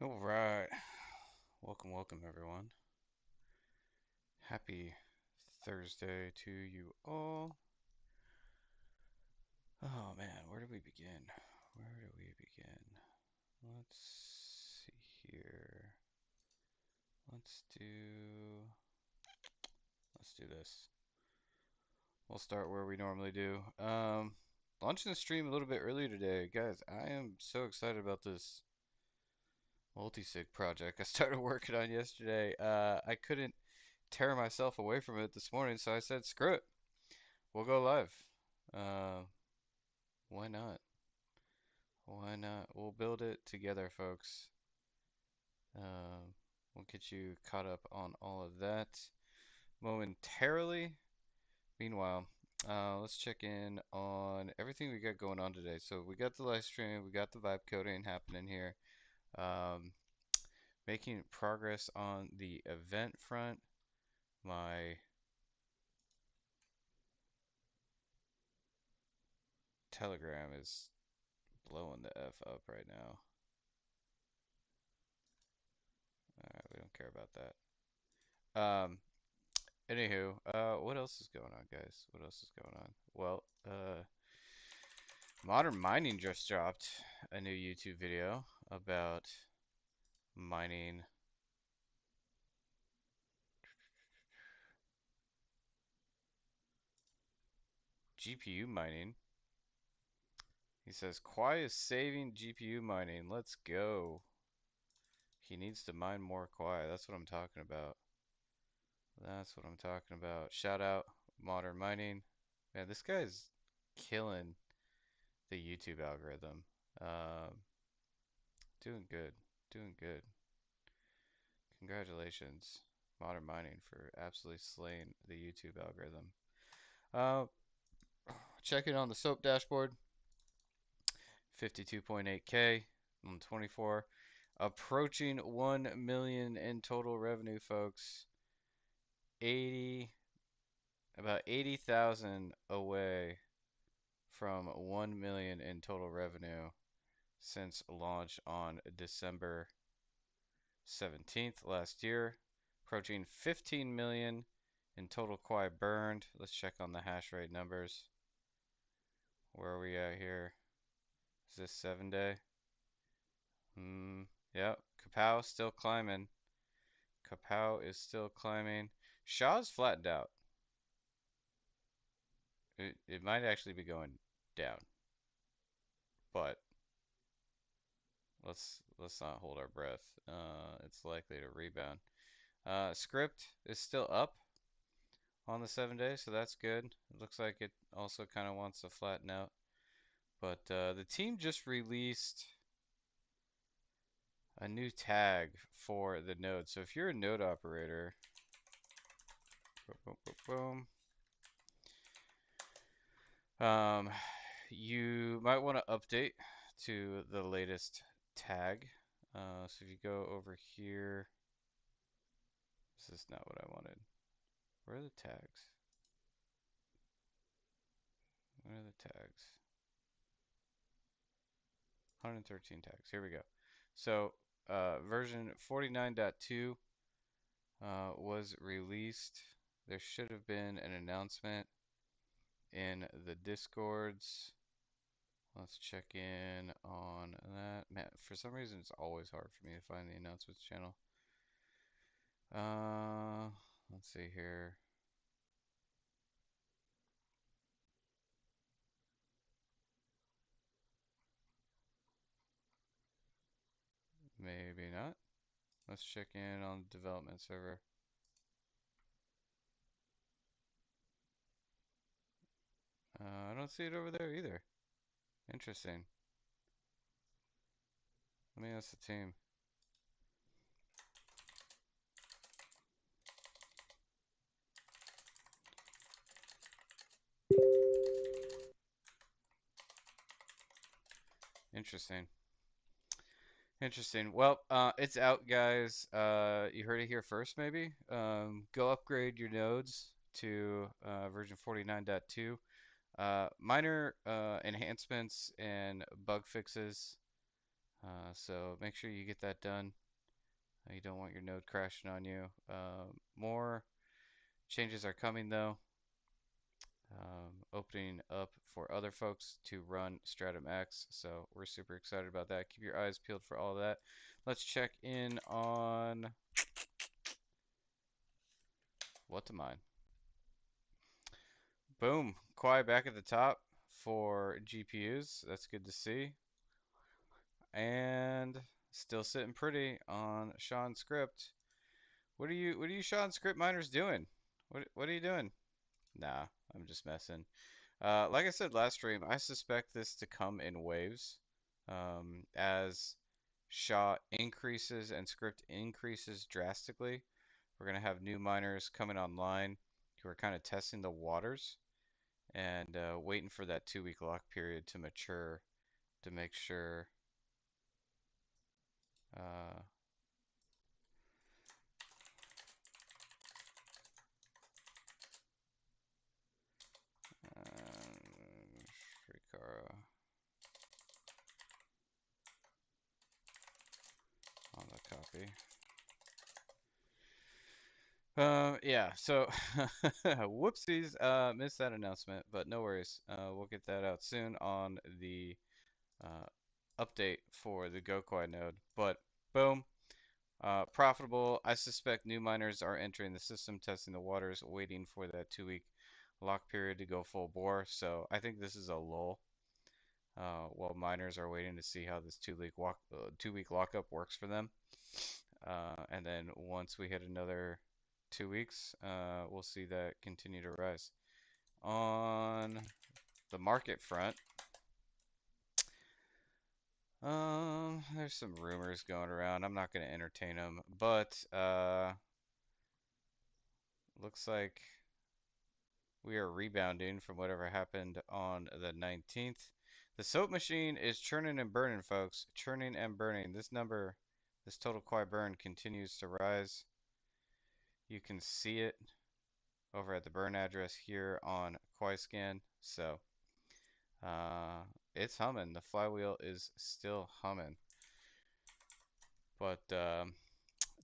All right. Welcome everyone. Happy Thursday to you all. Oh man, where do we begin? Where do we begin? Let's see here. Let's do let's do this. We'll start where we normally do. Launching the stream a little bit earlier today, guys. I am so excited about this multi-sig project I started working on yesterday. I couldn't tear myself away from it this morning, so I said, screw it. We'll go live. Uh, why not? Why not? We'll build it together, folks. We'll get you caught up on all of that momentarily. Meanwhile, let's check in on everything we got going on today. So we got the live stream, we got the vibe coding happening here. Um, Making progress on the event front. My Telegram is blowing the F up right now. Alright, we don't care about that. Anywho, what else is going on, guys? What else is going on? Well, Modern Mining just dropped a new YouTube video about mining GPU mining. He says Quai is saving GPU mining. Let's go. He needs to mine more Quai. That's what I'm talking about. That's what I'm talking about. Shout out Modern Mining. Man, this guy's killing the YouTube algorithm. Um, Doing good. Doing good. Congratulations, Modern Mining, for absolutely slaying the YouTube algorithm. Uh, Checking on the SOAP dashboard, 52.8K on 24, approaching 1 million in total revenue, folks. 80, about 80,000 away from 1 million in total revenue since launch on December 17th last year, approaching 15 million in total Quai burned. Let's check on the hash rate numbers. Where are we at here? Is this 7 day? Yep. Kapow still climbing. Kapow is still climbing. Shaw's flattened out. It might actually be going down, but let's not hold our breath. It's likely to rebound. Script is still up on the 7 day, so that's good. It looks like it also kind of wants to flatten out. But the team just released a new tag for the node. So if you're a node operator, boom, boom, boom, boom, you might want to update to the latest tag. So if you go over here, this is not what I wanted. Where are the tags? Where are the tags? 113 tags. Here we go. So version 49.2 was released. There should have been an announcement in the Discords. Let's check in on that. Man, for some reason it's always hard for me to find the announcements channel. Uh, let's see here. Maybe not. Let's check in on the development server. I don't see it over there either. Interesting. Let me ask the team. Interesting. Interesting. Well, it's out, guys. You heard it here first, maybe. Go upgrade your nodes to version 49.2. Minor enhancements and bug fixes So make sure you get that done. You don't want your node crashing on you. More changes are coming though. Opening up for other folks to run Stratum X. So we're super excited about that. Keep your eyes peeled for all of that. Let's check in on what to mine. Boom. Quai back at the top for GPUs. That's good to see. And still sitting pretty on Sean Script. What are you Sean Script miners doing? What are you doing? Nah, I'm just messing. Like I said last stream, I suspect this to come in waves. As SHA increases and script increases drastically, we're gonna have new miners coming online who are kind of testing the waters and waiting for that 2 week lock period to mature to make sure uh, Shrikara on the copy. Yeah, so whoopsies, missed that announcement, but no worries. We'll get that out soon on the uh, update for the GoQuai node. But boom, profitable. I suspect new miners are entering the system, testing the waters, waiting for that 2 week lock period to go full bore. So I think this is a lull. While miners are waiting to see how this 2 week lockup works for them. And then once we hit another 2 weeks, we'll see that continue to rise. On the market front, there's some rumors going around. I'm not going to entertain them, but looks like we are rebounding from whatever happened on the 19th. The soap machine is churning and burning, folks. Churning and burning. This number, this total Quai burn continues to rise. You can see it over at the burn address here on Quai scan. So uh, it's humming. The flywheel is still humming. But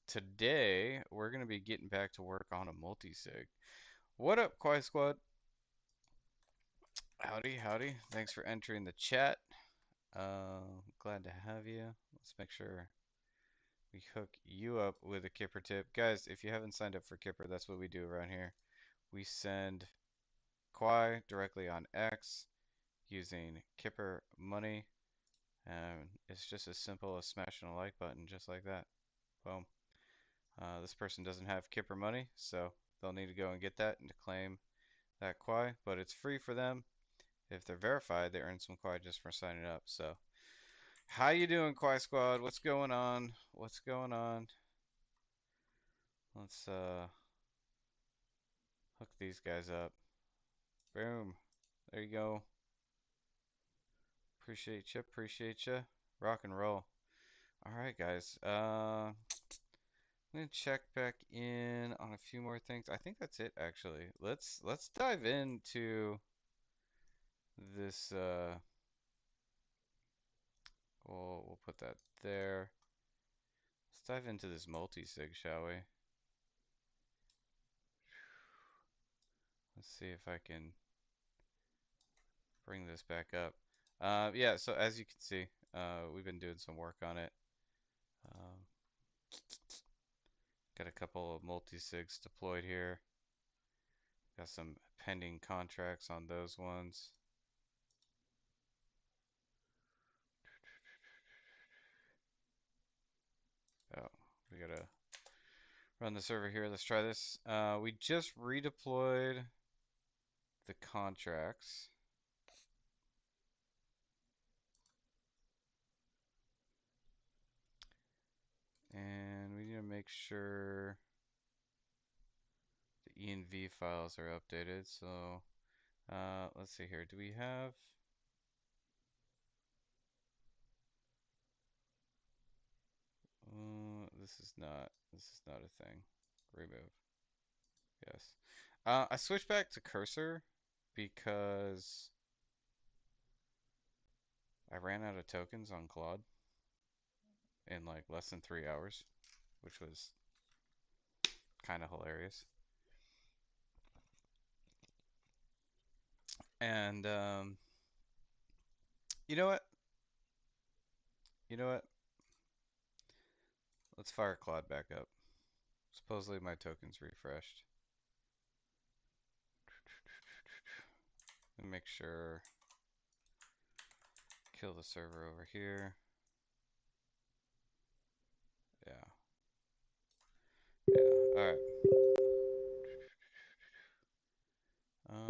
today we're gonna be getting back to work on a multi-sig. What up, Quai Squad? Howdy, howdy. Thanks for entering the chat. Glad to have you. Let's make sure we hook you up with a Kipper tip. Guys, if you haven't signed up for Kipper, that's what we do around here. We send Quai directly on X using Kipper money. And it's just as simple as smashing a like button, just like that. Boom. This person doesn't have Kipper money, so they'll need to go and get that and to claim that Quai, but it's free for them. If they're verified, they earn some Quai just for signing up. So, how you doing, Quai Squad? What's going on? What's going on? Let's hook these guys up. Boom. There you go. Appreciate you. Appreciate you. Rock and roll. All right, guys. I'm gonna check back in on a few more things. I think that's it, actually. Let's dive into this. We'll put that there. Let's dive into this multi-sig, shall we? Let's see if I can bring this back up. Yeah, so as you can see, we've been doing some work on it. Um, got a couple of multi-sigs deployed here. Got some pending contracts on those ones. Oh, we gotta run the server here. Let's try this. We just redeployed the contracts. And we need to make sure the env files are updated. So let's see here. Do we have... this is not a thing. Remove. Yes. I switched back to cursor because I ran out of tokens on Claude. in like less than 3 hours, which was kind of hilarious. And you know what? You know what? Let's fire Claude back up. Supposedly my token's refreshed. Let me make sure. Kill the server over here. Yeah. Yeah. All right. Um.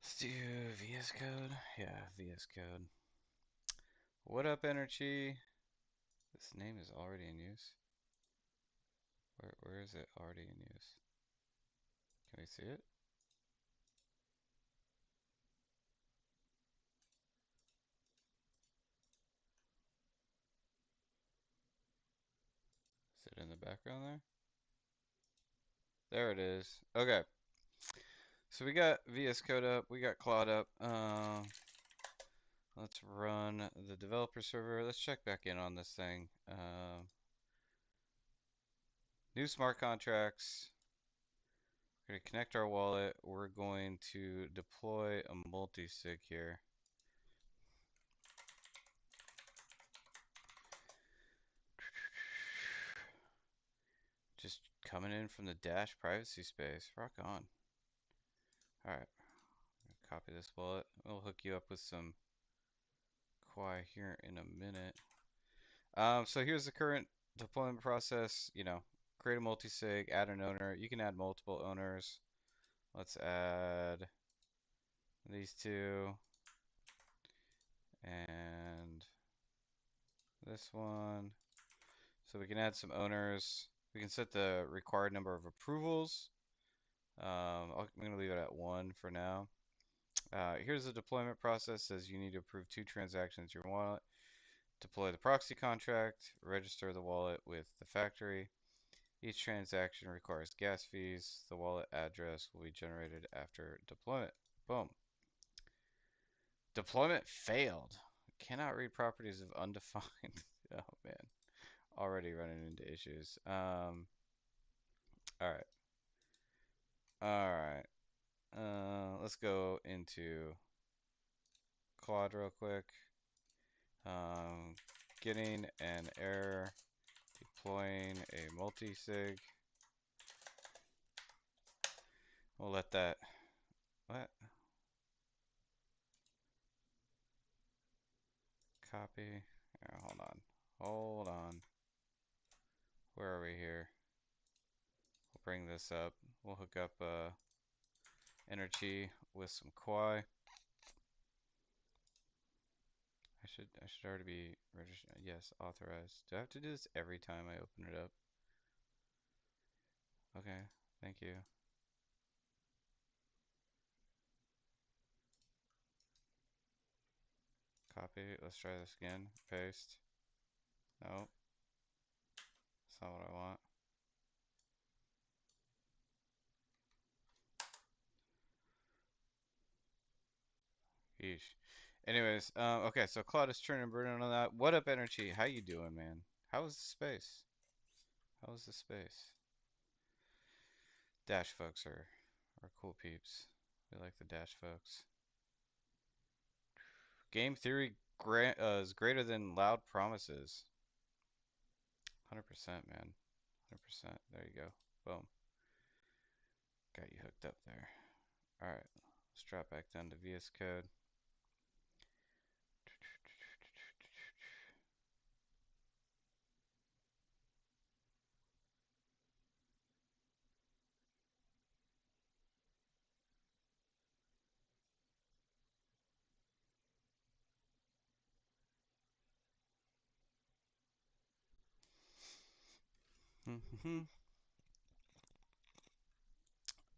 Let's do VS Code. Yeah, VS Code. What up, Energy? This name is already in use. Where is it already in use? Can we see it? Is it in the background there? There it is. Okay. So we got VS Code up. We got Claude up. Let's run the developer server. Let's check back in on this thing. New smart contracts. We're going to connect our wallet. We're going to deploy a multi-sig here. Just coming in from the Dash privacy space. Rock on. All right. Copy this wallet. We'll hook you up with some Quai here in a minute. So here's the current deployment process. Create a multi-sig, add an owner. You can add multiple owners. Let's add these two and this one. So we can add some owners. We can set the required number of approvals. I'm going to leave it at 1 for now. Here's the deployment process. Says you need to approve 2 transactions in your wallet. Deploy the proxy contract. Register the wallet with the factory. Each transaction requires gas fees. The wallet address will be generated after deployment. Boom. Deployment failed. Cannot read properties of undefined. Oh man, already running into issues. All right, all right. Let's go into Claude real quick. Getting an error deploying a multi-sig. We'll let that. What? Copy. Hold on. Hold on. Where are we here? We'll bring this up. We'll hook up Energy with some Quai. I should already be registered. Yes, authorized. Do I have to do this every time I open it up? Okay, thank you. Copy. Let's try this again. Paste. No, that's not what I want. Yeesh. Anyways, okay, so Claude is turning burning on that. What up, Energy? How you doing, man? How was the space? How was the space? Dash folks are cool peeps. We like the Dash folks. Game theory is greater than loud promises. 100%, man. 100%. There you go. Boom. Got you hooked up there. All right. Let's drop back down to VS Code.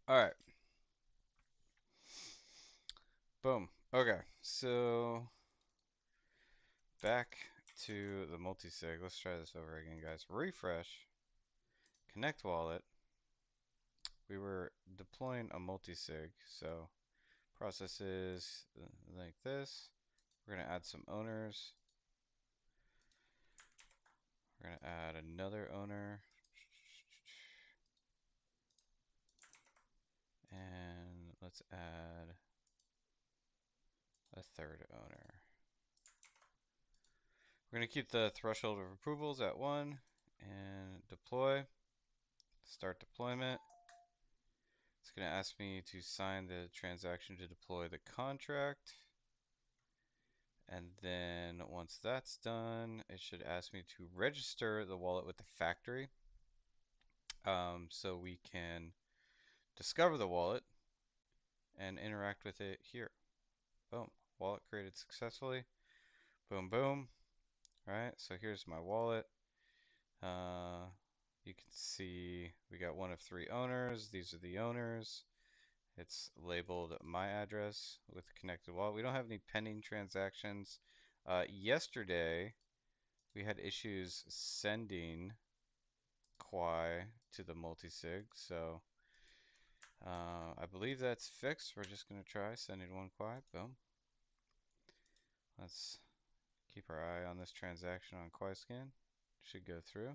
All right. Boom. Okay. So back to the multi-sig. Let's try this over again, guys. Refresh. Connect wallet. We were deploying a multi-sig, so processes like this. We're going to add some owners. We're going to add another owner. And let's add a third owner. We're going to keep the threshold of approvals at 1 and deploy. Start deployment. It's going to ask me to sign the transaction to deploy the contract. And then once that's done, it should ask me to register the wallet with the factory. So we can discover the wallet and interact with it here. Boom. Wallet created successfully. Boom, boom. All right, so here's my wallet. You can see we got one of 3 owners. These are the owners. It's labeled my address with connected wallet. We don't have any pending transactions. Yesterday, we had issues sending Quai to the multisig, so I believe that's fixed. We're just going to try sending one Quai. Boom. Let's keep our eye on this transaction on Quai scan. Should go through.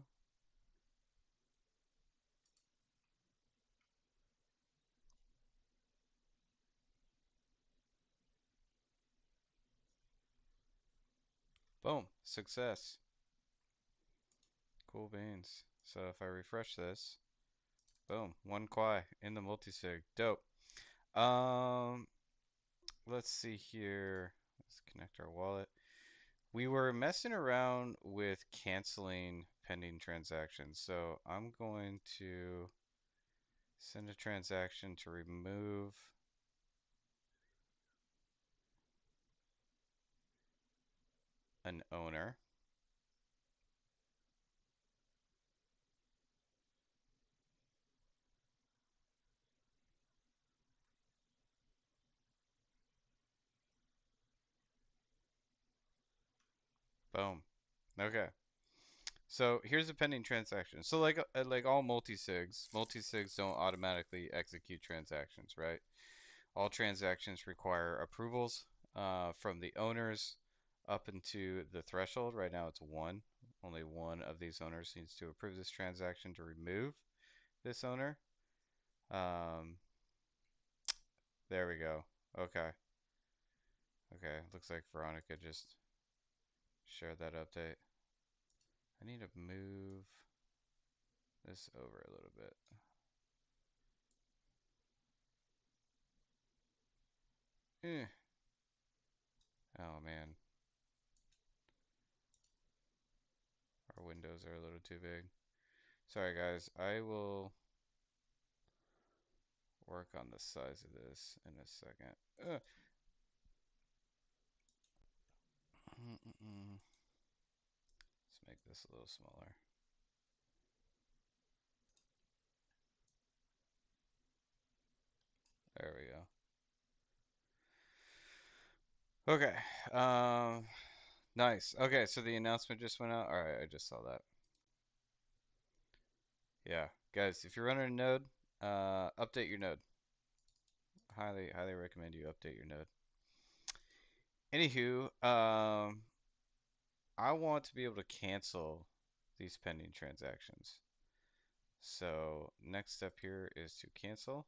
Boom. Success. Cool beans. So if I refresh this, boom, 1 Quai in the multisig. Dope. Let's see here. Let's connect our wallet. We were messing around with canceling pending transactions, so I'm going to send a transaction to remove an owner. Boom. Okay. So here's a pending transaction. So like all multisigs don't automatically execute transactions, right? All transactions require approvals from the owners up into the threshold. Right now it's 1. Only one of these owners needs to approve this transaction to remove this owner. Um, there we go. Okay. Okay. Looks like Veronica just shared that update. I need to move this over a little bit. Eh. Oh man. Our windows are a little too big. Sorry guys. I will work on the size of this in a second. Let's make this a little smaller. There we go. Okay. Nice. Okay, so the announcement just went out. All right, I just saw that. Yeah, guys, if you're running a node, update your node. Highly recommend you update your node. Anywho, I want to be able to cancel these pending transactions. So next step here is to cancel.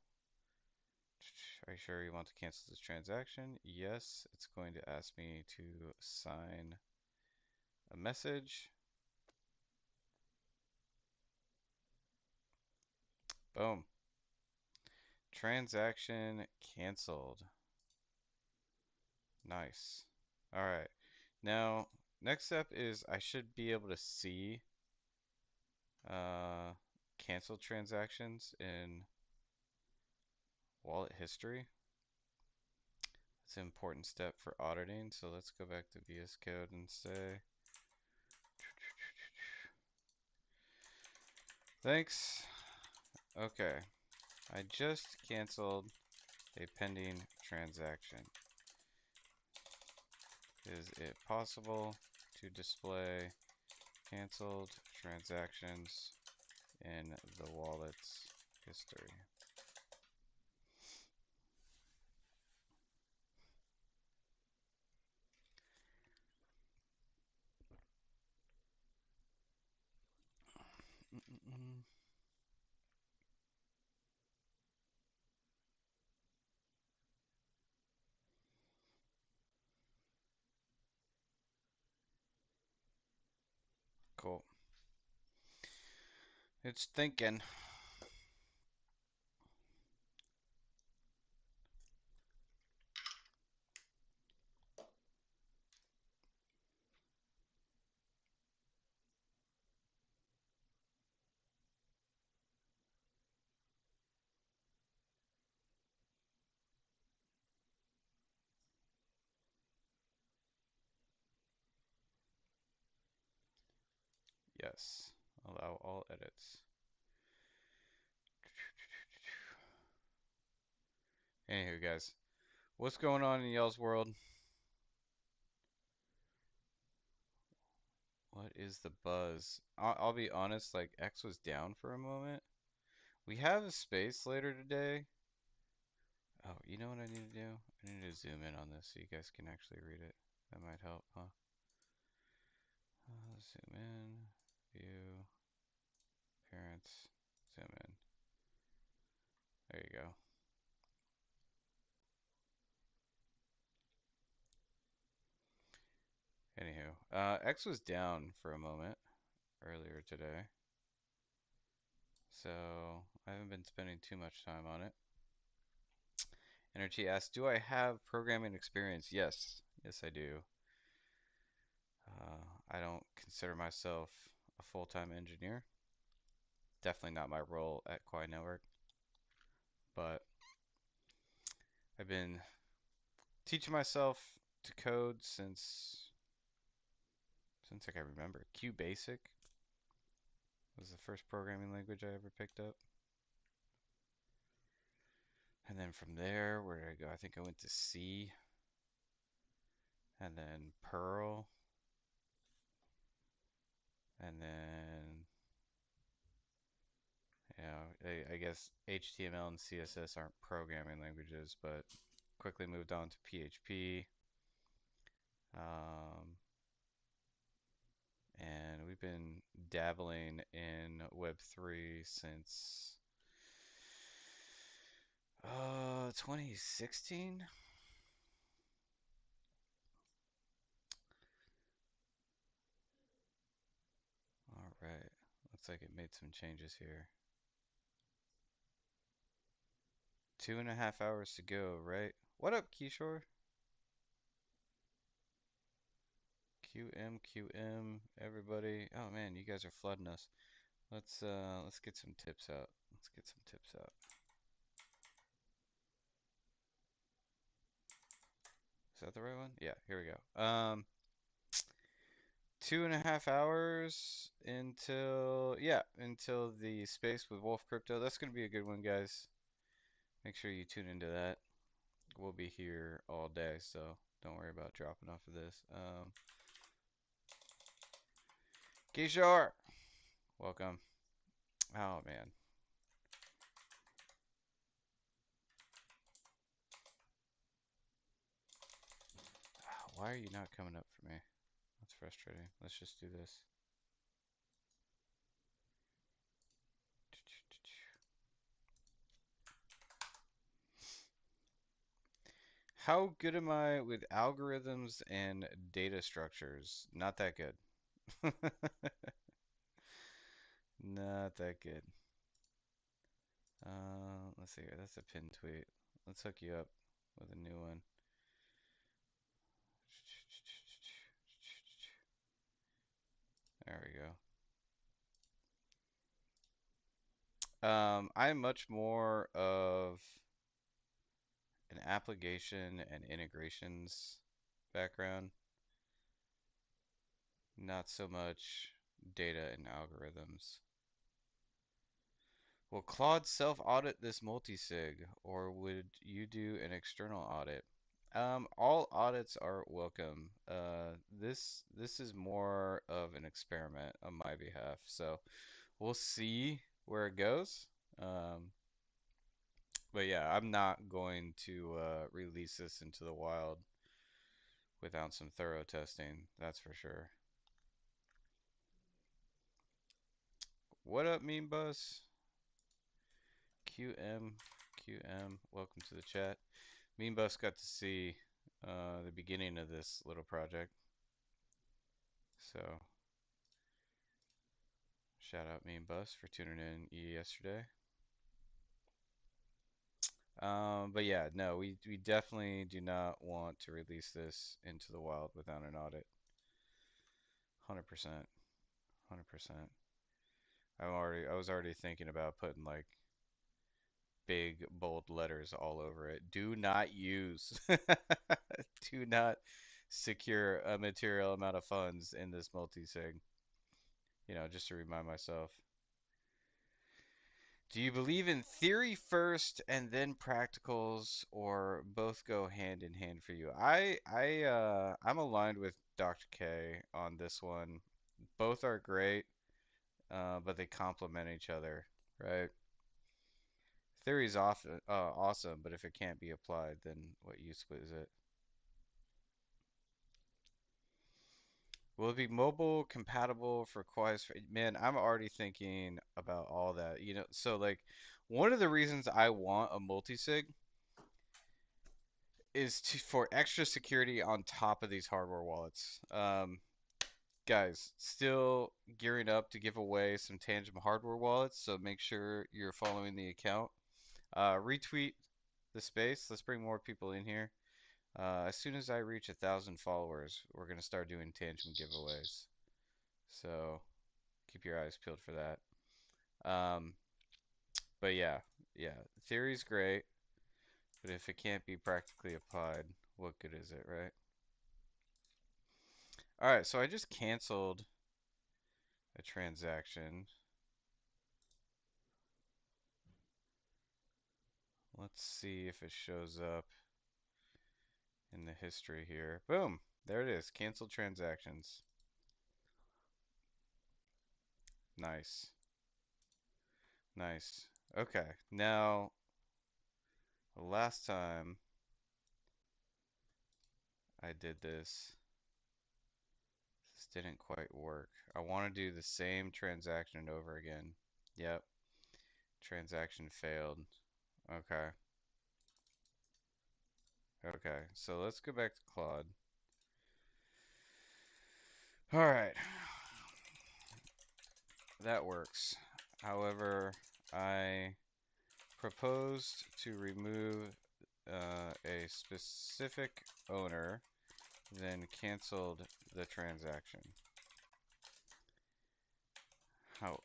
Are you sure you want to cancel this transaction? Yes, it's going to ask me to sign a message. Boom. Transaction canceled. Nice. All right. Now, next step is I should be able to see uh, canceled transactions in wallet history. It's an important step for auditing. So let's go back to VS Code and say, thanks. Okay. I just canceled a pending transaction. Is it possible to display canceled transactions in the wallet's history? It's thinking. Yes. Allow all edits. Anywho, guys, what's going on in y'all's world? What is the buzz? I'll be honest, like X was down for a moment. We have a space later today. Oh, you know what I need to do? I need to zoom in on this so you guys can actually read it. That might help, huh? Zoom in, view, parents, zoom in. There you go. Anywho, X was down for a moment earlier today, so I haven't been spending too much time on it. Energy asks, do I have programming experience? Yes, yes I do. I don't consider myself a full-time engineer. Definitely not my role at Quai Network, but I've been teaching myself to code since I can remember. Q Basic was the first programming language I ever picked up. And then from there, where did I go? I think I went to C and then Perl and then I guess HTML and CSS aren't programming languages, but quickly moved on to PHP. Um, and we've been dabbling in Web3 since 2016. All right, looks like it made some changes here. 2.5 hours to go, right? What up, Kishore? QM, everybody. Oh man, you guys are flooding us. Let's get some tips out. Let's get some tips out. Is that the right one? Yeah, here we go. 2.5 hours until the space with Wolf Crypto. That's gonna be a good one, guys. Make sure you tune into that. We'll be here all day, so don't worry about dropping off of this. Kishore, welcome. Oh man, why are you not coming up for me? That's frustrating. Let's just do this. How good am I with algorithms and data structures? Not that good. Not that good. Let's see here. That's a pin tweet. Let's hook you up with a new one. There we go. I'm much more of an application and integrations background, not so much data and algorithms. Will Claude self-audit this multi-sig, or would you do an external audit? All audits are welcome. This is more of an experiment on my behalf, so we'll see where it goes. Um, but yeah, I'm not going to release this into the wild without some thorough testing, that's for sure. What up, Meme Bus? QM, QM, welcome to the chat. Meme Bus got to see the beginning of this little project, so Shout out Mean Bus for tuning in yesterday. But yeah, no, we definitely do not want to release this into the wild without an audit. 100%. 100%. I was already thinking about putting like big bold letters all over it. Do not use. Do not secure a material amount of funds in this multi-sig. Just to remind myself. Do you believe in theory first and then practicals, or both go hand in hand for you? I'm aligned with Dr. K on this one. Both are great, but they complement each other, right? Theory's awesome, but if it can't be applied, then what use is it? Will it be mobile compatible for Quai's? Man, I'm already thinking about all that. So like one of the reasons I want a multisig is for extra security on top of these hardware wallets. Guys, still gearing up to give away some tangible hardware wallets, so make sure you're following the account. Retweet the space. Let's bring more people in here. As soon as I reach 1,000 followers, we're gonna start doing tangible giveaways. So keep your eyes peeled for that. Um, but yeah, theory's great, but if it can't be practically applied, what good is it, right? All right, so I just canceled a transaction. Let's see if it shows up in the history here. Boom, there it is. Canceled transactions. Nice, nice. Okay, now last time I did this didn't quite work. I want to do the same transaction over again. Yep, transaction failed. Okay, okay. So let's go back to Claude. All right, that works. However, I proposed to remove a specific owner, then canceled the transaction. How,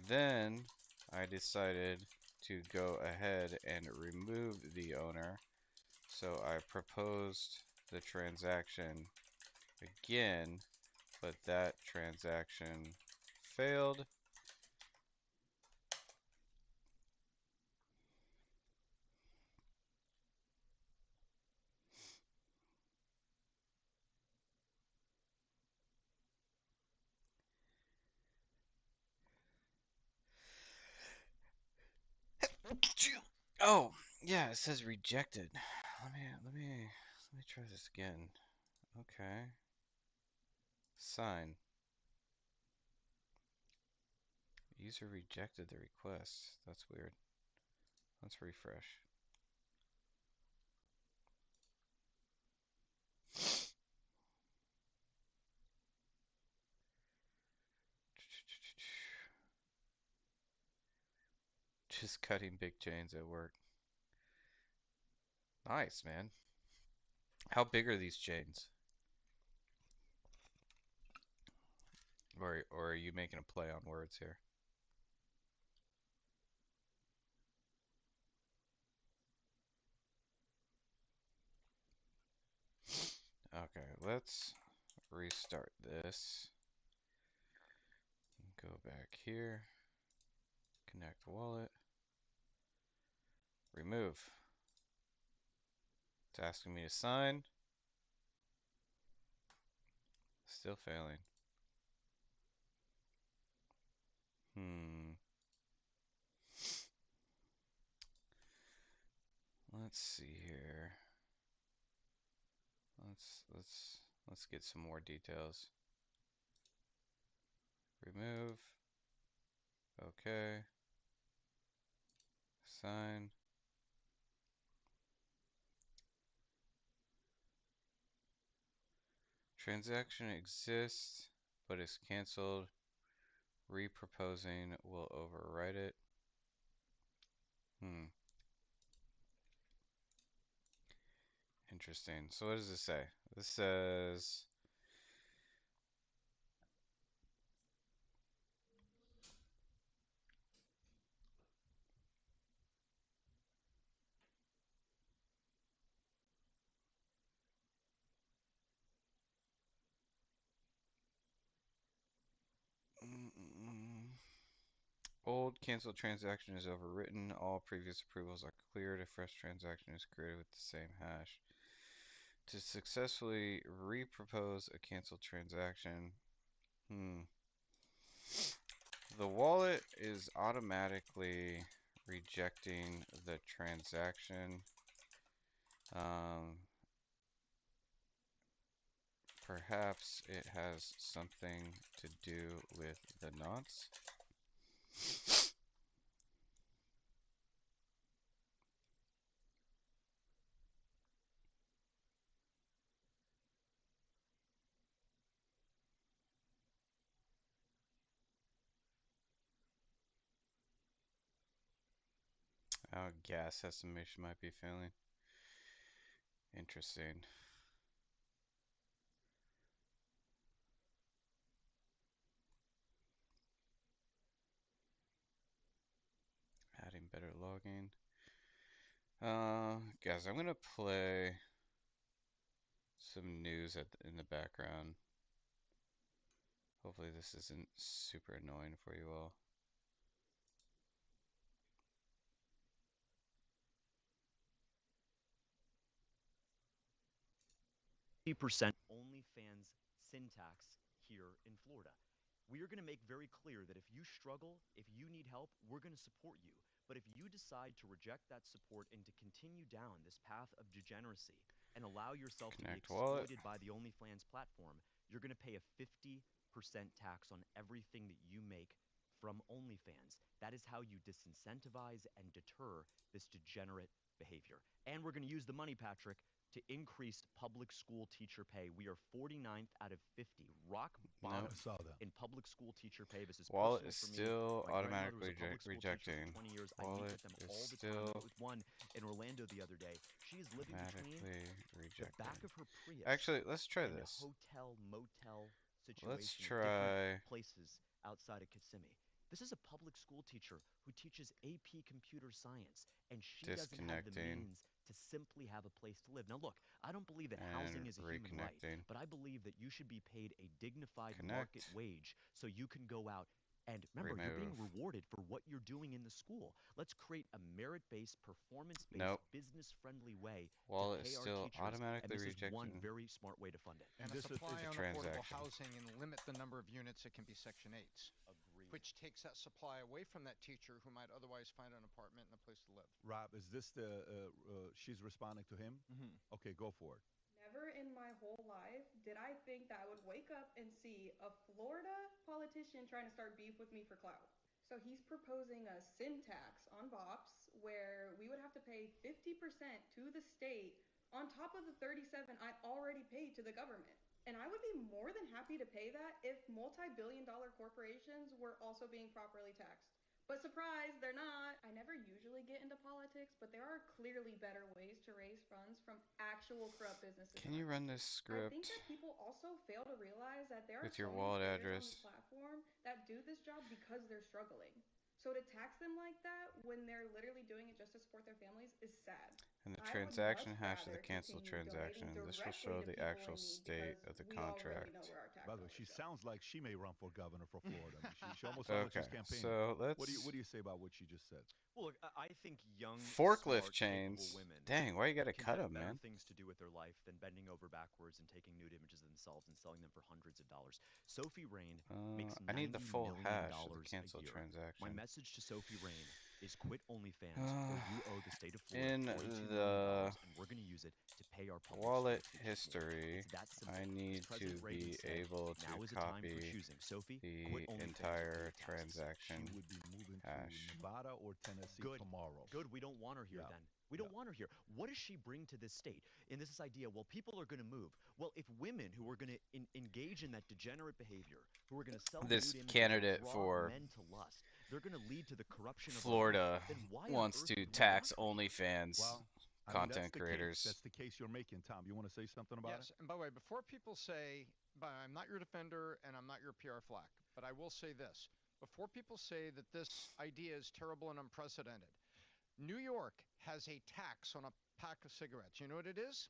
then I decided to go ahead and remove the owner, so I proposed the transaction again, but that transaction failed. Oh, yeah, it says rejected. Let me try this again. Okay. Sign. User rejected the request. That's weird. Let's refresh. Just cutting big chains at work. Nice, man. How big are these chains? Or are you making a play on words here? Okay, let's restart this. Go back here. Connect wallet. Remove. It's asking me to sign. Still failing. Hmm. Let's see here. Let's get some more details. Remove. Okay. Sign. Transaction exists, but is canceled Reproposing will overwrite it. Interesting. So what does this say? This says old canceled transaction is overwritten. All previous approvals are cleared. A fresh transaction is created with the same hash. To successfully repropose a canceled transaction, the wallet is automatically rejecting the transaction. Perhaps it has something to do with the knots. Gas estimation might be failing. Interesting. Adding better logging. Guys, I'm gonna play some news in the background. Hopefully this isn't super annoying for you all. Percent OnlyFans syntax here in Florida. We are going to make very clear that if you struggle, if you need help, we're going to support you. But if you decide to reject that support and to continue down this path of degeneracy and allow yourself to be Connect wallet. exploited by the OnlyFans platform, you're going to pay a 50% tax on everything that you make from OnlyFans. That is how you disincentivize and deter this degenerate behavior. And we're going to use the money, Patrick, to increase public school teacher pay. We are 49th out of 50, rock bottom in public school teacher pay. This is wallet personal is for me. still My grandmother was automatically a public school teacher for 20 years. I meet with them all the time. I met with one in Orlando the other day. She is living between the back of her Prius. Actually, let's try and this. a hotel motel situation Let's in different try places outside of Kissimmee. This is a public school teacher who teaches AP computer science, and she doesn't have the means to simply have a place to live. Now, look, I don't believe that housing is a human right, but I believe that you should be paid a dignified market wage so you can go out and remember, you're being rewarded for what you're doing in the school. Let's create a merit-based, performance-based, business-friendly way to pay our teachers, and this is one very smart way to fund it. And a supply on affordable housing and limit the number of units that can be Section 8s. Agreed. Which takes that supply away from that teacher who might otherwise find an apartment and a place to live. Rob, is this the, she's responding to him? Okay, go for it. Never in my whole life did I think that I would wake up and see a Florida politician trying to start beef with me for clout. So he's proposing a sin tax on BOPs where we would have to pay 50% to the state on top of the 37 I already paid to the government. And I would be more than happy to pay that if multi-billion-dollar corporations were also being properly taxed. But surprise, they're not. I never usually get into politics, but there are clearly better ways to raise funds from actual corrupt businesses. Can you run this script? I think that people also fail to realize that there are with your so wallet many creators address on this platform that do this job because they're struggling. So to tax them like that when they're literally doing it just to support their families is sad. and the transaction hash of the canceled transaction. This will show the actual state of the contract. By the way, she sounds like she may run for governor for Florida. She almost sounds like she's campaigning. So let's. What do you say about what she just said? Well, look, I think young, forklift smart, chains. capable women Dang, why you gotta cut them, better man? things to do with their life than bending over backwards and taking nude images of themselves and selling them for hundreds of dollars. Sophie Rain makes $90 I need the full million hash of the a canceled year. transaction. My message to Sophie Rain is quit OnlyFans, or you owe the state of Florida In $42 million, the and we're going to use it to pay our public wallet school teachers history, more. It's that simple. I need to be able to now is a time for copy choosing. Sophie, the quit OnlyFans entire or pay your taxes. transaction She would be moving hash. to Nevada or Tennessee tomorrow. Good. We don't want her here Yeah. then. We Yeah. don't want her here. What does she bring to this state? And this idea, well, people are going to move. Well, if women who are going to engage in that degenerate behavior, who are going to sell This nude images and candidate draw for men to lust, they're going to lead to the corruption of our youth, Florida then why on wants earth to would we want tax her here? OnlyFans Well, I mean, that's content the case. creators. That's the case you're making, Tom. You want to say something about it? Yes, and by the way, before people say, but I'm not your defender and I'm not your PR flack, but I will say this. Before people say that this idea is terrible and unprecedented, New York has a tax on a pack of cigarettes. You know what it is?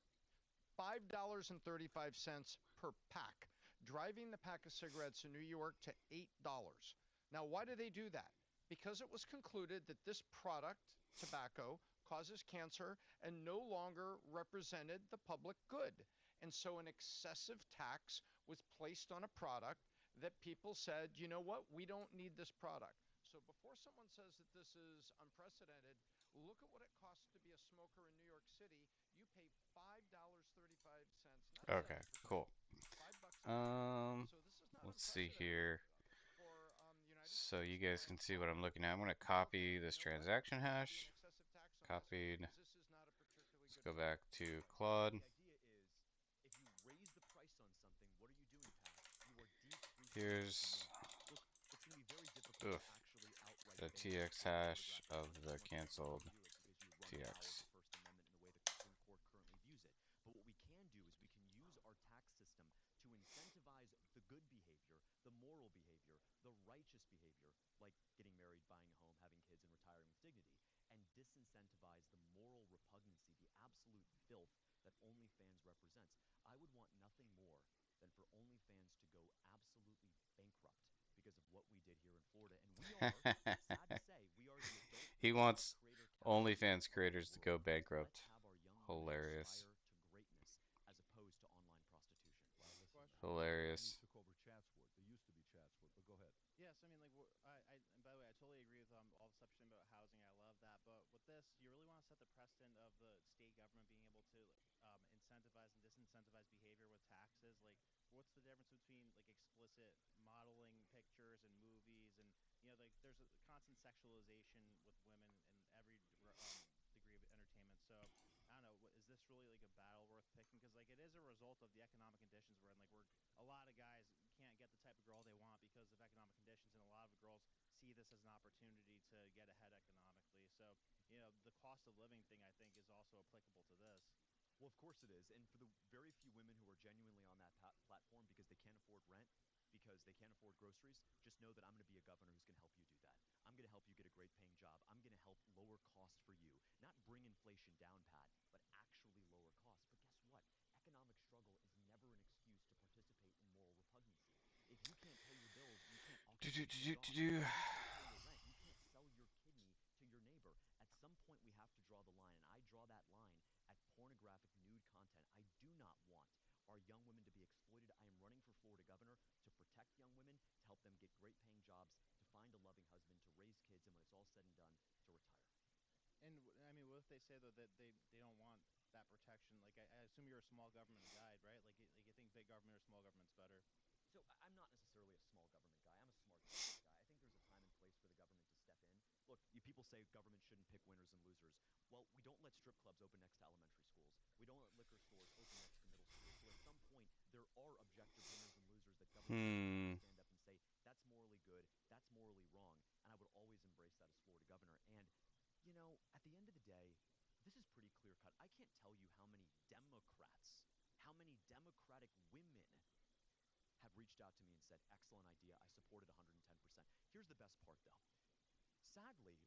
$5.35 per pack, driving the pack of cigarettes in New York to $8. Now, why do they do that? Because it was concluded that this product, tobacco, causes cancer and no longer represented the public good. And so an excessive tax was placed on a product that people said, you know what, we don't need this product. So before someone says that this is unprecedented, look at what it costs to be a smoker in New York City. You pay $5.35, not Okay, 7%, cool. $5 a pack. Um, So this is not let's see unprecedented here. for the United So you States. guys And can see what quote, I'm looking at. I'm going to okay, copy you this know what? transaction There's going to be an hash. excessive tax on this Copied. because this is not a particularly Let's good go back product. to Claude. The idea is if you raise the price on something, what are you doing, Pat? You are decreasing the Here's demand. Look, it's going to be very difficult to oof, actually outright the ban TX child hash pornographic of content. the Once again, why would canceled you do it? Because you would run afoul of TX. the First Amendment in the way the Supreme Court currently views it. But what we can do is we can use our tax system to incentivize the good behavior, the moral behavior, the righteous behavior, like getting married, buying a home, having kids, and retiring with dignity, and disincentivize the moral repugnancy, the absolute filth that OnlyFans represents. I would want nothing more than for OnlyFans to go absolutely bankrupt because of what we did here in Florida. And we are, it's sad to say, we are the adult He content wants creator capital OnlyFans of the creators to world. go bankrupt. Let's have our young women Hilarious. aspire to greatness as opposed to online prostitution. Well, listen, Question. Amy Hilarious. took over Chatsworth. They used to be Chatsworth, but go ahead. Yes, I mean, like, and by the way, I totally agree with all the stuff you're saying about housing. I love that. But with this, you really want to set the precedent of the state government being able to incentivize and disincentivize behavior with taxes. Like, what's the difference between like explicit modeling pictures and movies, and like there's a constant sexualization with women in every degree of entertainment. So I don't know, is this really like a battle worth picking? Because like it is a result of the economic conditions we're in. Like a lot of guys can't get the type of girl they want because of economic conditions, and a lot of girls see this as an opportunity to get ahead economically. So the cost of living thing I think is also applicable to this. Well, of course it is. And for the very few women who are genuinely on that platform because they can't afford rent, because they can't afford groceries, just know that I'm going to be a governor who's going to help you do that. I'm going to help you get a great paying job. I'm going to help lower costs for you. Not bring inflation down, Pat, but actually lower costs. But guess what? Economic struggle is never an excuse to participate in moral repugnancy. If you can't pay your bills, you can't Do, auction do, your do, kids do, off. do, do. If you can't pay your rent, you can't sell your kidney to your neighbor. At some point, we have to draw the line, and I draw that line at pornographic nude content. I do not want our young women to be exploited. I am running for Florida governor to protect young women, to help them get great paying jobs, to find a loving husband, to raise kids, and when it's all said and done, to retire. And I mean, what if they say though that they don't want that protection? Like I assume you're a small government guide, right? Like you think big government or small government's better? So I'm not necessarily a small government guy. I'm a smart government guy. I think there's a time and place for the government to step in. Look, you people say government shouldn't pick winners and losers. Well, we don't let strip clubs open next to elementary schools. We don't let liquor stores open next to middle schools. So at some point, there are objective winners and losers that government is going to have to Hmm. stand up and say, that's morally good, that's morally wrong. And I would always embrace that as Florida governor. And, at the end of the day, this is pretty clear cut. I can't tell you how many Democrats, how many Democratic women have reached out to me and said, excellent idea. I support it 110%. Here's the best part, though. Sadly,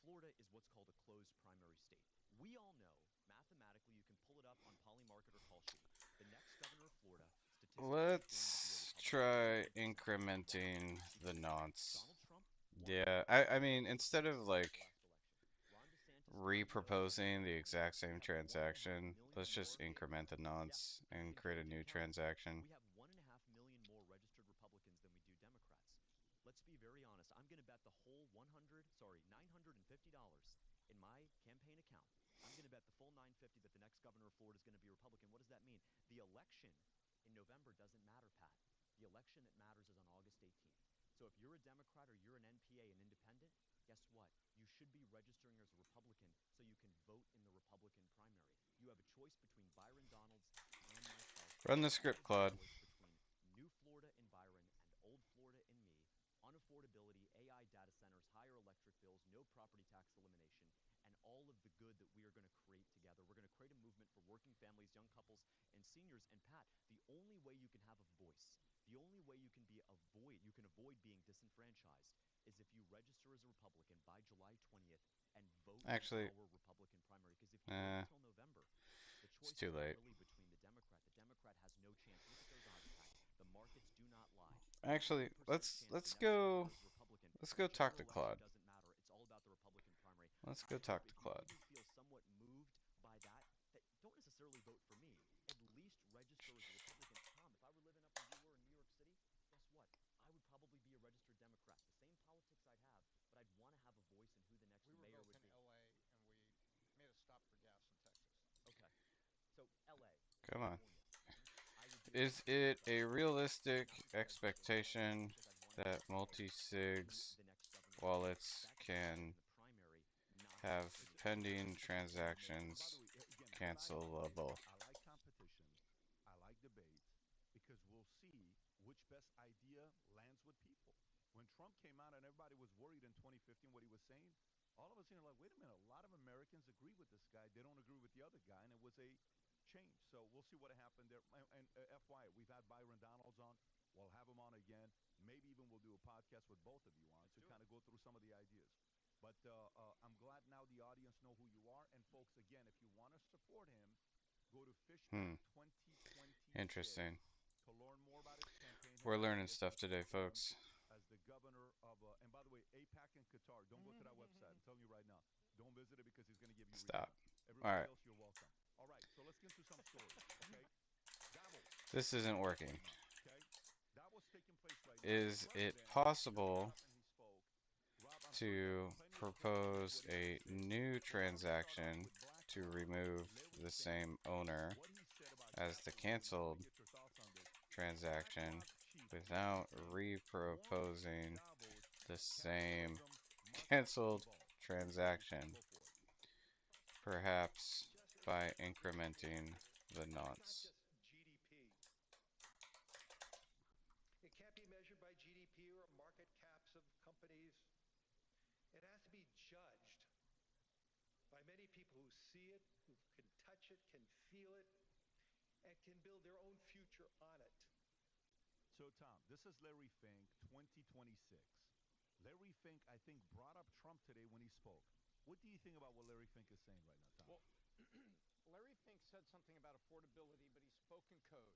Florida is what's called a closed primary state. We all know, mathematically, you can pull it up on Polymarket or Call Sheet. The next governor of Florida, statistically, is going to be a Let's Republican. try 100%. Why? incrementing the Because nonce. Donald Trump won Yeah, in I a mean, close instead of primary at like the last election. Ron DeSantis won in Arizona re-proposing the handily. exact We same have 1.5 transaction, million let's just more. increment the Yeah, nonce in and create a King new County, transaction. we have 1.5 million more registered Republicans than we do Democrats. Let's be very honest. I'm going to bet the whole $950 in my campaign account. I'm going to bet the full 950 that the next governor of Florida is going to be Republican. What does that mean? The election in November doesn't matter, Pat. The election that matters is on August 18th. So if you're a Democrat or you're an NPA, an independent, guess what? You should be registering as a Republican so you can vote in the Republican primary. You have a choice between Byron Donalds and myself. Run the You also script, have a Claude. choice between New Florida and Byron and Old Florida and me, unaffordability, AI data centers, higher electric bills, no property tax elimination, and all of the good that we are going to create together. We're going to create a movement for working families, young couples, and seniors. And Pat, the only way you can have a voice, the only way you can avoid being disenfranchised is if you register as a Republican by July 20th and vote in Actually, our Republican primary. Because if you wait until November, the it's choice too is late. really between the Democrat. The Democrat has no chance. Look at those odds, Pat. The markets do not lie. Actually, 80% let's chance let's the next go governor is Republican. let's The go talk general to election Claude. doesn't matter. It's all about the Republican primary. Let's go I hope talk to if you Claude. even feel somewhat moved by that, that don't necessarily vote for me. At least register as a Republican. Tom, if I were living up where you were in New York City, guess what? I would probably be a registered Democrat. The same politics I'd have, but I'd want to have a voice in who the next We were mayor both would in be. LA and we made a stop for gas in Texas. Okay. So LA, Come on. California. I would be a Is registered it Democrat. a realistic Not because I vote in politics, but expectation because I'd want to have that a say in who multi-sigs the next governor would be. wallets That's the fight can in the primary, not the have election. pending It's a great debate. And by the transactions way, again, what I like is cancelable? I like competition. I like debates because we'll see which best idea lands with people. When Trump came out and everybody was worried in 2015 what he was saying, all of us here are like, wait a minute, a lot of Americans agree with this guy. They don't agree with the other guy, and it was a change. So we'll see what happened there. And FYI, we've had Byron Donalds on. We'll have him on again. Maybe even we'll do a podcast with both of you on to kind of go through some of the ideas. But I'm glad now the audience know who you are. And folks, again, if you want to support him, go to Hmm. Fishback 2026 Interesting. to learn more about his campaign. His We're learning ideas. stuff today, Support him folks. as the governor of. And by the way, APAC and Qatar. Don't go to that website. I'm telling you right now. Don't visit it because he's going to give you Stop. refund. All Everybody right. else, you're welcome. All right. So let's get into some stories. Okay. Davos, This isn't Switzerland working. right now. Okay. Davos taking place right now. The Is it president just got possible up and he spoke. Rob, I'm sure you have to plenty of clips of propose what he had to a say. new But why don't we start off transaction with to BlackRock, remove Larry the Fink, same owner what he said about as the capitalism, and let me canceled get your thoughts on this. transaction BlackRock chief Larry without Fink warns reproposing Davos the same capitalism must canceled evolve. Here's Larry Fink. transaction, Go for it. perhaps by incrementing the It's knots. not just GDP. It can't be measured by GDP or market caps of companies. It has to be judged by many people who see it, who can touch it, can feel it, and can build their own future on it. So, Tom, this is Larry Fink, 2026. Larry Fink, I think, brought up Trump today when he spoke. What do you think about what Larry Fink is saying right now, Tom? Well, Larry Fink said something about affordability, but he spoke in code.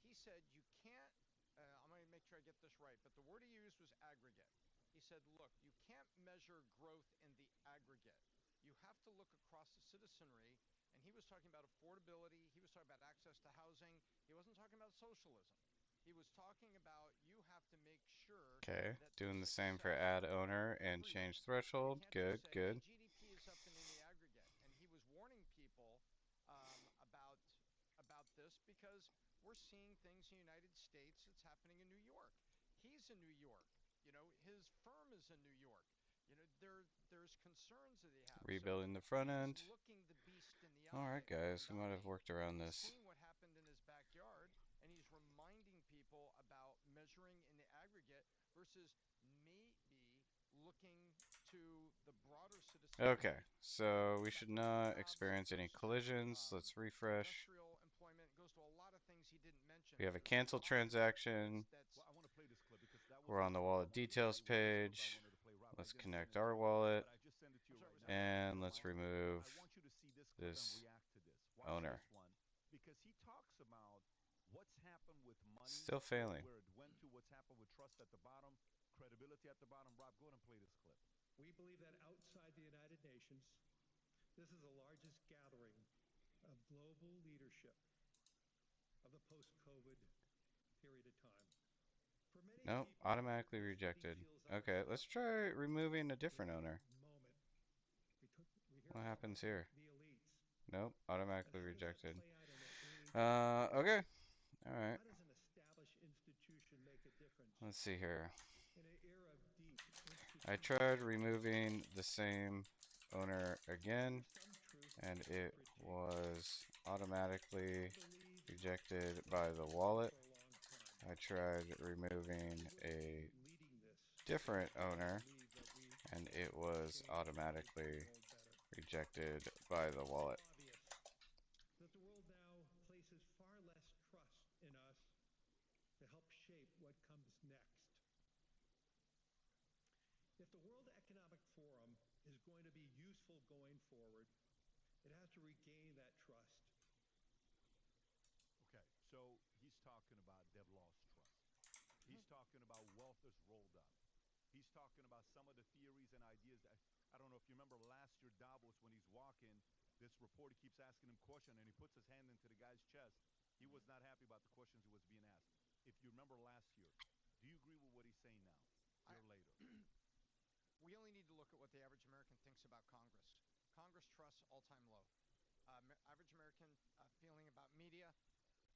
He said you can't, I'm going to make sure I get this right, but the word he used was aggregate. He said, look, you can't measure growth in the aggregate. You have to look across the citizenry. And he was talking about affordability. He was talking about access to housing. He wasn't talking about socialism. He was talking about you have to make sure Okay, that there's doing the same for success add for owner and everyone. change You threshold. can't just Good, say, hey, good. GDP is up and in the aggregate. And he was warning people about this because we're seeing things in the United States that's happening in New York. He's in New York. His firm is in New York. There's concerns that they have. So Rebuilding the front he's end. looking the beast in the All right, eye, the guys, we might have Kundalini, worked and around he's this. seeing what happened in his backyard, and he's reminding people about measuring in the aggregate versus maybe looking to the broader Okay, citizenry. so we That should goes to not jobs, it experience any goes to collisions. Let's refresh. industrial employment, it goes to a lot of things he didn't mention. We have But a there's a canceled lot transaction. that's Well, I want to play this clip because that was We're on one the of the ones I wallet wanted to play details with this clip I page. wanted to play. Rob, I Let's didn't send connect it to our you, wallet but I just sent it to you I'm sorry, right was now. that? Rob, if you and don't let's mind, remove I want you to see this clip and this react to this. Watch owner. this one because he talks about what's happened with money, Still failing. where it went to, what's happened with trust at the bottom, credibility at the bottom. Rob, go ahead and play this clip. We believe that outside the United Nations, this is the largest gathering of global leadership of the post-COVID period of time. For many Nope, people, automatically this meeting rejected. feels Okay, let's unproductive. try removing a It's a different big owner. moment. We hear What about happens here? the elites. Nope, But automatically how does that rejected. play out in the age of Okay. technology? All right. How does an established institution make a difference Let's see here. in an era of deep I tried removing the same owner again, and it was automatically rejected by the wallet. I tried removing a different owner, and it was automatically rejected by the wallet. That the world now places far less trust in us to help shape what comes next. If the World Economic Forum is going to be useful going forward, it has to regain that trust. Okay, so he's talking about they've lost trust. He's talking about wealth is rolled up. He's talking about some of the theories and ideas that I don't know if you remember last year Davos when he's walking, this reporter keeps asking him questions and he puts his hand into the guy's chest. He was not happy about the questions he was being asked. If you remember last year, do you agree with what he's saying now? A year later. We only need to look at what the average American thinks about Congress. Congress trusts all-time low. Average American feeling about media,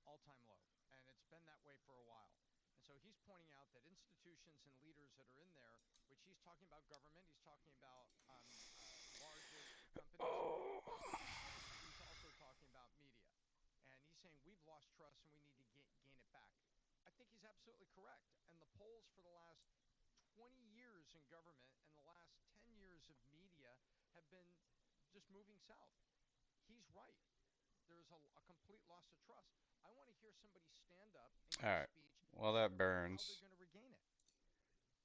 all-time low. And it's been that way for a while. And so he's pointing out that institutions and leaders that are in there, which he's talking about government, he's talking about larger companies, and he's also talking about media. And he's saying we've lost trust and we need to gain it back. I think he's absolutely correct. And the polls for the last 20 years in government and the last 10 years of media have been just moving south. He's right. There's a complete loss of trust. I want to hear somebody stand up and give a Alright, speech well, telling that everybody how they're burns. going to regain it.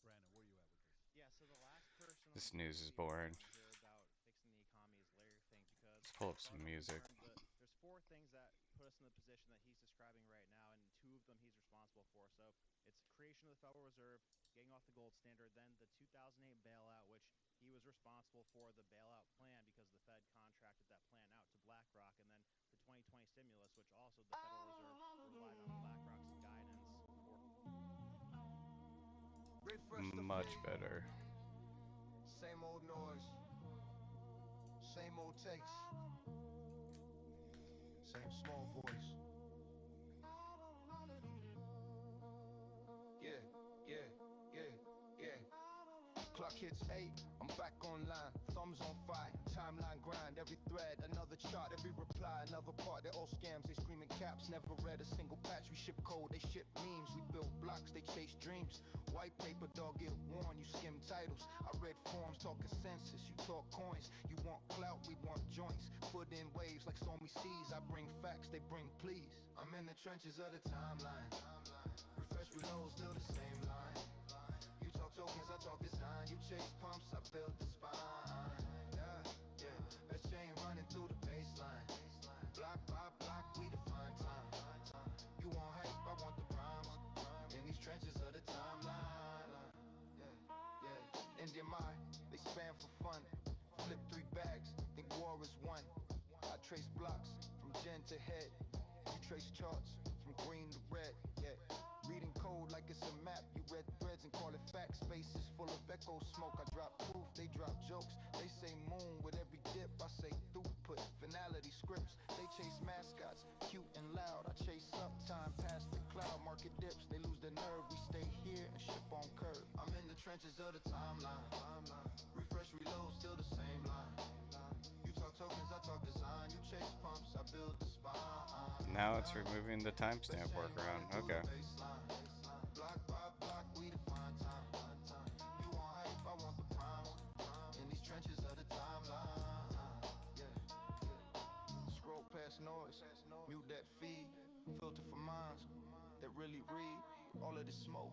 Brandon, where are you at with this? Yeah, so the last person on This the news is speaker I boring. want to hear about fixing the economy is Larry Fink because, Let's pull up as far some as I'm music. concerned, there's four things that put us in the position that he's describing right now, and two of them he's responsible for. So it's creation of the Federal Reserve, getting off the gold standard, then the 2008 bailout, which he was responsible for the bailout plan because the Fed contracted that plan out to BlackRock, and then the 2020 stimulus, which also the Federal Reserve relied on BlackRock's guidance for. Refresh the Much feed. better. Same old noise. Same old takes. Same small voice. Yeah, yeah, yeah, yeah. Clock hits 8, I'm back online. Thumbs on fire, timeline grind. Every thread, another chart. Every reply, another part. They're all scams, they screaming caps. Never read a single patch. We ship code, they ship memes. We build blocks, they chase dreams. White paper, dog, get worn. You skim titles. I read forms, talk consensus. You talk coins. You want clout, we want joints. Foot in waves like stormy seas. I bring facts, they bring pleas. I'm in the trenches of the timeline. Refresh, reload, still the same line. You talk tokens, I talk design. You chase pumps, I build the spine. Yeah, yeah. Best chain running through the baseline. Block by block, we define time. You want hype, I want the rhymes. In these trenches of the timeline. Yeah, yeah. Indian mind, they spam for fun. Flip 3 bags, think war is won. I trace blocks from gen to head. You trace charts from green to red. Yeah. Reading code like it's a map. You read threads and call it facts. Space is full of echo smoke. I drop proof, they drop jokes. They say moon with every dip. I say throughput, finality scripts. They chase mascots, cute and loud. I chase up time past the cloud. Market dips, they lose their nerve. We stay here and ship on curve. I'm in the trenches of the timeline. Refresh, reload, still the same line. You talk tokens, I talk design. You chase pumps, I build the spine. Now it's removing the Best timestamp chain workaround. running through Okay. the baseline. Block by block, we define time. You want hype, I want the primes. In these trenches of the timeline. Yeah, yeah. Scroll past noise, mute that feed. Filter for minds that really read. All of the smoke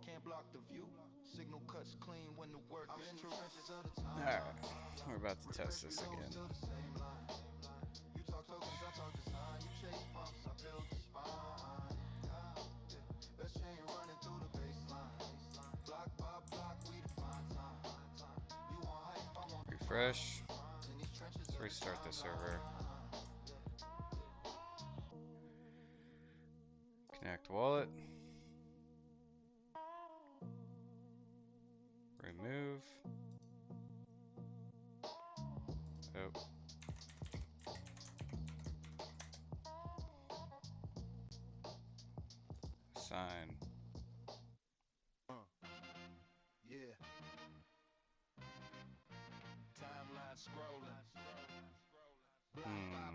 can't block the view. Signal cuts clean when the work is true. Trenches of the Alright, timeline. we're about to test Refresh, this reload, again. still the same line. You talk tokens, I talk design. You chase pumps, I build the spine. Best chain running through the baseline. Block by block, we define time. You want hype, I want the prime. Refresh. In these trenches Let's of the restart the server. timeline. Connect wallet. Remove. Oh. Sign. Yeah. scrolling.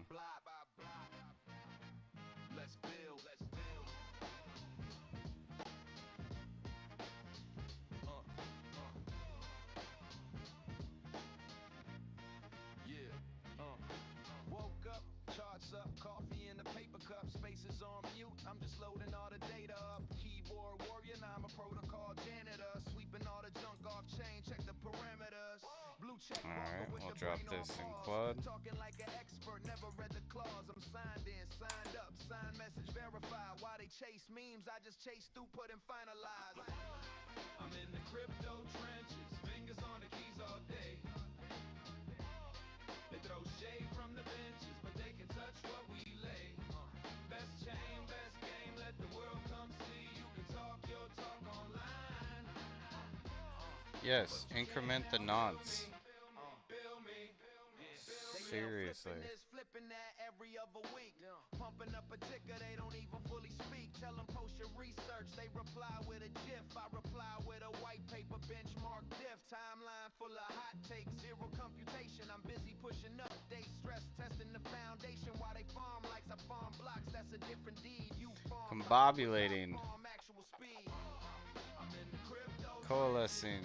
Block by block. Let's build. Woke up, charts up, coffee in the paper cup, spaces on mute. I'm just loading all the data up. Keyboard warrior, now I'm a protocol janitor. Sweeping all the junk off chain, check the parameters. Blue check marker with we'll the drop brain this on in pause. Quad. Talking like an expert, never read the clause. I'm signed in, signed up, signed message verified. Why they chase memes, I just chase throughput and finalize. I'm in the crypto trenches, fingers on the keys all day. They throw shade from the benches, but they can touch what we lay. Best chain, best game, let the world come see. You can talk your talk online. Yes, increment the nonce. Seriously. Flipping that every other week. Pumping up a ticker, they don't even fully speak. Tell them post your research, they reply with a GIF. I reply with a white paper benchmark diff. Timeline full of hot takes, zero computation. I'm busy pushing updates, stress testing the foundation. While they farm likes I farm blocks, that's a different deed. You farm Combobulating. farm actual speed. I'm in the crypto Coalescing.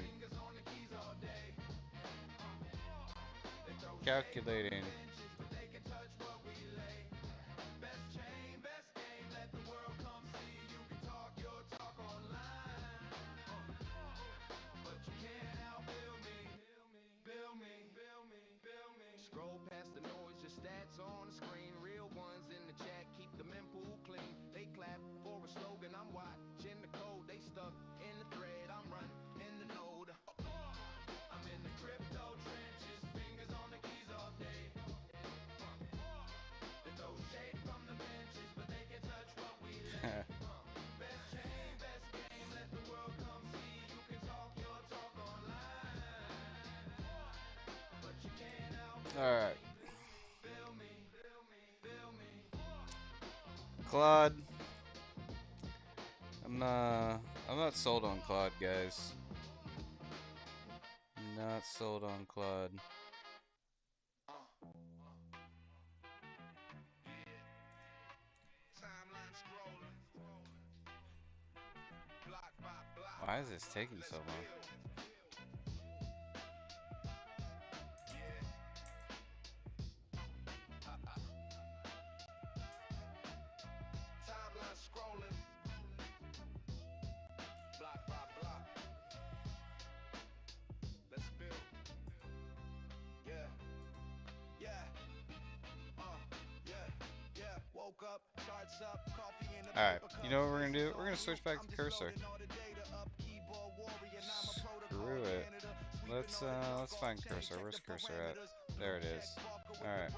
Calculating. Scroll past the noise, your stats on the screen. Real ones in the chat, keep the mempool clean. They clap for a slogan, I'm watching the code. They stuck in the thread, I'm running in the node. I'm in the crypto trenches, fingers on the keys all day. They throw shade from the benches, but they can touch what we lay. Best chain, best game, let the world come see. You can talk your talk online, but you can't outbill Alright. me. Claude. I'm not sold on Claude, guys. Not sold on Claude. Why is this taking so long? Timeline scrolling, block by block. Let's build. Yeah, yeah. Woke up, charts up, coffee in the Alright, paper cup. you know what we're gonna do? We're gonna switch back to cursor. Screw it. Let's find cursor. Where's cursor at? There it is. Alright.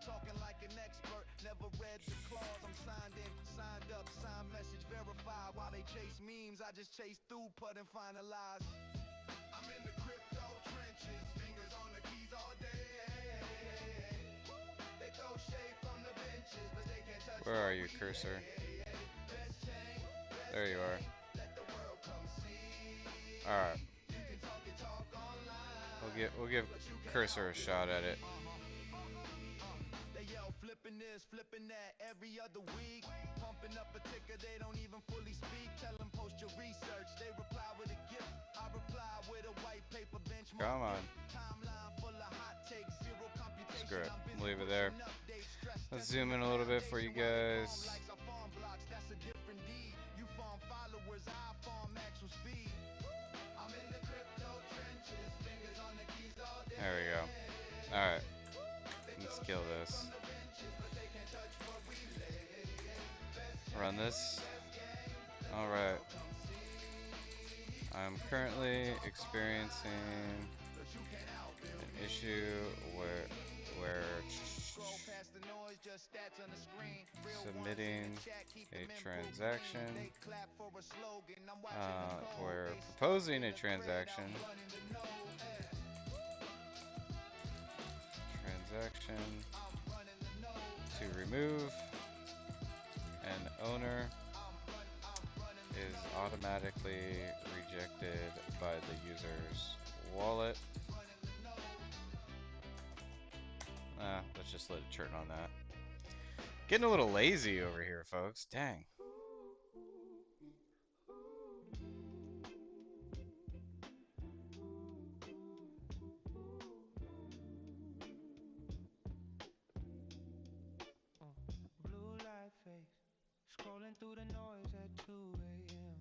Talking like an expert, never read the clause. I'm signed in, signed up, signed message verified. While they chase memes, I just chase throughput and finalize. I'm in the crypto trenches, fingers on the keys all day. They throw shade from the benches, but they can't touch. Where are you, cursor? There you are. Alright. We'll give cursor a shot at it. They yell flipping this, flipping that every other week. Pumping up a ticker, they don't even fully speak. Tell them post your research, they reply with a gift. I reply with a white paper benchmark. Come on. Timeline full of hot takes, zero computation. Screw it. Leave it there. Let's zoom in a little bit for you guys. That's a different deed. You farm followers, I farm actual speed. I'm in the crypto trenches, fingers on the keys all day. There we go. Alright. Let's kill this. Run this. Alright. I'm currently experiencing an issue where submitting a transaction, we're proposing a transaction to remove an owner is automatically rejected by the user's wallet. Let's just let it turn on that. Getting a little lazy over here, folks. Dang. Blue light face, scrolling through the noise at 2 a.m.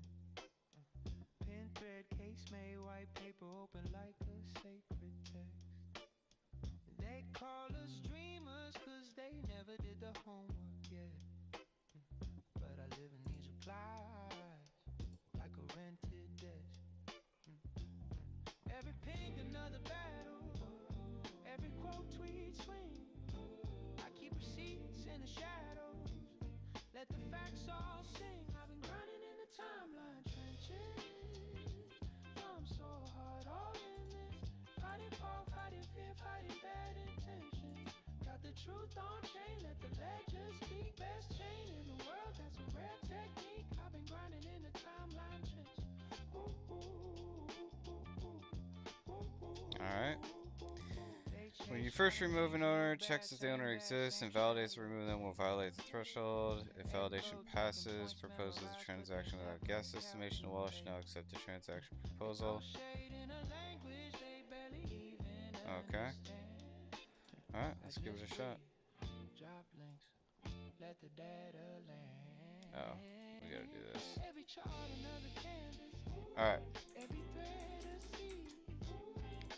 Pin thread, case made, white paper open like a sacred text. They call us dreamers cause they never did the homework yet. But I live in these replies like a rented desk. Every ping another battle, every quote tweet swing. I keep receipts in the shadows, let the facts all sing. I've been grinding in the timeline trenches. I'm so hard all in this, fighting fog, fighting fear, fighting bad intentions. Got the truth on chain, let the ledger speak. Best chain in the world, that's a rare technique. I've been grinding in the timeline trenches. Alright. When you first remove an owner, it checks if the owner exists and validates removing them will violate the threshold. If validation passes, proposes the transaction without gas estimation. Walsh now accept the transaction proposal. Okay. Alright, let's give it a shot. Oh, we gotta do this. Alright.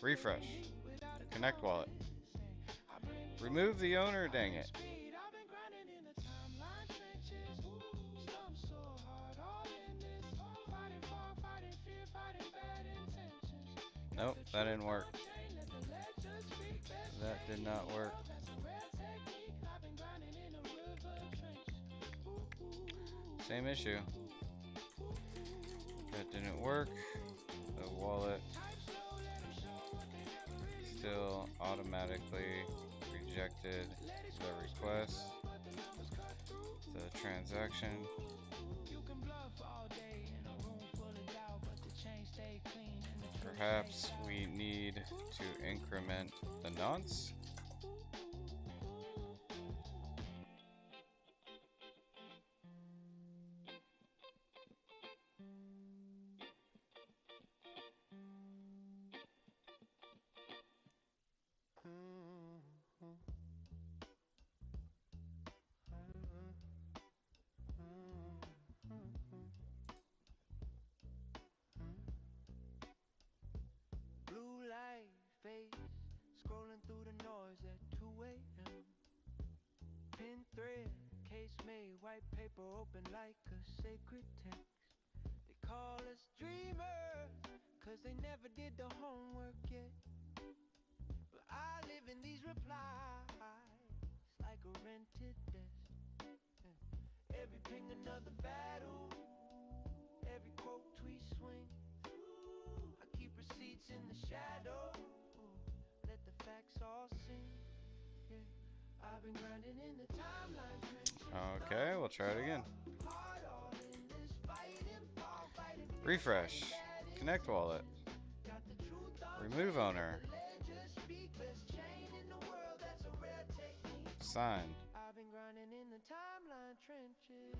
Refresh. Connect wallet. Remove the owner, dang it. Nope, that didn't work. That did not work. Same issue. That didn't work. The wallet still automatically rejected the request, the transaction. Perhaps we need to increment the nonce. Blue light face, scrolling through the noise at 2 a.m. Pin thread, case made, white paper open like a sacred text. They call us dreamers, cause they never did the homework yet. But I live in these replies like a rented desk. Every ping another battle, every quote tweet swing. I keep receipts in the shadow, let the facts all sing. Yeah, I've been grinding in the timeline trenches. Okay, we'll try it again. Refresh. Connect wallet. Remove owner. Sign.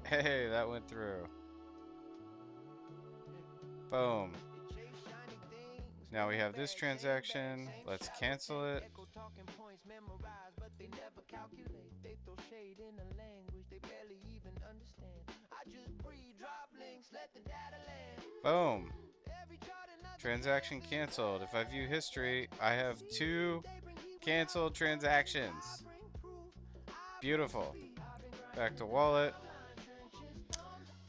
Hey, that went through. Boom. Now we have this transaction. Let's cancel it. Boom. Transaction canceled. If I view history, I have 2 canceled transactions. Beautiful. Back to wallet.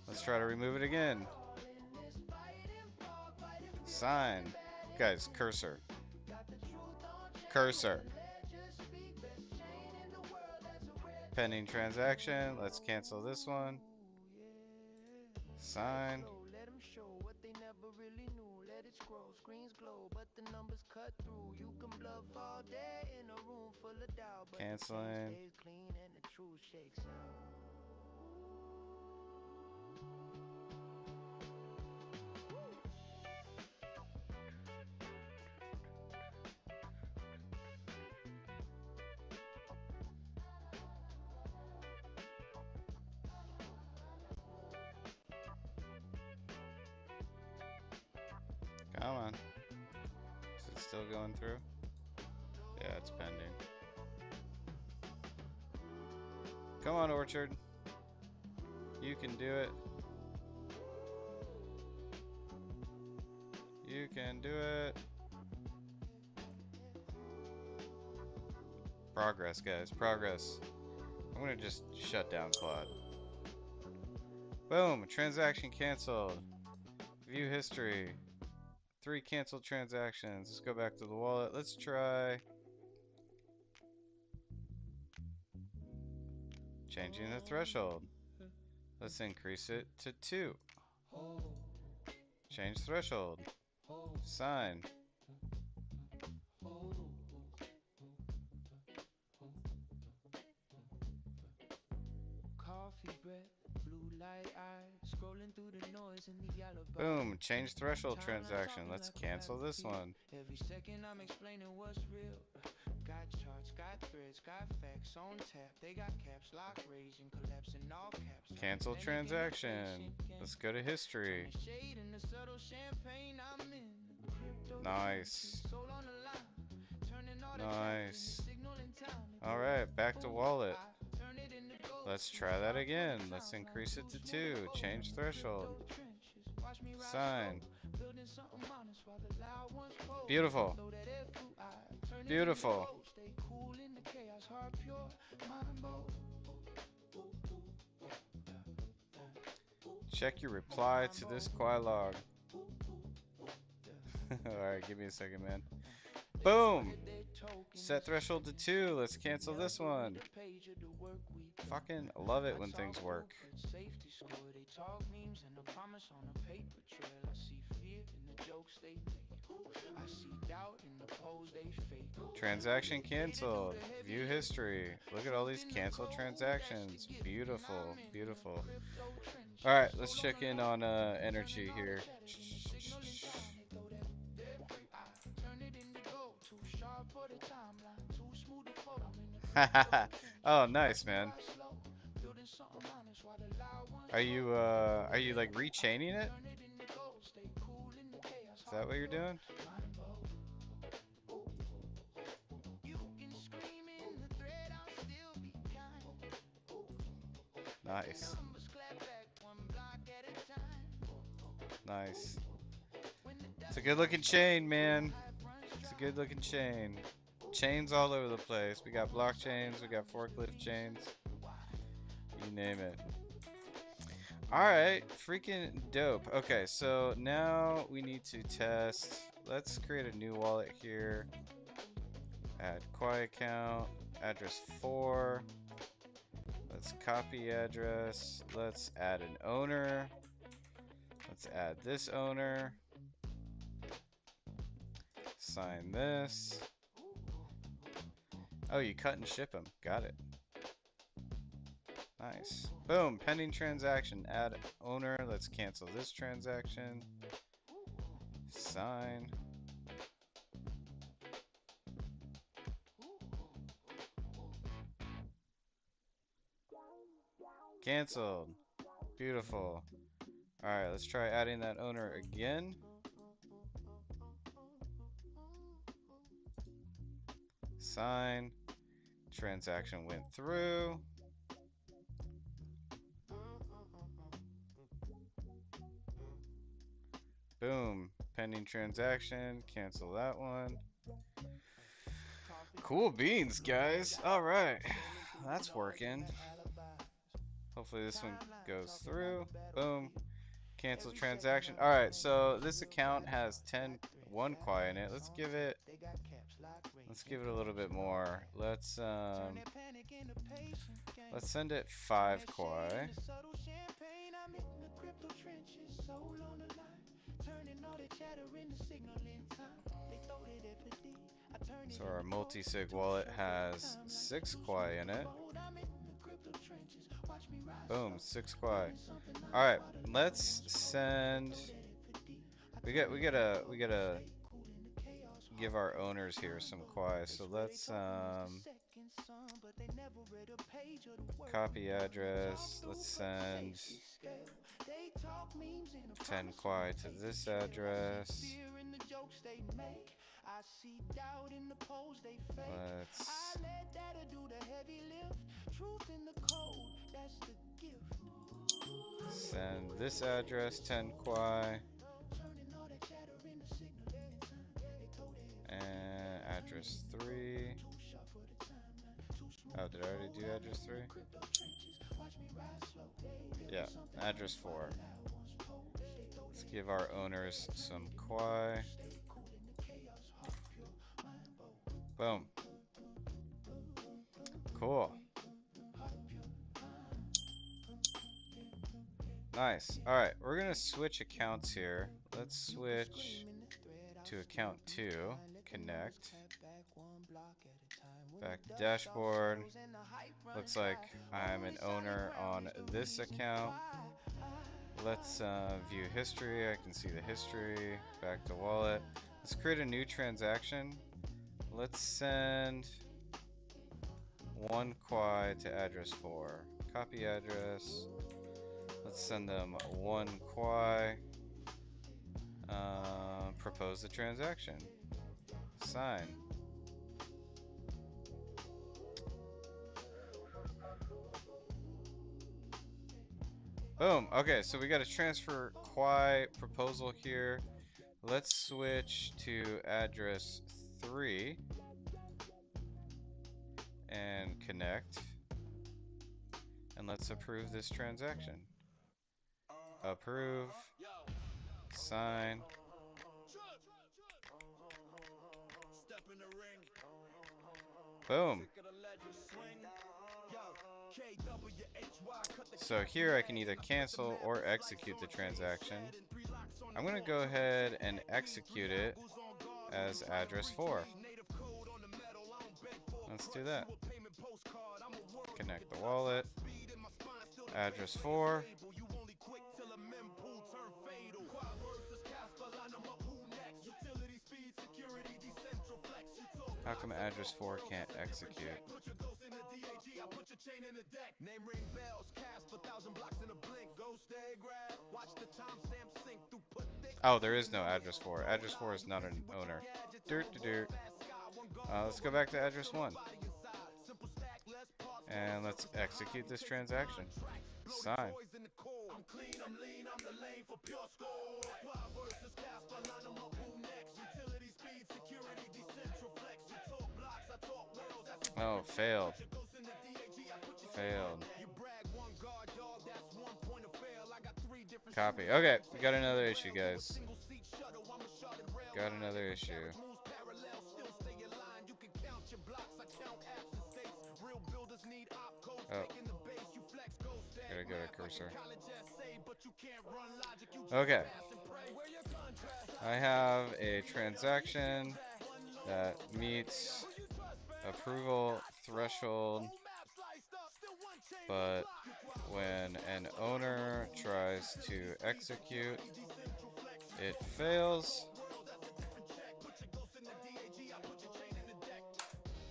Let's try to remove it again. Sign. Guys, cursor. Cursor. Pending transaction. Let's cancel this one. Sign. Canceling. Still going through? Yeah, it's pending. Come on, Orchard. You can do it. You can do it. Progress, guys. Progress. I'm gonna just shut down Claude. Boom. Transaction canceled. View history. 3 canceled transactions. Let's go back to the wallet. Let's try changing the threshold. Let's increase it to 2. Change threshold. Sign. Coffee breath, blue light eyes, scrolling through the noise in the alibi. Boom. Change threshold transaction. Let's cancel this one. Every second I'm explaining what's real. Got charts, got threads, got facts on tap. They got caps, lock, raising, collapsing all caps. Cancel transaction. Let's go to history. Nice. Nice. Alright, back to wallet. Let's try that again. Let's increase it to 2. Change threshold. Sign. Beautiful. Beautiful. Check your reply to this Quai log. Alright, give me a second, man. Boom! Set threshold to 2. Let's cancel this one. Fucking love it when things work. Transaction canceled. View history. Look at all these canceled transactions. Beautiful, beautiful. Alright, let's check in on energy here. Oh, nice, man. Are you like rechaining it? Is that what you're doing? Nice. Nice. It's a good looking chain, man. It's a good looking chain. Chains all over the place. We got blockchains, we got forklift chains. You name it. Alright, freaking dope. Okay, so now we need to test. Let's create a new wallet here. Add Quai account. Address 4. Let's copy address. Let's add an owner. Let's add this owner. Sign this. Oh, you cut and ship them. Got it. Nice. Boom. Pending transaction. Add owner. Let's cancel this transaction. Sign. Canceled. Beautiful. Alright, let's try adding that owner again. Sign. Transaction went through. Boom. Pending transaction. Cancel that one. Cool beans, guys. Alright. That's working. Hopefully this one goes through. Boom. Cancel transaction. Alright, so this account has 1 Quai in it. Let's give it a little bit more. Let's send it 5 Quai. So our multi-sig wallet has 6 Quai in it. Boom, 6 Quai. Alright, let's send. We gotta give our owners here some Quai. So let's copy address. Let's send 10 Quai to this address. let's send this address 10 Quai and address 3. Oh, did I already do address 3? Yeah, address 4. Let's give our owners some Quai. Boom. Cool. Nice. Alright, we're going to switch accounts here. Let's switch to account 2. Connect. Back to dashboard. Looks like I'm an owner on this account. Let's view history. I can see the history. Back to wallet. Let's create a new transaction. Let's send 1 Quai to address 4. Copy address. Let's send them 1 Quai. Propose the transaction. Sign. Boom. Okay, so we got a transfer Quai proposal here. Let's switch to address 3 and connect. And let's approve this transaction. Approve. Sign. Boom. So here I can either cancel or execute the transaction. I'm going to go ahead and execute it as address 4. Let's do that. Connect the wallet. Address 4. How come address 4 can't execute? Oh, there is no address 4. Address 4 is not an owner. Let's go back to address 1. And let's execute this transaction. Sign. Oh, failed. Failed. Copy. Okay, we got another issue, guys. Got another issue. Oh. Gotta go to cursor. Okay. I have a transaction that meets approval threshold, but when an owner tries to execute, it fails.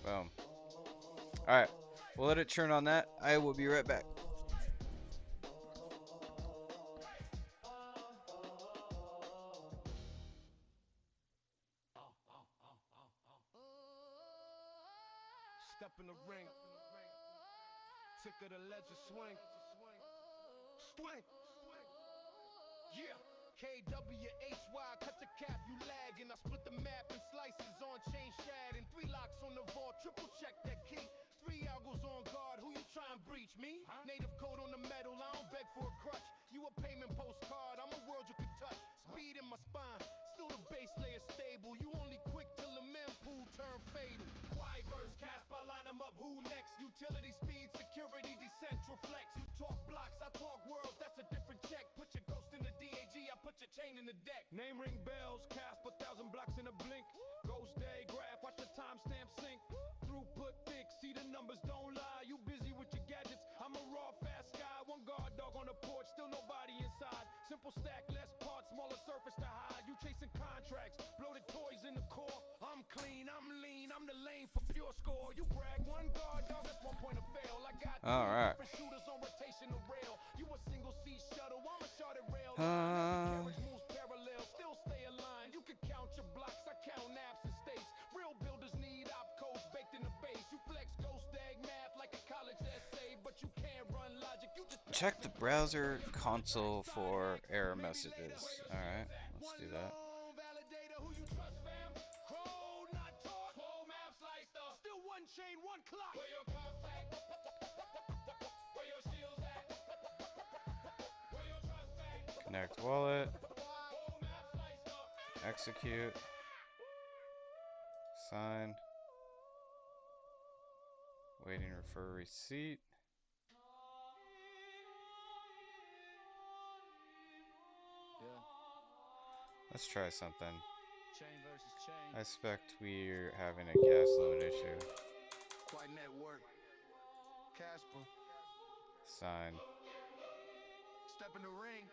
Boom. Alright, we'll let it churn on that. I will be right back. Step in the ring. Ticker the ledger swing. Swing. Yeah. KWHY, cut the cap, you lagging. I split the map in slices on chain shad and 3 locks on the vault. Triple check that key. 3 algos on guard. Who you trying to breach? Me? Native code on the metal. I don't beg for a crutch. You a payment postcard. I'm a world you can touch. Speed in my spine. Still the base layer stable. You only quick till the mempool turn fatal. Quai verse Casper, line them up. Who next? Utility speed, security, decentral flex. You talk blocks, I talk worlds. That's a different check. Put your ghost in the DAG. I put your chain in the deck. Name ring bells, cast 1,000 blocks in a blink. Ghost day graph, watch the timestamp sync. Throughput thick, see the numbers don't lie. You busy with your gadgets, I'm a raw fast guy. One guard dog on the porch, still nobody inside. Simple stack, less parts, smaller surface to hide. You chasing contracts, bloated toys in the core. I'm clean, I'm lean, I'm the lane for pure score. You brag one guard dog, that's 1 point of fail. I got 3 different shooters on rotational rail. You a single seat shuttle, I'm a shorted rail. Every carriage moves parallel, still stay aligned. You can count your blocks, I count naps and stay Check the browser console for error messages. Alright, let's do that. Still one chain, one clock. Connect wallet. Execute. Sign. Waiting for receipt. Yeah. Let's try something. Chain versus chain. I suspect we're having a gas load issue. Quai network. Casper. Sign. Step in the ring.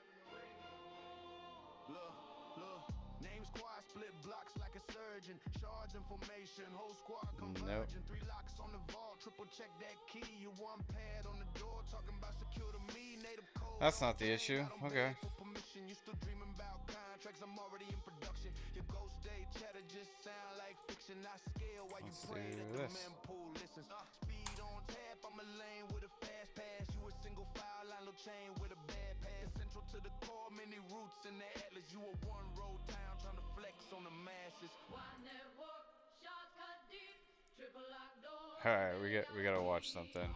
Look, look. Names Quai, split blocks like a surgeon. Shards in formation, whole squad converging. Nope. 3 locks on the vault, triple check that key. You one pad on the door, talking about secure to me. Native code. That's not the issue. I don't Okay. beg for permission. You still dreaming about contracts? I'm already in production. Your ghost day chatter just sound like fiction. I scale while you Let's pray do that the this. mempool listens. Speed on tap, I'm a lane with a fast pass. You a single file line, little chain with a bad pass. Central to the core, many roots in the atlas. You a one road town trying to flex on the masses. Alright, we gotta watch something.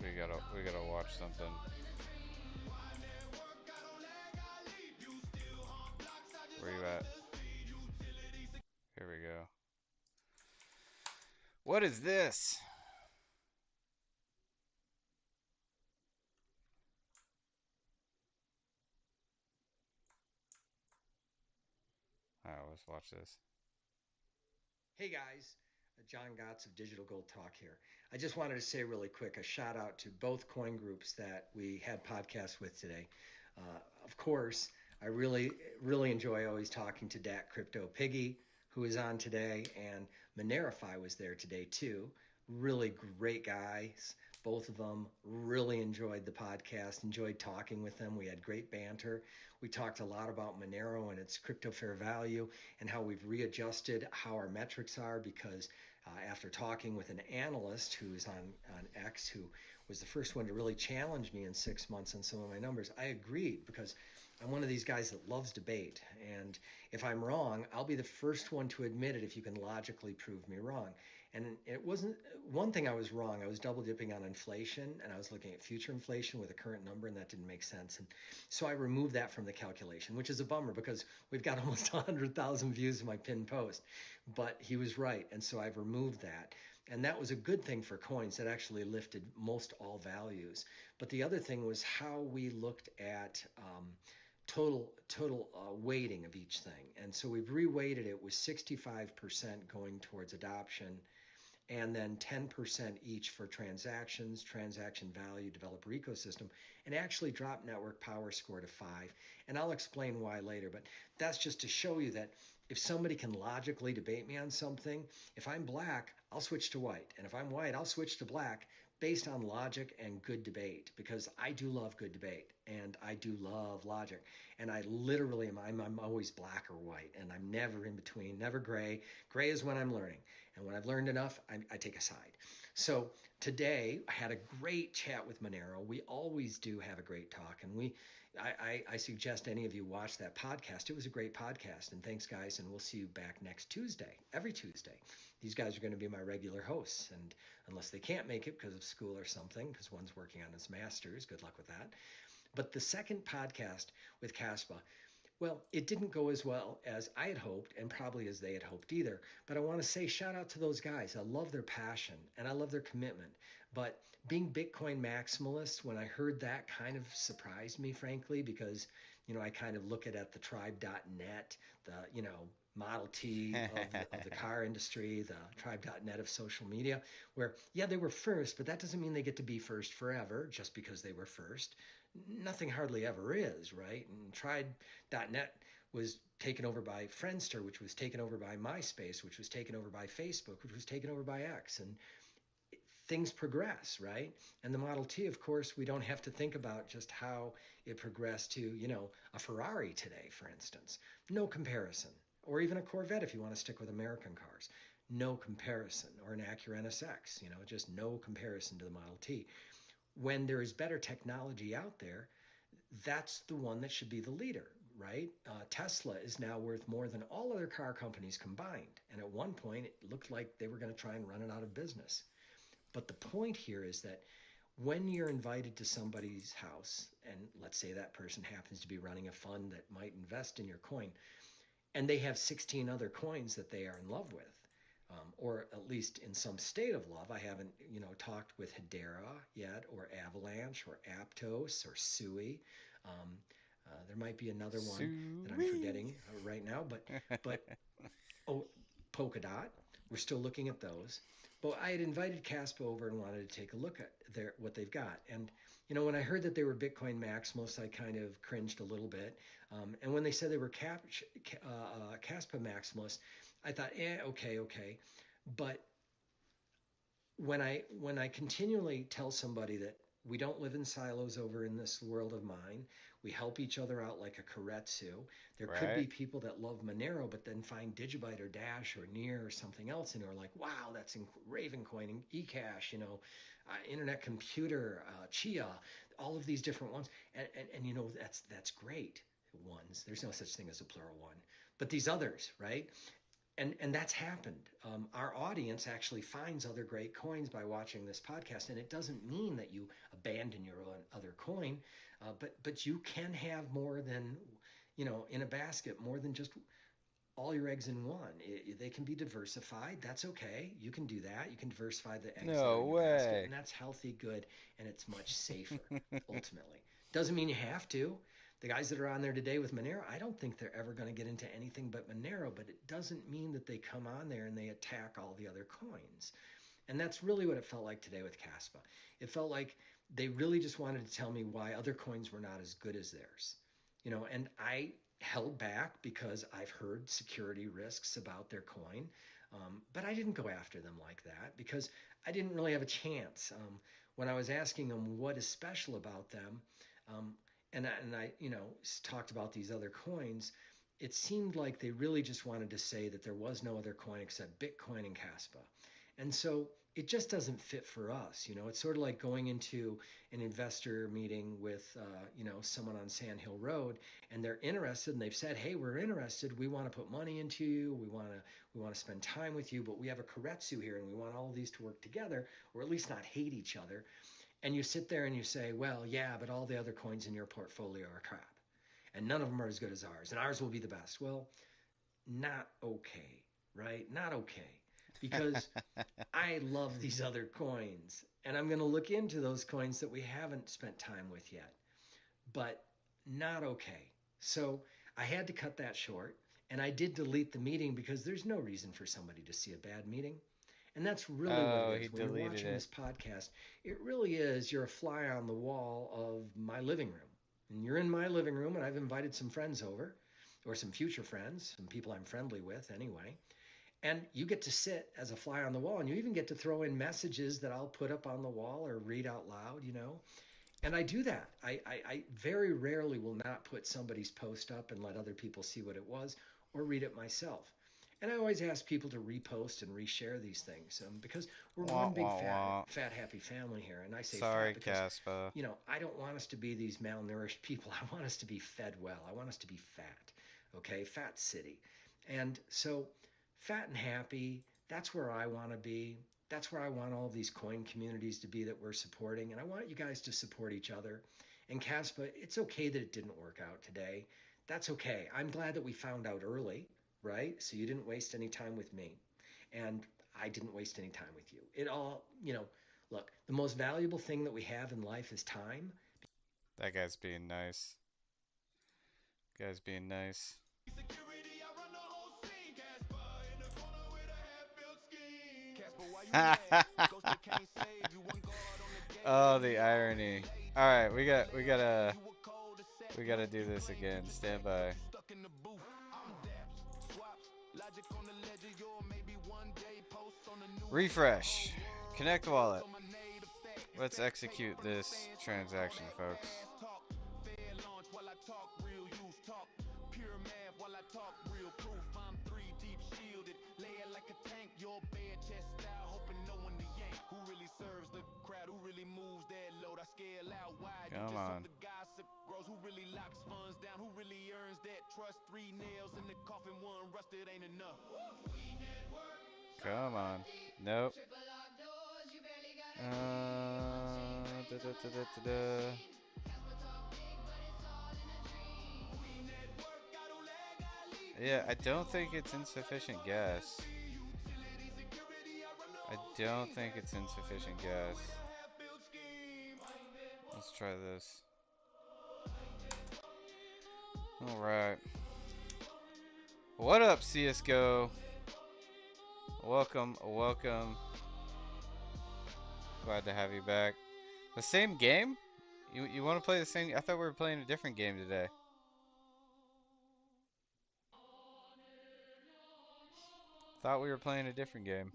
We gotta watch something. Where you at? Here we go. What is this? Alright, let's watch this. Hey guys, John Gotts of Digital Gold Talk here. I just wanted to say really quick a shout out to both coin groups that we had podcasts with today. Of course, I really enjoy always talking to Dat Crypto Piggy, who is on today, and Monerify was there today too. Really great guys, both of them. Really enjoyed the podcast, enjoyed talking with them. We had great banter. We talked a lot about Monero and its crypto fair value and how we've readjusted how our metrics are because after talking with an analyst who's on X, who was the first one to really challenge me in 6 months on some of my numbers, I agreed because I'm one of these guys that loves debate. And if I'm wrong, I'll be the first one to admit it if you can logically prove me wrong. And it wasn't one thing I was wrong. I was double dipping on inflation and I was looking at future inflation with a current number, and that didn't make sense. And so I removed that from the calculation, which is a bummer because we've got almost 100,000 views of my pinned post. But he was right. And so I've removed that. And that was a good thing for coins that actually lifted most all values. But the other thing was how we looked at total weighting of each thing. And so we've reweighted it with 65% going towards adoption, and then 10% each for transactions, transaction value, developer ecosystem, and actually drop network power score to 5. And I'll explain why later, but that's just to show you that if somebody can logically debate me on something, if I'm black, I'll switch to white. And if I'm white, I'll switch to black based on logic and good debate, because I do love good debate and I do love logic. And I literally am, I'm always black or white, and I'm never in between, never gray. Gray is when I'm learning. And when I've learned enough, I take a side. So today I had a great chat with Monero. We always do have a great talk, and I suggest any of you watch that podcast. It was a great podcast, and thanks guys, and we'll see you back next Tuesday, every Tuesday. These guys are going to be my regular hosts, and unless they can't make it because of school or something, because one's working on his master's, good luck with that. But the second podcast with Caspa, well, it didn't go as well as I had hoped, and probably as they had hoped either. But I want to say shout out to those guys. I love their passion and I love their commitment. But being Bitcoin maximalists, when I heard that, kind of surprised me, frankly, because I kind of look at the tribe.net, the Model T of the car industry, the tribe.net of social media, where yeah, they were first, but that doesn't mean they get to be first forever just because they were first. Nothing hardly ever is, right? And Tribe.net was taken over by Friendster, which was taken over by MySpace, which was taken over by Facebook, which was taken over by X. And things progress, right? And the Model T, of course, we don't have to think about just how it progressed to, a Ferrari today, for instance. No comparison. Or even a Corvette if you want to stick with American cars. No comparison. Or an Acura NSX, just no comparison to the Model T. when there is better technology out there, that's the one that should be the leader, right? Tesla is now worth more than all other car companies combined. And at one point, it looked like they were going to try and run it out of business. But the point here is that when you're invited to somebody's house, and let's say that person happens to be running a fund that might invest in your coin, and they have 16 other coins that they are in love with, or at least in some state of love. I haven't, talked with Hedera yet, or Avalanche, or Aptos, or Sui. Um, there might be another one that I'm Sweet. forgetting right now, but oh, Polkadot. We're still looking at those. But I had invited Caspa over and wanted to take a look at what they've got. And when I heard that they were Bitcoin maximalists, I kind of cringed a little bit. And when they said they were Caspa maximalists, I thought, okay, okay. But when I continually tell somebody that we don't live in silos over in this world of mine, we help each other out like a Keiretsu. There could Right? be people that love Monero, but then find Digibyte or Dash or Near or something else, and are like, wow, that's Ravencoin and eCash, Internet Computer, Chia, all of these different ones, and that's great ones. There's no such thing as a plural one, but these others, right? And that's happened. Our audience actually finds other great coins by watching this podcast, and it doesn't mean that you abandon your own other coin, but you can have more than, in a basket, more than just all your eggs in one. They can be diversified. That's okay. You can do that. You can diversify the eggs that are No in your basket, way. and that's healthy, good, and it's much safer. Ultimately, doesn't mean you have to. The guys that are on there today with Monero, I don't think they're ever going to get into anything but Monero, but it doesn't mean that they come on there and they attack all the other coins. And that's really what it felt like today with Caspa. It felt like they really just wanted to tell me why other coins were not as good as theirs. And I held back because I've heard security risks about their coin. But I didn't go after them like that because I didn't really have a chance. When I was asking them what is special about them, um, and I talked about these other coins, it seemed like they really just wanted to say that there was no other coin except Bitcoin and Caspa. And so it just doesn't fit for us. It's sort of like going into an investor meeting with, someone on Sand Hill Road, and they're interested, and they've said, "Hey, we're interested. We want to put money into you. We want to spend time with you, but we have a Keiretsu here, and we want all of these to work together, or at least not hate each other." And you sit there and you say, "Well, yeah, but all the other coins in your portfolio are crap, and none of them are as good as ours, and ours will be the best." Well, not okay, right? Not okay, because I love these other coins, and I'm going to look into those coins that we haven't spent time with yet, but not okay. So I had to cut that short, and I did delete the meeting because there's no reason for somebody to see a bad meeting. And that's really what it Oh, he is. When you're deleted watching it. this podcast, it really is you're a fly on the wall of my living room. And you're in my living room, and I've invited some friends over, or some future friends, some people I'm friendly with anyway. And you get to sit as a fly on the wall, and you even get to throw in messages that I'll put up on the wall or read out loud. And I do that. I very rarely will not put somebody's post up and let other people see what it was, or read it myself. And I always ask people to repost and reshare these things, because we're Wah, one big wah, fat, wah. fat, happy family here. And I say fat Sorry, because, Caspa. I don't want us to be these malnourished people. I want us to be fed well. I want us to be fat, okay? Fat city. And so, fat and happy, that's where I want to be. That's where I want all these coin communities to be that we're supporting. And I want you guys to support each other. And Caspa, it's okay that it didn't work out today. That's okay. I'm glad that we found out early, right? So you didn't waste any time with me. And I didn't waste any time with you. It all, look, the most valuable thing that we have in life is time. That guy's being nice. Guy's being nice. Security, I run the whole scene. Casper in the corner with a half-built scheme. Casper, why you mad? Ghost they can't save you. One guard on the gate, Oh, baby, the you already irony. late. All right, When we they got we lay off, gotta you were cold as set. we gotta do You this claim again. future Stand tech, but by. you stuck in the booth. I'm daps, swaps, logic on the ledger. You'll maybe one day post on the news for the Refresh. whole world. Connect Words wallet. on my native stack. Let's Fed tape execute from the this sand truck. All transaction, that folks. fast talk. Fair launch while I talk real use talk. Pure math while I talk real proof. I'm three deep shielded. Lay it like a tank. Your bare chest style. Hoping no one to yank. Who really serves the crowd? Who really moves that load? I scale out wide. You Come just hope on. the gossip grows. Who really locks funds down? Who really earns that trust? 3 nails in the coffin, one rusted ain't enough. Come on. Nope. Da, da, da, da, da, da. Yeah, I don't think it's insufficient gas. I don't think it's insufficient gas. Let's try this. Alright. What up, CSGO? Welcome, welcome. Glad to have you back. The same game? You want to play the same? I thought we were playing a different game today. Thought we were playing a different game.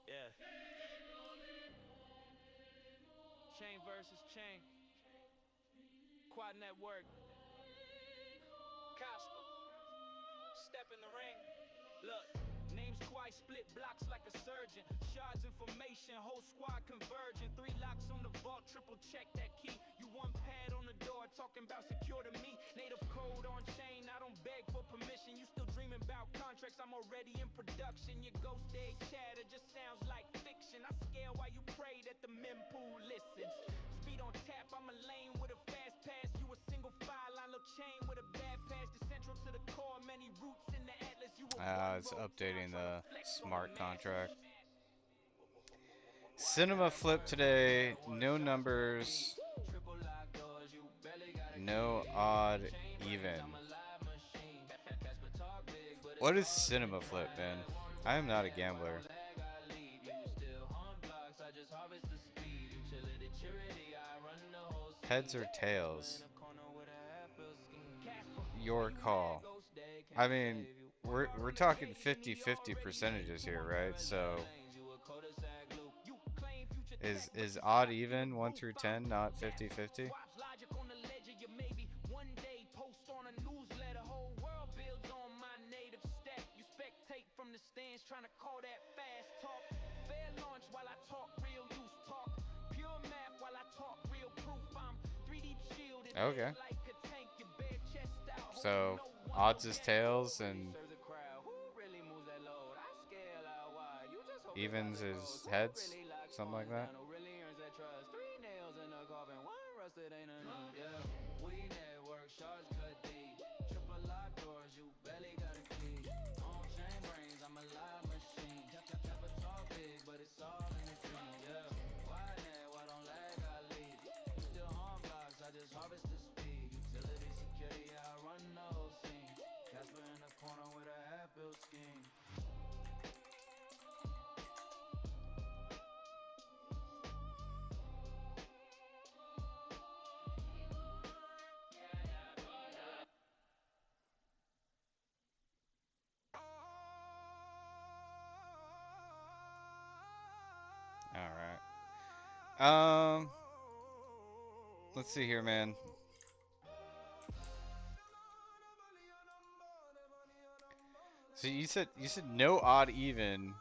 Yeah. Chain versus chain. Quad network. Casper. Step in the ring. Look, names Quai, split blocks like a surgeon. Shards information, whole squad converging. 3 locks on the vault, triple check that key. You one pad on the door, talking about secure to me. Native code on chain, I don't beg for permission. You still dreaming about contracts, I'm already in production. Your ghost egg chatter just sounds like fiction. I scale while you pray that the mempool listens. Speed on tap, I'm a lane with a fast pass. You a single file line, little chain with a bad pass. The central to the core, many roots in the atlas. You a one It's road town updating trying to the flex on the smart masses. contract. Cinema flip today. No numbers. No odd even. What is cinema flip, man? I am not a gambler. Heads or tails? Your call. I mean, we're talking 50-50 percentages here, right? So is odd even 1 through 10 not 50-50? Swaps logic on the ledger, you maybe one day post on a newsletter. Whole world builds on my native stack. You spectate from the stands trying to call that fast talk. Fair launch while I talk real use talk. Pure math while I talk real proof. I'm 3D shielded, lit Okay. like a tank. Your bare chest out, holding So no one, no odds is gas. tails Really and serves a crowd. Who really moves that load? I scale out wide. You just hope the evens closet grows. is Who heads, really locks something like funds that. down? Who really earns that trust? 3 nails in the coffin, one rusted ain't enough. Yeah, we network, shards cut deep. Triple lock doors, you barely got a key. On chain brains, I'm a live machine. Never talk big, but it's all in the dream. Yeah, why net? Why don't lag? I lead. You still on blocks, I just harvest the speed. Utility security, I run the whole scene. Casper in the corner with a half-built scheme. All right. Let's see here, man. So you said no odd even,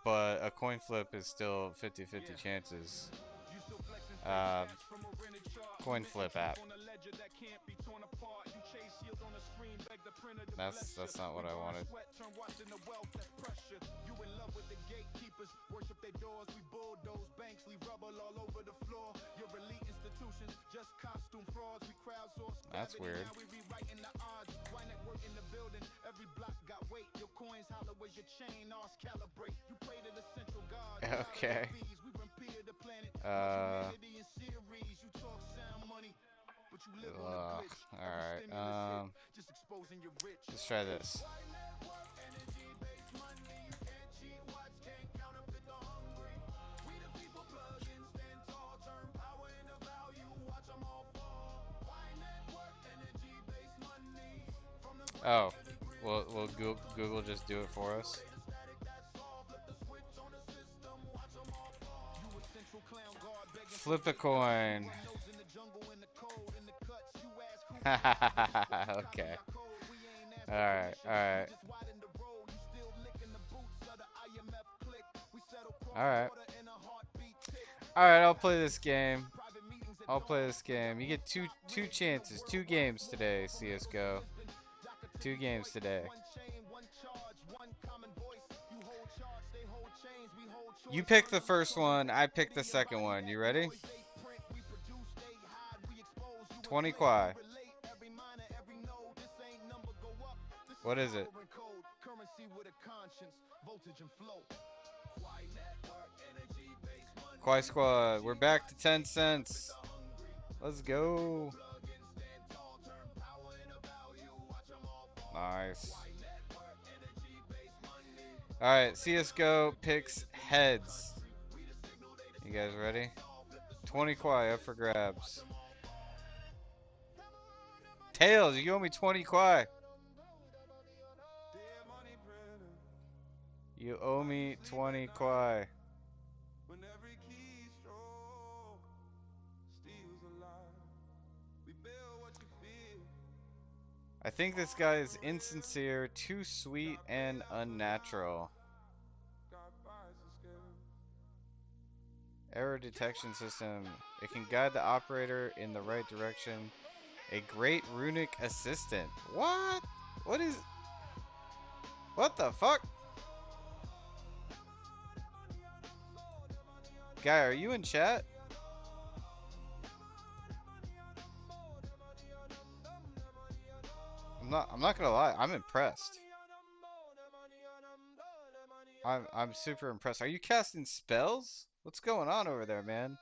but a coin flip is still 50-50 chances. You still flexing fake Uh, stats from a rented chart. coin Mission flip truth app. on a ledger that can't be torn apart. You chase yield on the screen, beg the printer to bless you. That's not We what I burn wanted. sweat, turn watch into wealth that's pressure. You in love with the gatekeepers, worship their doors. We bulldoze banks, leave rubble all over the floor. Your elite institutions, just costume frauds. We crowdsource That's gravity, weird. now we rewriting the odds. Why network in the building? Every block got weight. Your coins hollow as your chain, ours calibrate. You pray to the central god, proud of their Okay. fees. We run peer the planet, build Uh, humanity in series. You talk sound money, but you live on a all glitch. Every right. stimulus hit, just exposing your rich. Let's try Hey, this. why network energy based money? You can't cheat, watch, can't counterfeit the hungry. We the people plug in, stand tall, turn power into value. Watch them all fall. Why network energy based money? From the grave Oh, to the crib, will it's Google just do it for no us? data static, that's all. Flip the switch on the system, watch them all fall. You a central clown guard begging for Flip a fake nuts. We coin. run those in the jungle, in the cold, in the cuts. You ask who provided, why you copy Okay. our code. We ain't asked All for right. permission, All we right. just widen the road. You still licking the boots of the IMF click. We settle Alright. Alright, I'll play this game. I'll play this game. You get two chances, 2 games today, CS:GO. 2 games today. You pick the first one, I pick the second one. You ready? 20 Quai. What is it? Quai Squad, we're back to 10 cents. Let's go. Nice. Alright, CS:GO picks heads. You guys ready? 20 Quai up for grabs. Tails, you owe me 20 Quai. You owe me 20 Quai. I think this guy is insincere, too sweet, and unnatural. Error detection system. It can guide the operator in the right direction. A great runic assistant. What? What is... What the fuck? Guy, are you in chat? I'm not gonna lie, I'm impressed. I'm super impressed. Are you casting spells? What's going on over there, man?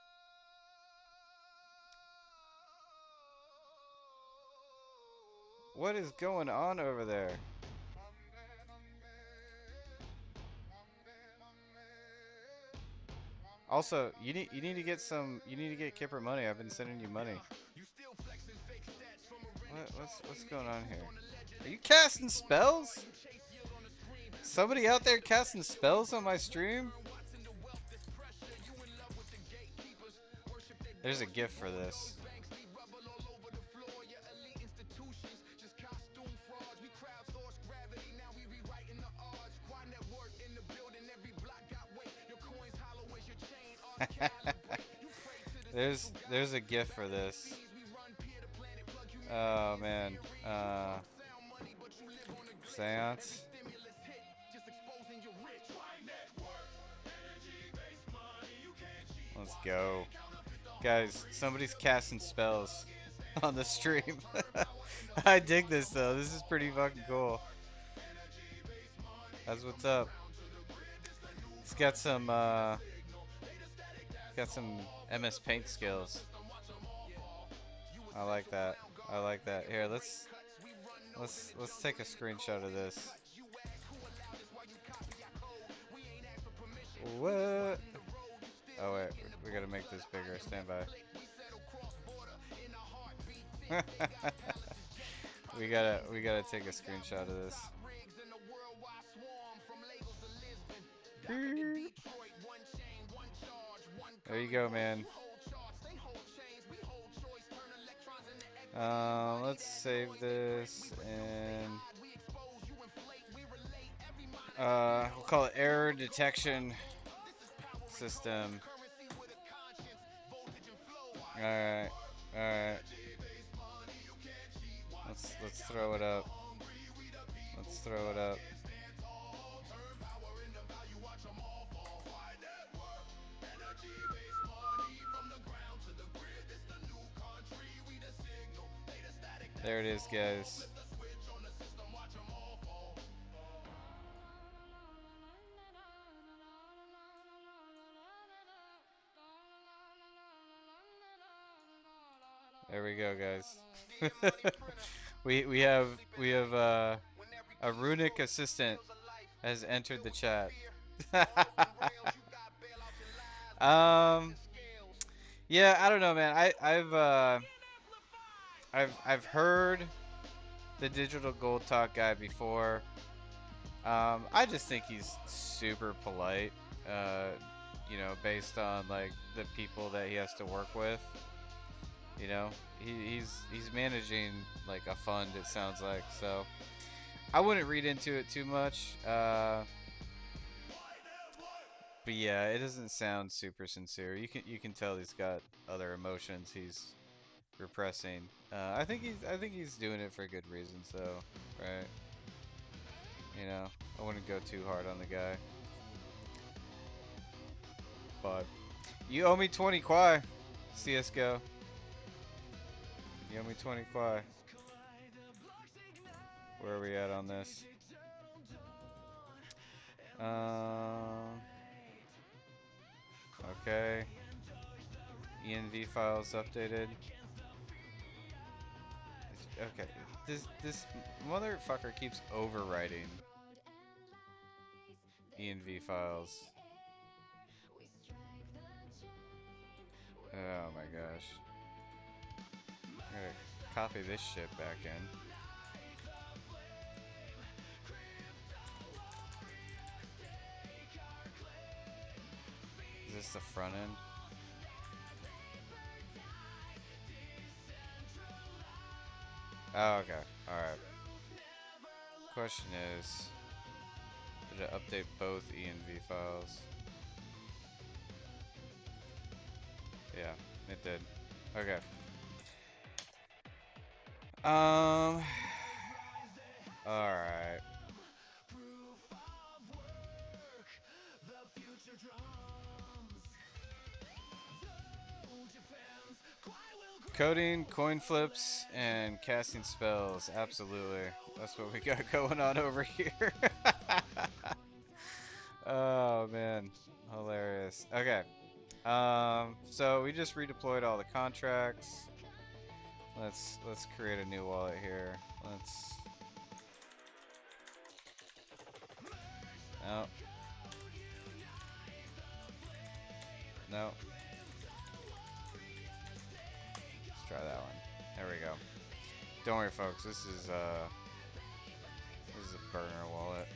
What is going on over there? Also, you need to get Kipper money. I've been sending you money. What's going on here? Are you casting spells? Somebody out there casting spells on my stream? There's a gift for this. there's a gift for this. Oh man. Seance. Let's go. Guys, somebody's casting spells on the stream. I dig this though. This is pretty fucking cool. That's what's up. He's got some MS Paint skills. I like that. I like that. Here, let's take a screenshot of this. What? Oh wait, we gotta make this bigger. Stand by. we gotta take a screenshot of this. There you go, man. Let's save this and we'll call it error detection system. All right, all right. Let's throw it up. Let's throw it up. There it is, guys. There we go, guys. we have a runic assistant has entered the chat. Yeah, I don't know, man. I've heard the Digital Gold Talk guy before. I just think he's super polite. Uh, based on like the people that he has to work with. He's managing like a fund. It sounds like so. I wouldn't read into it too much. But yeah, it doesn't sound super sincere. You can tell he's got other emotions he's repressing. I think he's doing it for good reasons though, right? You know, I wouldn't go too hard on the guy. But you owe me 20 Quai, CS:GO. You owe me 20 Quai. Where are we at on this? Um. Okay. ENV files updated. Okay. This motherfucker keeps overwriting ENV files. Oh my gosh. I gotta copy this shit back in. Is this the front end? Oh, okay. Alright. Question is, did it update both ENV files? Yeah, it did. Okay. Alright. Coding, coin flips, and casting spells. Absolutely. That's what we got going on over here. Oh man. Hilarious. Okay. So we just redeployed all the contracts. Let's create a new wallet here. Let's no. No. Let's try that one. There we go. Don't worry folks, this is a burner wallet.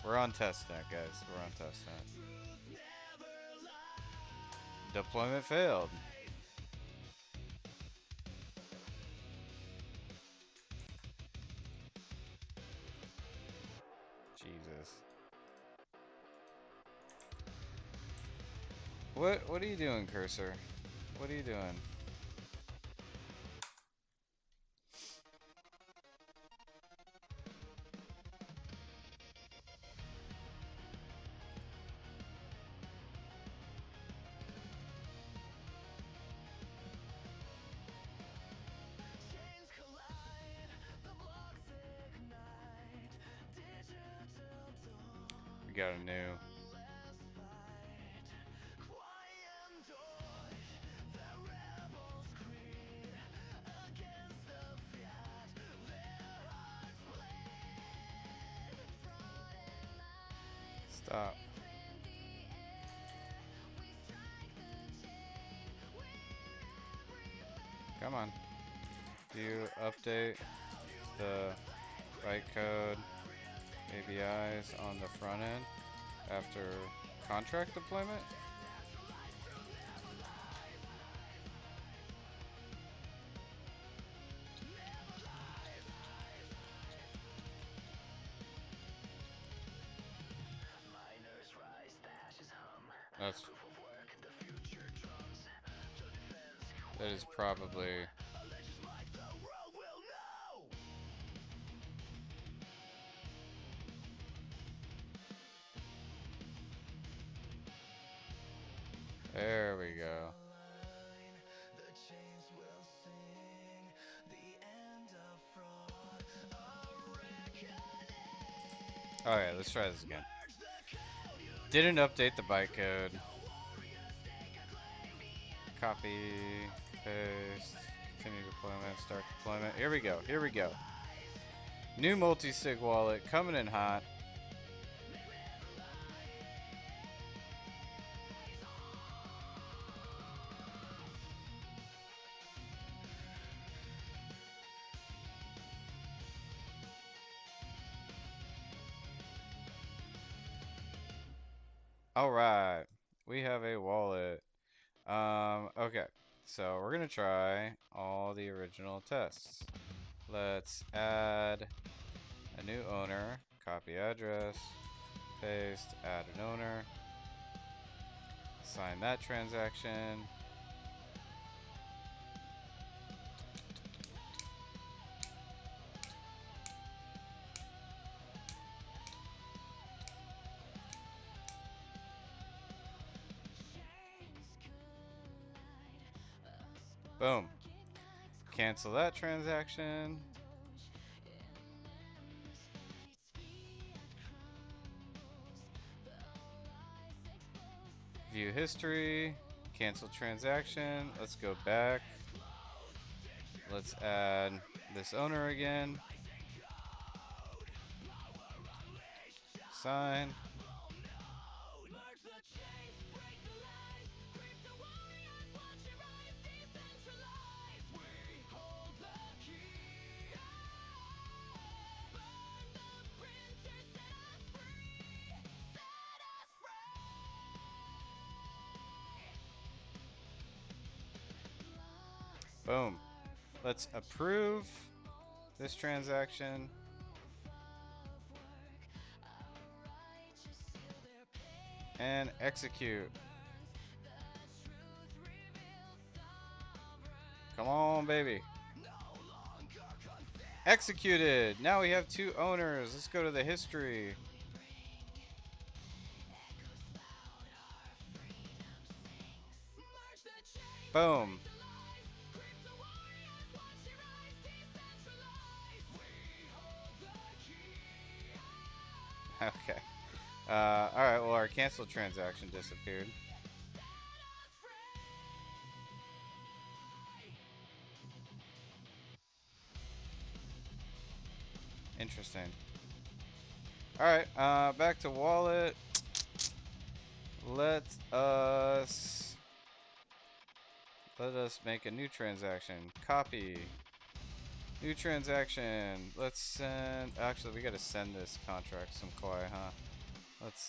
We're on testnet, guys. We're on testnet. Deployment failed. Jesus. What are you doing, cursor? What are you doing? We got a new. Stop. Come on. Do you update the bytecode ABIs on the front end after contract deployment? That's that is probably there we go. Alright, let's try this again. Didn't update the bytecode. Copy, paste, continue deployment, start deployment. Here we go. Here we go. New multi-sig wallet coming in hot. All right, we have a wallet. Okay, so we're gonna try all the original tests. Let's add a new owner, copy address, paste, add an owner. Sign that transaction. Boom. Cancel that transaction. View history. Cancel transaction. Let's go back. Let's add this owner again. Sign. Boom. Let's approve this transaction. And execute. Come on, baby. Executed. Now we have 2 owners. Let's go to the history. Boom. Okay. Alright, well, our cancel transaction disappeared. Interesting. Alright, back to wallet. Let us make a new transaction. Copy. New transaction. Let's send. Actually, we gotta send this contract some Quai, huh? Let's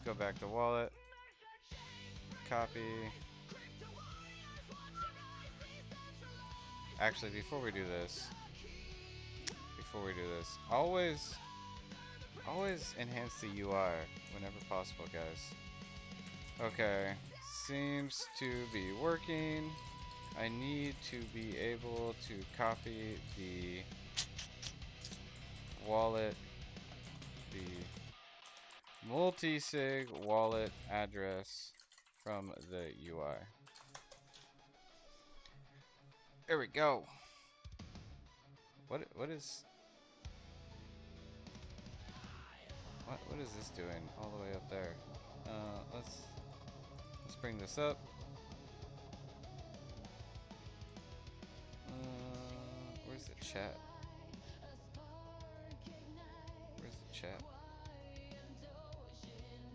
go back to wallet. Copy. Actually, before we do this, always enhance the UI whenever possible, guys. Okay, seems to be working. I need to be able to copy the wallet, the multi-sig wallet address from the UI. There we go. What is what is this doing all the way up there? Let's bring this up. Where's the chat? Where's the chat?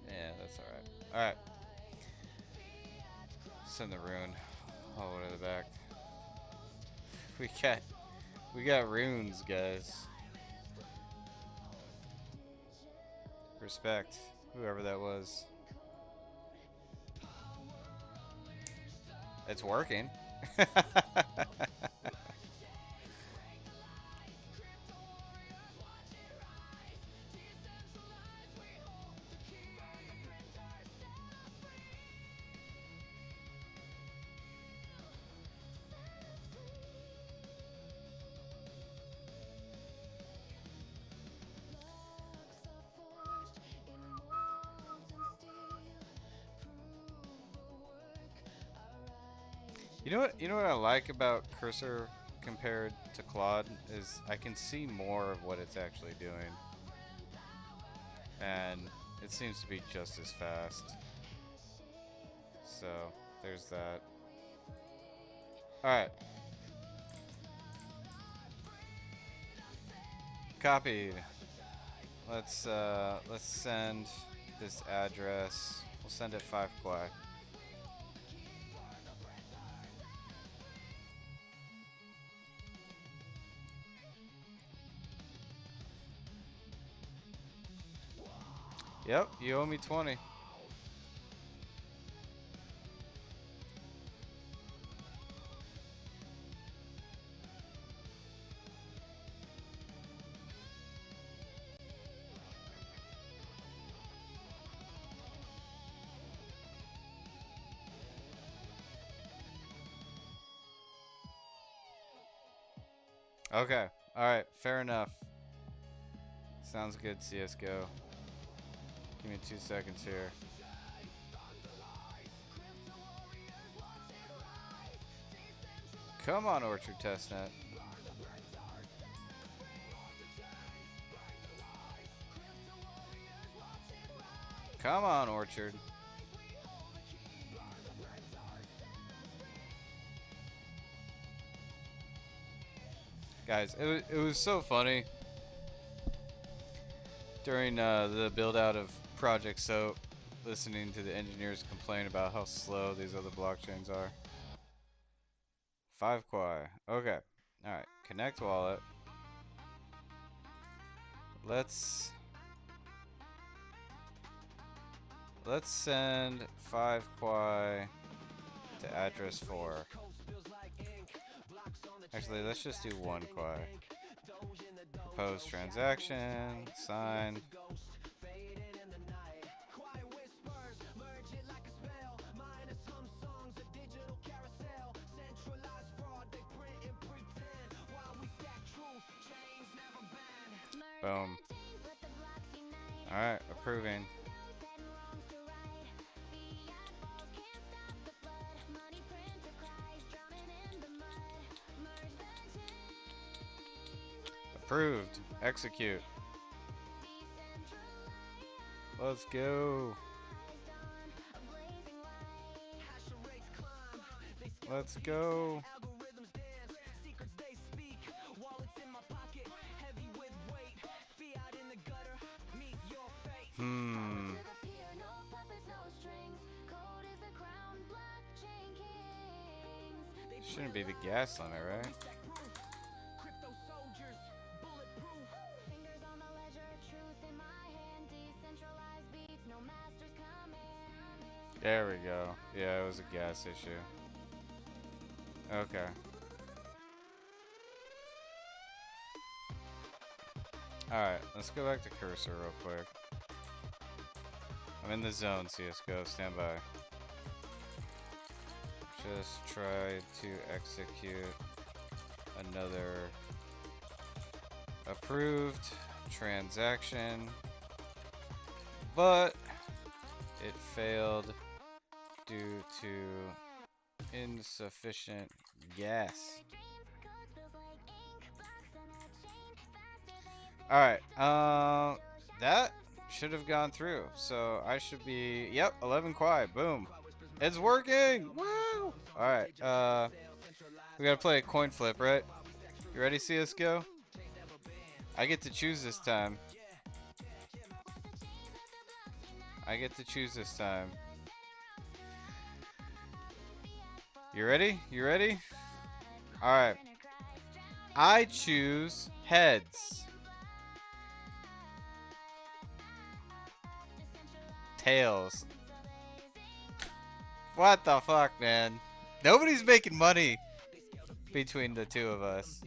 Yeah, that's alright. Alright. Send the rune all the way to the back. We got runes, guys. Respect, whoever that was. It's working. You know what I like about Cursor compared to Claude is I can see more of what it's actually doing. And it seems to be just as fast. So, there's that. Alright. Copied. Let's send this address. We'll send it 5 Quai. Yep, you owe me 20. Okay. Alright, fair enough. Sounds good, CSGO. Give me 2 seconds here. Come on, Orchard Testnet. Come on, Orchard. Guys, it was so funny during the build out of Project Soap, listening to the engineers complain about how slow these other blockchains are. 5 Quai. Okay. Alright. Connect wallet. Let's send 5 Quai to address 4. Actually, let's just do 1 Quai. Propose transaction. Sign. Boom. Alright, approving. Approved. Execute. Let's go. Let's go. Shouldn't be the gas limit, right? There we go. Yeah, it was a gas issue. Okay. Alright, let's go back to cursor real quick. I'm in the zone, CSGO. Stand by. Just try to execute another approved transaction, but it failed due to insufficient gas. Alright, that should have gone through. So I should be, yep, 11 Quai, boom. It's working! Woo! Alright, we gotta play a coin flip, right? You ready, CSGO? I get to choose this time. I get to choose this time. You ready? You ready? Alright. I choose heads. Tails. What the fuck, man? Nobody's making money between the two of us.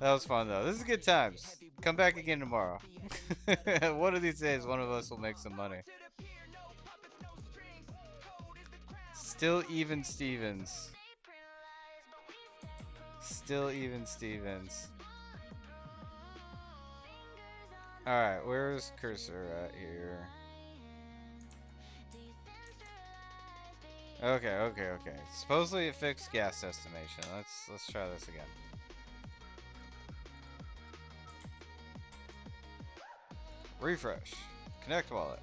That was fun, though. This is good times. Come back again tomorrow. One of these days, one of us will make some money. Still even Stevens. Still even Stevens. Alright, where's cursor at here? Okay. Supposedly it fixed gas estimation. Let's try this again. Refresh. Connect wallet.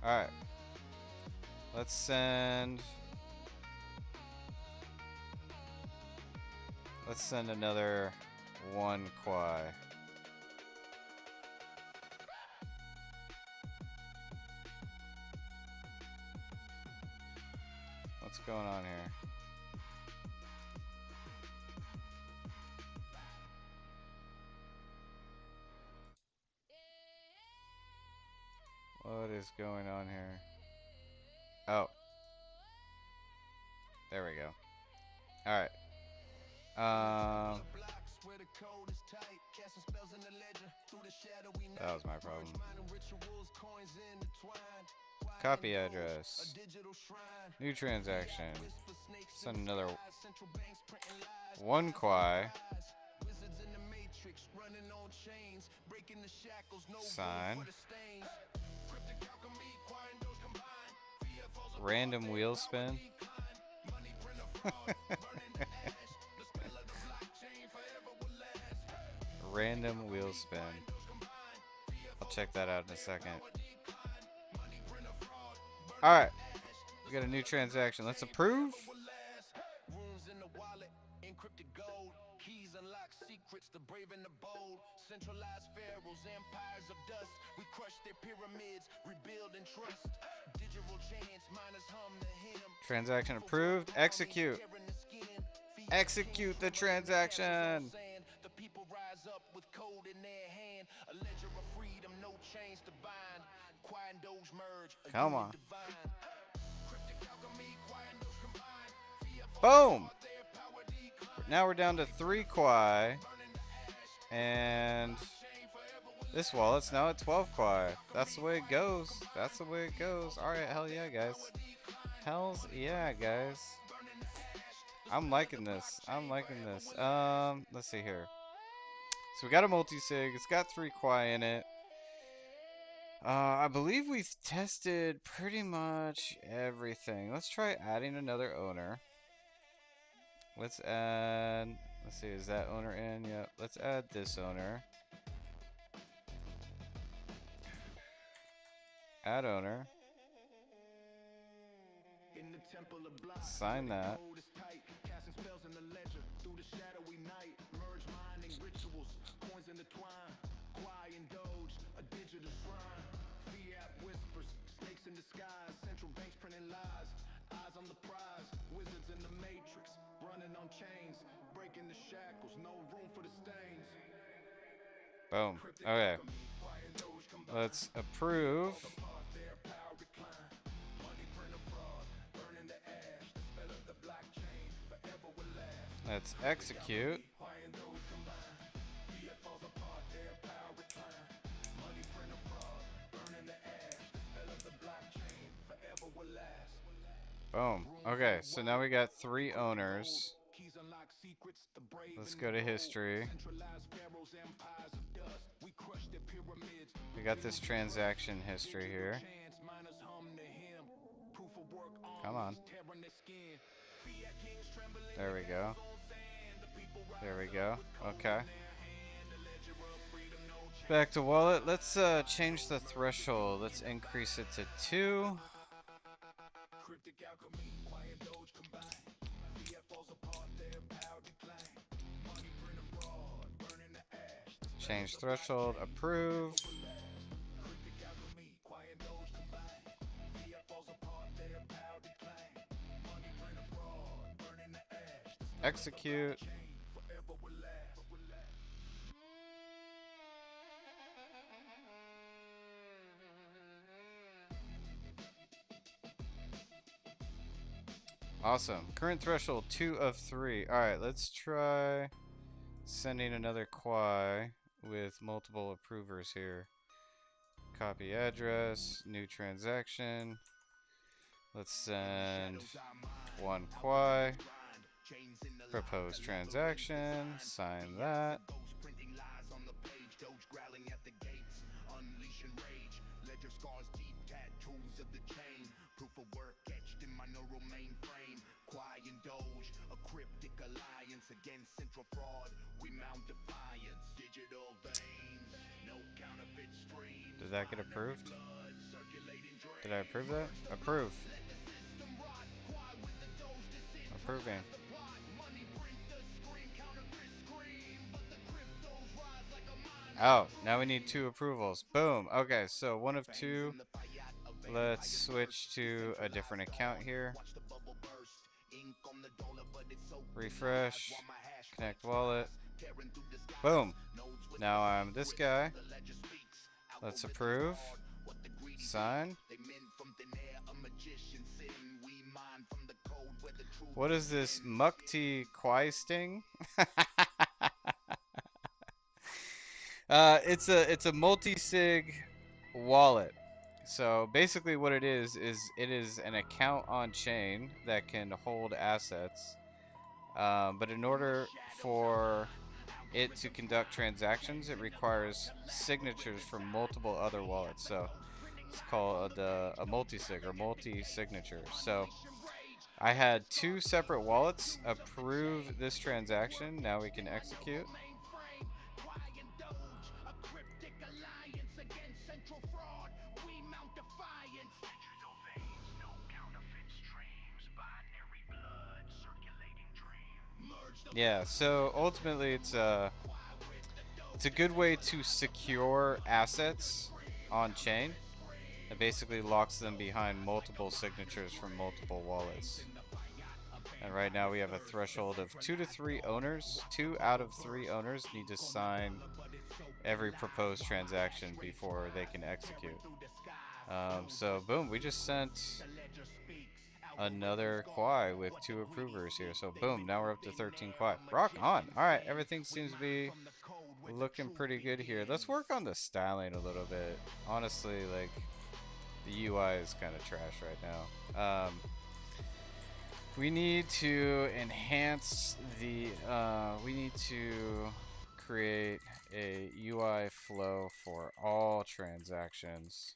Alright. Let's send another 1 Quai. What's going on here? What is going on here? Oh. There we go. Alright. That was my problem. Copy address. New transaction. Send another one Quai. Sign. Random wheel spin. Random wheel spin. I'll check that out in a second. Alright. We got a new transaction. Let's approve. Transaction approved. Execute. Execute the transaction. Come on. Boom. Now we're down to 3 Quai. And this wallet's now at 12 Quai. That's the way it goes. That's the way it goes. Alright, hell yeah, guys. Hells yeah, guys. I'm liking this. I'm liking this. Let's see here. So we got a multi-sig. It's got 3 Quai in it. I believe we've tested pretty much everything. Let's try adding another owner. Let's add, let's see, is that owner in? Yep. Let's add this owner. Add owner. Sign that. Boom. Okay. Let's approve. Let's execute. Boom. Okay, so now we got 3 owners. Let's go to history. We got this transaction history here. Come on. There we go. There we go. Okay. Back to wallet. Let's change the threshold. Let's increase it to 2. Change threshold. Approve. Execute. Awesome. Current threshold 2 of 3. Alright, let's try sending another Quai with multiple approvers here. Copy address, new transaction. Let's send 1 Quai. Propose transaction. Sign that. Did that get approved? Did I approve that? Approve. Approving. Oh, now we need 2 approvals. Boom. Okay, so 1 of 2. Let's switch to a different account here. Refresh. Connect wallet. Boom. Now I'm this guy. Let's approve. Sign. What is this Mukti Quai sting? It's a multi-sig wallet. So basically, what it is an account on chain that can hold assets. But in order for it to conduct transactions, it requires signatures from multiple other wallets. So it's called a multi-sig or multi-signature. So I had two separate wallets approve this transaction. Now we can execute. Yeah, so ultimately it's a good way to secure assets on chain. It basically locks them behind multiple signatures from multiple wallets. And right now we have a threshold of 2 to 3 owners. 2 out of 3 owners need to sign every proposed transaction before they can execute. So boom, we just sent another Quai with 2 approvers here. So boom, now we're up to 13 Quai. Rock on. Alright, everything seems to be looking pretty good here. Let's work on the styling a little bit. Honestly, like, the UI is kind of trash right now. We need to enhance the, we need to create a UI flow for all transactions.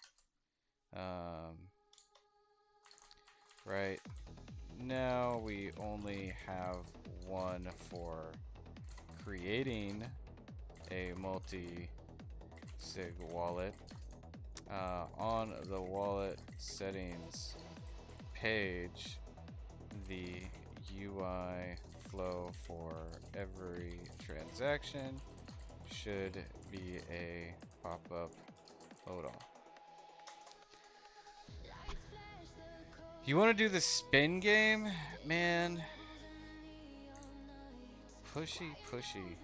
Right now we only have one for creating a multi-sig wallet. On the wallet settings page, the UI flow for every transaction should be a pop-up. Hold on. You want to do the spin game? Man. Pushy, pushy.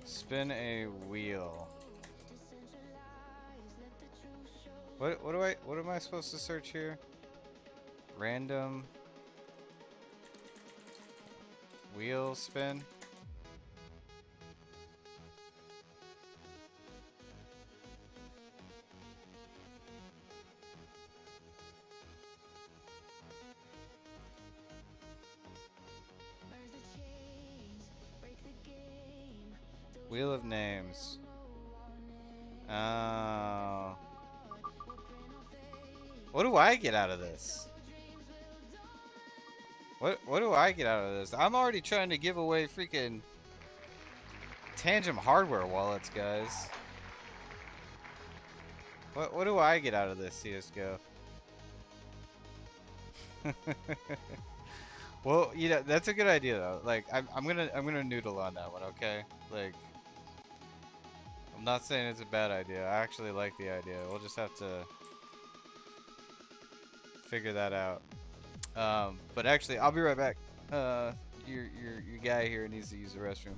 Spin a wheel. What am I supposed to search here? Random wheel spin. Wheel of names. Oh. What do I get out of this? What do I get out of this? I'm already trying to give away freaking Tangent hardware wallets, guys. What do I get out of this, CS:GO? Well, you know, that's a good idea though. Like I'm gonna noodle on that one, okay? Like I'm not saying it's a bad idea. I actually like the idea. We'll just have to figure that out. But actually, I'll be right back. Your guy here needs to use the restroom.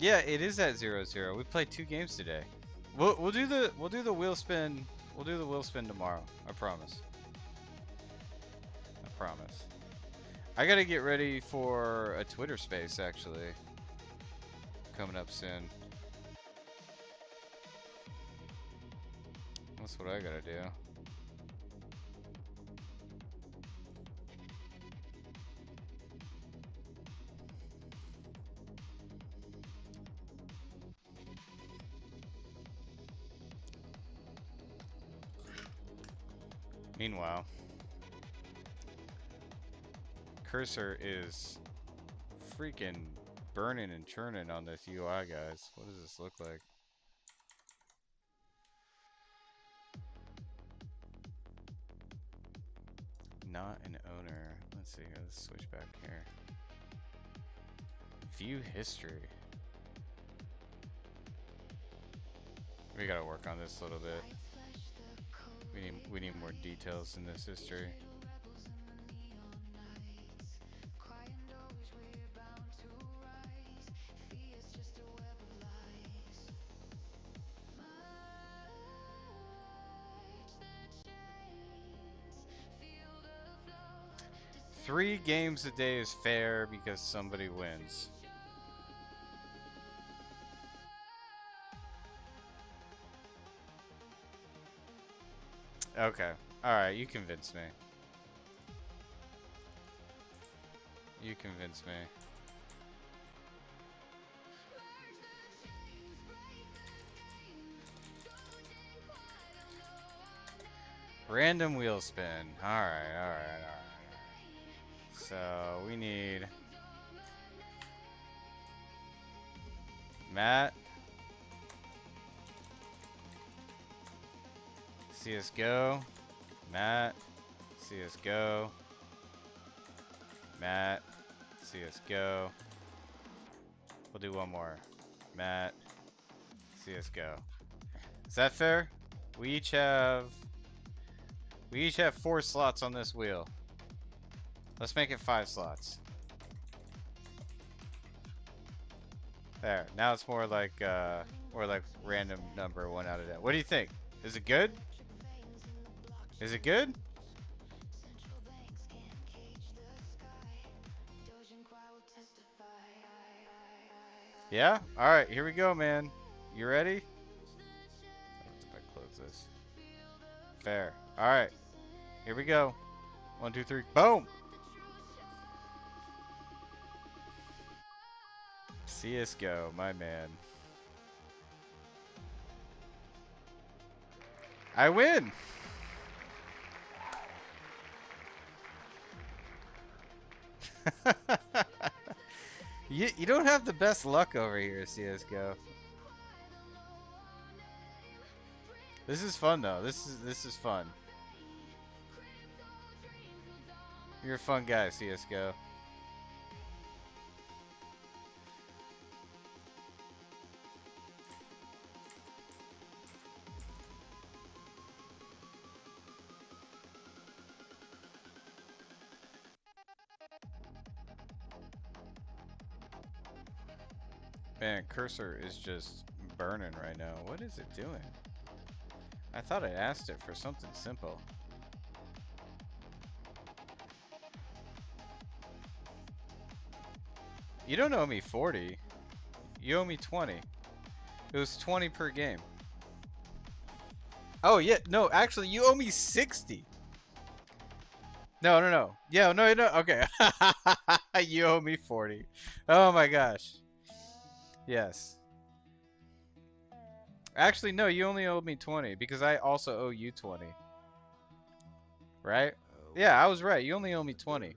Yeah, it is at 0-0. We played 2 games today. We'll do the wheel spin. We'll do the wheel spin tomorrow. I promise. I promise. I gotta get ready for a Twitter space actually. Coming up soon. That's what I gotta do. Meanwhile, cursor is freaking burning and churning on this UI, guys. What does this look like? Not an owner. Let's see. Let's switch back here. View history. We gotta work on this a little bit. We need more details in this history. Three games a day is fair because somebody wins. Okay. Alright, you convinced me. You convinced me. Random wheel spin. Alright, alright, alright. So, we need Matt. CSGO. Matt. CSGO. Matt. CSGO. We'll do one more. Matt. CSGO. Is that fair? We each have 4 slots on this wheel. Let's make it 5 slots. There. Now it's more like random number 1 out of 10. What do you think? Is it good? Is it good? Yeah? Alright, here we go, man. You ready? If I close this. Fair. Alright. Here we go. 1, 2, 3. Boom! CSGO, my man. I win! You don't have the best luck over here, CSGO. This is fun though. This is fun. You're a fun guy, CSGO. Man, cursor is just burning right now. What is it doing? I thought I asked it for something simple. You don't owe me 40. You owe me 20. It was 20 per game. Oh, yeah. No, actually, you owe me 60. No, no, no. Yeah, no, no. Okay. You owe me 40. Oh my gosh. Yes. Actually, no, you only owe me 20 because I also owe you 20. Right? Yeah, I was right. You only owe me 20.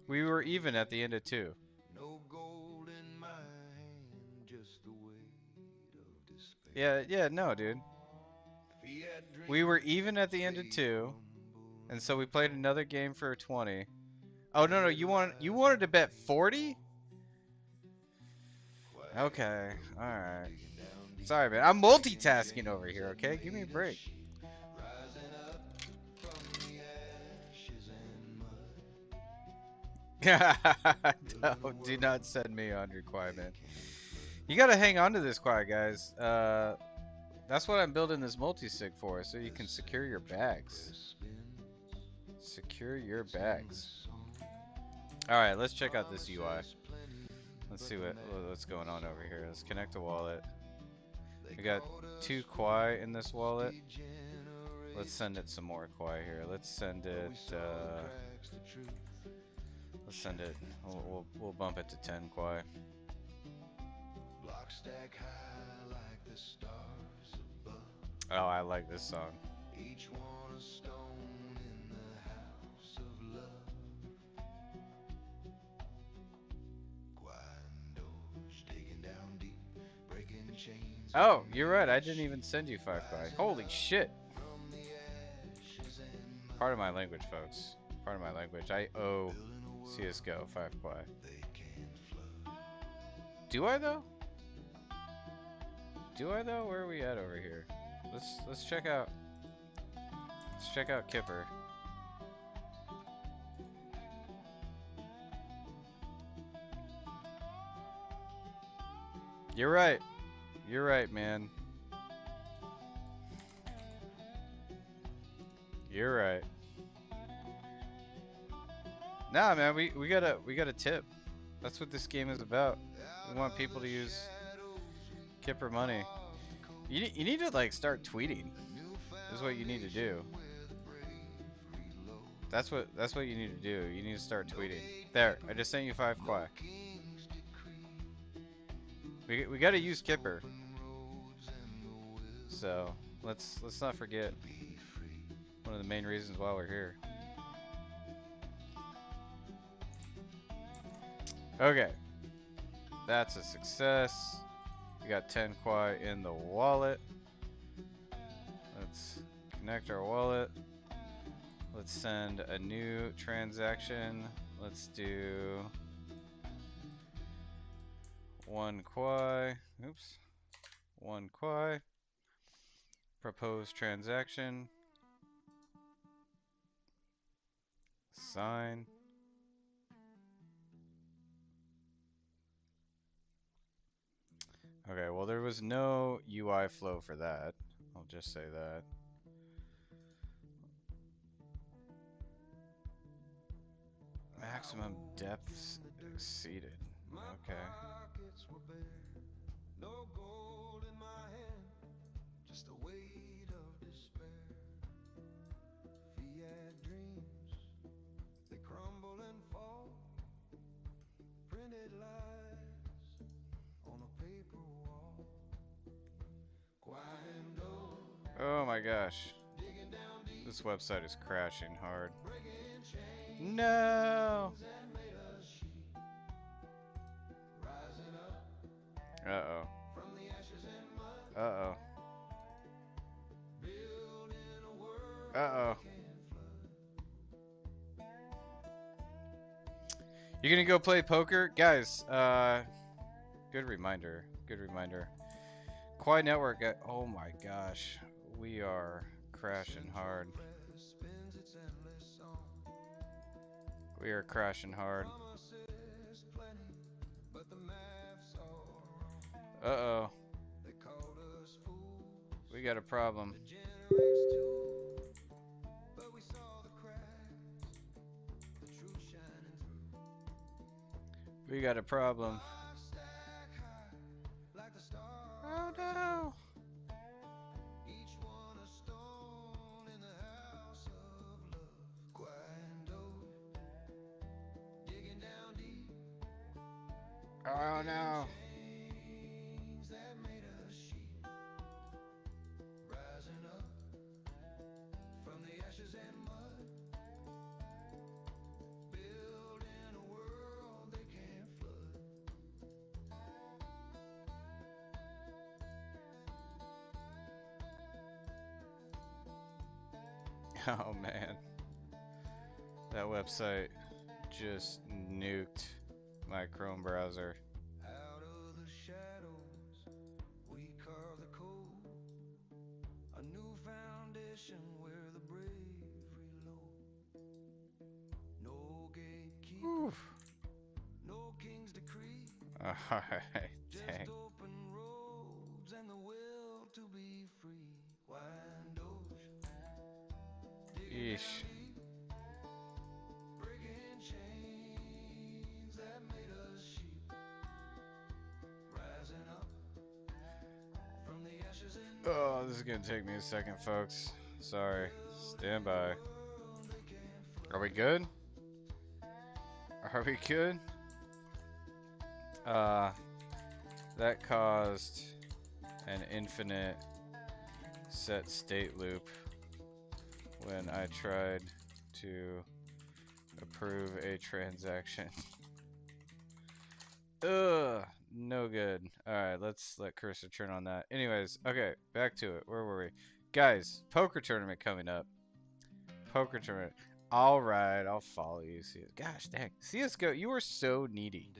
We were even at the end of 2. No gold in my hand, just the weight of despair. Yeah, yeah, no, dude. We were even at the end of 2, and so we played another game for 20. Oh, no, no, you wanted to bet 40? Okay, alright. Sorry, man. I'm multitasking over here, okay? Give me a break. Rising up from the ashes and mud. No, do not send me on your Quai, man. You gotta hang on to this Quai, guys. That's what I'm building this multi-sig for, so you can secure your bags. Secure your bags. Alright, let's check out this UI. Let's see what's going on over here. Let's connect a wallet. We got 2 Quai in this wallet. Let's send it some more Quai here. Let's send it. Let's send it. We'll bump it to 10 Quai. Oh, I like this song. Each one a stone in the house of love. Digging down deep, breaking chains. Oh, you're right. I didn't even send you 5 Quai. Holy shit. Part of my language, folks. Part of my language. I owe CSGO 5 Quai. Do I though? Do I though? Where are we at over here? Let's check out. Let's check out Kipper. You're right. You're right, man. You're right. Nah, man, we gotta tip. That's what this game is about. We want people to use Kipper money. You need to like start tweeting. Is what you need to do. That's what you need to do. You need to start tweeting. There, I just sent you 5 Quai. We gotta use Kipper. So let's not forget one of the main reasons why we're here. Okay, that's a success. We got 10 Quai in the wallet. Let's connect our wallet. Let's send a new transaction. Let's do 1 Quai. Oops. 1 Quai. Propose transaction. Sign. Okay, well there was no UI flow for that. I'll just say that. Maximum depths exceeded. Okay. No gold in my hand, just the weight of despair. Fiat dreams, they crumble and fall. Printed lies on a paper wall. Oh my gosh. This website is crashing hard. No! Uh-oh. Uh-oh. Uh-oh. You gonna go play poker? Guys, good reminder. Good reminder. Quai Network, oh my gosh. We are crashing hard. We are crashing hard. Uh-oh. We got a problem. We got a problem. Oh no! Oh no! Oh man. That website just nuked my Chrome browser. Out of the shadows, we carve the code. A new foundation where the brave reload. No gatekeeper Whew. Alright, dang. Yeesh. Oh, this is gonna take me a second, folks. Sorry. Stand by. Are we good? Are we good? That caused an infinite set state loop when I tried to approve a transaction. Ugh, no good. Alright, let's let cursor turn on that. Anyways, okay, back to it. Where were we? Guys, poker tournament coming up. Poker tournament. Alright, I'll follow you. Gosh dang. CSGO, you are so needy.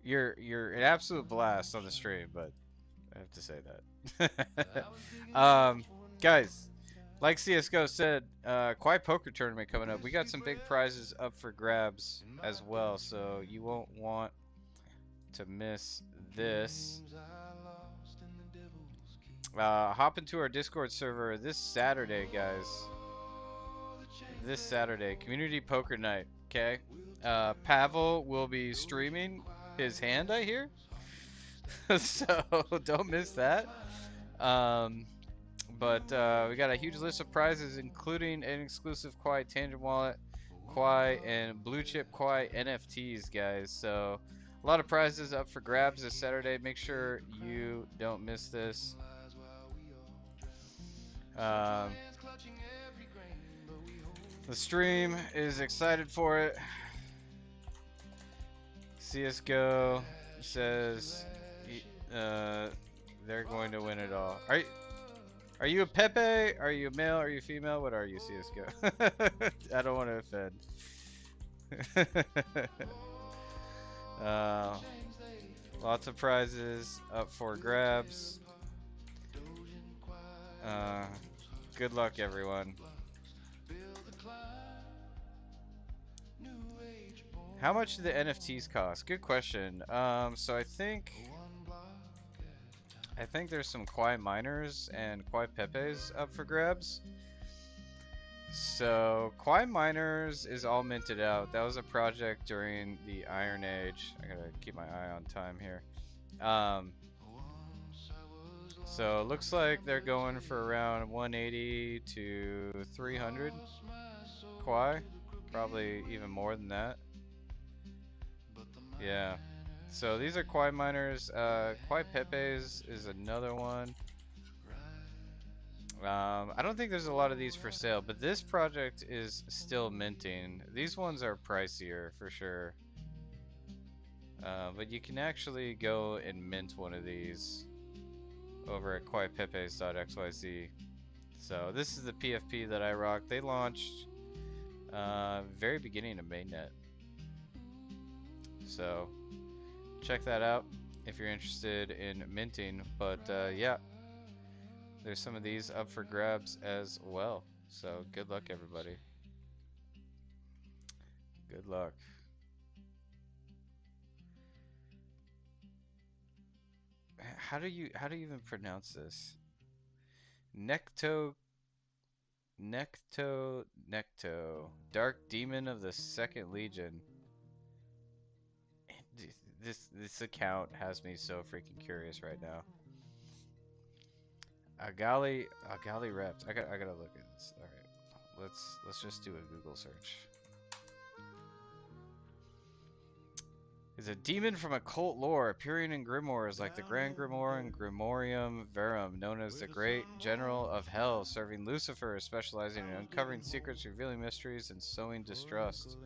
You're an absolute blast on the stream, but I have to say that. Guys, like CSGO said, Quai Poker Tournament coming up. We got some big prizes up for grabs as well, so you won't want to miss this. Hop into our Discord server this Saturday, guys. This Saturday, Community Poker Night, okay? Pavel will be streaming his hand, I hear. So don't miss that. But we got a huge list of prizes, including an exclusive Quai Tangent Wallet, Quai, and Blue Chip Quai NFTs, guys. So a lot of prizes up for grabs this Saturday. Make sure you don't miss this. The stream is excited for it. CSGO says they're going to win it all. Are you a Pepe? Are you a male? Are you female? What are you, CSGO? I don't want to offend. Lots of prizes up for grabs. Good luck, everyone. How much do the NFTs cost? Good question. So I think there's some Quai Miners and Quai Pepes up for grabs. So Quai Miners is all minted out. That was a project during the Iron Age. I gotta keep my eye on time here. So it looks like they're going for around 180 to 300 Quai. Probably even more than that. Yeah. So these are Quai Miners. Quai Pepes is another one. I don't think there's a lot of these for sale, but this project is still minting. These ones are pricier for sure. But you can actually go and mint one of these over at quaipepes.xyz. So this is the PFP that I rock. They launched very beginning of mainnet. So check that out if you're interested in minting. But yeah, there's some of these up for grabs as well. So good luck, everybody. Good luck. How do you even pronounce this? Necto, Dark Demon of the Second Legion. This account has me so freaking curious right now. Agali Rept. I gotta look at this. All right, let's just do a Google search. Is a demon from occult lore appearing in grimoires like the Grand Grimoire and Grimorium Verum, known as the Great General of Hell, serving Lucifer, specializing in uncovering secrets, revealing mysteries, and sowing distrust.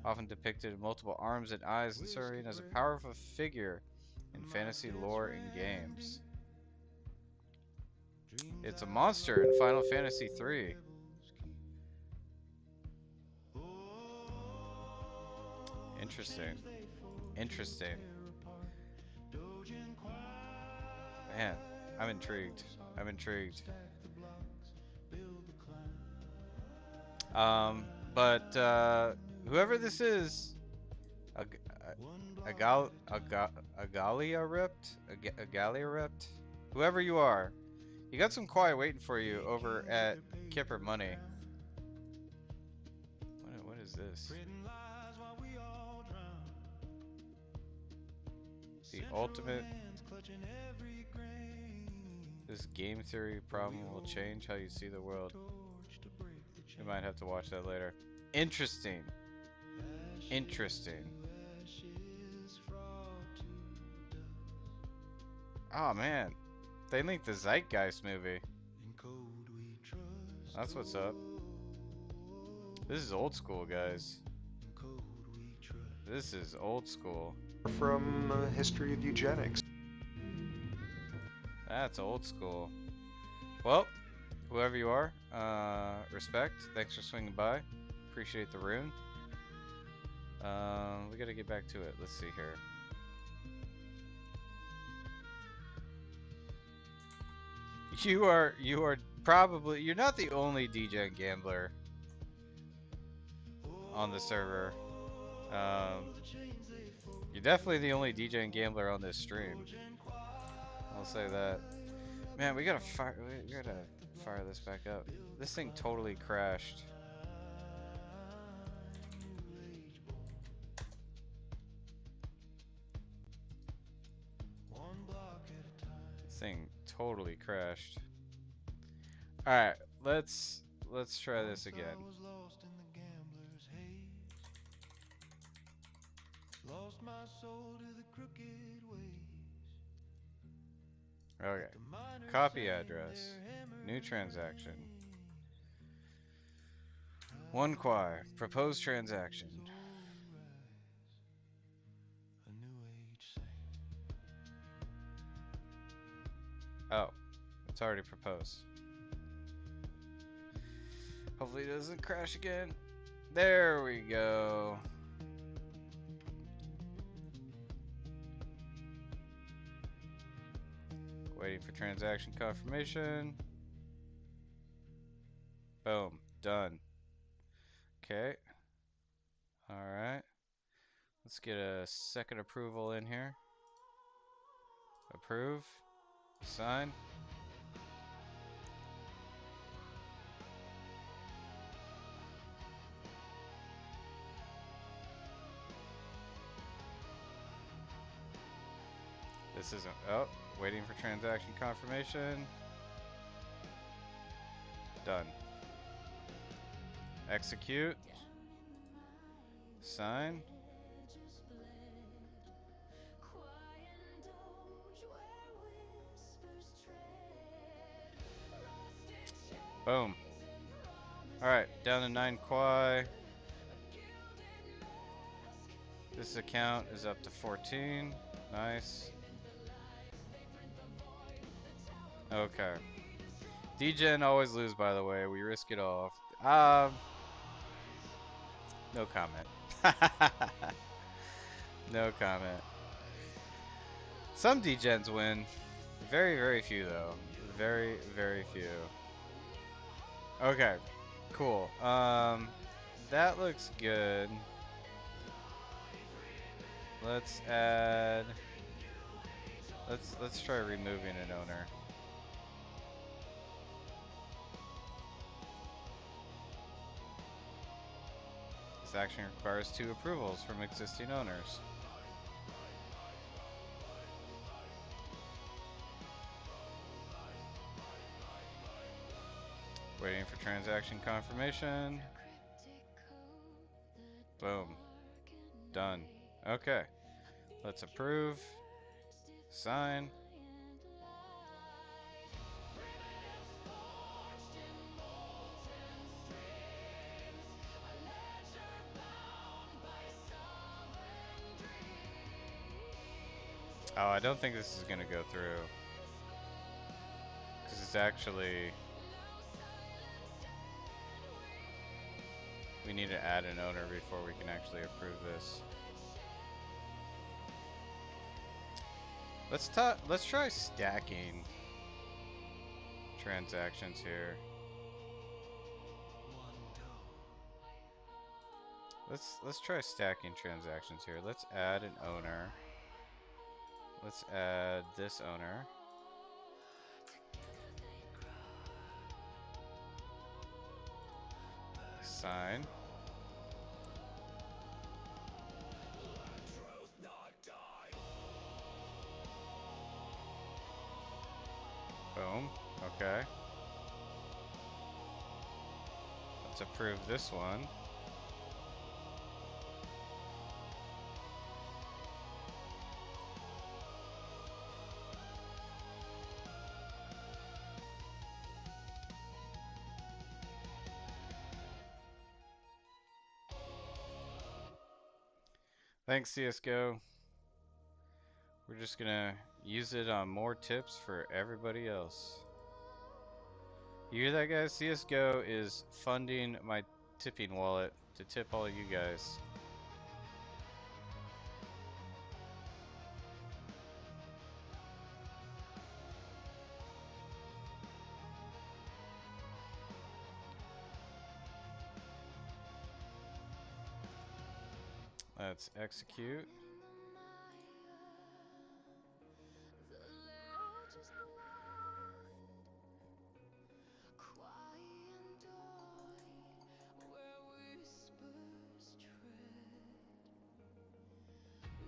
Often depicted in multiple arms and eyes, and serving as a powerful figure in fantasy lore and games. It's a monster in Final Fantasy III. Interesting. Interesting. Man, I'm intrigued. I'm intrigued. But whoever this is, Agalia Ripped, Agalia Ripped, whoever you are, you got some Quai waiting for you over at Kipper Money. What is this? The ultimate. This game theory problem will change how you see the world. We might have to watch that later. Interesting. Interesting. Oh man, they linked the Zeitgeist movie. That's what's up. This is old school, guys. This is old school. From history of eugenics. That's old school. Well, whoever you are, respect. Thanks for swinging by. Appreciate the rune. We gotta get back to it. Let's see here. You are probably, you're not the only DJ and gambler on the server. You're definitely the only DJ and gambler on this stream. I'll say that. Man, we gotta fire this back up. This thing totally crashed. This thing totally crashed. Alright, let's try this again. Okay. Copy address. New transaction. One Quai. Proposed transaction. Oh, it's already proposed. Hopefully it doesn't crash again. There we go. Waiting for transaction confirmation. Boom. Done. Okay. Alright. Let's get a second approval in here. Approve. Sign. This isn't. Oh, waiting for transaction confirmation. Done. Execute. Sign. Boom. Alright, down to 9 Quai. This account is up to 14. Nice. Okay. DGen always lose, by the way. We risk it all. No comment. No comment. Some DGens win. Very, very few, though. Very, very few. Okay. Cool. That looks good. Let's add. Let's try removing an owner. This action requires 2 approvals from existing owners. Waiting for transaction confirmation. Boom. Done. Okay. Let's approve. Sign. Oh, I don't think this is going to go through. Because it's actually... We need to add an owner before we can actually approve this. Let's try stacking transactions here. Let's try stacking transactions here. Let's add an owner. Let's add this owner. Sign. Boom. Okay. Let's approve this one. Thanks, CSGO. We're just gonna use it on more tips for everybody else. You hear that, guys? CSGO is funding my tipping wallet to tip all you guys. Let's execute. Quai, where whispers tread,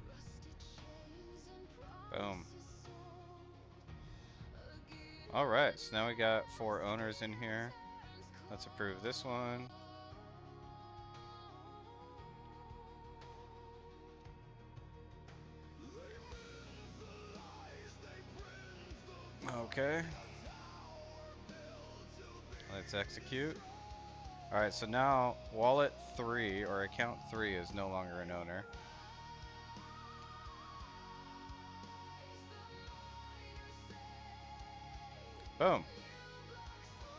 rusted chains and Boom. promises sold. Alright, so now we got 4 owners in here. Let's approve this one. Okay. Let's execute. Alright, so now wallet 3 or account 3 is no longer an owner. Boom.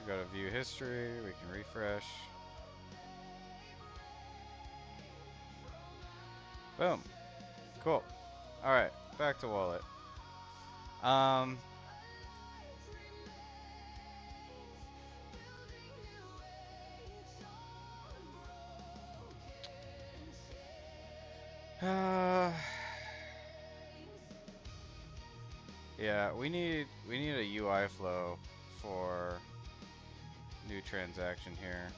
We go to view history, we can refresh. Boom. Cool. Alright, back to wallet. Yeah, we need a UI flow for new transaction here.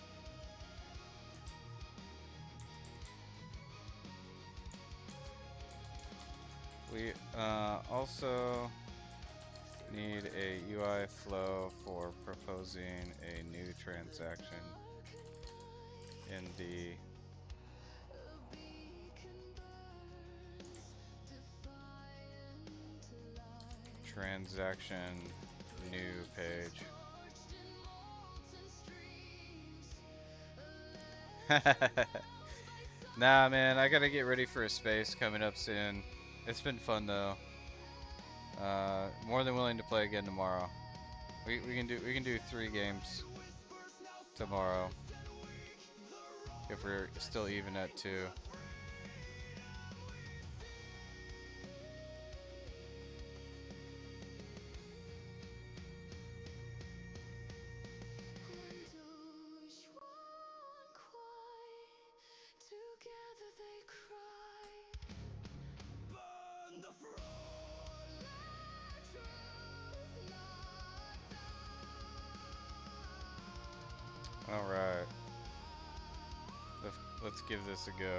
We also need a UI flow for proposing a new transaction in the transaction new page. Nah, man, I gotta get ready for a space coming up soon. It's been fun though. More than willing to play again tomorrow. We can do 3 games tomorrow if we're still even at 2. Together they cry. Burn the fruit, let truth not die. All right. Let's give this a go.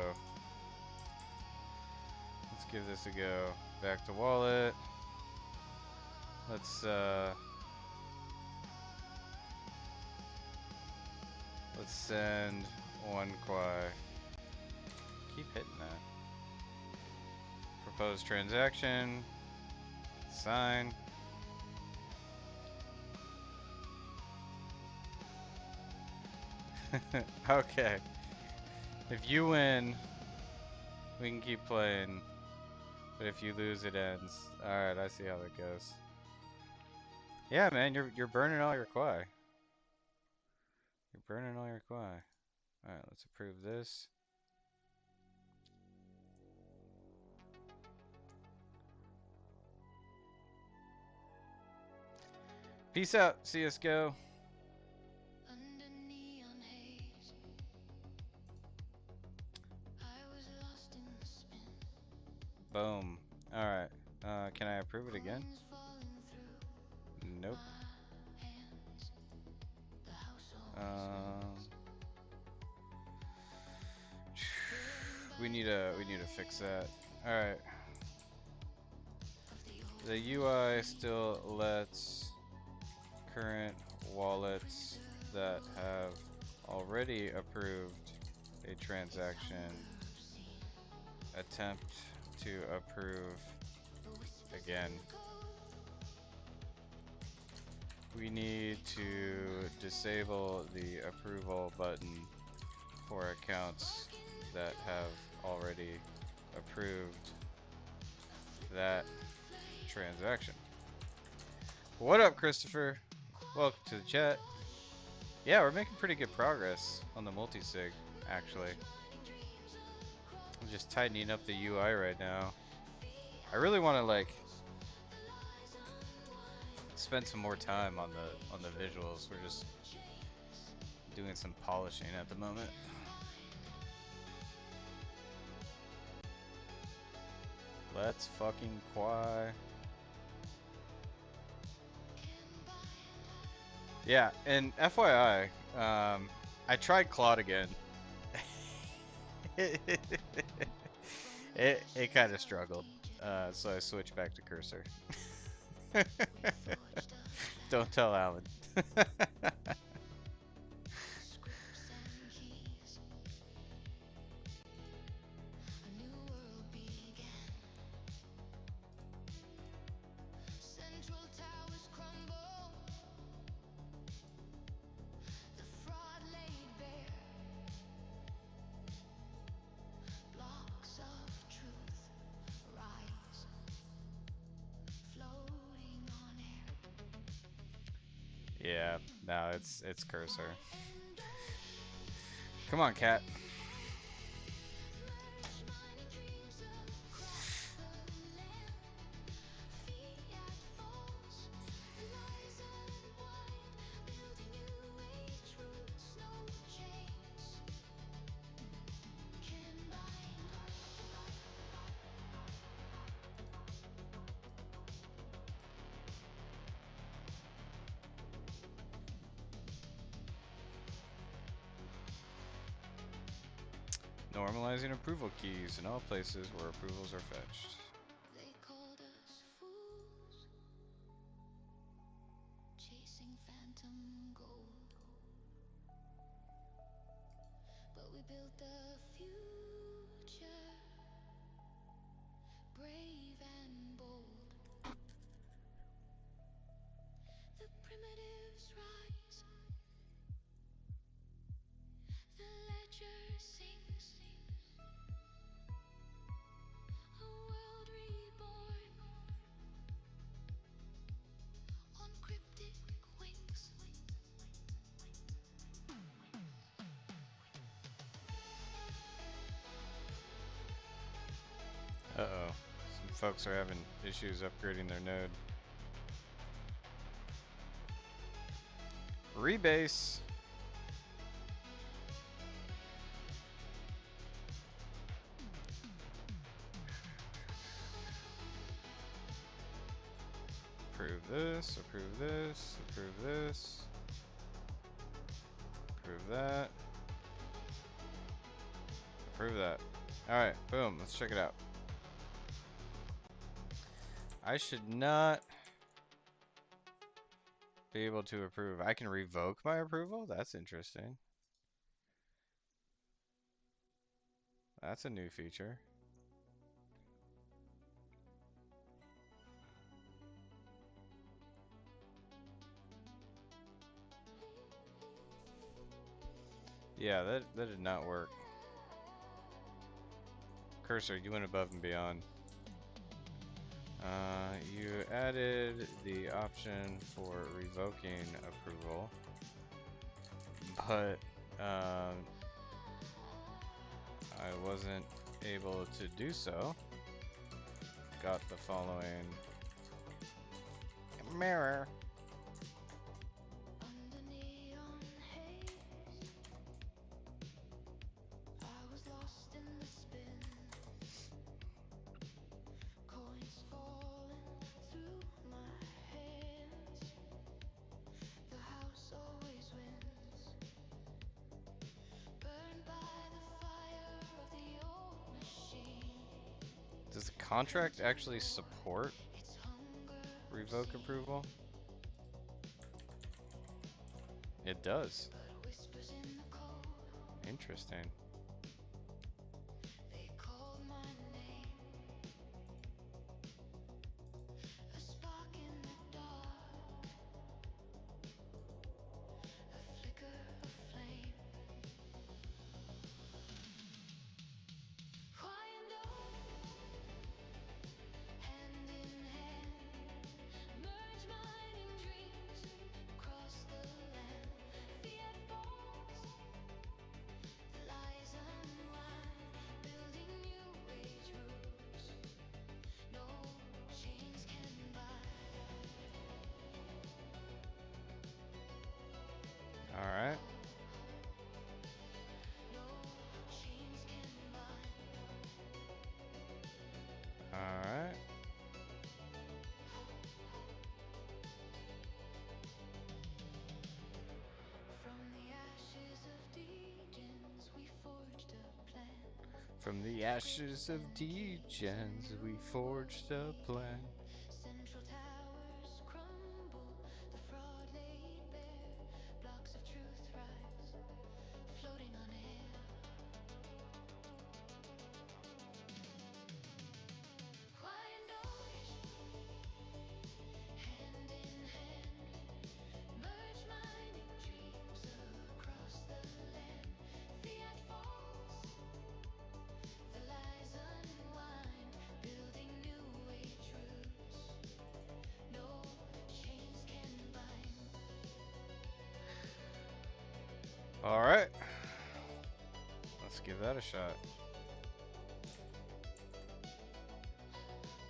Let's give this a go. Back to wallet. Let's send 1 Quai. Keep hitting that. Propose transaction. Sign. Okay. If you win, we can keep playing. But if you lose, it ends. Alright, I see how that goes. Yeah, man, you're burning all your Quai. You're burning all your Quai. Alright, let's approve this. Peace out, CSGO. Boom. Alright. Can I approve it again? Nope. We need to fix that. Alright. The UI still lets current wallets that have already approved a transaction attempt to approve again. We need to disable the approval button for accounts that have already approved that transaction. What up, Christopher? Welcome to the chat. Yeah, we're making pretty good progress on the multi-sig, actually. I'm just tightening up the UI right now. I really want to like spend some more time on the visuals. We're just doing some polishing at the moment. Let's fucking Quai. Yeah, and FYI, I tried Claude again. it kind of struggled, so I switched back to Cursor. Don't tell Alan. Yeah, no, it's Cursor. Come on, cat. Normalizing approval keys in all places where approvals are fetched. They called us fools, chasing phantom gold. But we built a future, brave and bold. The primitives rise, the ledger sings, a world reborn on cryptic wings. Uh-oh. Some folks are having issues upgrading their node. Rebase. Approve this, approve this, approve this. Approve that. Approve that. Alright, boom, let's check it out. I should not be able to approve. I can revoke my approval? That's interesting. That's a new feature. Yeah, that did not work. Cursor, you went above and beyond. You added the option for revoking approval, but I wasn't able to do so. Got the following mirror. Under neon haze, I was lost in the spin. Does the contract actually support revoke approval? It does. Interesting. All right. All right. From the ashes of degens, we forged a plan. Central towers crumble, the fraud laid bare, blocks of truth rise, floating on air. Quai and hand in hand, merge mining dreams across the land. Fiat falls, the lies unwind, building new age roots. No chains can bind. All right. Let's give that a shot.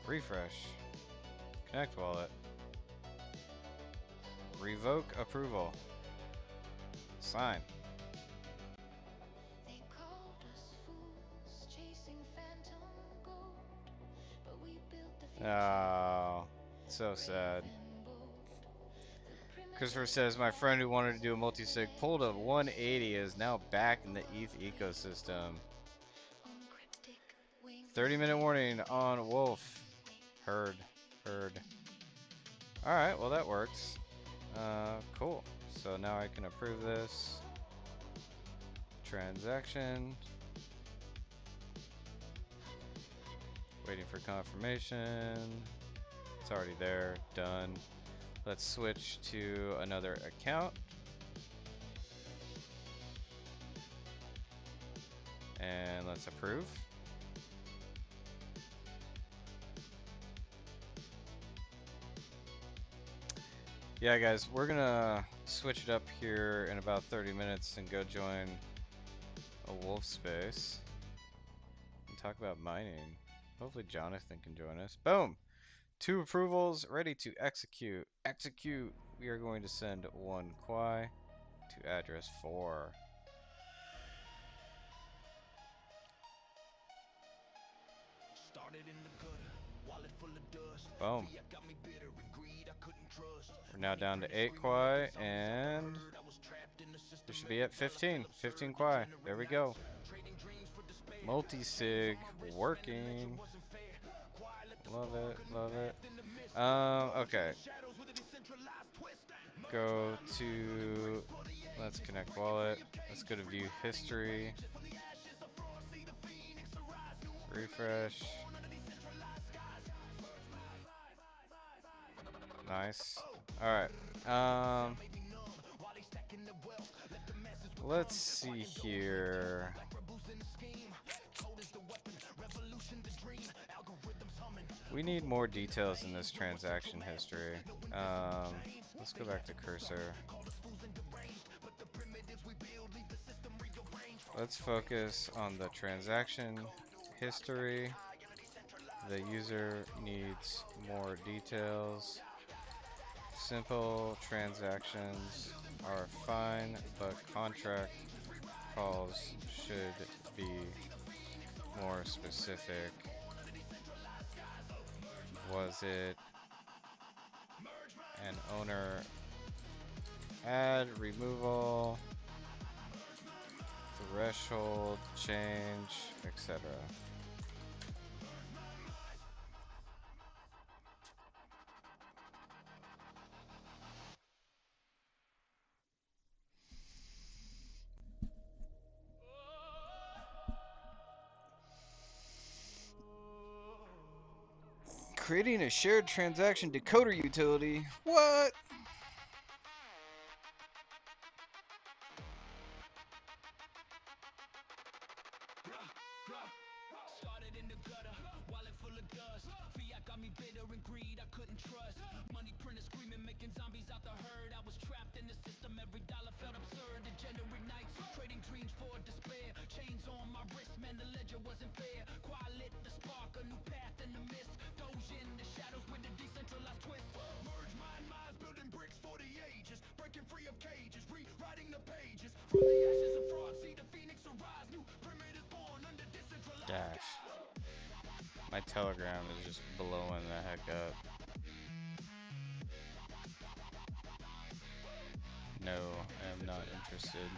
Refresh. Connect wallet. Revoke approval. Sign. They called us fools, chasing phantom gold, but we built the future. Oh, so sad. Christopher says, my friend who wanted to do a multi-sig pulled a 180 is now back in the ETH ecosystem. 30-minute warning on Wolf. Heard. Alright, well that works. Cool. So now I can approve this. Transaction. Waiting for confirmation. It's already there. Done. Let's switch to another account. And let's approve. Yeah, guys, we're gonna switch it up here in about 30 minutes and go join a wolf space and talk about mining. Hopefully Jonathan can join us. Boom! 2 approvals ready to execute. Execute! We are going to send 1 Quai to address 4. Started in the gutter, wallet full of dust. Boom. Fiat got me bitter and greed I couldn't trust. We're now down to 8 Quai, and we should be at 15. 15 Quai. There we go. Multi-sig working. Love it, love it. Okay. Go to, let's connect wallet. Let's go to view history. Refresh. Nice. Alright. Let's see here. We need more details in this transaction history. Let's go back to cursor. Let's focus on the transaction history. The user needs more details. Simple transactions are fine, but contract calls should be more specific. Was it an owner add, removal, threshold change, etc.? Creating a shared transaction decoder utility. What? Started in the gutter, wallet full of dust. Fiat got me bitter and greed I couldn't trust. Money printer screaming, making zombies out the herd. I was trapped in the system, every dollar felt absurd. Degenerate nights, trading dreams for despair. Chains on my wrist, man, the ledger wasn't fair. Quai lit the spark, a new path in the mist. Doge in the shadows with a decentralized twist. Merge mind minds, building bricks for the ages. Breaking free of cages, rewriting the pages. From the ashes of fraud, see the phoenix arise. New primitives born under decentralized. Gosh. My Telegram is just blowing the heck up. No, I am not interested.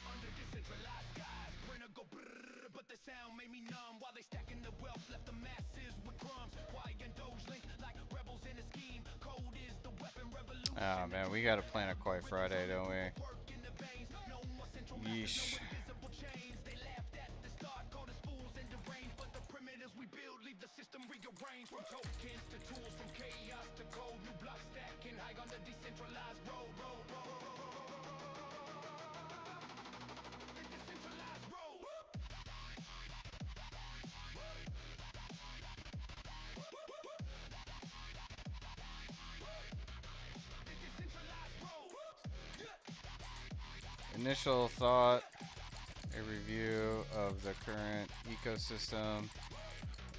Under decentralized skies, printer go brrrr, but the sound made me numb. While they stacking the wealth, left the masses with crumbs. Quai and Doge link like rebels in a scheme. Code is the weapon, revolution. Oh man, we gotta plan a Quai Friday, don't we? Yeesh. They laughed at the start, called us fools and deranged. But the primitives we build leave the system rearranged. From tokens to tools, from chaos to code. New block stacking high on the decentralized road. The decentralized road. The decentralized road. Initial thought, a review of the current ecosystem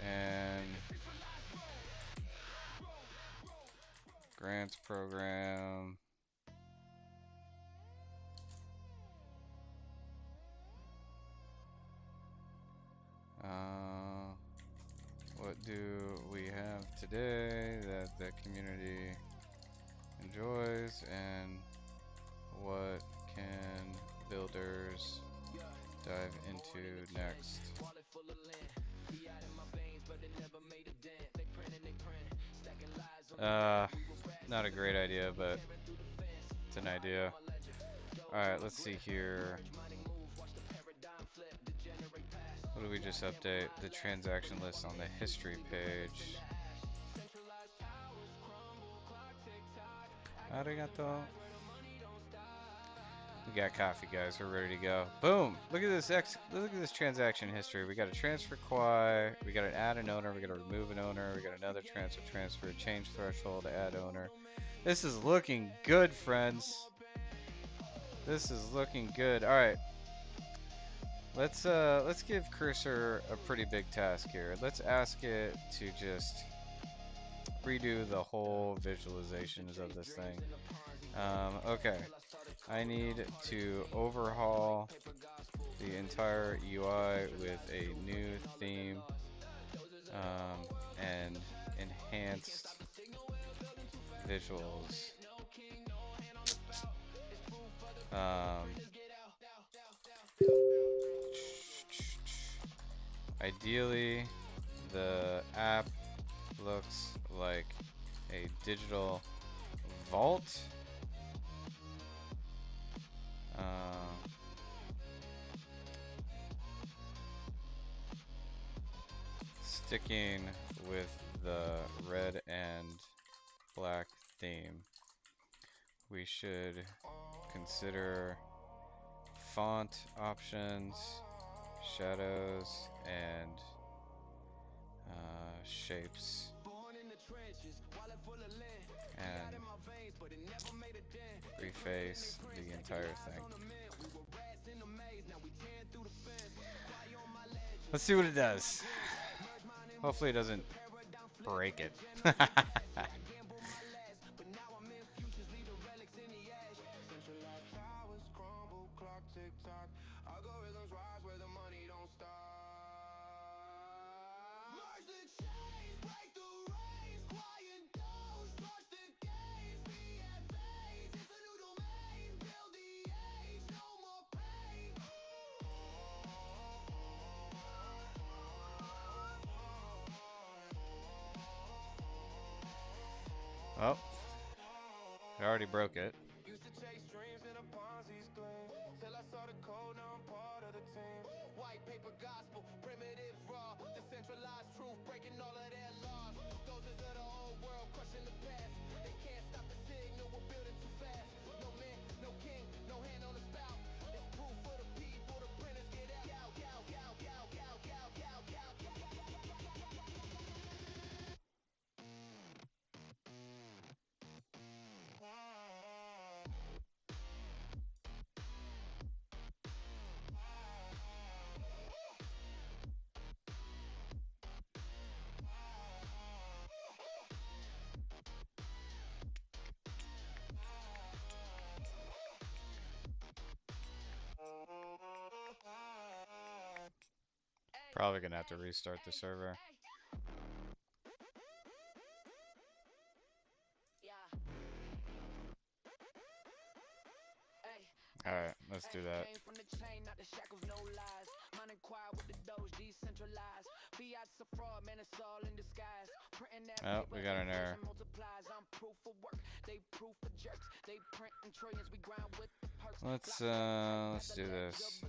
and grants program. What do we have today that the community enjoys, and what can builders dive into next? Not a great idea, but it's an idea. Alright, let's see here. What did we just update? The transaction list on the history page. Arigato. We got coffee, guys. We're ready to go. Boom! Look at this look at this transaction history. We got a transfer Quai. We got an add an owner. We got to remove an owner. We got another transfer. Change threshold. Add owner. This is looking good, friends. This is looking good. All right. Let's give Cursor a pretty big task here. Let's ask it to just redo the whole visualizations of this thing. Okay. I need to overhaul the entire UI with a new theme and enhanced visuals. Ideally, the app looks like a digital vault. Sticking with the red and black theme, we should consider font options, shadows, and shapes, and reface the entire thing. Let's see what it does. Hopefully it doesn't break it. Oh, it already broke it. Used to chase dreams in a Ponzi scheme. Till I saw the code, now I'm part of the team. White paper gospel, primitive raw. Decentralized truth, breaking all of their laws. Doses of the old world, crushing the past. They can't stop the signal, we're building too fast. No man, no king, no hand on the spout. It's proof for the people, the printers get out. Probably gonna have to restart the server. Alright, let's do that. Came from the chain, not the shackles, no lies. Mining Quai with the doge, decentralized. Fiat's a fraud, man, it's all in disguise. Printing that Oh, paper, we got an error. inflation multiplies. I'm proof of work, they proof of jerks. They print in trillions, we grind with the perks. Let's do this.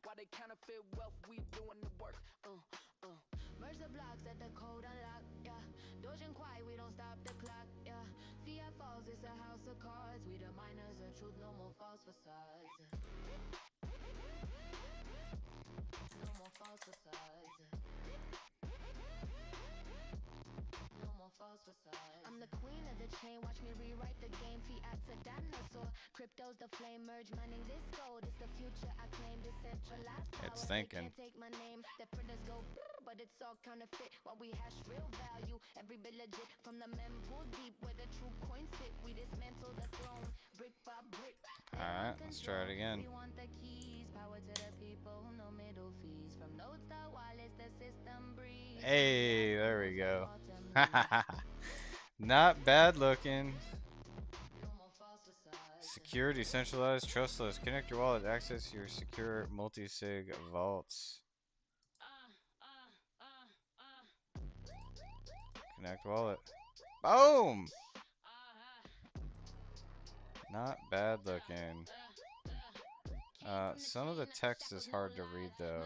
While they counterfeit wealth, we doing the work. Merge the blocks at the code unlock, yeah. Doge and Quai, we don't stop the clock, yeah. Fiat falls, it's a house of cards. We the miners of truth, no more false facades. No more false facades. No more false facades. I'm the queen of the chain, watch me rewrite the game. Fiat's a dinosaur, crypto's the flame. Merge money, this gold is the future. I claim decentralized power. It's They thinking. can't take my name. The printers go, but it's all counterfeit. While we hash real value, every bit legit. From the mempool deep where the true coins sit, we dismantle the throne, brick by brick. Alright, let's try it again. We want the keys, power to the people, no middle fees. From nodes to wallets, the system breathes. Hey, there we go. Not bad looking. Secure, decentralized, trustless. Connect your wallet to access your secure multi-sig vaults. Connect wallet. Boom! Not bad looking. Some of the text is hard to read though.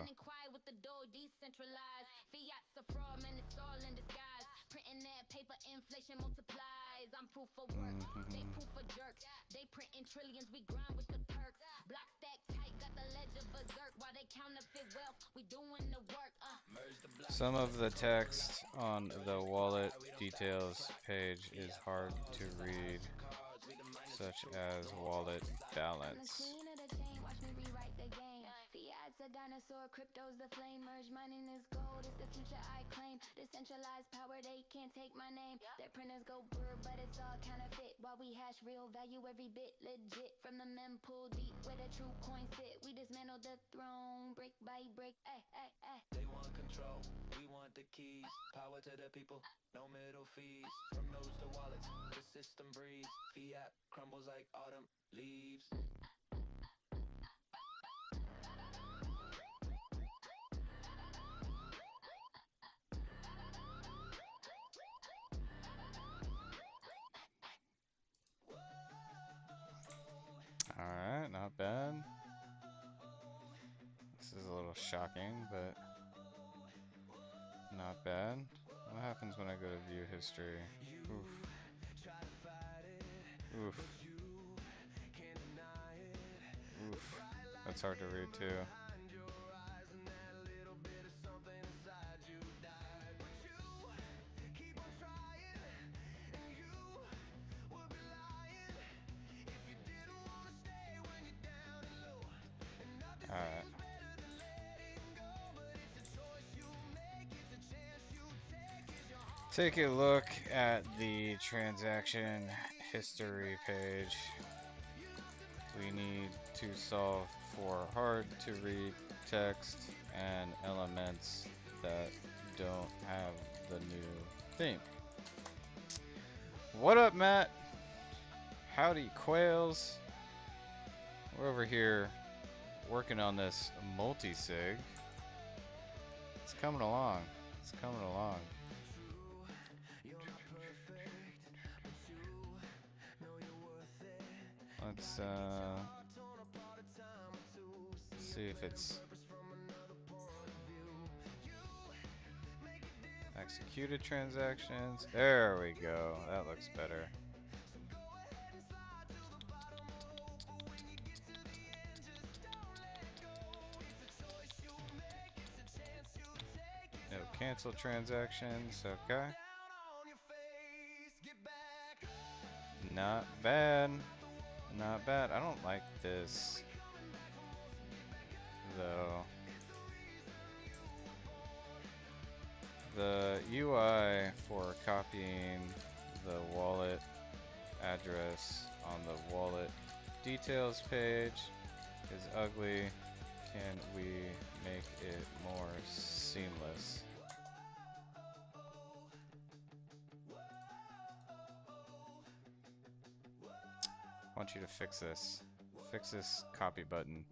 Printing that paper, inflation multiplies. I'm proof of work, they proof of jerks. They print in trillions, we grind with the perks. Block stack tight, got the ledger berserk. While they counterfeit wealth, we doing the work. Some of the text on the wallet details page is hard to read, such as wallet balance. Fiat's a dinosaur, crypto's the flame. Merge mining is gold, it's the future I claim. Decentralized power, they can't take my name. Their printers go brr, but it's all counterfeit. While we hash real value, every bit legit. From the mempool deep where the true coins sit, we dismantle the throne, brick by brick. Ay, ay, ay. They want control, we want the keys. Power to the people, no middle fees. From nodes to wallets, the system breathes. Fiat crumbles like autumn leaves. Alright, not bad. This is a little shocking, but not bad. What happens when I go to view history? Oof. Oof. Oof. That's hard to read too. Alright. Take a look at the transaction history page. We need to solve for hard to read text and elements that don't have the new theme. What up, Matt? Howdy, Quails. We're over here working on this multi-sig. It's coming along. It's coming along. Let's see if it's executed transactions. There we go. That looks better. No cancel transactions. Okay. Not bad. Not bad. I don't like this though. The UI for copying the wallet address on the wallet details page is ugly. Can we make it more seamless? I want you to fix this. Fix this copy button.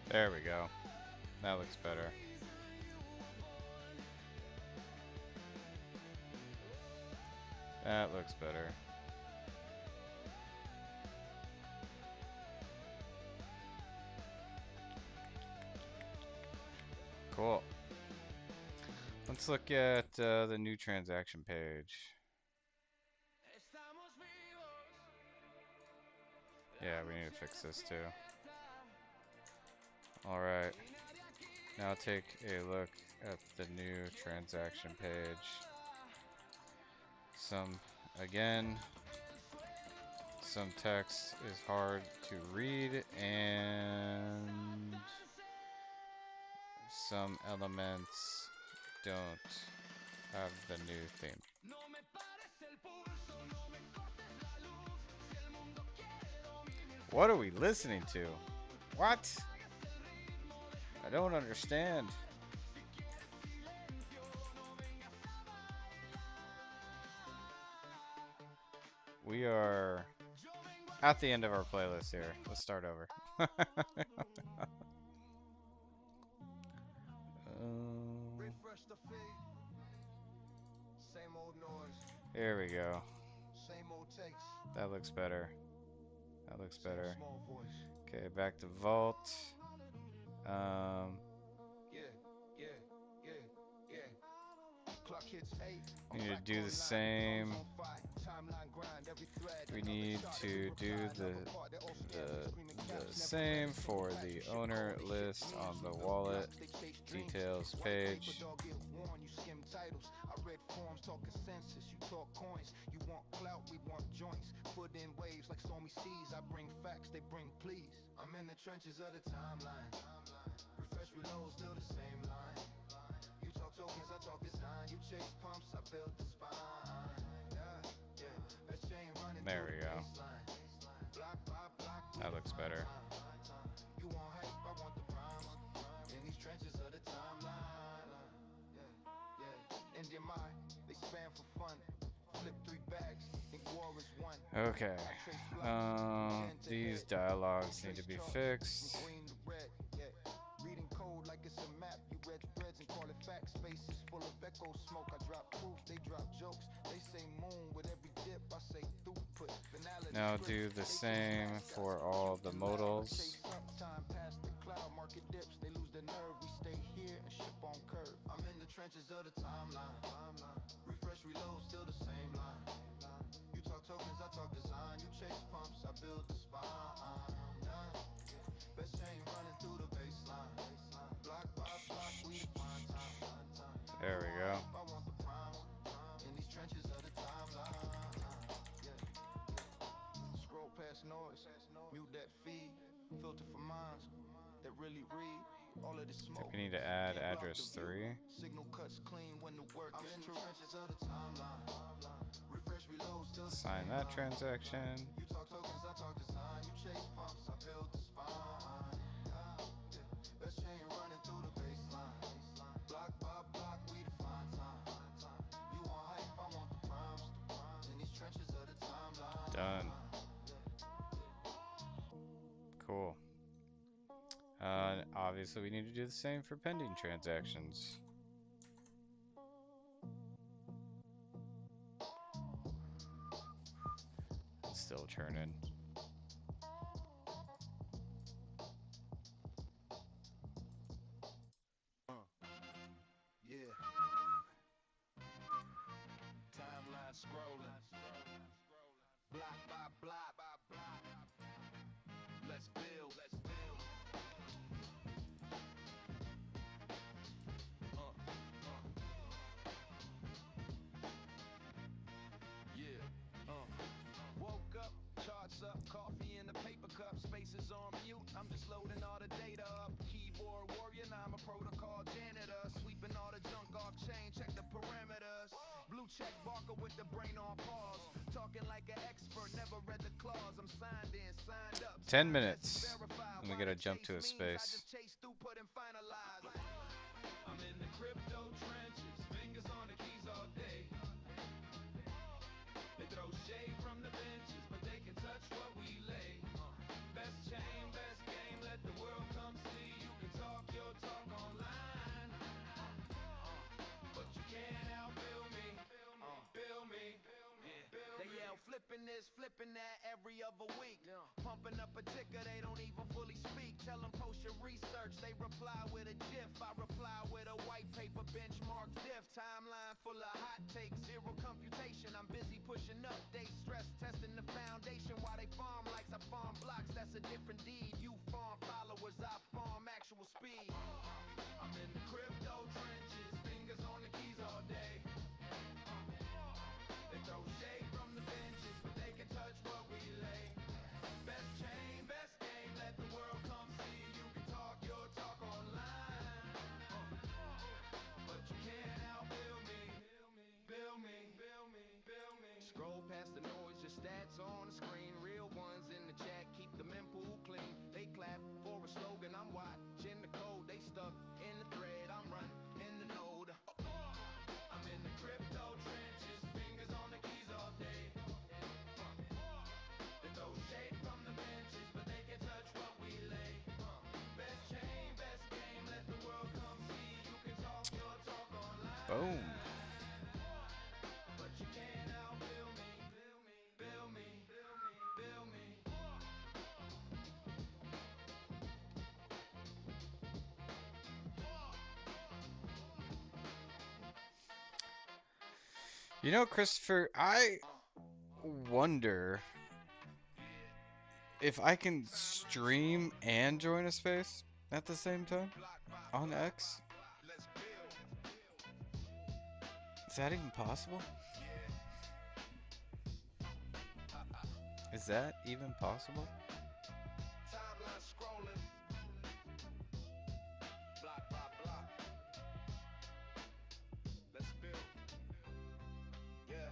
There we go. That looks better. That looks better. Cool. Let's look at the new transaction page. Yeah, we need to fix this too. Alright. Now take a look at the new transaction page. Again, some text is hard to read and some elements don't have the new theme. What are we listening to? What? I don't understand. We are at the end of our playlist here. Let's start over. Here we go. That looks better. That looks better. Okay, back to Vault. We need to do the same. We need to do the same for the owner list on the wallet details page. Foot in waves like stormy seas. I bring facts, they bring pleas. I'm in the trenches of the timeline. Refresh, reload, still the same line. You talk tokens, I talk design. You chase pumps, I build the spine. Yeah, best chain running. There we go. That looks better. You want hype, I want the prime. In these trenches of the timeline. Yeah. In your mind, they span for fun. Flip 3 bags, think war is one. Okay. These dialogues need to be fixed. Reading code like it's a map. You read threads and call it facts. Spaces full of echo smoke. I drop proof, they drop jokes. They say moon with every dip. I say throughput. Now do the same for all the modals. Time past the cloud, market dips. They lose their nerve. We stay here and ship on curve. I'm in the trenches of the timeline. Refresh, reload, still the same line. You talk tokens, I talk design. You chase pumps, I build the spine. Best chain running through the baseline. Block by block, we define time. There we go. I want the prime. In these trenches of the timeline. Scroll past noise, mute that feed, filter for minds that really read. All of the smoke. I think we need to add address 3. Signal cuts clean when the work is true. Sign that transaction. You talk tokens, I talk design. You chase pumps, I build the spine. Best chain running through the baseline. Block by block, we define time. You want hype, I want the Done. Cool. Obviously, we need to do the same for pending transactions. It's still churning. Yeah. Timeline scrolling. Block by block. Let's build. Yeah. Woke up, charts up, coffee in the paper cup, spaces on mute. I'm just loading all the data up. Keyboard warrior, now I'm a protocol janitor. Sweeping all the junk off chain, check the parameters. Blue check marker with the brain on pause. Talking like an expert, never read the clause. I'm signed in, signed up. 10 minutes. And we gotta jump to a space. I just chase through, put and finalize. I'm in the crypto trenches, fingers on the keys all day. They throw shade from the benches, but they can touch what we lay. Best chain, best game, let the world come see. You can talk your talk online, but you can't outbill me. Bill me. They yell flipping this, flipping that every other week. Pumping up a ticker, they don't even fully speak. Tell them post your research, they reply with a GIF. I reply with a white paper benchmark diff. Timeline full of hot takes, zero computation. I'm busy pushing updates, stress testing the foundation. While they farm likes I farm blocks, that's a different deed. You farm followers, I farm actual speed. I'm in the crypto trenches, fingers on the keys all day. They throw shade from the benches, but they can touch what we lay. Best chain, best game, let the world come see. You can talk your talk online, but you can't outbill me. Bill me. Scroll past the noise, your stats on the screen. Real ones in the chat, keep the mempool clean. They clap for a slogan, I'm watching the code. They stuck in the thread, I'm running in the node. I'm in the crypto trenches, fingers on the keys all day. They throw shade from the benches, but they can touch what we lay. Best chain, best game, let the world come see. You can talk your talk online. Boom. But you can't outbill me. Bill me. You know, Christopher, I wonder if I can stream and join a space at the same time on X. Is that even possible? Is that even possible? Timeline scrolling. Block by block. Let's build. Yeah.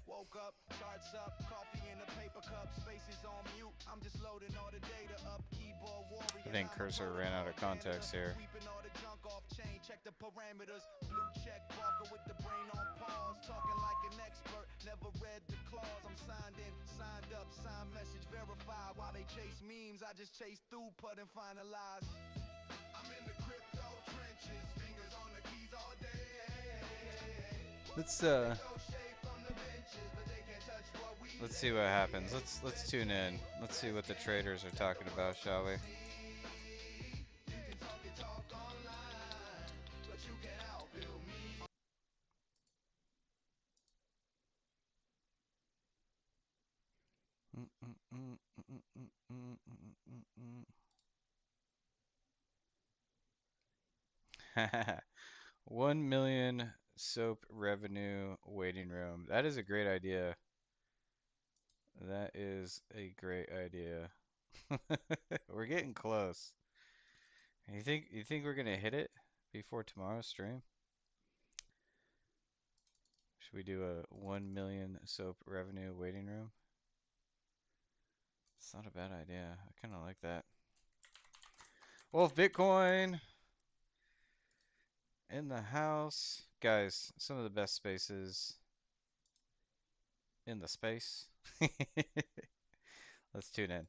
Woke up, charts up, coffee in a paper cup, spaces on mute. I'm just loading all the data up. Keyboard warrior. I think cursor ran out of context here. Sweeping all the junk off chain, check the parameters. Blue check marker with the brain on pause. Talking like an expert, never read the clause. I'm signed in, signed up, signed message verified. While they chase memes, I just chase through, put and finalize. I'm in the crypto trenches, fingers on the keys all day. Let's see what happens. Let's tune in. Let's see what the traders are talking about, shall we? Mm. 1 million soap revenue waiting room. That is a great idea. That is a great idea. We're getting close. You think we're gonna hit it before tomorrow's stream? Should we do a 1 million soap revenue waiting room? It's not a bad idea. I kind of like that. Wolf Bitcoin in the house. guys, some of the best spaces in the space. Let's tune in.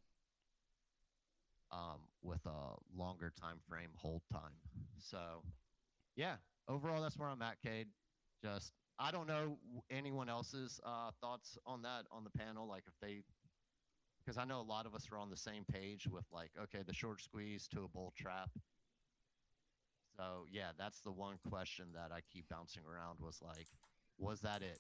With a longer time frame hold time. So yeah, overall that's where I'm at, Cade. Just I don't know anyone else's thoughts on that on the panel, like if they because I know a lot of us are on the same page with like, okay, the short squeeze to a bull trap. So yeah, that's the one question that I keep bouncing around was like, was that it?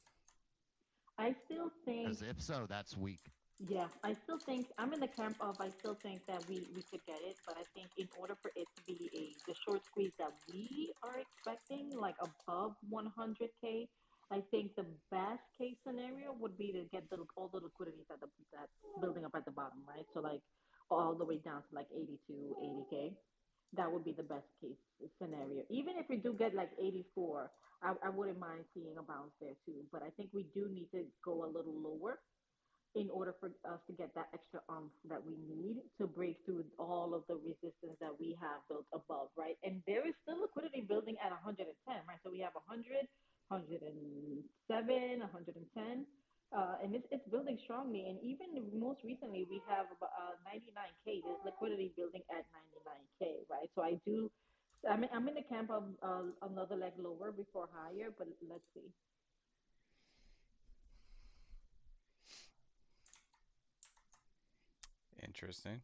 I still think, Because if so, that's weak. yeah, I still think I'm in the camp of I still think that we could get it, but I think in order for it to be the short squeeze that we are expecting, like above 100K, I think the best case scenario would be to get all the liquidities at the that building up at the bottom, right? So like all the way down to like 82, 80K. That would be the best case scenario. Even if we do get like 84, I wouldn't mind seeing a bounce there too. But I think we do need to go a little lower in order for us to get that extra oomph that we need to break through all of the resistance that we have built above, right? And there is still liquidity building at 110, right? So we have 100, 107, 110. And it's building strongly. And even most recently, we have about 99K. There's liquidity building at 99K, right? So I'm in the camp of another leg lower before higher, but let's see. Interesting.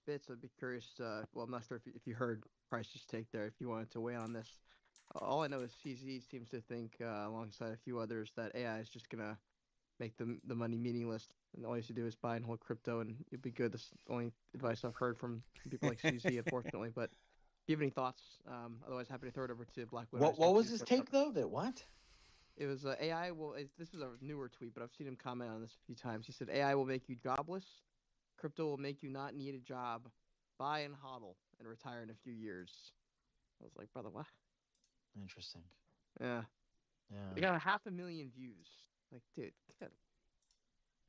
Bits, I'd be curious. Well, I'm not sure if you heard Price's take there. If you wanted to weigh in on this, all I know is CZ seems to think, alongside a few others, that AI is just gonna make the money meaningless, and all you have to do is buy and hold crypto, and you'll be good. That's the only advice I've heard from people like CZ, unfortunately. But if you have any thoughts, otherwise happy to throw it over to Black Widow. What was his take though? That what? It was AI will. This is a newer tweet, but I've seen him comment on this a few times. He said AI will make you jobless. Crypto will make you not need a job. Buy and hodl and retire in a few years. I was like, brother, what? Interesting. Yeah. Yeah. We got 500,000 views. Like, dude, God.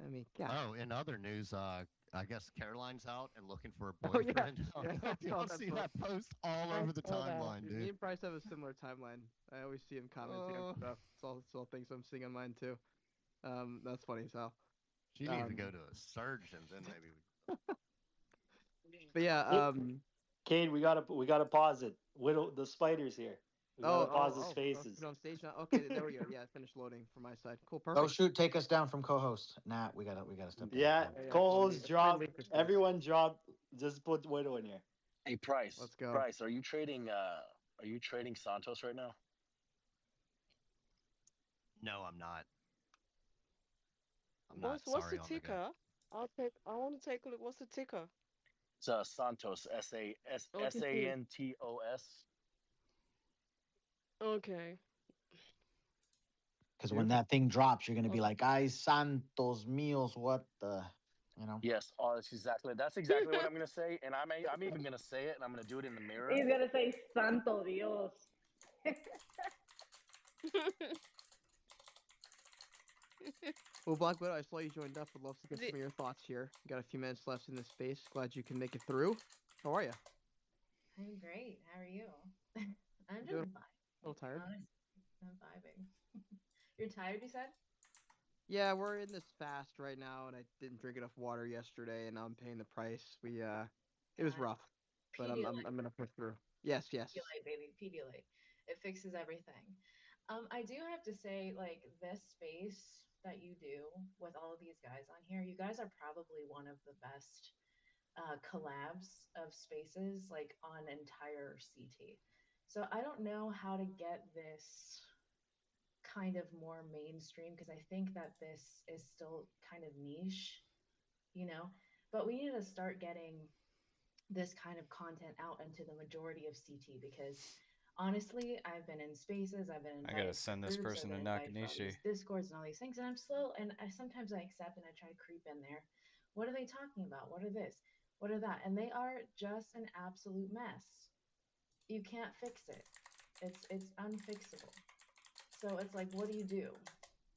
I mean, God. Oh, in other news, I guess Caroline's out and looking for a Oh yeah, boyfriend. yeah. I hope y'all see that post all over the timeline, Me dude. and Bryce have a similar timeline. I always see him commenting on stuff. It's all things I'm seeing on mine too. That's funny as hell. She needs to go to a surgeon, then maybe. But yeah, Cade, we gotta pause it. Widow, the spider's here. We gotta pause his faces. Put on stage now. Okay, there we go. Yeah, finished loading for my side. Cool, perfect. Oh shoot, take us down from co-host. Nah, we gotta step down. Yeah, co-host drop. Everyone drop. Just put Widow in here. Hey, Price. Let's go. Price, are you trading Santos right now? No, I'm not. What's the ticker? I want to take a look. What's the ticker? It's Santos. Santos. Okay. Because when that thing drops, you're gonna be like, "Ay santos míos, what the," you know? Yes, that's exactly what I'm gonna say, and I'm even gonna say it, and I'm gonna do it in the mirror. He's gonna say Santo Dios. Well, Black Widow, I saw you joined up. Would love to get some of your thoughts here. Got a few minutes left in this space. Glad you can make it through. How are you? I'm great. How are you? I'm just Doing vibing. a little tired. Honestly, I'm vibing. You're tired, you said? Yeah, we're in this fast right now, and I didn't drink enough water yesterday, and now I'm paying the price. It was rough, but I'm gonna push through. Yes. Pedialyte, baby, Pedialyte. It fixes everything. I do have to say, like, this space that you do with all of these guys on here, you guys are probably one of the best collabs of spaces, like, on entire CT. So I don't know how to get this kind of more mainstream because I think that this is still kind of niche, you know, but we need to start getting this kind of content out into the majority of CT because honestly, I've been in spaces, I've been I gotta invited send for this groups, person I've to been invited for all Nakanishi. these discords and all these things, and I'm slow, and sometimes I accept and I try to creep in there. What are they talking about? What are this? What are that? And they are just an absolute mess. You can't fix it. It's unfixable. So it's like, what do?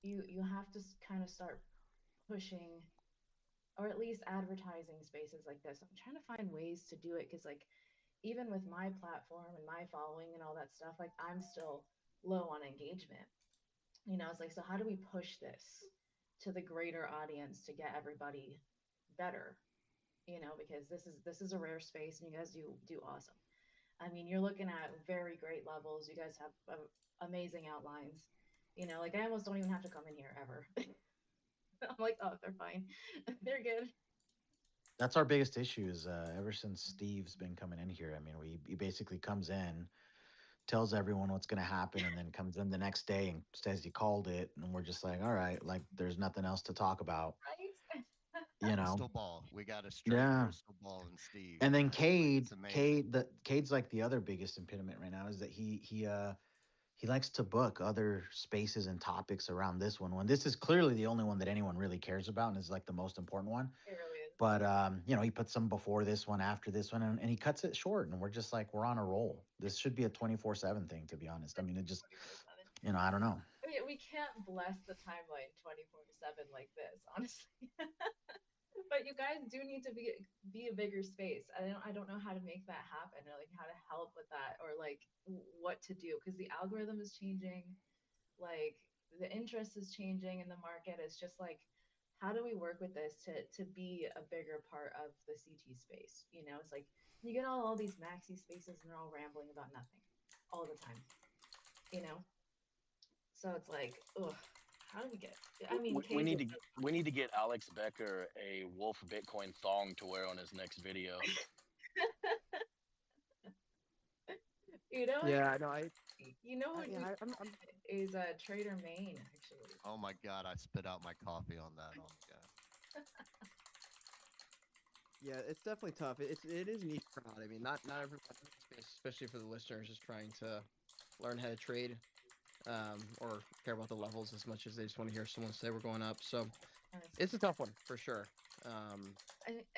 You have to kind of start pushing or at least advertising spaces like this. I'm trying to find ways to do it because like even with my platform and my following and all that stuff, like I'm still low on engagement. It's like, so how do we push this to the greater audience to get everybody better? Because this is a rare space and you guys do awesome. I mean, you're looking at very great levels. You guys have amazing outlines. Like I almost don't even have to come in here ever. I'm like, oh, they're fine. They're good. That's our biggest issue is ever since Steve's been coming in here. I mean, he basically comes in, tells everyone what's going to happen, and then comes in the next day and says he called it, and we're just like, all right, like there's nothing else to talk about, Right? you know? Crystal ball. We got a straight Yeah. crystal ball in Steve. And then Like it's amazing. Cade's like the other biggest impediment right now is that he likes to book other spaces and topics around this one when this is clearly the only one that anyone really cares about and is like the most important one. It really is. But he puts some before this one, after this one, and he cuts it short, and we're just like, we're on a roll. This should be a 24/7 thing, to be honest. I mean, it just, 24/7. I don't know. We can't bless the timeline 24/7 like this, honestly. But you guys do need to be a bigger space. I don't know how to make that happen, or like how to help with that, or like what to do, because the algorithm is changing, like the interest is changing in the market. It's just like, how do we work with this to be a bigger part of the CT space? It's like you get all these maxi spaces and they're all rambling about nothing all the time. you know so it's like, ugh, how do we get, I mean, We Cade need just to does we need to get Alex Becker a Wolf Bitcoin thong to wear on his next video. what Yeah, I know. who do I'm is Trader Main, actually. Oh my God, I spit out my coffee on that. Oh my God. Yeah, it's definitely tough. It is niche crowd. I mean, not everybody in the space, especially for the listeners, is trying to learn how to trade, or care about the levels as much as they just want to hear someone say we're going up. So Honestly, it's a tough one for sure. Um,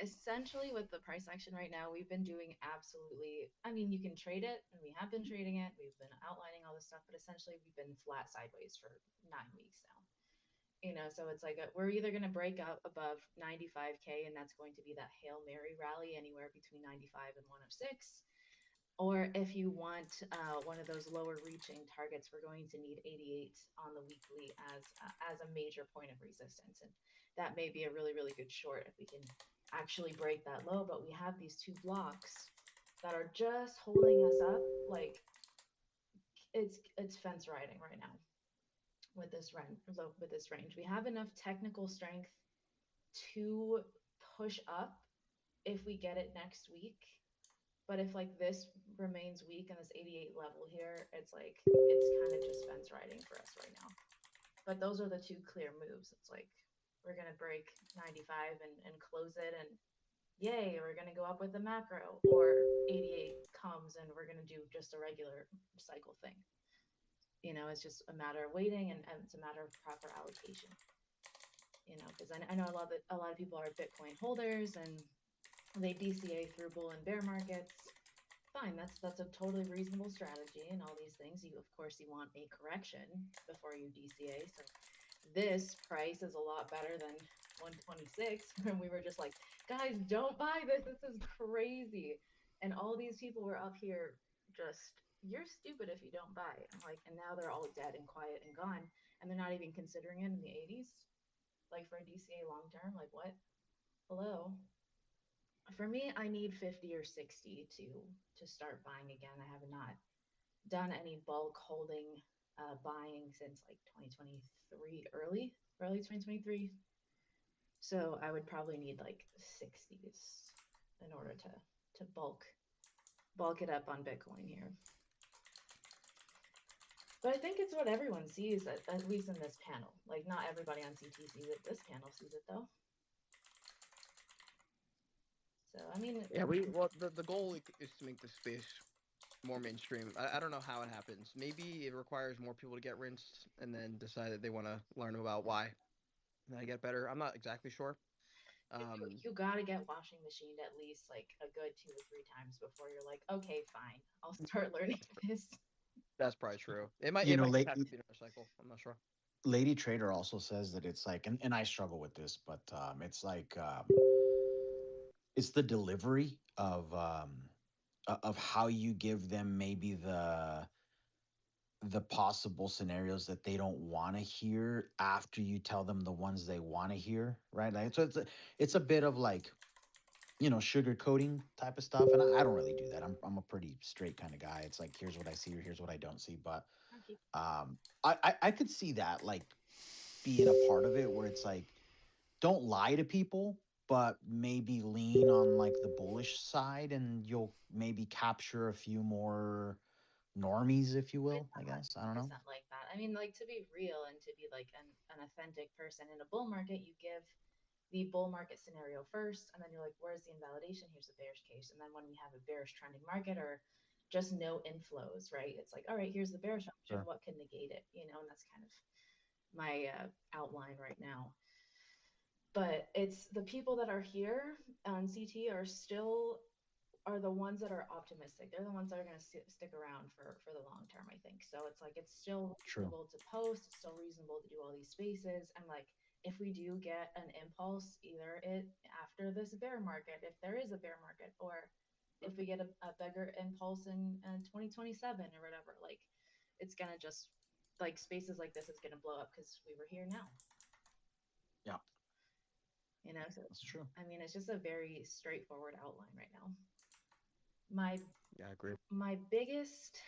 essentially with the price action right now, we've been doing absolutely, I mean, you can trade it and we have been trading it, we've been outlining all this stuff, but essentially we've been flat sideways for 9 weeks now. So it's like we're either going to break up above 95K, and that's going to be that Hail Mary rally anywhere between 95 and 106. Or if you want one of those lower reaching targets, we're going to need 88 on the weekly as a major point of resistance. And that may be a really, really good short if we can actually break that low. But we have these two blocks that are just holding us up. Like it's fence riding right now with this range. We have enough technical strength to push up if we get it next week. But if like this remains weak and this 88 level here, it's like it's kind of just fence riding for us right now. But those are the two clear moves. It's like we're gonna break 95 and close it, and yay, we're gonna go up with the macro, or 88 comes and we're gonna do just a regular cycle thing. It's just a matter of waiting, and it's a matter of proper allocation. Because I know a lot of people are Bitcoin holders and they DCA through bull and bear markets. Fine, that's a totally reasonable strategy and all these things. Of course you want a correction before you DCA. So this price is a lot better than 126 when we were just like, guys, don't buy this. This is crazy. And all these people were up here just, you're stupid if you don't buy. I'm like, and now they're all dead and quiet and gone. And they're not even considering it in the 80s, like for a DCA long term. Like, what? Hello? For me, I need 50 or 60 to start buying again. I have not done any bulk holding buying since like 2023, early 2023. So I would probably need like 60s in order to bulk it up on Bitcoin here. But I think it's what everyone sees, at least in this panel. Like, not everybody on CT sees it. This panel sees it, though. So, I mean, yeah, the goal is to make the space more mainstream. I don't know how it happens. Maybe it requires more people to get rinsed and then decide that they want to learn about why and I get better. I'm not exactly sure. you gotta get washing machined at least like a good 2 or 3 times before you're like, okay, fine, I'll start learning this. That's probably true. It might You it know, might late, have to be another cycle. I'm not sure. Lady Trader also says that it's like, and I struggle with this, but it's like, it's the delivery of of how you give them maybe the possible scenarios that they don't want to hear after you tell them the ones they want to hear, right? Like so it's a bit of like, sugarcoating type of stuff. And I don't really do that. I'm a pretty straight kind of guy. It's like, here's what I see or here's what I don't see. But Okay. I could see that like being a part of it where it's like, don't lie to people, but maybe lean on like the bullish side and you'll maybe capture a few more normies, if you will, I guess. I don't know. 100% like that. I mean, like to be real and to be like an authentic person in a bull market, you give the bull market scenario first, and then you're like, where's the invalidation? Here's the bearish case. And then when we have a bearish trending market or just no inflows, right? It's like, all right, here's the bearish option. Sure. What can negate it? And that's kind of my outline right now. But it's the people that are here on CT are the ones that are optimistic. They're the ones that are going to stick around for the long term, I think. So it's like it's still True. reasonable to post, it's still reasonable to do all these spaces. And like if we do get an impulse, either it after this bear market, if there is a bear market, or if we get a bigger impulse in 2027 or whatever, like it's gonna just like spaces like this is gonna blow up because we were here now. Yeah, So that's true. I mean, it's just a very straightforward outline right now. My Yeah, I agree. my biggest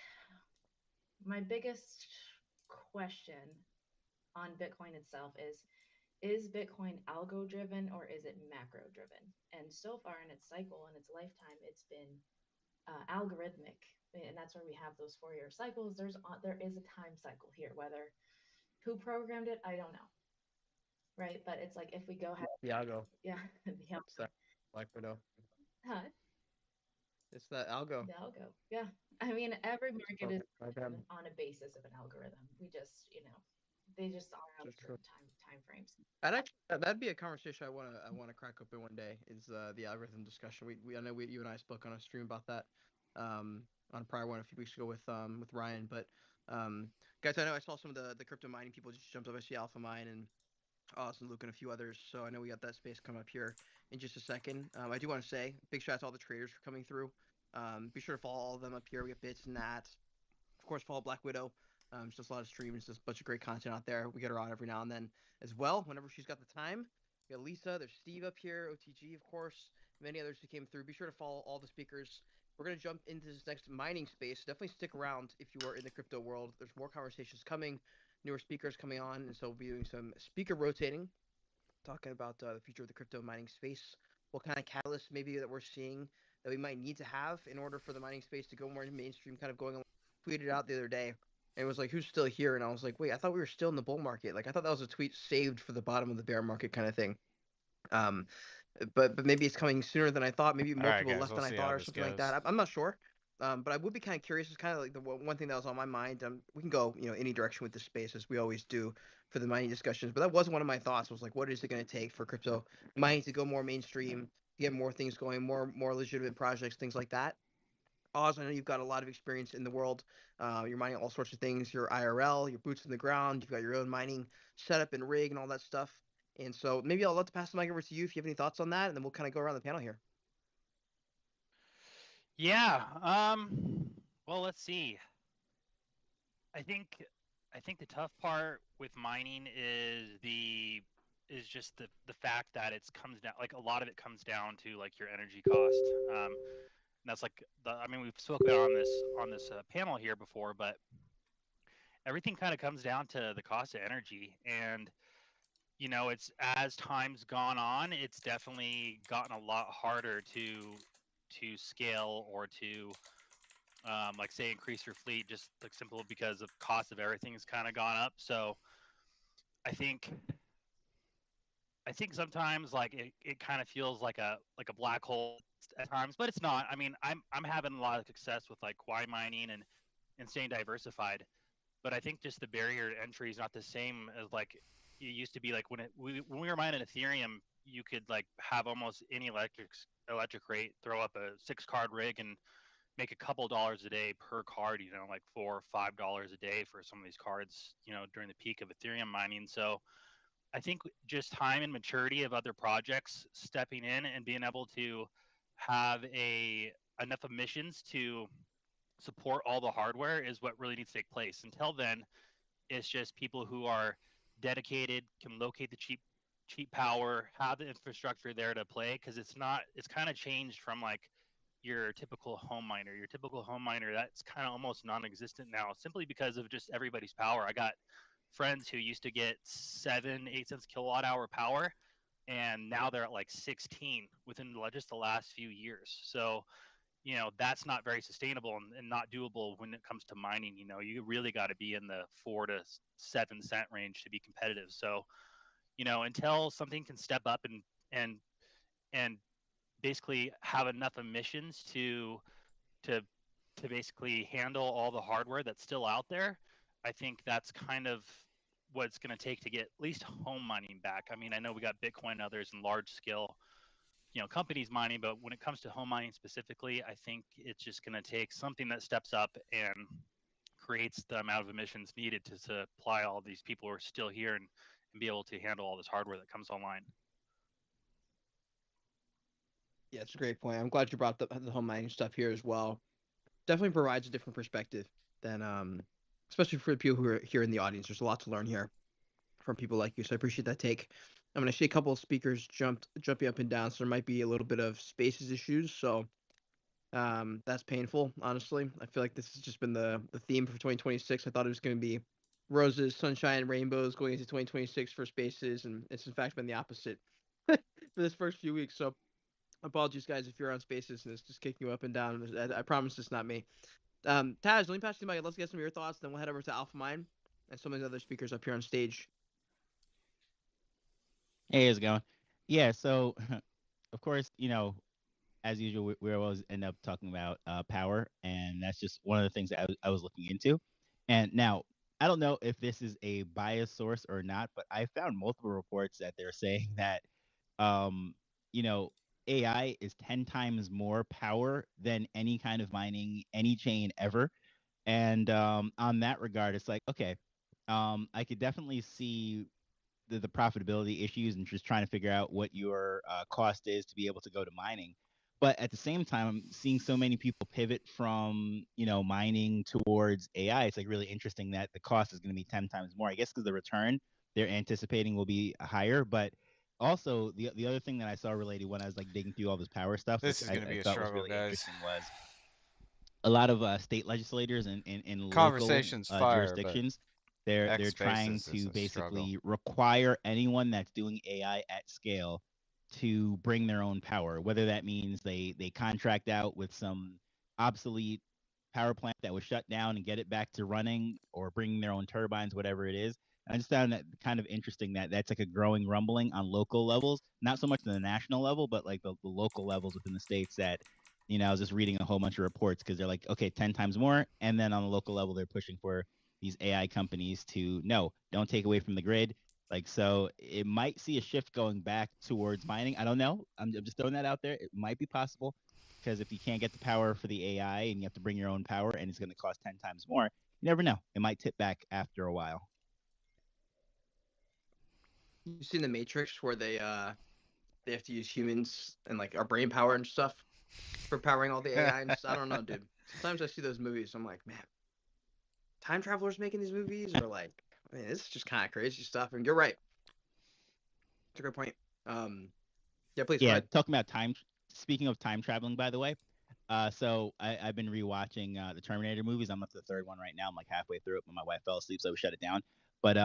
question on Bitcoin itself is Bitcoin algo driven or is it macro driven? And so far in its cycle, in its lifetime, it's been algorithmic, and that's where we have those 4-year cycles. There is a time cycle here. Whether who programmed it, I don't know, right? But it's like if we go ahead, The algo. yeah, the It's that Black Widow. huh? It's that algo. The algo, yeah. I mean, every It's market is programmed by them. on a basis of an algorithm. We just, they just are on This is true. certain time frames. That'd be a conversation I wanna crack open one day. Is the algorithm discussion? I know you and I spoke on a stream about that on a prior one a few weeks ago with Ryan. But guys, I know I saw some of the crypto mining people just jumped up. I see Alpha Mine and Austin, Luke, and a few others. So I know we got that space coming up here in just a second. I do want to say big shout out to all the traders for coming through. Be sure to follow all of them up here. We got Bits and Nats. Of course, follow Black Widow. It's just a lot of streams, just a bunch of great content out there. We get her on every now and then as well, whenever she's got the time. We got Lisa, there's Steve up here, OTG, of course, many others who came through. Be sure to follow all the speakers. We're going to jump into this next mining space. Definitely stick around if you are in the crypto world. There's more conversations coming, newer speakers coming on, and so we'll be doing some speaker rotating, talking about the future of the crypto mining space, what kind of catalysts maybe that we're seeing that we might need to have in order for the mining space to go more mainstream, kind of going on. Tweeted out the other day, and it was like, who's still here? And I was like, wait, I thought we were still in the bull market. Like, I thought that was a tweet saved for the bottom of the bear market kind of thing. Um, but maybe it's coming sooner than I thought. Maybe All more right, people guys, left we'll than I see thought, how or this something like goes. that. I'm not sure. But I would be kind of curious. It's kind of like the one thing that was on my mind. We can go, any direction with this space as we always do for the mining discussions. But that was one of my thoughts. Was like, what is it going to take for crypto mining to go more mainstream, get more things going, more legitimate projects, things like that. Oz, I know you've got a lot of experience in the world. You're mining all sorts of things. You're IRL, your boots in the ground. You've got your own mining setup and rig and all that stuff. And so maybe I'll let to pass the mic over to you if you have any thoughts on that, and then we'll kind of go around the panel here. Yeah. Well, let's see. I think I think the tough part with mining is just the fact that it's comes down, like a lot of it comes down to like your energy cost. And that's like I mean, we've spoken on this panel here before, but everything kind of comes down to the cost of energy. And it's as time's gone on, it's definitely gotten a lot harder to scale or to like say increase your fleet, just like simple because of cost of everything has kind of gone up. So I think I think sometimes like it kind of feels like a black hole at times, but it's not. I mean, I'm having a lot of success with like Quai mining and staying diversified. But I think just the barrier to entry is not the same as like it used to be. Like when we were mining Ethereum, you could like have almost any electric rate, throw up a 6 card rig and make a couple dollars a day per card, like $4 or $5 a day for some of these cards, during the peak of Ethereum mining. So I think just time and maturity of other projects stepping in and being able to have enough emissions to support all the hardware is what really needs to take place. Until then, it's just people who are dedicated, can locate the cheap power, have the infrastructure there to play, because it's kind of changed from like your typical home miner. Your typical home miner, that's kind of almost non-existent now, simply because of just everybody's power. I got friends who used to get 7-8 cents kilowatt hour power, and now they're at like 16 within just the last few years. So that's not very sustainable and not doable when it comes to mining. You really got to be in the 4 to 7 cent range to be competitive. So until something can step up and and basically have enough emissions to to basically handle all the hardware that's still out there, I think that's kind of what it's going to take to get at least home mining back. I mean, I know we got Bitcoin and others in large scale companies mining, but when it comes to home mining specifically, I think it's just going to take something that steps up and creates the amount of emissions needed to supply all these people who are still here and be able to handle all this hardware that comes online. Yeah, it's a great point. I'm glad you brought the home mining stuff here as well. Definitely provides a different perspective than especially for the people who are here in the audience. There's a lot to learn here from people like you, so I appreciate that take. I'm going to see a couple of speakers jumping up and down, so there might be a little bit of spaces issues. So that's painful, honestly. I feel like this has just been the theme for 2026. I thought it was going to be roses, sunshine, rainbows going into 2026 for spaces, and it's in fact been the opposite for this first few weeks. So apologies, guys, if you're on spaces and it's just kicking you up and down. I promise it's not me. Taz, let me pass you the mic. Let's get some of your thoughts, then we'll head over to Alpha Mine and some of the other speakers up here on stage. Hey, how's it going? Yeah, so of course, as usual, we always end up talking about power, and that's just one of the things that I was looking into. And now, I don't know if this is a biased source or not, but I found multiple reports that they're saying that, um, you know, AI is 10 times more power than any kind of mining, any chain ever. And on that regard, it's like, okay, I could definitely see the profitability issues and just trying to figure out what your cost is to be able to go to mining. But at the same time, I'm seeing so many people pivot from mining towards AI. It's like really interesting that the cost is going to be 10 times more. I guess because the return they're anticipating will be higher. But also the other thing that I saw related when I was like digging through all this power stuff, This which is going to I be a thought was struggle, really guys. interesting, was a lot of state legislators and local Conversation's fire, but jurisdictions. X They're trying spaces is to a struggle. basically require anyone that's doing AI at scale to bring their own power, whether that means they contract out with some obsolete power plant that was shut down and get it back to running, or bringing their own turbines, whatever it is. And I just found that kind of interesting that that's like a growing rumbling on local levels, not so much on the national level, but like the local levels within the states that, I was just reading a whole bunch of reports because they're like, okay, 10 times more. And then on the local level, they're pushing for these AI companies to, no, don't take away from the grid. Like, so it might see a shift going back towards mining. I don't know. I'm just throwing that out there. It might be possible, because if you can't get the power for the AI and you have to bring your own power and it's going to cost 10 times more, you never know. It might tip back after a while. You've seen the Matrix where they have to use humans and like our brain power and stuff for powering all the AI and stuff. I don't know, dude. Sometimes I see those movies, I'm like, man, time travelers making these movies, or like, I mean, this is just kind of crazy stuff. And you're right. It's a good point. Yeah, please go Yeah, ahead. talking about time. Speaking of time traveling, by the way, so I've been rewatching the Terminator movies. I'm up to the third one right now. I'm like halfway through it, but my wife fell asleep, so we shut it down. But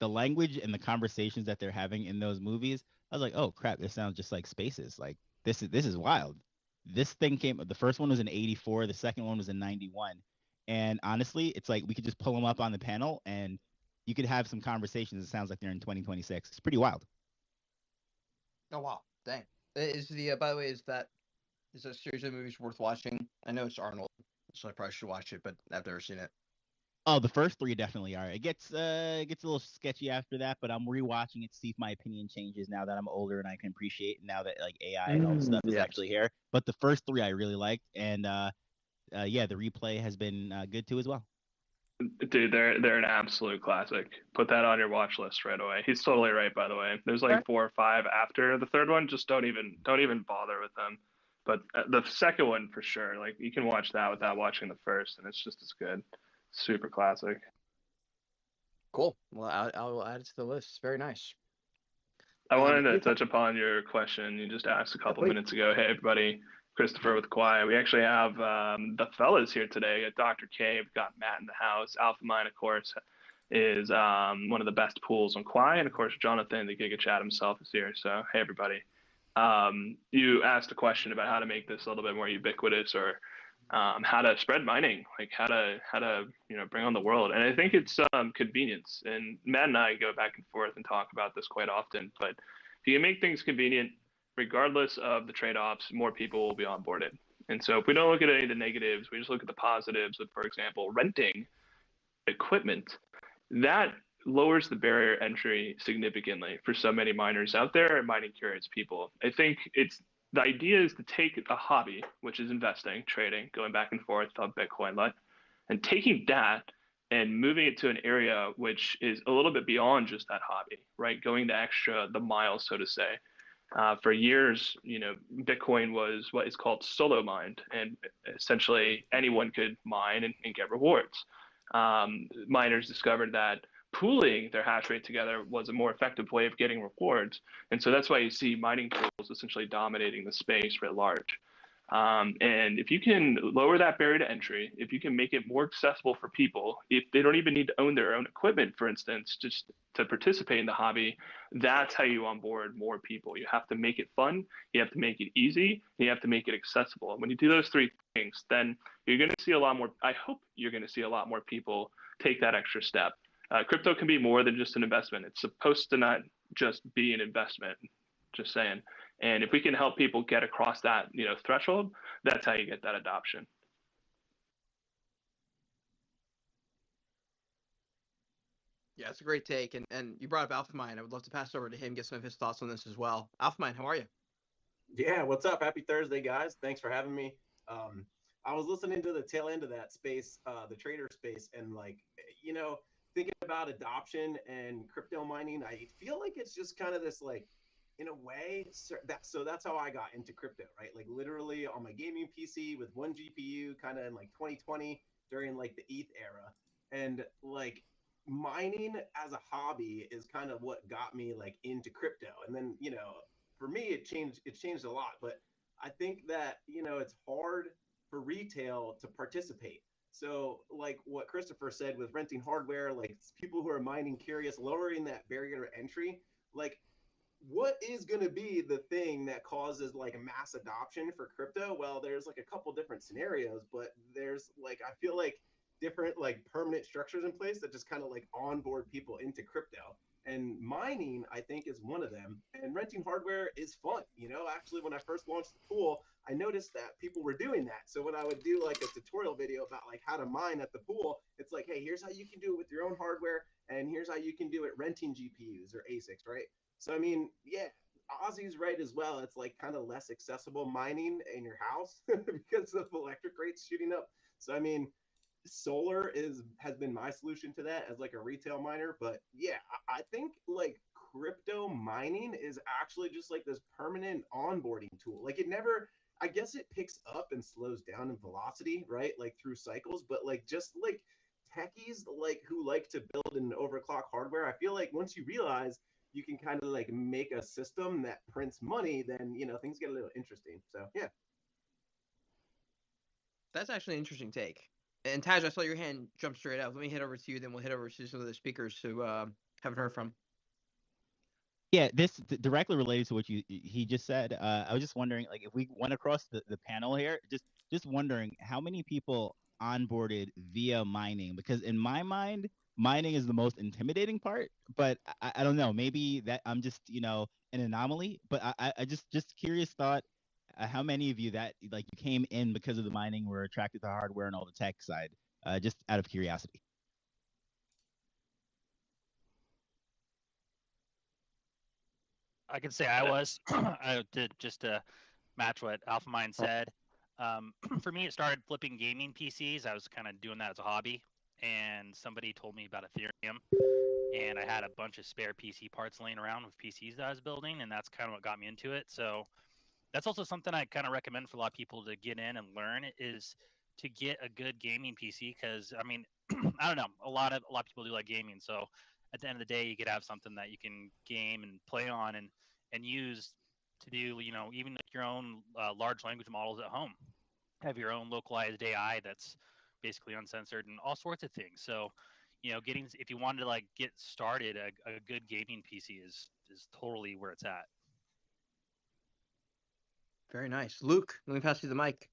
the language and the conversations that they're having in those movies, I was like, oh crap, this sounds just like Spaces. Like this is wild. This thing came. The first one was in '84. The second one was in '91. And honestly, it's like we could just pull them up on the panel and you could have some conversations. It sounds like they're in 2026. It's pretty wild. Oh wow, dang! Is the by the way, is a series of movies worth watching? I know it's Arnold, so I probably should watch it, but I've never seen it. Oh, the first three definitely are. It gets a little sketchy after that, but I'm rewatching it to see if my opinion changes now that I'm older and I can appreciate now that like AI and all the stuff is actually here. But the first three I really liked, and yeah, the replay has been good too as well. Dude, they're an absolute classic. Put that on your watch list right away. He's totally right, by the way. There's like 4 or 5 after the third one. Just don't even bother with them. But the second one for sure, like you can watch that without watching the first, and it's just as good. Super classic. Cool. Well, I'll add it to the list. Very nice. I wanted to touch upon your question you just asked a couple minutes ago. Hey, everybody, Christopher with Quai. We actually have the fellas here today. Dr. K, we've got Matt in the house. Alpha Mine, of course, is one of the best pools on Quai. And, of course, Jonathan, the Giga Chat himself, is here. So, hey, everybody. You asked a question about how to make this a little bit more ubiquitous or how to spread mining, like how to bring on the world. And I think it's convenience. And Matt and I go back and forth and talk about this quite often. But if you can make things convenient, regardless of the trade-offs, more people will be onboarded. And so if we don't look at any of the negatives, we just look at the positives of, for example, renting equipment, that lowers the barrier entry significantly for so many miners out there and mining curious people. I think the idea is to take a hobby, which is investing, trading, going back and forth on Bitcoin, and taking that and moving it to an area which is a little bit beyond just that hobby, right? Going the miles, so to say. For years, Bitcoin was what is called solo mined, and essentially anyone could mine and get rewards. Miners discovered that pooling their hash rate together was a more effective way of getting rewards. And so that's why you see mining pools essentially dominating the space writ large. And if you can lower that barrier to entry, if you can make it more accessible for people, if they don't even need to own their own equipment, for instance, just to participate in the hobby, that's how you onboard more people. You have to make it fun, you have to make it easy, and you have to make it accessible. And when you do those three things, then you're going to see a lot more. I hope you're going to see a lot more people take that extra step. Crypto can be more than just an investment. It's supposed to not just be an investment. Just saying. And if we can help people get across that, threshold, that's how you get that adoption. Yeah, it's a great take. And you brought up Alpha Mine. I would love to pass over to him, get some of his thoughts on this as well. Alpha Mine, how are you? Yeah, what's up? Happy Thursday, guys. Thanks for having me. I was listening to the tail end of that space, the trader space, and thinking about adoption and crypto mining, I feel like it's just kind of this in a way, so that's how I got into crypto, right? Like literally on my gaming PC with one GPU, kind of in 2020 during the ETH era, and mining as a hobby is kind of what got me into crypto, and then for me it changed a lot, but I think that it's hard for retail to participate. So what Christopher said with renting hardware, people who are mining curious, lowering that barrier to entry, what is going to be the thing that causes a mass adoption for crypto? Well, there's a couple different scenarios, but there's I feel different permanent structures in place that just kind of onboard people into crypto. And mining, I think, is one of them. And renting hardware is fun. Actually, when I first launched the pool, I noticed that people were doing that. So when I would do a tutorial video about how to mine at the pool, it's hey, here's how you can do it with your own hardware, and here's how you can do it renting GPUs or ASICs, right? So I mean, yeah, Ozzy's right as well. It's kind of less accessible mining in your house because of electric rates shooting up. So I mean, solar has been my solution to that as a retail miner. But yeah, I think crypto mining is actually just this permanent onboarding tool. It never, I guess it picks up and slows down in velocity, right? Through cycles, but just techies who like to build and overclock hardware, I feel once you realize you can kind of make a system that prints money, then things get a little interesting. So yeah. That's actually an interesting take. And Taj, I saw your hand jump straight up. Let me head over to you, then we'll head over to some of the speakers who haven't heard from. Yeah, this directly related to what he just said. I was just wondering, if we went across the panel here, just wondering how many people onboarded via mining, because in my mind, mining is the most intimidating part. But I don't know, maybe that I'm just an anomaly. But I just curious thought, how many of you that you came in because of the mining were attracted to hardware and all the tech side, just out of curiosity. I can say I was. I did just to match what Alpha Mind said. For me, it started flipping gaming PCs. I was kind of doing that as a hobby, and somebody told me about Ethereum, and I had a bunch of spare PC parts laying around with PCs that I was building, and that's kind of what got me into it. So that's also something I kind of recommend for a lot of people to get in and learn is to get a good gaming PC because I mean I don't know a lot of people do like gaming, so at the end of the day you could have something that you can game and play on and use to do even like your own large language models at home, have your own localized AI that's basically uncensored and all sorts of things. So getting if you wanted to like get started, a good gaming PC is totally where it's at. Very nice. Luke, let me pass you the mic.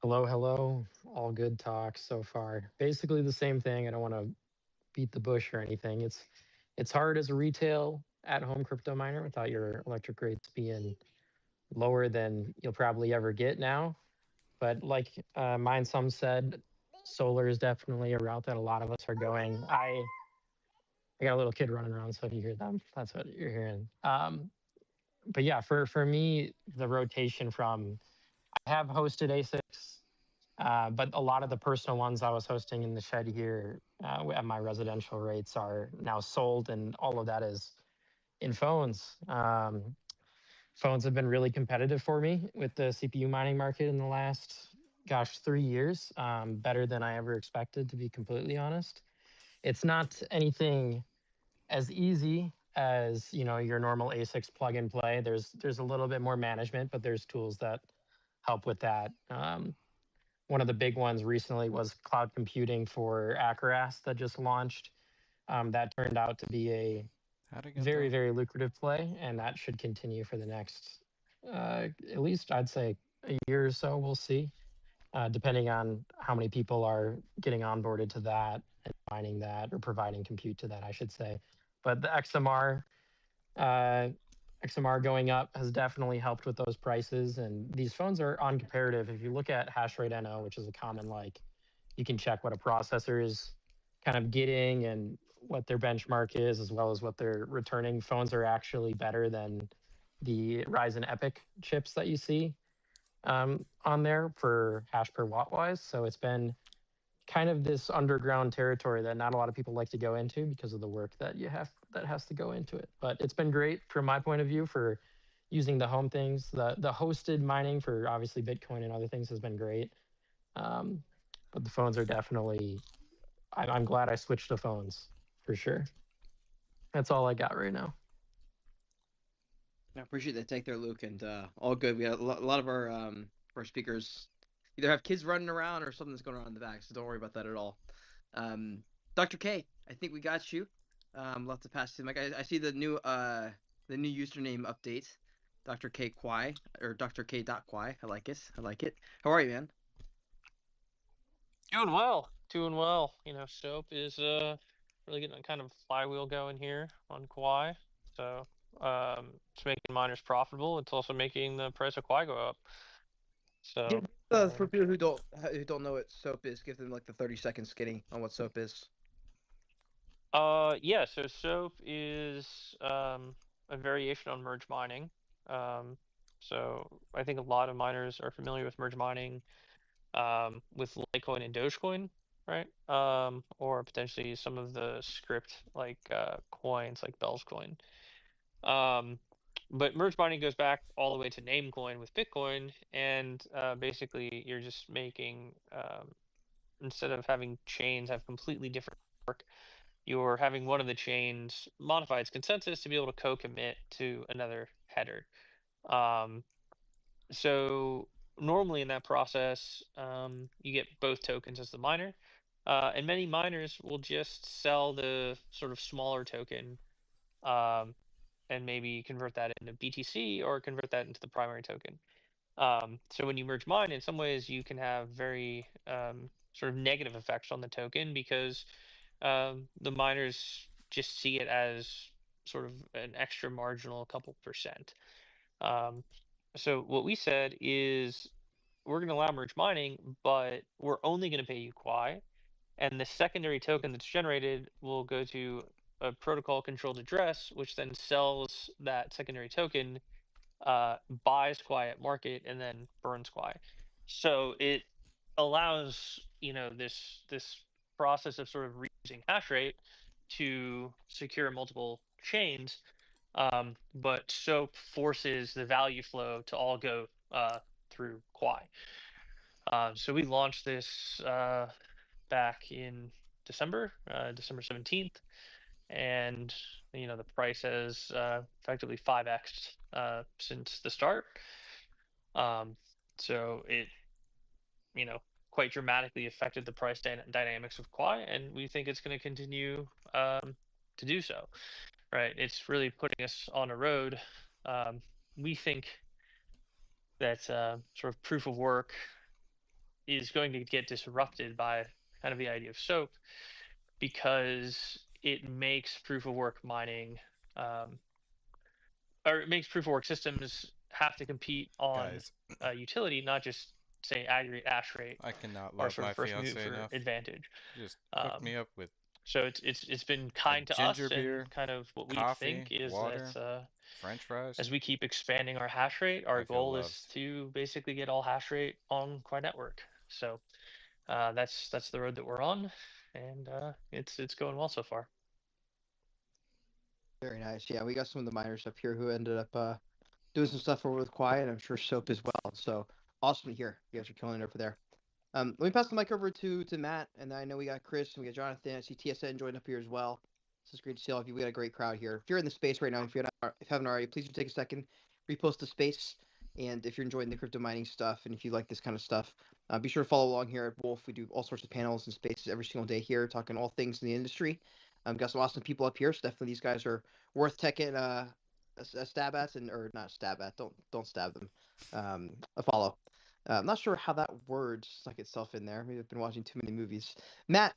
Hello, hello. All good talk so far. Basically the same thing. I don't want to beat the bush or anything. It's hard as a retail at-home crypto miner without your electric rates being lower than you'll probably ever get now. But like mine some said, solar is definitely a route that a lot of us are going. I got a little kid running around, so if you hear them, that's what you're hearing. But yeah, for me, the rotation from I have hosted ASICs, but a lot of the personal ones I was hosting in the shed here at my residential rates are now sold, and all of that is in phones. Phones have been really competitive for me with the CPU mining market in the last, gosh, 3 years. Better than I ever expected, to be completely honest. It's not anything as easy as your normal ASICs plug and play. There's a little bit more management, but there's tools that help with that. One of the big ones recently was cloud computing for Acroras that just launched. That turned out to be a How'd it get very, though? very lucrative play, and that should continue for the next, at least I'd say a year or so. We'll see, depending on how many people are getting onboarded to that and mining that or providing compute to that, I should say. But the uh, XMR going up has definitely helped with those prices. And these phones are on comparative. If you look at hash rate NO, which is a common like, you can check what a processor is kind of getting and what their benchmark is, as well as what they're returning. Phones are actually better than the Ryzen Epic chips that you see on there for hash per watt wise. So it's been kind of this underground territory that not a lot of people like to go into because of the work that that has to go into it. But it's been great from my point of view for using the home things. The hosted mining for obviously Bitcoin and other things has been great. Um, but the phones are definitely. I'm glad I switched to phones for sure. That's all I got right now. I appreciate the take there, Luke, and all good. We had a lot of our speakers either have kids running around or something's going on in the back, so don't worry about that at all. Um, Dr. K, I think we got you. Love to pass to the mic. I see the new username update, Dr. K Quai or Dr. K Quai. I like it. I like it. How are you, man? Doing well. Doing well. Soap is really getting a kind of flywheel going here on Quai. So it's making miners profitable. It's also making the price of Quai go up. So For people who don't know what SOAP is, give them like the 30-second skinny on what SOAP is. yeah, so SOAP is a variation on merge mining. So I think a lot of miners are familiar with merge mining with Litecoin and Dogecoin, right? Or potentially some of the script like coins like Bell's coin. But merge mining goes back all the way to Namecoin with Bitcoin, and basically you're just making instead of having chains have completely different work, you're having one of the chains modify its consensus to be able to co-commit to another header. Um, so normally in that process, you get both tokens as the miner, and many miners will just sell the sort of smaller token, um, and maybe convert that into BTC or convert that into the primary token. So when you merge mine, in some ways you can have very sort of negative effects on the token because the miners just see it as sort of an extra marginal couple percent. Um, so what we said is we're going to allow merge mining, but we're only going to pay you Quai, and the secondary token that's generated will go to a protocol controlled address, which then sells that secondary token, buys Quai at market, and then burns Quai. So it allows this process of sort of reusing hash rate to secure multiple chains But SOAP forces the value flow to all go through Quai. So we launched this back in December, December 17th, and the price has effectively 5x since the start. So it quite dramatically affected the price dynamics of Quai, and we think it's going to continue to do so. Right, it's really putting us on a road. We think that sort of proof of work is going to get disrupted by kind of the idea of SOAP, because it makes proof of work mining, or it makes proof of work systems have to compete on Guys, utility, not just say aggregate hash rate I cannot or love sort of my first fiance mover enough. advantage. Just hook Um, me up with so it's been a kind to ginger us, and beer, kind of what we think coffee, is that water, French fries. as we keep expanding our hash rate, our I feel goal loved. is to basically get all hash rate on Quai network. So that's the road that we're on, and it's going well so far. Very nice. Yeah, we got some of the miners up here who ended up doing some stuff over with Quai, and I'm sure Soap as well. So awesome to hear. You guys are killing it over there. Let me pass the mic over to Matt, and I know we got Chris and we got Jonathan. I see TSN joined up here as well. This is great to see all of you. We got a great crowd here. If you're in the space right now, if you haven't already, please do take a second, repost the space. And if you're enjoying the crypto mining stuff, and if you like this kind of stuff, be sure to follow along here at Wolf. We do all sorts of panels and spaces every single day here, talking all things in the industry. Got some awesome people up here, so definitely these guys are worth taking a stab at, and or not stab at. Don't stab them. A follow. I'm not sure how that word stuck itself in there. Maybe I've been watching too many movies. Matt,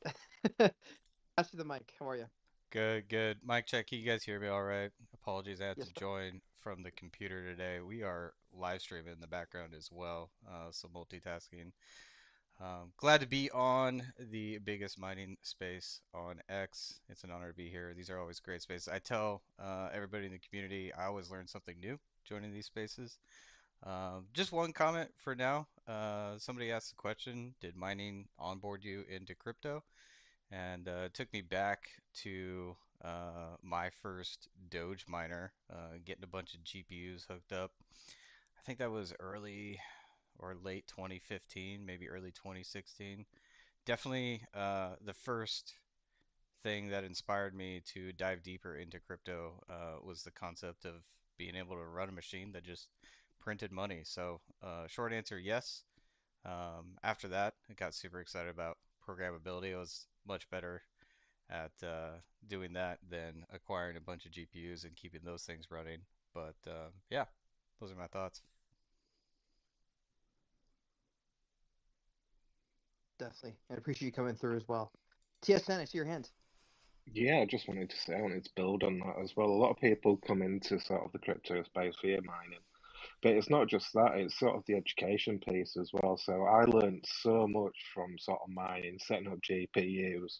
pass you the mic. How are you? Good, good. Mic check. Can you guys hear me all right? Apologies, I had to Yes, join from the computer today. We are live streaming in the background as well, so multitasking. Glad to be on the biggest mining space on X. It's an honor to be here. These are always great spaces. I tell everybody in the community I always learn something new joining these spaces. Just one comment for now. Somebody asked the question, did mining onboard you into crypto? And it took me back to my first Doge miner, getting a bunch of GPUs hooked up. I think that was early or late 2015, maybe early 2016. Definitely the first thing that inspired me to dive deeper into crypto was the concept of being able to run a machine that just printed money. So, short answer, yes. After that, I got super excited about programmability. I was much better at doing that than acquiring a bunch of GPUs and keeping those things running. But yeah, those are my thoughts. definitely. I appreciate you coming through as well. TSN, I see your hand. Yeah, I just wanted to say, I wanted to build on that as well. A lot of people come into sort of the crypto space via mining, but it's not just that, it's sort of the education piece as well. So I learned so much from sort of mining, setting up GPUs,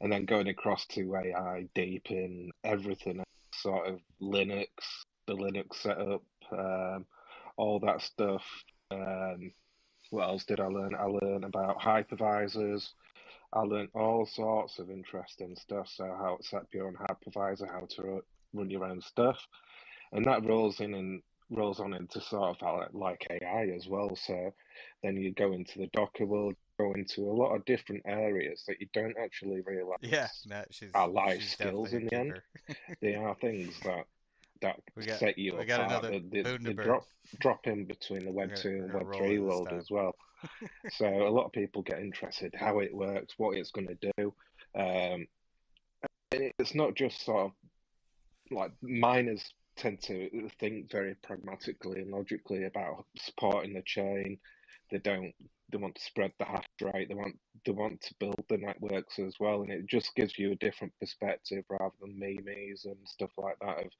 and then going across to AI, deep in everything, sort of Linux, the Linux setup, all that stuff. What else did I learn? I learned about hypervisors. I learned all sorts of interesting stuff. So how to set up your own hypervisor, how to run your own stuff, and that rolls in and rolls on into sort of like AI as well. So then you go into the Docker world, go into a lot of different areas that you don't actually Yeah, realize Matt, are life she's skills definitely a in the end. keeper. They are things that we got set you we got apart. another They Bundaberg. drop in between the Web two We're and gonna Web roll three it this world time. as well. So a lot of people get interested how it works, what it's going to do. Um, it's not just sort of like miners tend to think very pragmatically and logically about supporting the chain. They don't. They want to spread the hash rate. They want to build the networks as well, and it just gives you a different perspective rather than memes and stuff like that of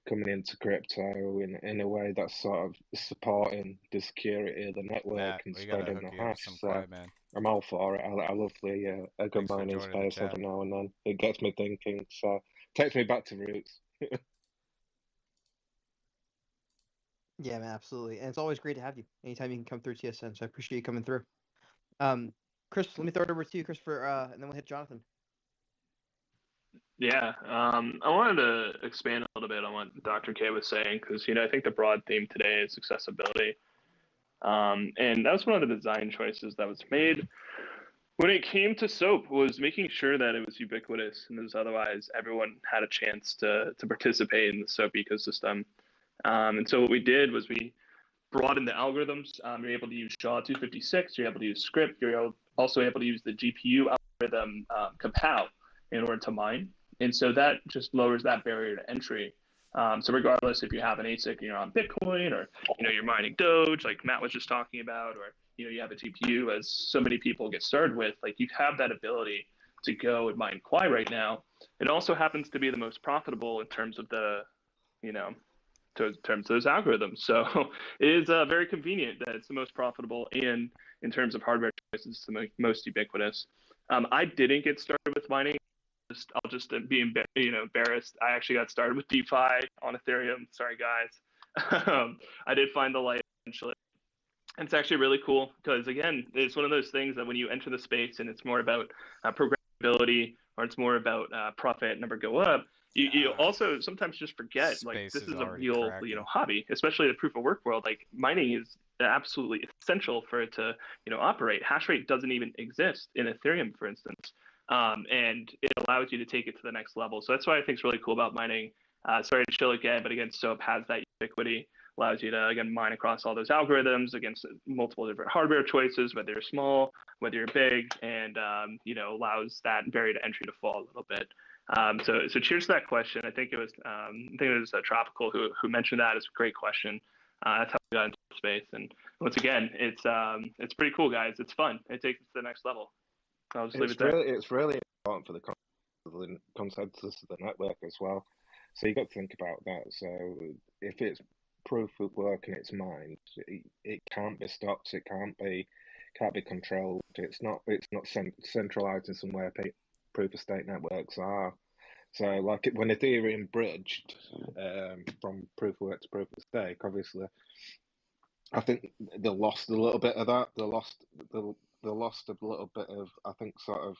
coming into crypto in a way that's sort of supporting the security of the network Matt, and we gotta spreading hook the you up with hash. some So Quai, man. I'm all for it. I love a good Thanks for mining joining the space chat. every now and then. It gets me thinking. So takes me back to roots. Yeah, man, absolutely. And it's always great to have you. Anytime you can come through TSN, so I appreciate you coming through. Um, Chris, let me throw it over to you, Christopher, and then we'll hit Jonathan. Yeah, I wanted to expand a little bit on what Dr. K was saying because I think the broad theme today is accessibility, and that was one of the design choices that was made when it came to soap was making sure that it was ubiquitous and as otherwise everyone had a chance to participate in the soap ecosystem. And so what we did was we broaden the algorithms. You're able to use SHA-256, you're able to use script, you're also able to use the GPU algorithm Kapow in order to mine. And so that just lowers that barrier to entry. So regardless if you have an ASIC and you're on Bitcoin or you're mining Doge like Matt was just talking about, or you have a GPU as so many people get started with, like you have that ability to go and mine Quai right now. It also happens to be the most profitable in terms of the you know to terms of those algorithms. So it is very convenient that it's the most profitable and in terms of hardware choices, the most ubiquitous. I didn't get started with mining. I'll just be embarrassed. I actually got started with DeFi on Ethereum. Sorry, guys. I did find the light eventually. It's actually really cool because again, it's one of those things that when you enter the space and it's more about programmability or it's more about profit number go up, you also sometimes just forget like this is a real hobby, especially the proof of work world. Like mining is absolutely essential for it to operate. Hash rate doesn't even exist in Ethereum, for instance, and it allows you to take it to the next level. So that's why I think it's really cool about mining. Sorry to chill again, but again, SOAP has that ubiquity, allows you to again mine across all those algorithms against multiple different hardware choices, whether you're small, whether you're big, and allows that barrier to entry to fall a little bit. So cheers to that question. I think it was Tropical who mentioned that. It's a great question. That's how we got into space. And once again, it's pretty cool, guys. It's fun. It takes it to the next level. I'll just leave it there. It's really important for the consensus of the network as well. So you got to think about that. So if it's proof of work and it's mined, it can't be stopped. It can't be controlled. It's not centralized in somewhere proof of stake networks are. So like when Ethereum bridged from proof of work to proof of stake, obviously, I think they lost a little bit of that. They lost a little bit of, I think, sort of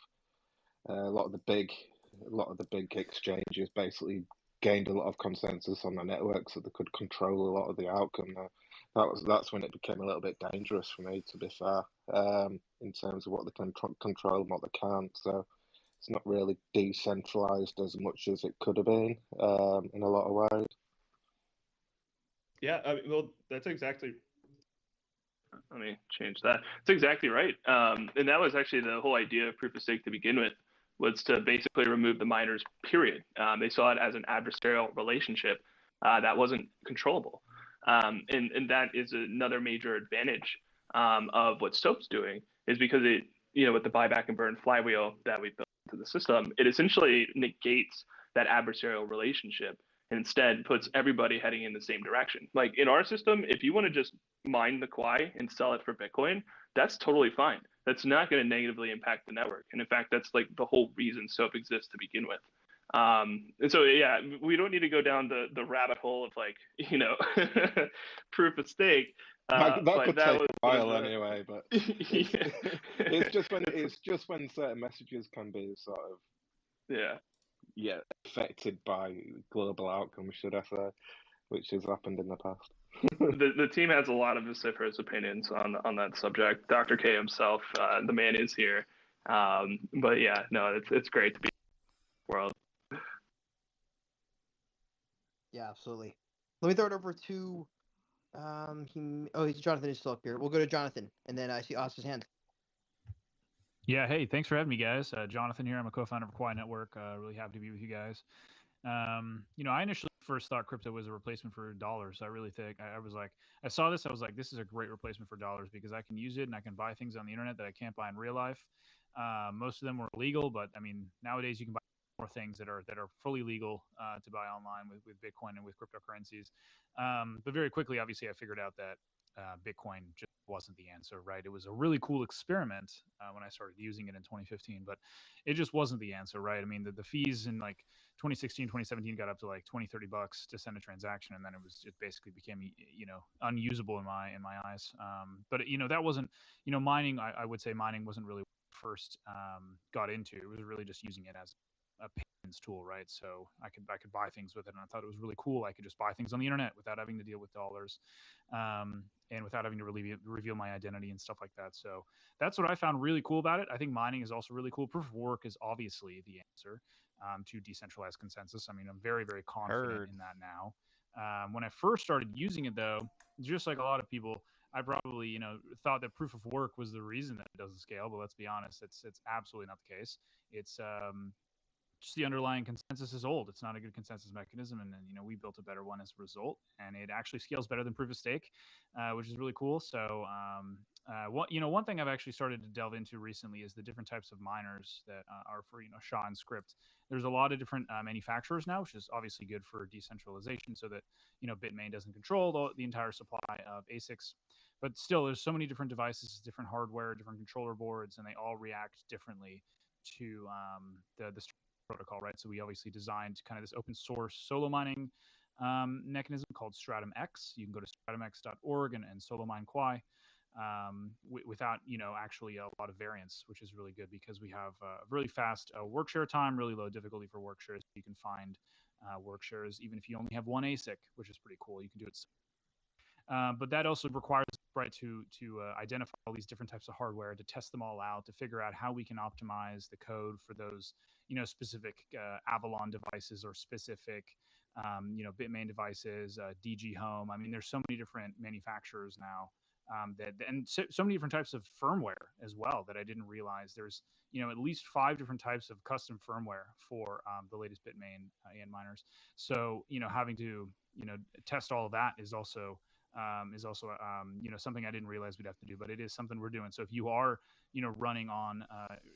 a lot of the big exchanges basically gained a lot of consensus on the network, so they could control a lot of the outcome. That's when it became a little bit dangerous for me, to be fair, in terms of what they can control and what they can't. So it's not really decentralized as much as it could have been in a lot of ways. Yeah, well, that's exactly. Let me change that. That's exactly right. And that was actually the whole idea of proof of stake to begin with, was to basically remove the miners. Period. They saw it as an adversarial relationship that wasn't controllable, and that is another major advantage of what SOAP's doing, is because it with the buyback and burn flywheel that we built into the system, it essentially negates that adversarial relationship and instead puts everybody heading in the same direction. Like in our system, if you want to just mine the Quai and sell it for Bitcoin, that's totally fine. That's not going to negatively impact the network. And in fact, that's like the whole reason SOAP exists to begin with. And so, yeah, we don't need to go down the rabbit hole of like, proof of stake. That could take a while was, anyway, but it's just when certain messages can be sort of affected by global outcomes, should I say, which has happened in the past. The team has a lot of vociferous opinions on that subject. Dr. K himself, the man is here. But yeah, no, it's great to be in the world. Yeah, absolutely. Let me throw it over to Jonathan is still up here. We'll go to Jonathan, and then I see Austin's hand. Yeah, hey, thanks for having me, guys. Jonathan here. I'm a co-founder of Quai Network. Really happy to be with you guys. I initially first thought crypto was a replacement for dollars. I really think I was like, I saw this, I was like, this is a great replacement for dollars because I can use it and I can buy things on the internet that I can't buy in real life. Most of them were illegal, but I mean, nowadays you can buy more things that are fully legal to buy online with Bitcoin and with cryptocurrencies. But very quickly, obviously, I figured out that Bitcoin just wasn't the answer, right? It was a really cool experiment when I started using it in 2015, but it just wasn't the answer, right? I mean, the fees in like 2016, 2017 got up to like 20, $30 to send a transaction. And then it basically became, unusable in my eyes. But that wasn't, mining, I would say mining wasn't really what I first got into. It was really just using it as payments tool, right? So I could buy things with it, and I thought it was really cool. I could just buy things on the internet without having to deal with dollars, and without having to really reveal my identity and stuff like that. So that's what I found really cool about it. I think mining is also really cool. Proof of work is obviously the answer to decentralized consensus. I mean, I'm very, very confident in that now. When I first started using it, though, just like a lot of people, I probably, thought that proof of work was the reason that it doesn't scale. But let's be honest, it's absolutely not the case. It's just the underlying consensus is old. It's not a good consensus mechanism, and then we built a better one as a result, and it actually scales better than proof of stake, which is really cool. So, one thing I've actually started to delve into recently is the different types of miners that are for SHA and Script. There's a lot of different manufacturers now, which is obviously good for decentralization, so that Bitmain doesn't control the entire supply of ASICs. But still, there's so many different devices, different hardware, different controller boards, and they all react differently to the protocol, right? So we obviously designed kind of this open source solo mining mechanism called Stratum X. You can go to stratumx.org and solo mine Quai without actually a lot of variance, which is really good because we have really fast work share time, really low difficulty for work shares. You can find work shares even if you only have one ASIC, which is pretty cool. You can do it. But that also requires right to identify all these different types of hardware, to test them all out, to figure out how we can optimize the code for those specific Avalon devices or specific Bitmain devices, DG Home. I mean, there's so many different manufacturers now and so many different types of firmware as well that I didn't realize. There's at least 5 different types of custom firmware for the latest Bitmain and miners. So having to test all of that is also something I didn't realize we'd have to do, but it is something we're doing. So if you are running on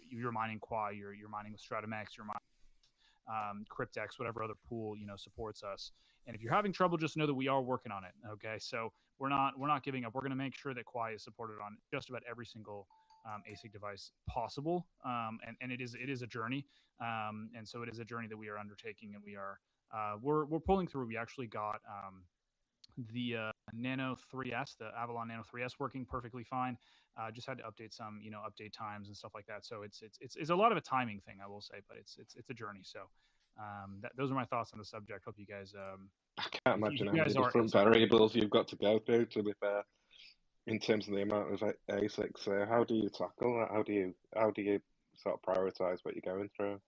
you're mining Quai, you're mining with Stratum X, you're mining Cryptex, whatever other pool supports us. And if you're having trouble, just know that we are working on it. Okay, so we're not giving up. We're going to make sure that Quai is supported on just about every single ASIC device possible. And it is a journey, and so it is a journey that we are undertaking, and we're pulling through. We actually got the Nano 3S, the Avalon Nano 3S, working perfectly fine. Just had to update some, update times and stuff like that. So it's a lot of a timing thing, I will say, but it's a journey. So those are my thoughts on the subject. Hope you guys. I can't imagine how many are different variables you've got to go through, to be fair, in terms of the amount of ASICs. How do you tackle that? How do you sort of prioritize what you're going through?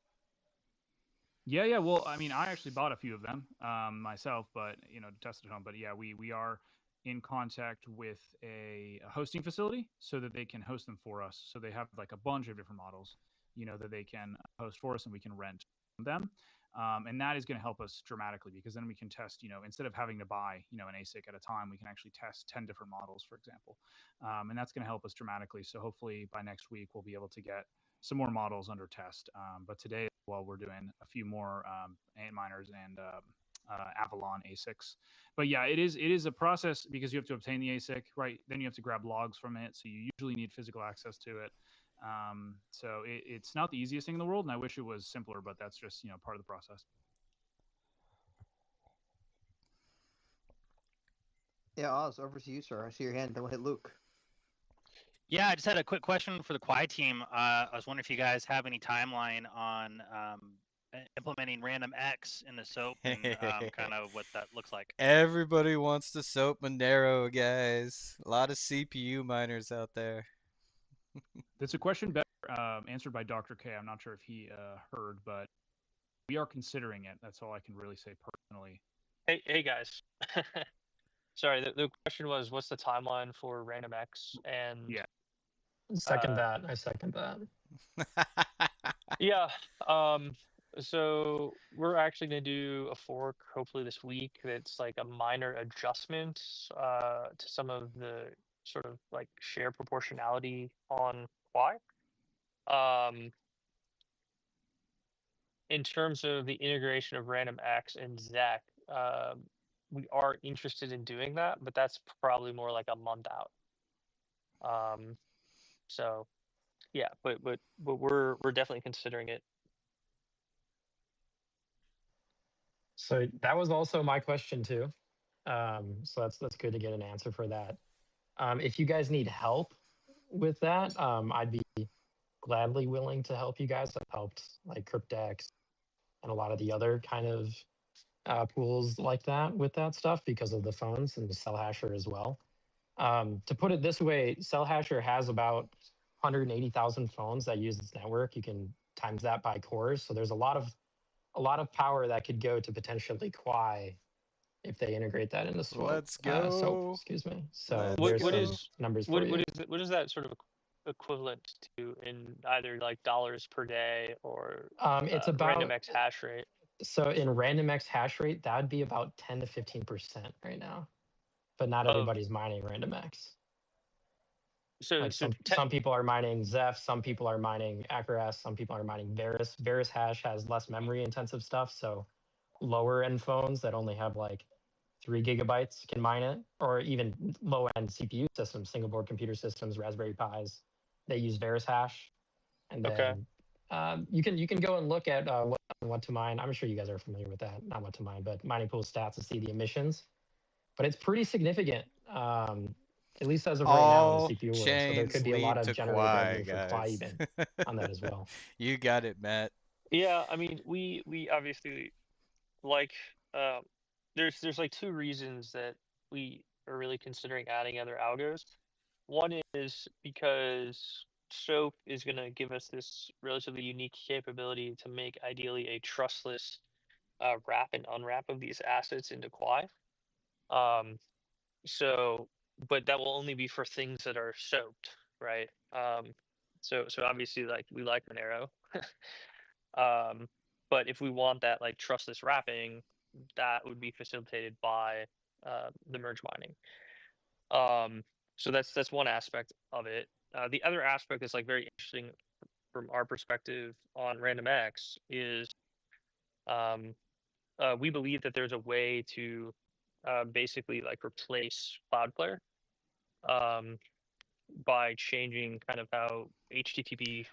Yeah. Well, I mean, I actually bought a few of them myself, but to test at home. But yeah, we are in contact with a hosting facility so that they can host them for us. So they have like a bunch of different models, that they can host for us, and we can rent them. And that is going to help us dramatically because then we can test, instead of having to buy, an ASIC at a time, we can actually test 10 different models, for example. And that's going to help us dramatically. So hopefully by next week, we'll be able to get some more models under test. But today, well, we're doing a few more ant miners and Avalon ASICs. But yeah, it is a process because you have to obtain the ASIC, right? Then you have to grab logs from it. So you usually need physical access to it. So it's not the easiest thing in the world, and I wish it was simpler, but that's just part of the process. Yeah, Oz, over to you, sir. I see your hand. Then we'll hit Luke. Yeah, I just had a quick question for the Quai team. I was wondering if you guys have any timeline on implementing random X in the SOAP and kind of what that looks like. Everybody wants the SOAP Monero, guys. A lot of CPU miners out there. That's a question better answered by Dr. K. I'm not sure if he heard, but we are considering it. That's all I can really say personally. Hey guys. Sorry, the question was, what's the timeline for Random X? And yeah, second that. I second that. Yeah. So we're actually gonna do a fork hopefully this week. It's like a minor adjustment to some of the sort of like share proportionality on Quai. Um, in terms of the integration of Random X and Zec, we are interested in doing that, but that's probably more like a month out. So yeah, but we're definitely considering it. So that was also my question too. So that's good to get an answer for that. If you guys need help with that, I'd be gladly willing to help you guys. I've helped like Cryptex, and a lot of the other kind of pools like that with that stuff because of the phones and the Cell Hasher as well. To put it this way, Cell Hasher has about 180,000 phones that use this network. You can times that by cores, so there's a lot of power that could go to potentially Quai if they integrate that into Let's SOAP. go. Excuse me. So Let's there's some go. numbers for you. What is that sort of equivalent to in either like dollars per day or It's random about X hash rate? so in random X hash rate, that would be about 10 to 15% right now. But not Of everybody's mining random X. so Like so some people are mining Zeph, some people are mining Across, some people are mining Varus. Varus hash has less memory intensive stuff, so lower end phones that only have like 3 GB can mine it, or even low end CPU systems, single board computer systems, Raspberry Pis, they use Varus hash. And okay. then you can go and look at what to mine. I'm sure you guys are familiar with that, not what to mine, but mining pool stats to see the emissions. But it's pretty significant, at least as of right now in the All CPU world. So there chains could be a lot lead of to generated Quai, revenue for Quai guys. even on that as well. You got it, Matt. Yeah, I mean, we obviously like there's like two reasons that we are really considering adding other algos. One is because SOAP is going to give us this relatively unique capability to make ideally a trustless wrap and unwrap of these assets into Quai. Um, so, but that will only be for things that are soaked, right? So obviously, like we like Monero, but if we want that like trustless wrapping, that would be facilitated by the merge mining. So that's one aspect of it. The other aspect that's like very interesting from our perspective on RandomX is um, we believe that there's a way to basically like replace Cloudflare um, by changing kind of how HTTP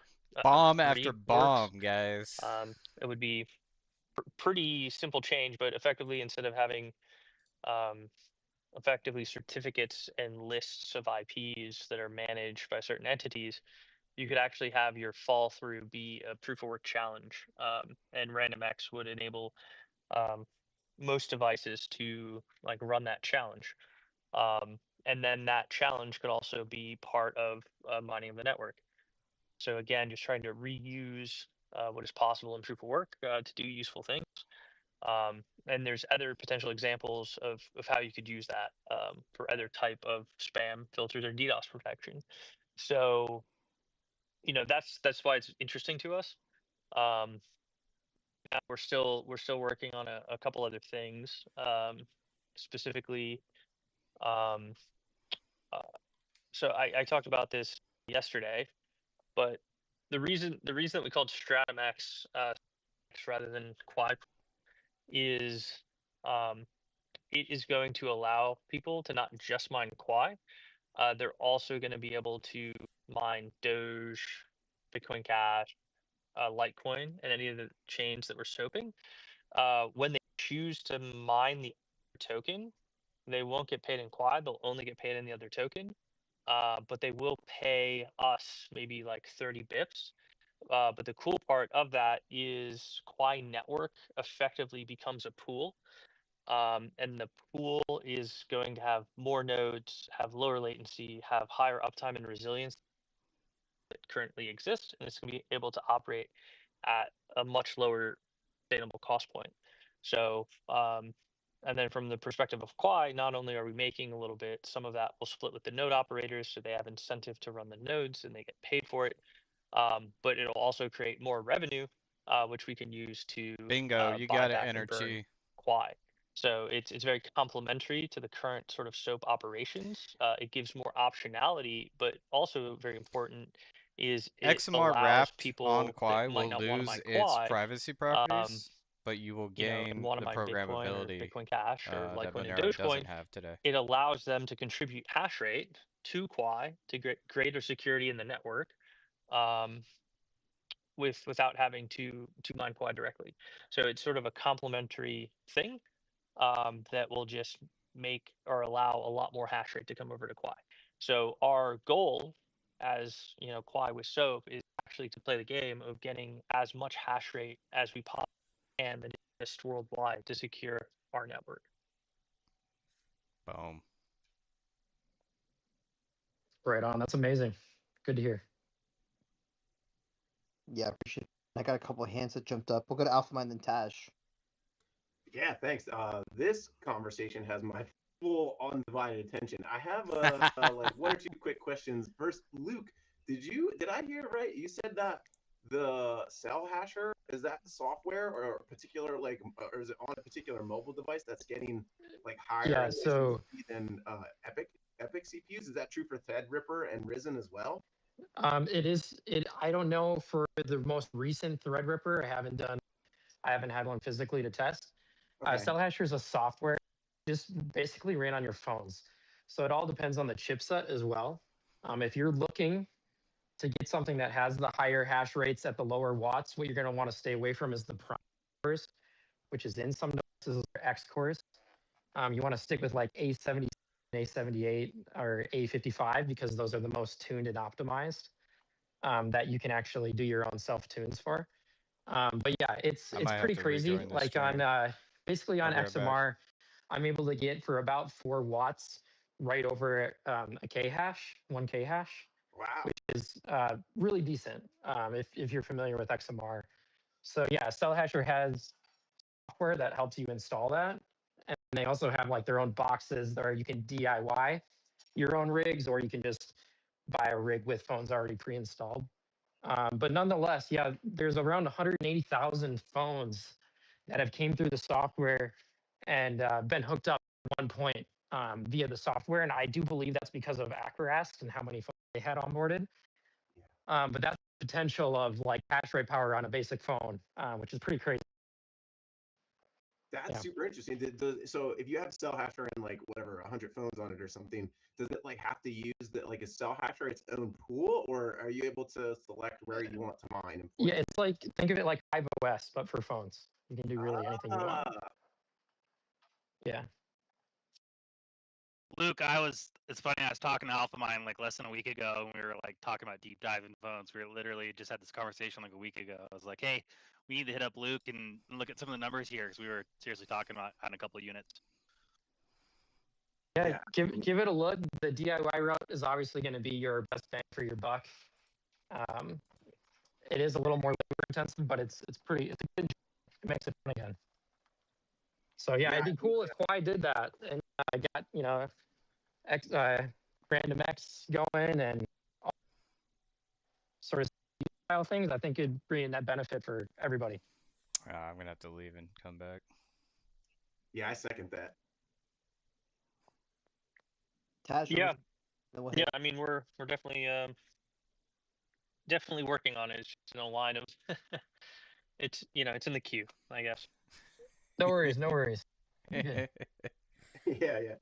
Bomb after 3 works. bomb, guys. It would be pretty simple change, but effectively instead of having um, effectively certificates and lists of IPs that are managed by certain entities, you could actually have your fall through be a proof of work challenge, and RandomX would enable um, most devices to like run that challenge. And then that challenge could also be part of mining of the network. So again, just trying to reuse what is possible in proof of work to do useful things. And there's other potential examples of how you could use that for other type of spam filters or DDoS protection. So that's why it's interesting to us. Um, we're still working on a couple other things, specifically. Um, uh, so I talked about this yesterday, but the reason that we called StrataMax rather than Quad is um, it is going to allow people to not just mine Quai. They're also going to be able to mine Doge, Bitcoin Cash, Litecoin, and any of the chains that we're soaping. When they choose to mine the token, they won't get paid in Quai. They'll only get paid in the other token. But they will pay us maybe like 30 bips. But the cool part of that is Quai Network effectively becomes a pool. And the pool is going to have more nodes, have lower latency, have higher uptime and resilience that currently exist, and it's going to be able to operate at a much lower sustainable cost point. So, and then from the perspective of Quai, not only are we making a little bit, some of that will split with the node operators, so they have incentive to run the nodes and they get paid for it. But it'll also create more revenue, which we can use to Bingo, you buy got it, back and burn Energy. Quai. So it's very complementary to the current sort of SOAP operations. It gives more optionality, but also very important is it XMR allows wrapped on people that Quai might will not want to lose mine its Quai, privacy um, properties, but you will and gain want to the mine Bitcoin or programmability Bitcoin Cash or that Litecoin and Monero Dogecoin. doesn't have today. It allows them to contribute hash rate to Quai to get greater security in the network. Um, without having to mine Quai directly. So it's sort of a complementary thing that will just make or allow a lot more hash rate to come over to Quai. So our goal as Quai with SOAP is actually to play the game of getting as much hash rate as we possibly and that exist worldwide to secure our network. Boom. Right on. That's amazing. Good to hear. Yeah, appreciate it. I got a couple of hands that jumped up. We'll go to Alpha then Taj. Yeah, thanks. This conversation has my full undivided attention. I have like one or two quick questions. First, Luke, did I hear it right? You said that the cell hasher is that software or a particular or is it on a particular mobile device that's getting like higher Yeah, so speed than Epic CPUs? Is that true for Threadripper and Risen as well? it is it I don't know for the most recent Threadripper. I haven't had one physically to test. Okay. Cell Hasher is a software just basically ran on your phones. So it all depends on the chipset as well. If you're looking to get something that has the higher hash rates at the lower watts, what you're going to want to stay away from is the prime cores, which is in some devices are X cores. You want to stick with like A70, A78, or A55 because those are the most tuned and optimized that you can actually do your own self tunes for. But yeah, I it's might have pretty to crazy. rejoin this Like on stream. basically I'll on be right back. XMR, I'm able to get for about 4 watts right over a K hash, 1K hash, Wow. which is really decent if you're familiar with XMR. So yeah, Cell Hasher has software that helps you install that, and they also have like their own boxes where you can DIY your own rigs, or you can just buy a rig with phones already pre-installed. But nonetheless, yeah, there's around 180,000 phones that have came through the software and been hooked up at one point via the software. And I do believe that's because of Acroast and how many phones they had onboarded. But that's the potential of like hash rate power on a basic phone, which is pretty crazy. That's Yeah. super interesting. So if you have cell hasher and like whatever 100 phones on it or something, does it like have to use like a cell hasher its own pool, or are you able to select where you want to mine? Yeah, it's like think of it like Hive OS, but for phones. You can do really anything you want. Yeah. Luke, it's funny, I was talking to AlphaMine like less than a week ago, and we were like talking about deep diving phones. We were literally just had this conversation like a week ago. I was like, hey, we need to hit up Luke and look at some of the numbers here because we were seriously talking about on a couple of units. Yeah, give it a look. The DIY route is obviously going to be your best bang for your buck. It is a little more labor intensive, but it's a good job. It makes it fun again. So yeah, it'd be cool if Quai did that and I got random X going and all sort of style things. I think it'd bring in that benefit for everybody. I'm gonna have to leave and come back. Yeah, I second that. Taj, yeah, yeah. I mean, we're definitely definitely working on it. It's just in a line of it's it's in the queue, I guess. No worries, no worries. Yeah, yeah.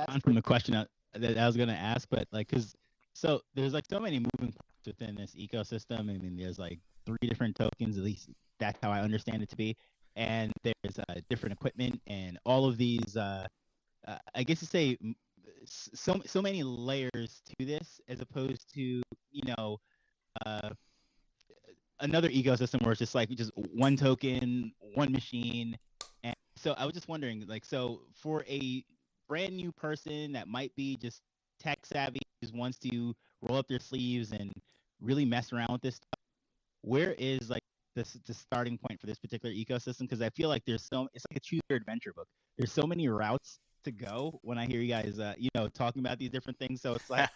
On from the question that I was going to ask, but like, so there's like so many moving parts within this ecosystem. I mean, there's like 3 different tokens, at least that's how I understand it to be, and there's different equipment and all of these. I guess to say so many layers to this, as opposed to uh, another ecosystem where it's just like just one token, one machine. And so I was just wondering, like, so for a brand new person that might be just tech savvy, just wants to roll up their sleeves and really mess around with this stuff, where is like the starting point for this particular ecosystem? Because I feel like it's like a choose your adventure book. There's so many routes to go when I hear you guys, talking about these different things. So it's like,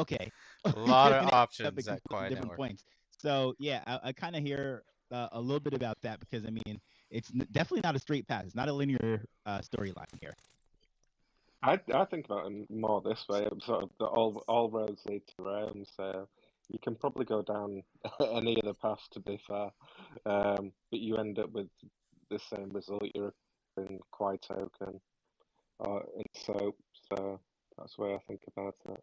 okay, a lot of up options at at Quai different Network. points. So yeah, I kind of hear a little bit about that because I mean, it's definitely not a straight path. It's not a linear storyline here. I think about it more this way. Sort of all roads lead to Rome, so you can probably go down any of the paths to be fair, but you end up with the same result. You're in Quai token, in soap. So that's the way I think about it.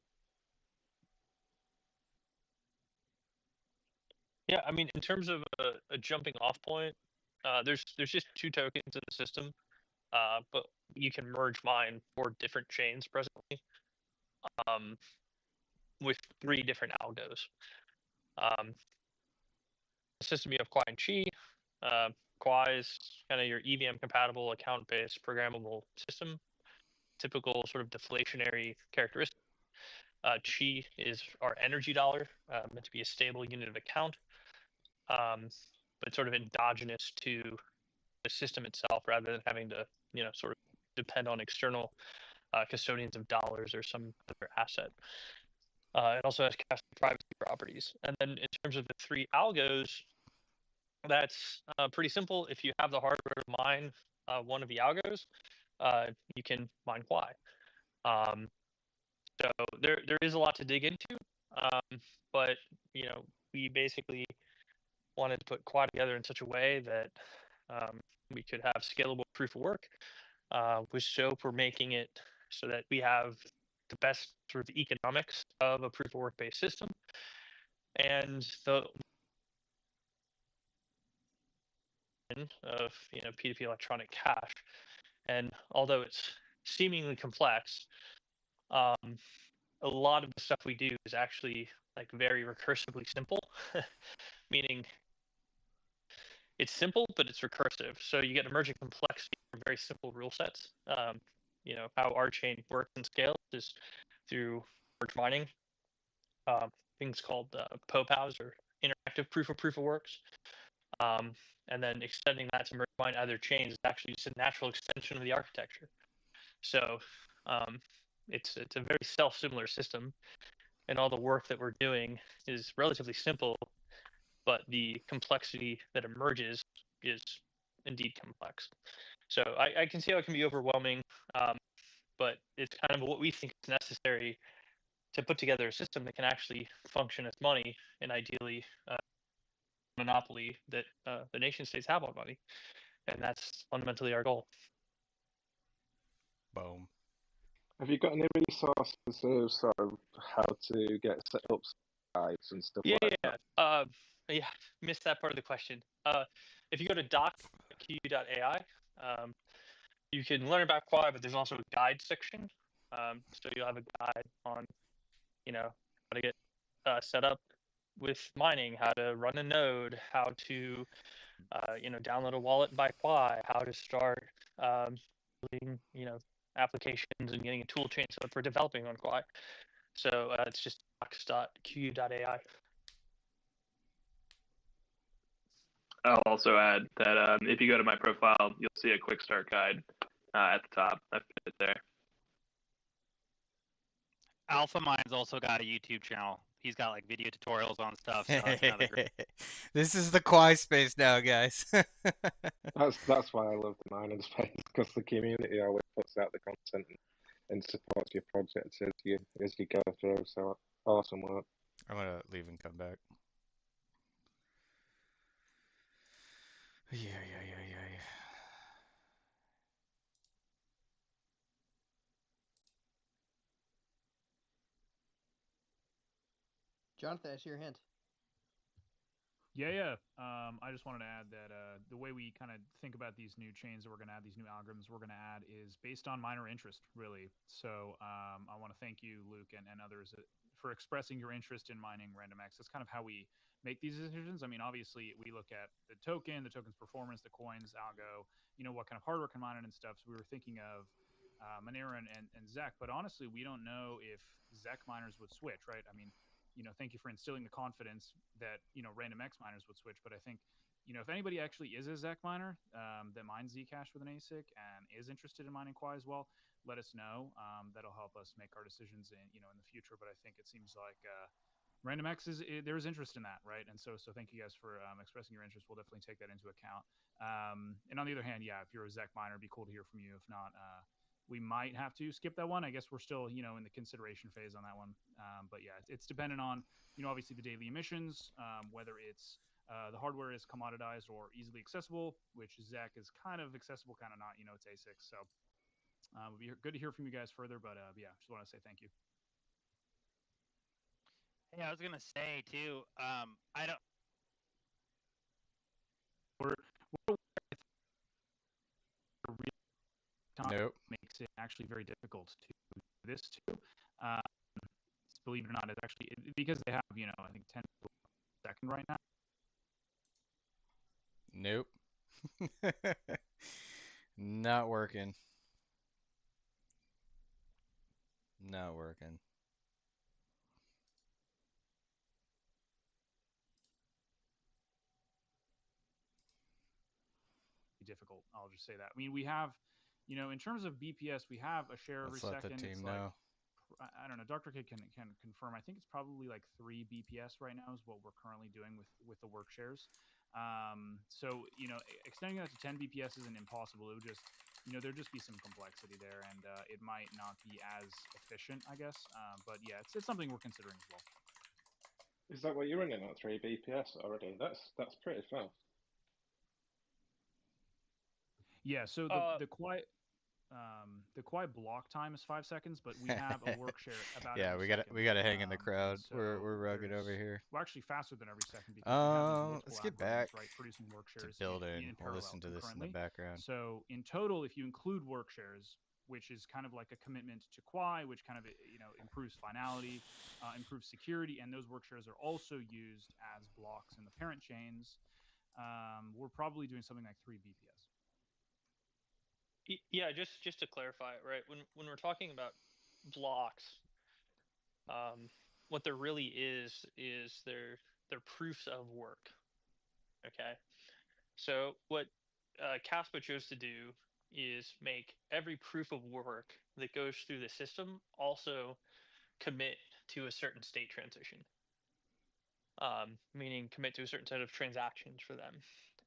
Yeah, I mean, in terms of a jumping off point, there's just 2 tokens in the system, but you can merge mine 4 different chains presently, with 3 different algos. system, you have Quai and Qi. Quai is kind of your EVM compatible account-based programmable system, typical sort of deflationary characteristic. Qi is our energy dollar, meant to be a stable unit of account, but sort of endogenous to the system itself rather than having to, sort of depend on external custodians of dollars or some other asset. It also has privacy properties. And then in terms of the three algos, that's pretty simple. If you have the hardware to mine one of the algos, you can mine Quai. So there is a lot to dig into, but we basically wanted to put Quai together in such a way that we could have scalable proof of work. With SOAP, we're making it so that we have the best sort of economics of a proof of work based system, and the of P2P electronic cash. And although it's seemingly complex, a lot of the stuff we do is actually like very recursively simple, meaning it's simple, but it's recursive. So you get emergent complexity from very simple rule sets. How our chain works and scales is through merge mining, things called POPOWs or interactive proof of works. And then extending that to merge mine other chains is actually just a natural extension of the architecture. So it's a very self-similar system, and all the work that we're doing is relatively simple, but the complexity that emerges is indeed complex. So I can see how it can be overwhelming, but it's kind of what we think is necessary to put together a system that can actually function as money, and ideally monopoly that the nation states have on money, and that's fundamentally our goal. Boom. Have you got any resources of sort of how to get set up sites and stuff like that? Yeah, missed that part of the question. If you go to doc.q.ai, you can learn about Quai, but there's also a guide section. So you'll have a guide on, how to get set up with mining, how to run a node, how to, download a wallet by Quai, how to start building, applications and getting a tool chain set up for developing on Quai. So it's just docs.q.ai. I'll also add that if you go to my profile, you'll see a quick start guide at the top. I've put it there. Alpha Mind's also got a YouTube channel. He's got like video tutorials on stuff. So that's another great. This is the Quai space now, guys. That's why I love the mining space, because the community always puts out the content and supports your projects as you go through. So awesome work. I'm gonna leave and come back. Yeah. Jonathan, I see your hand. Yeah. I just wanted to add that the way we kind of think about these new chains that we're going to add, these new algorithms we're going to add, is based on miner interest, really. So I want to thank you, Luke, and others for expressing your interest in mining RandomX. That's kind of how we make these decisions. I mean, obviously, we look at the token's performance, the coins, algo, what kind of hardware can mine it and stuff. So we were thinking of Monero and Zec, but honestly, we don't know if Zec miners would switch, right? I mean, thank you for instilling the confidence that, RandomX miners would switch. But I think, if anybody actually is a Zec miner that mines Zcash with an ASIC and is interested in mining Quai as well, let us know. That'll help us make our decisions in the future. But I think it seems like RandomX there is interest in that, right? And so thank you guys for expressing your interest. We'll definitely take that into account. And on the other hand, yeah, if you're a Zec miner, it'd be cool to hear from you. If not, we might have to skip that one. I guess we're still, in the consideration phase on that one. But yeah, it's dependent on, obviously the daily emissions, whether it's the hardware is commoditized or easily accessible, which Zec is kind of accessible, kind of not. It's ASIC. So it would be good to hear from you guys further. But yeah, just want to say thank you. Hey, I was gonna say too. I don't. We're nope. Makes it actually very difficult to do this too. Believe it or not, it's actually because they have, I think 10 second right now. Nope. Not working. Not working. Difficult. I'll just say that. I mean, we have, in terms of BPS, we have a share every Let's let the second. It's team like, know. I don't know. Dr. K can confirm. I think it's probably like 3 BPS right now is what we're currently doing with the work shares. So extending that to 10 BPS isn't impossible. It would just there'd just be some complexity there, and it might not be as efficient, I guess. But yeah, it's something we're considering as well. Is that what you're running at 3 BPS already? That's pretty fast. Yeah. So the Quai block time is 5 seconds, but we have a work share about Yeah, every we got second. we got to hang in the crowd. So We're rugged over here. we're actually faster than every second because we have these multiple Let's get algorithms, back right, producing work to shares building. in We'll parallel listen to this in the concurrently. background. So in total, if you include work shares, which is kind of like a commitment to Quai, which kind of improves finality, improves security, and those work shares are also used as blocks in the parent chains. We're probably doing something like 3 BPS. Yeah, just to clarify, right? When we're talking about blocks, what there really is they're proofs of work. Okay, so what Caspa chose to do is make every proof of work that goes through the system also commit to a certain state transition. Meaning commit to a certain set of transactions for them,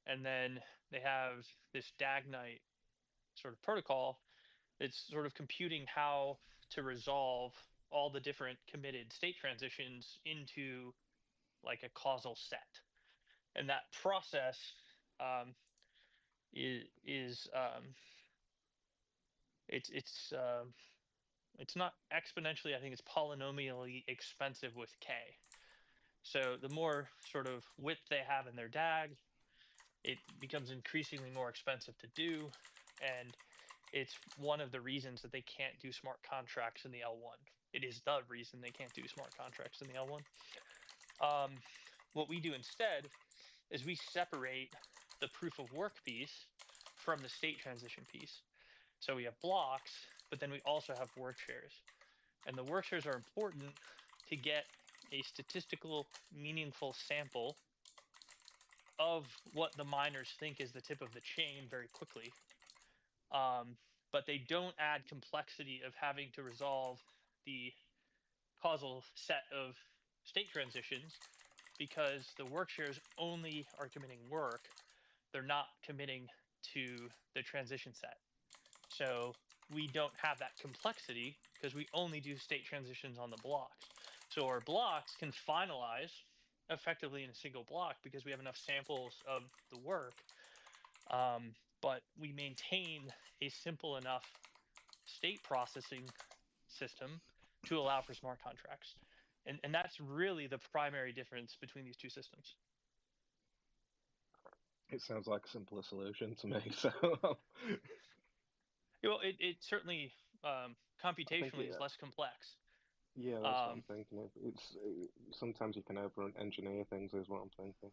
and then they have this DAG-Knight sort of protocol. It's sort of computing how to resolve all the different committed state transitions into like a causal set. And that process um, is it's not exponentially. I think it's polynomially expensive with K. So the more sort of width they have in their DAG, it becomes increasingly more expensive to do, and it's one of the reasons that they can't do smart contracts in the L1. It is the reason they can't do smart contracts in the L1. What we do instead is we separate the proof of work piece from the state transition piece. So we have blocks, but then we also have work shares. And the work shares are important to get a statistical meaningful sample of what the miners think is the tip of the chain very quickly. But they don't add complexity of having to resolve the causal set of state transitions because the work shares only are committing work. They're not committing to the transition set. So we don't have that complexity because we only do state transitions on the blocks. So our blocks can finalize effectively in a single block because we have enough samples of the work. But we maintain a simple enough state processing system to allow for smart contracts. And that's really the primary difference between these two systems. It sounds like a simpler solution to me. So Well, it certainly I think computationally is less complex. yeah, that's what I'm thinking. Sometimes you can over engineer things, is what I'm thinking.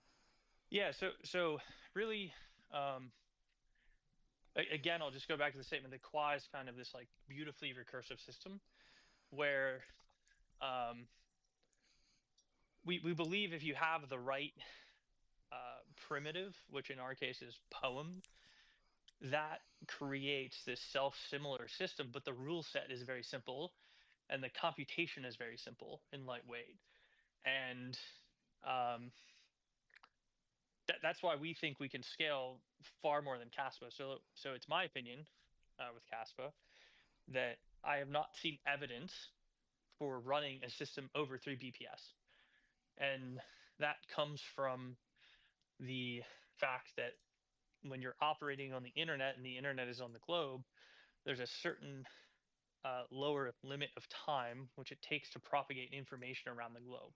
Yeah. So really, again, I'll just go back to the statement that Quai is kind of this like beautifully recursive system where um, we believe if you have the right primitive, which in our case is poem, that creates this self-similar system, but the rule set is very simple and the computation is very simple and lightweight. And um, that's why we think we can scale far more than Caspa. So it's my opinion with Caspa that I have not seen evidence for running a system over 3 BPS. And that comes from the fact that when you're operating on the internet and the internet is on the globe, there's a certain lower limit of time which it takes to propagate information around the globe.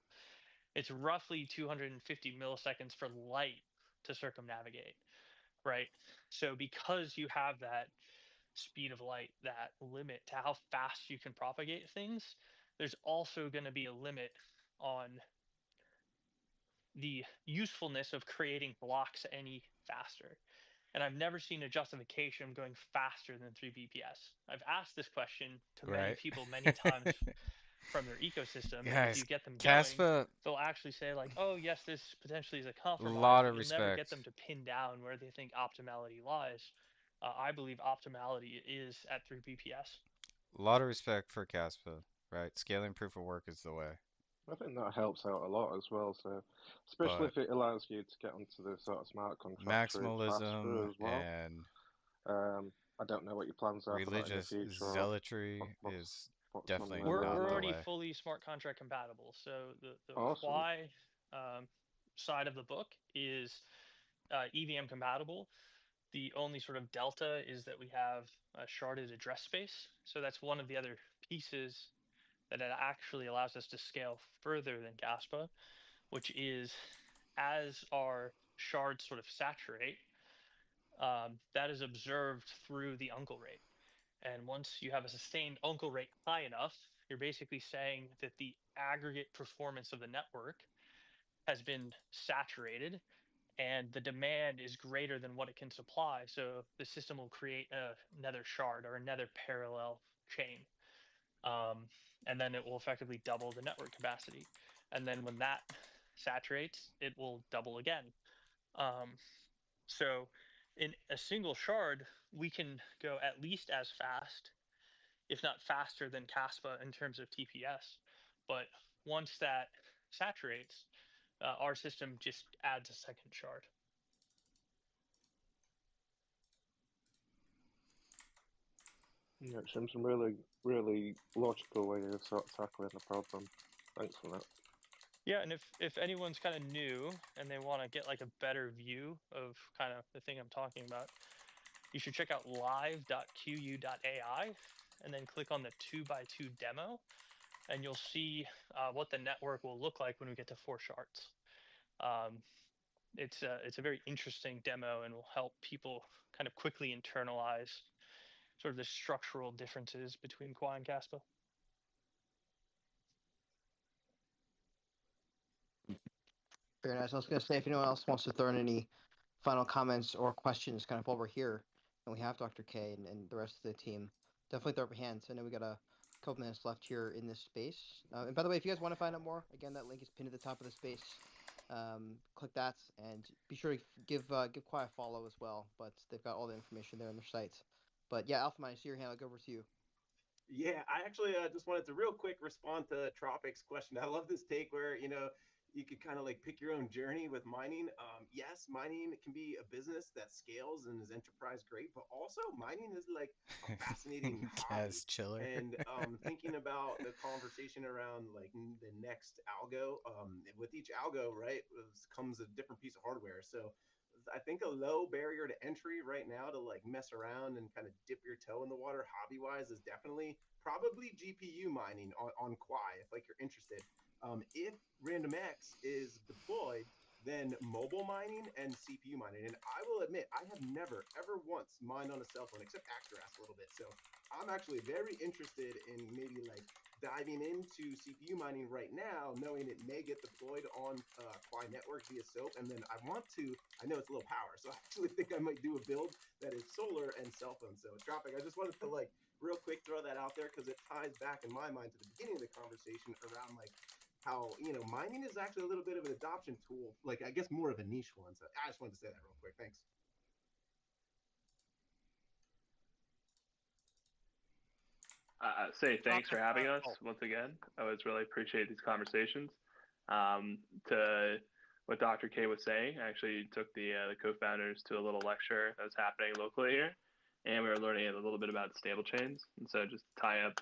It's roughly 250 milliseconds for light to circumnavigate, right? So because you have that speed of light, that limit to how fast you can propagate things, there's also going to be a limit on the usefulness of creating blocks any faster. And I've never seen a justification of going faster than 3 BPS. I've asked this question to many Right. people many times from their ecosystem, and if Guys, you get them going, Caspa, they'll actually say like, "Oh yes, this potentially is a compromise," lot but of you'll never get respect. them to pin down where they think optimality lies. I believe optimality is at 3 BPS. A lot of respect for Caspa, right? Scaling proof of work is the way. I think that helps out a lot as well. So, especially But if it allows you to get onto the sort of smart contract route faster maximalism as well. and I don't know what your plans are for that in the religious future, or zealotry what's is what's on definitely your We're not the roadmap. already way. fully smart contract compatible. So the Awesome. Quai side of the book is EVM compatible. The only sort of delta is that we have a sharded address space. So that's one of the other pieces that it actually allows us to scale further than Gaspa, which is as our shards sort of saturate, that is observed through the uncle rate. And once you have a sustained uncle rate high enough, you're basically saying that the aggregate performance of the network has been saturated and the demand is greater than what it can supply. So the system will create another shard or another parallel chain. Um, and then it will effectively double the network capacity. And then when that saturates, it will double again. Um, so in a single shard, we can go at least as fast, if not faster than Caspa in terms of TPS. But once that saturates, our system just adds a second shard. Yeah, it seems some really logical way of sort of tackling the problem. Thanks for that. Yeah, and if anyone's kind of new and they want to get like a better view of kind of the thing I'm talking about, you should check out live.qu.ai and then click on the 2x2 demo, and you'll see what the network will look like when we get to 4 shards. Um, it's a very interesting demo and will help people kind of quickly internalize sort of the structural differences between Quai and Caspa. Very nice. I was going to say, if anyone else wants to throw in any final comments or questions, kind of while we're here, and we have Dr. K and the rest of the team, definitely throw up your hands. I know we got a couple minutes left here in this space. And by the way, if you guys want to find out more, again, that link is pinned at the top of the space. Click that and be sure to give Quai a follow as well. But they've got all the information there on their sites. But yeah, Alpha, I see your hand. I'll go over to you. Yeah, I actually just wanted to real quick respond to Tropic's question. I love this take where, you could kind of like pick your own journey with mining. Yes, mining can be a business that scales and is enterprise great, but also mining is like a fascinating hobby. Cas chiller. And thinking about the conversation around like the next algo, with each algo, right, comes a different piece of hardware. So I think a low barrier to entry right now to like mess around and kind of dip your toe in the water hobby wise is definitely probably GPU mining on Quai if like you're interested. If RandomX is deployed, then mobile mining and CPU mining. And I will admit, I have never ever once mined on a cell phone except Actras a little bit. So I'm actually very interested in maybe like diving into CPU mining right now, knowing it may get deployed on Quai Network via SOAP. And then I know it's a little power, so I actually think I might do a build that is solar and cell phone. So Tropic, I just wanted to like real quick throw that out there because it ties back in my mind to the beginning of the conversation around like how mining is actually a little bit of an adoption tool, like I guess more of a niche one. So I just wanted to say that real quick. Thanks. Say thanks for having us Oh, once again. I always really appreciate these conversations. To what Dr. K was saying, I actually took the co-founders to a little lecture that was happening locally here, and we were learning a little bit about stable chains. And so just to tie up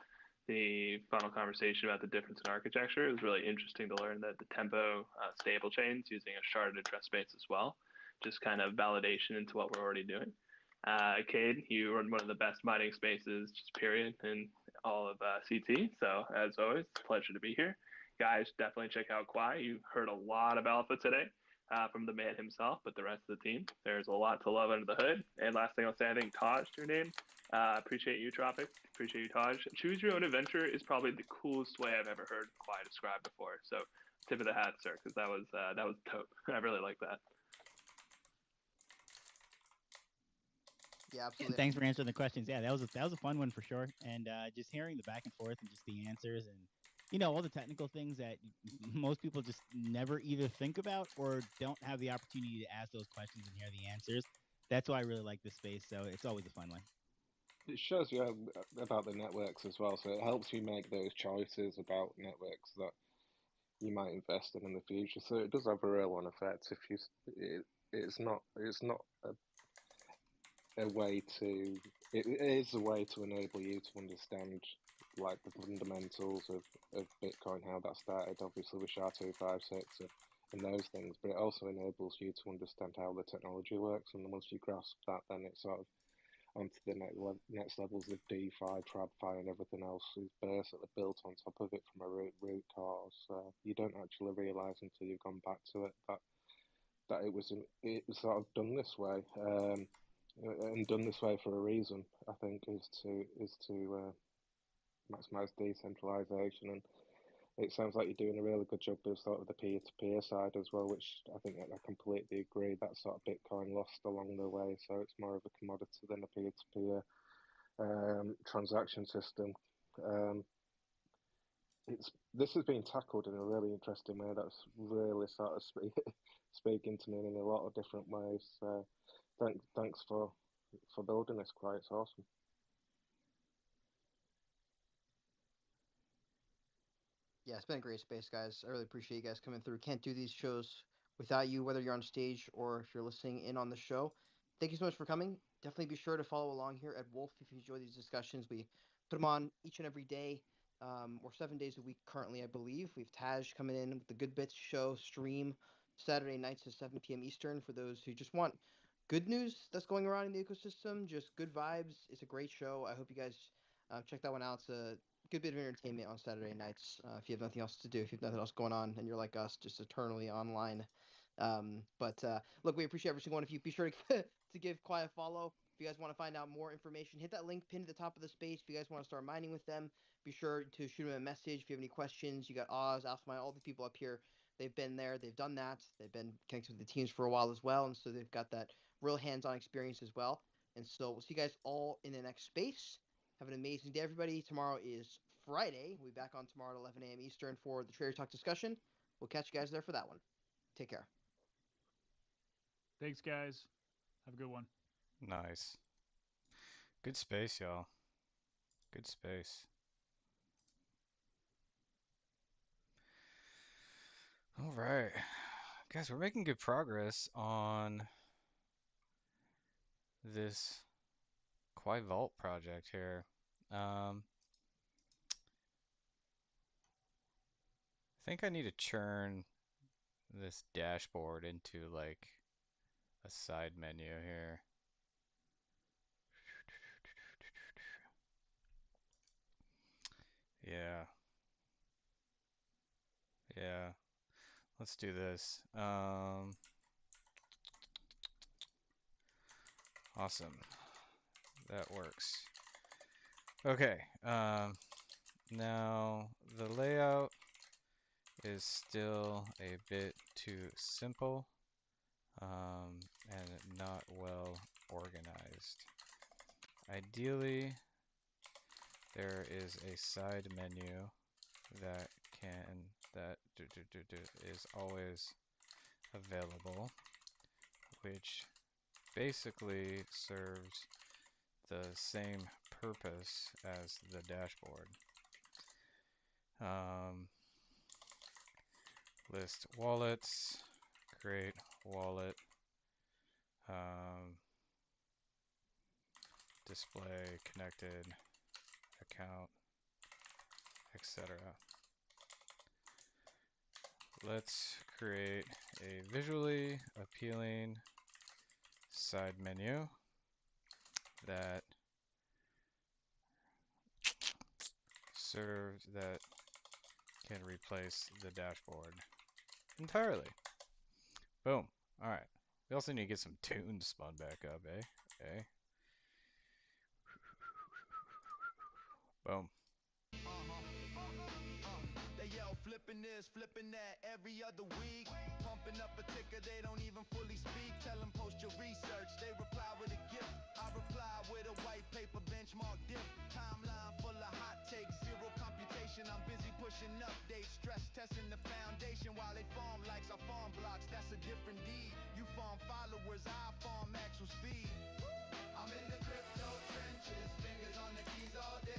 the final conversation about the difference in architecture, it was really interesting to learn that the Tempo stable chains using a sharded address space as well, just kind of validation into what we're already doing. Cade, you run one of the best mining spaces, just period, in all of CT. So as always, it's a pleasure to be here. Guys, definitely check out Quai. You heard a lot of alpha today. from the man himself, but the rest of the team. There's a lot to love under the hood. And last thing I'll say, I think Taj, your name. Appreciate you, Tropic. Appreciate you, Taj. Choose your own adventure is probably the coolest way I've ever heard Quai described before. So tip of the hat, sir, because that was dope. I really like that. Yeah, absolutely. Thanks for answering the questions. Yeah, that was a fun one for sure. And just hearing the back and forth and just the answers and all the technical things that most people just never either think about or don't have the opportunity to ask those questions and hear the answers. That's why I really like this space. So it's always a fun one. It shows you about the networks as well, so it helps you make those choices about networks that you might invest in the future. So it does have a real one effect. If you, it's not a way to, it is a way to enable you to understand like the fundamentals of Bitcoin, how that started, obviously with SHA-256 and those things, but it also enables you to understand how the technology works. And once you grasp that, then it's sort of onto the next levels of DeFi, TradFi, and everything else is basically built on top of it from a root cause. You don't actually realise until you've gone back to it that it was sort of done this way, and done this way for a reason. I think is to maximise decentralisation, and it sounds like you're doing a really good job with sort of the peer-to-peer side as well, which I think I completely agree. That sort of Bitcoin lost along the way, so it's more of a commodity than a peer-to-peer transaction system. This has been tackled in a really interesting way. That's really sort of speaking to me in a lot of different ways. So thanks for building this, Quai. It's awesome. Yeah, it's been a great space, guys. I really appreciate you guys coming through. Can't do these shows without you, whether you're on stage or if you're listening in on the show. Thank you so much for coming. Definitely be sure to follow along here at Wolf if you enjoy these discussions. We put them on each and every day, or 7 days a week currently, I believe. We have Taj coming in with the Good Bits show stream Saturday nights at 7 p.m. Eastern for those who just want good news that's going around in the ecosystem, just good vibes. It's a great show. I hope you guys check that one out. It's a good bit of entertainment on Saturday nights. If you have nothing else to do, if you have nothing else going on, and you're like us, just eternally online. But look, we appreciate every single one of you. Be sure to, to give Quai a follow. If you guys want to find out more information, hit that link pinned at the top of the space. If you guys want to start mining with them, be sure to shoot them a message. If you have any questions, you got Oz, Alphamine, all the people up here. They've been there. They've done that. They've been connected with the teams for a while as well, and so they've got that real hands-on experience as well. And so we'll see you guys all in the next space. Have an amazing day, everybody. Tomorrow is Friday. We'll be back on tomorrow at 11 a.m. Eastern for the Trader Talk discussion. We'll catch you guys there for that one. Take care. Thanks, guys. Have a good one. Nice. Good space, y'all. Good space. All right. Guys, we're making good progress on this Quai Vault project here. I think I need to churn this dashboard into like a side menu here. Yeah. Yeah. Let's do this. Awesome. That works. Okay. Now the layout is still a bit too simple and not well organized. Ideally, there is a side menu that is always available, which basically serves the same purpose as the dashboard. List wallets, create wallet, display connected account, etc. Let's create a visually appealing side menu that can replace the dashboard entirely. Boom. All right. We also need to get some tunes spun back up, eh? Eh? Boom. They yell flipping this, flipping that every other week. Pumping up a ticker, they don't even fully speak. Tell them post your research, they reply with a gift. I reply with a white paper benchmark dip. Timeline full of hot takes, zero computation. I'm busy pushing updates, stress testing the foundation while they farm likes our farm blocks. That's a different deed. You farm followers, I farm actual speed. I'm in the crypto trenches, fingers on the keys all day.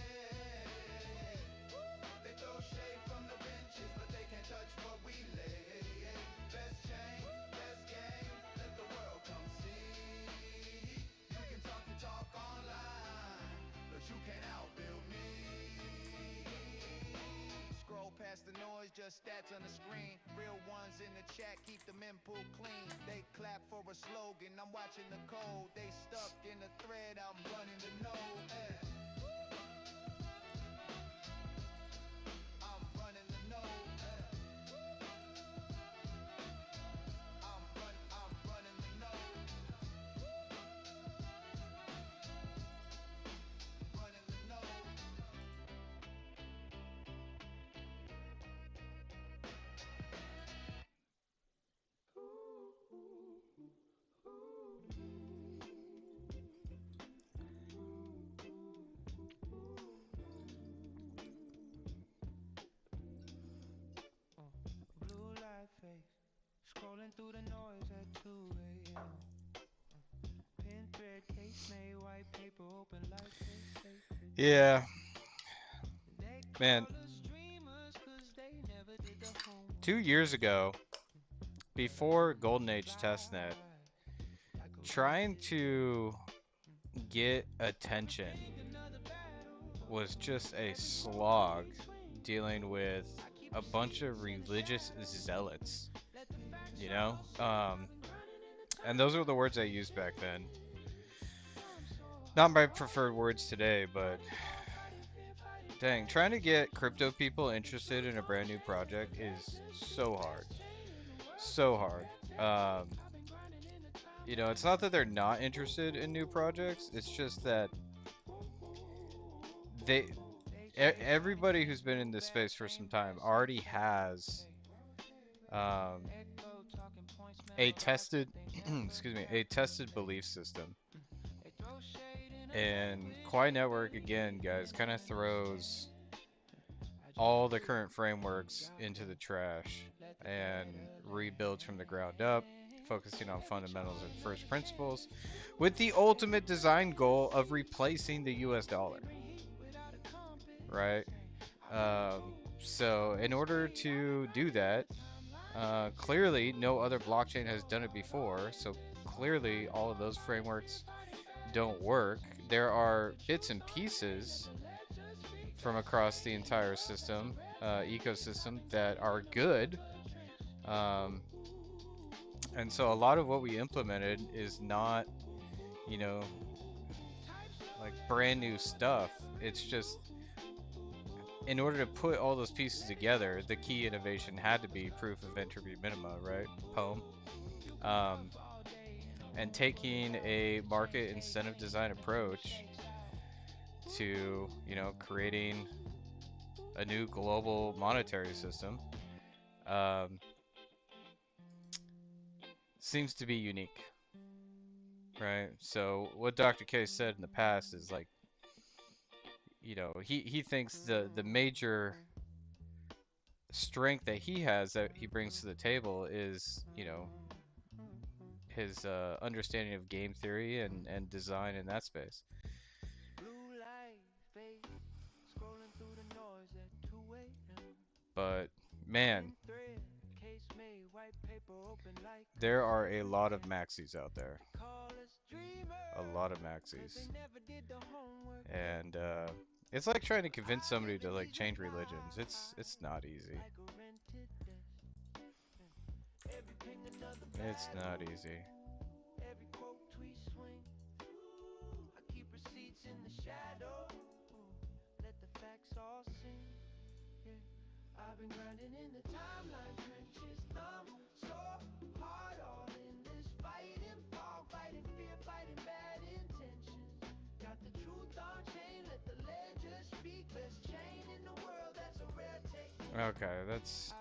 They throw shade from the benches, but they can't touch what we lay. Best chain, best game, let the world come see. You can talk your talk online, but you can't outbuild me. Scroll past the noise, just stats on the screen. Real ones in the chat, keep them input clean. They clap for a slogan, I'm watching the code. They stuck in the thread, I'm running the node. I'm running the node. I'm running the node. Running the node. Blue light face, scrolling through the noise at 2 a.m. Pin thread, case made, white paper open like they sacred. Yeah. They Man, call us dreamers 'cause they never did the homework. 2 years ago, before Golden Age Testnet, trying to get attention was just a slog dealing with a bunch of religious zealots, you know? And those were the words I used back then. Not my preferred words today, but dang, trying to get crypto people interested in a brand new project is so hard. So hard. It's not that they're not interested in new projects, it's just that they everybody who's been in this space for some time already has a tested excuse me, a tested belief system. And Quai Network, again, guys, kind of throws all the current frameworks into the trash and rebuilds from the ground up, focusing on fundamentals and first principles, with the ultimate design goal of replacing the US dollar. Right? So, in order to do that, clearly no other blockchain has done it before, so clearly all of those frameworks don't work. There are bits and pieces from across the entire system, ecosystem, that are good. Um, and so a lot of what we implemented is not, you know, like brand new stuff. It's just in order to put all those pieces together, the key innovation had to be proof of entropy minima, right? Poem. Um, and taking a market incentive design approach to, creating a new global monetary system seems to be unique, right? So what Dr. K said in the past is like, he thinks the major strength that he has that he brings to the table is, his understanding of game theory and design in that space. But man, there are a lot of maxis out there. A lot of maxis. And it's like trying to convince somebody to like change religions. It's not easy. It's not easy. Every quote, tweet, swing. I keep receipts in the shadow. Let the facts all sing. Yeah, I've been grinding in the timeline trenches. Thumb so hard on Okay, that's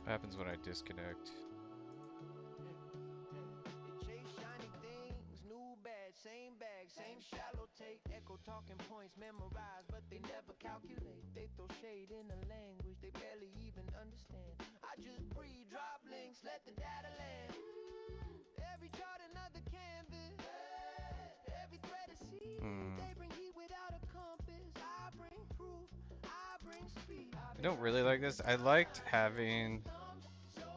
what happens when I disconnect. Same bag, same shallow take, echo talking points memorized, but they never calculate. They throw shade in a language they barely even understand. I just breathe, drop links, let the data land. Every chart another canvas, every thread a seed. They bring heat without a compass. I bring proof, I bring speed. I don't really like this. I liked having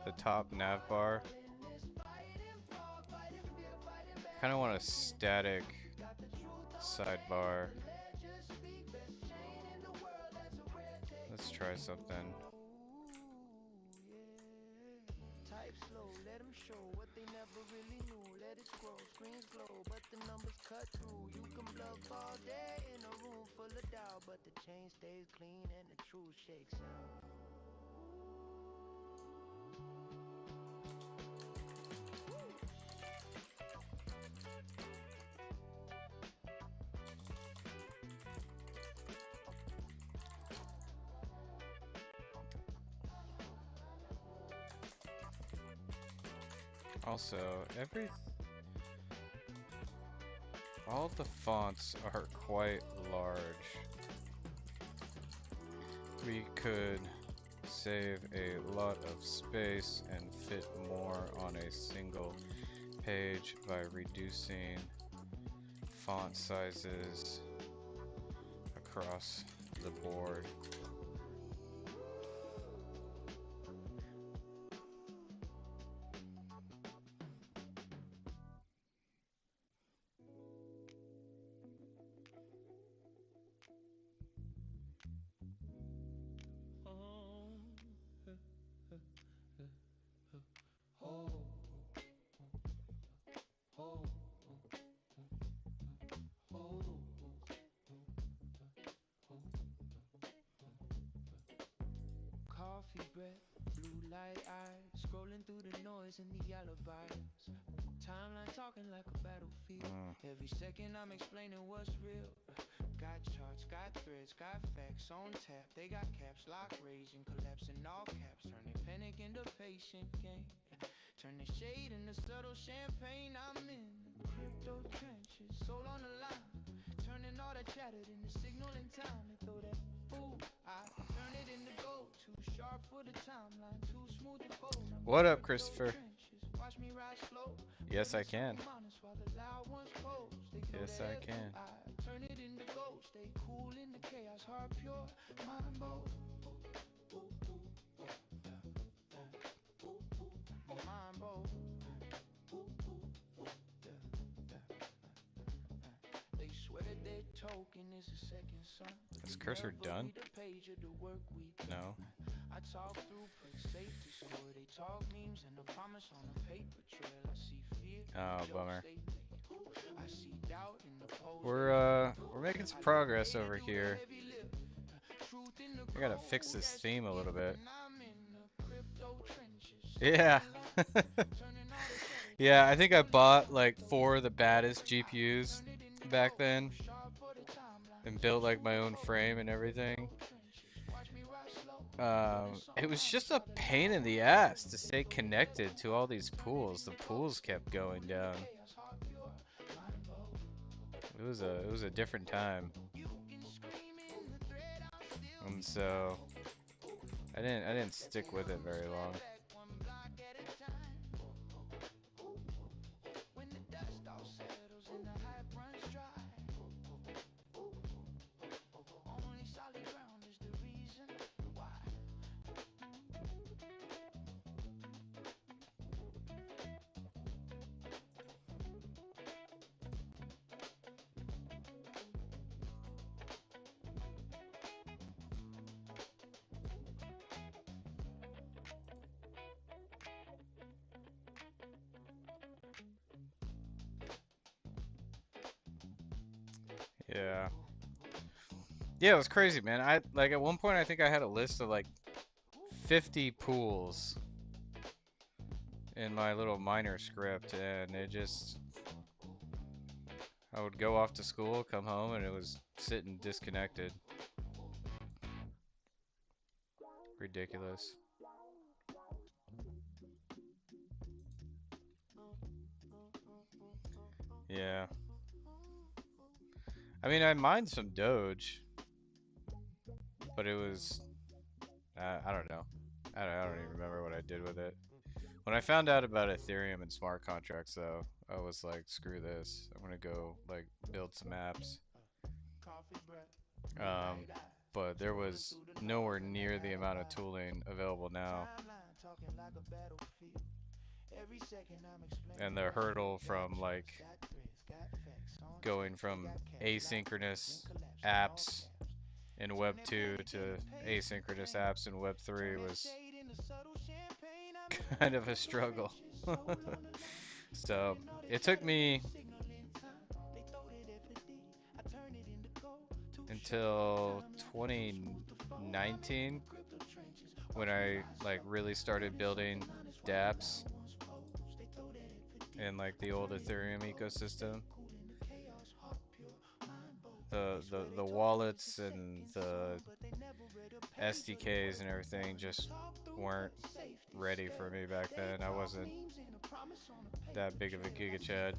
the top nav bar. Kind of want a static sidebar. Let's try something. Type slow, let them show what they never really knew. Let it scroll, screens glow, but the numbers cut through. You can bluff all day in a room full of doubt, but the chain stays clean and the truth shakes out. Also, all the fonts are quite large. We could save a lot of space and fit more on a single page by reducing font sizes across the board. Coffee breath, blue light eyes, scrolling through the noise in the alibis. Timeline talking like a battlefield. Every second I'm explaining what's real. Got charts, got threads, got facts on tap. They got caps lock, raging, collapsing all caps, turning panic into patient game. Turning shade into subtle champagne. I'm in the crypto trenches, soul on the line. Turning all that chattered into signal in time. They throw that fool, I turn it into gold. Too sharp for the timeline, too smooth to fold. What up, Christopher? Watch me ride slow. Yes, I can. Yes, I can. Turn it into gold. Stay cool in the chaos, heart pure, mind bold. Mind bold. They swear their token is a second son. Is cursor done? No. I talk through, put safety score. They talk memes and a promise on a paper trail. I see fear. Oh, bummer. I see doubt in the pose. We're making some progress over here. I gotta fix this theme a little bit. Yeah. Yeah, I think I bought like 4 of the baddest GPUs back then and built like my own frame and everything. It was just a pain in the ass to stay connected to all these pools. The pools kept going down. It was a different time. And so I didn't stick with it very long. Yeah. Yeah, it was crazy, man. I like at one point I think I had a list of like 50 pools in my little minor script, and it just I would go off to school, come home, and it was sitting disconnected. ridiculous. Yeah. I mean, I mined some Doge, but it was I don't know. I don't even remember what I did with it. When I found out about Ethereum and smart contracts, though, I was like, screw this. I'm gonna go like build some apps. Um, but there was nowhere near the amount of tooling available now. And the hurdle from like going from asynchronous apps in Web 2 to asynchronous apps in Web 3 was kind of a struggle. So it took me until 2019 when I like really started building dApps in like the old Ethereum ecosystem. The wallets and the SDKs and everything just weren't ready for me back then. I wasn't that big of a giga chad.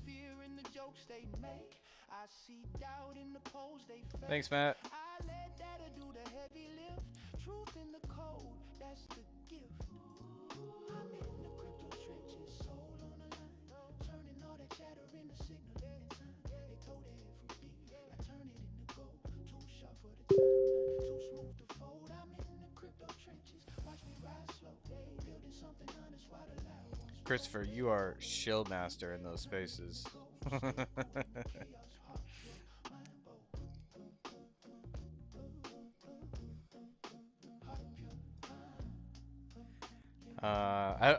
Thanks, Matt. Christopher, you are shield master in those spaces. I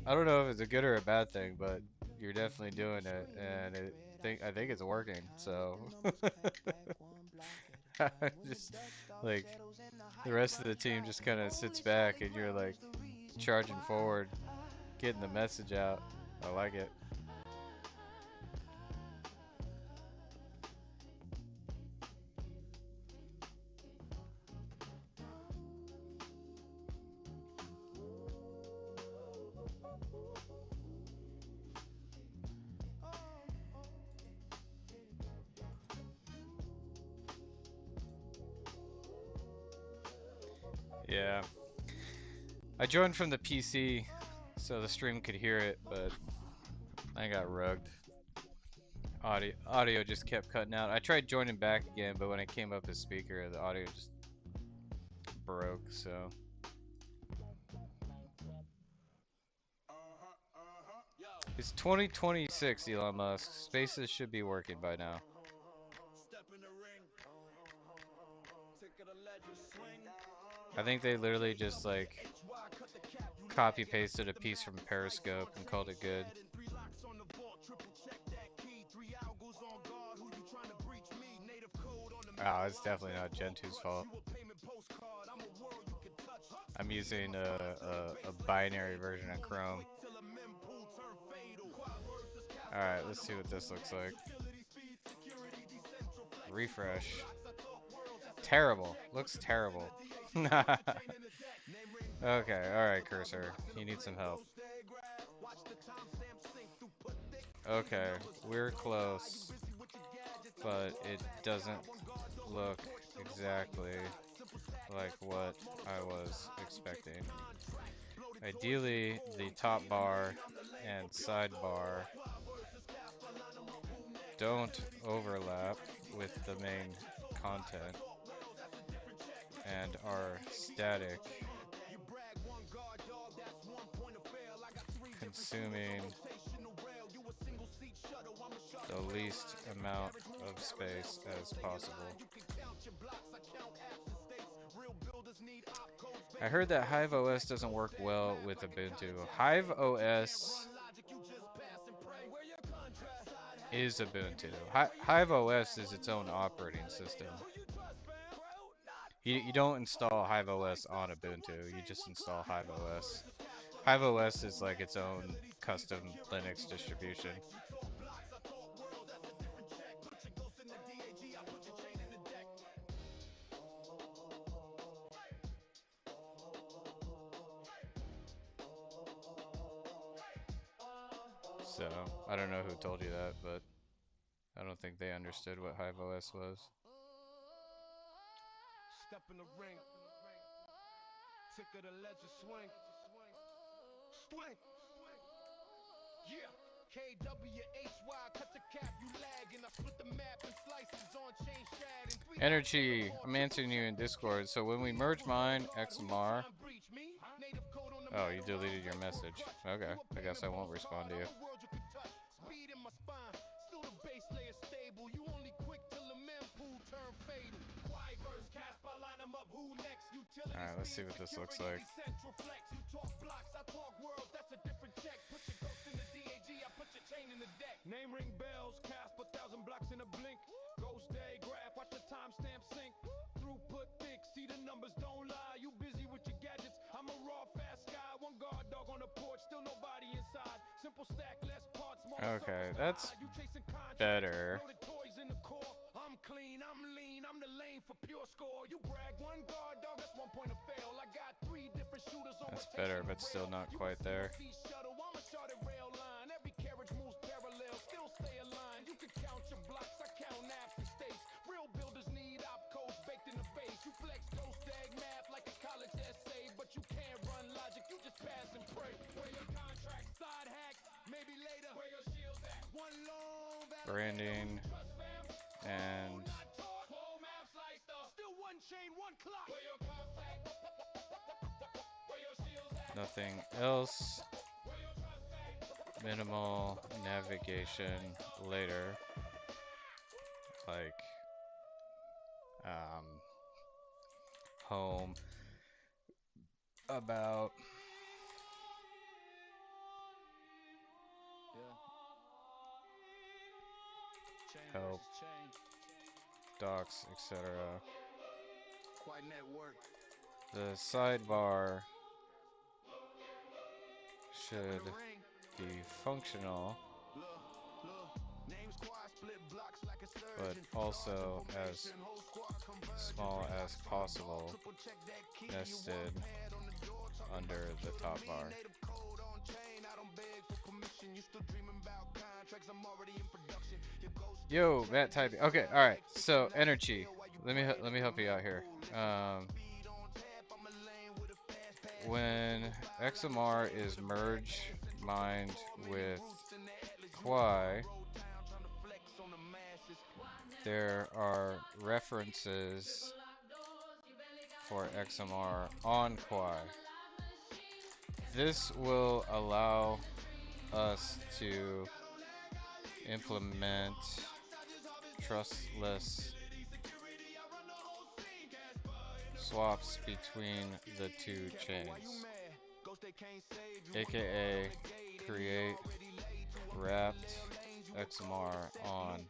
don't know if it's a good or a bad thing, but you're definitely doing it, and I think it's working. So just like the rest of the team just kind of sits back, and you're like charging forward, getting the message out. I like it. Yeah. I joined from the PC so the stream could hear it, but I got rugged. Audio just kept cutting out. I tried joining back again, but when I came up as speaker, the audio just broke, so. It's 2026, Elon Musk. Spaces should be working by now. I think they literally just like copy pasted a piece from Periscope and called it good. Oh, it's definitely not Gentoo's fault. I'm using a binary version of Chrome. Alright, let's see what this looks like. Refresh. Terrible. Looks terrible. Okay, alright, cursor. You need some help. Okay, we're close, but it doesn't look exactly like what I was expecting. Ideally, the top bar and sidebar don't overlap with the main content and are static, consuming the least amount of space as possible. I heard that Hive OS doesn't work well with Ubuntu. Hive OS is Ubuntu. Hive OS is its own operating system. You don't install Hive OS on Ubuntu, you just install Hive OS. Hive OS is like its own custom Linux distribution. So I don't know who told you that, but I don't think they understood what Hive OS was. Step in the ring. Tick of the ledger swing. Swing. Yeah. KWHY, cut the cap, you lagging. I split the map in slices on chain shad and three. Energy, I'm answering you in Discord. So when we merge mine, XMR. Oh, you deleted your message. Okay, I guess I won't respond to you. Speed in my spine, still the base layer stable. You only quick till the mempool turn fatal. Quai verse Casper, line them up. Who next? Alright, let's see what this looks like. Central flex. You talk blocks, I talk worlds. That's a different check. Put your ghost in the DAG, I put your chain in the deck. Name ring bells, Casper, 1,000 blocks in a blink. Ghost day graph, watch the timestamp sync. Throughput thick, see the numbers don't lie. You busy with your gadgets, I'm a raw fast guy. One guard dog on the porch, still nobody inside. Simple stack, less parts, more. Okay, that's better. Toys in the core. I'm clean, I'm lean, I'm the lane for pure score. You brag one guard dog, that's 1 point of fail. I got 3 different shooters on. That's better, but still not quite there. Shuttle, I'm a shorted rail line. Every carriage moves parallel, still stay aligned. You can count your blocks, I count naps and states. Real builders need opcodes baked in the face. You flex ghost egg math like a college essay, but you can't run logic, you just pass and pray. Where your contract, side hacks, maybe later. Where your shields at? One long Branding and still one chain, one clock. nothing else. Minimal navigation later. Like home, about, help, docs, etc. Quai network. The sidebar should be functional, but also as small as possible, nested under the top bar. Yo, Matt typing. Okay, all right. So energy. Let me help you out here. When XMR is mined with Quai, there are references for XMR on Quai. This will allow us to implement trustless swaps between the two chains, aka create wrapped XMR on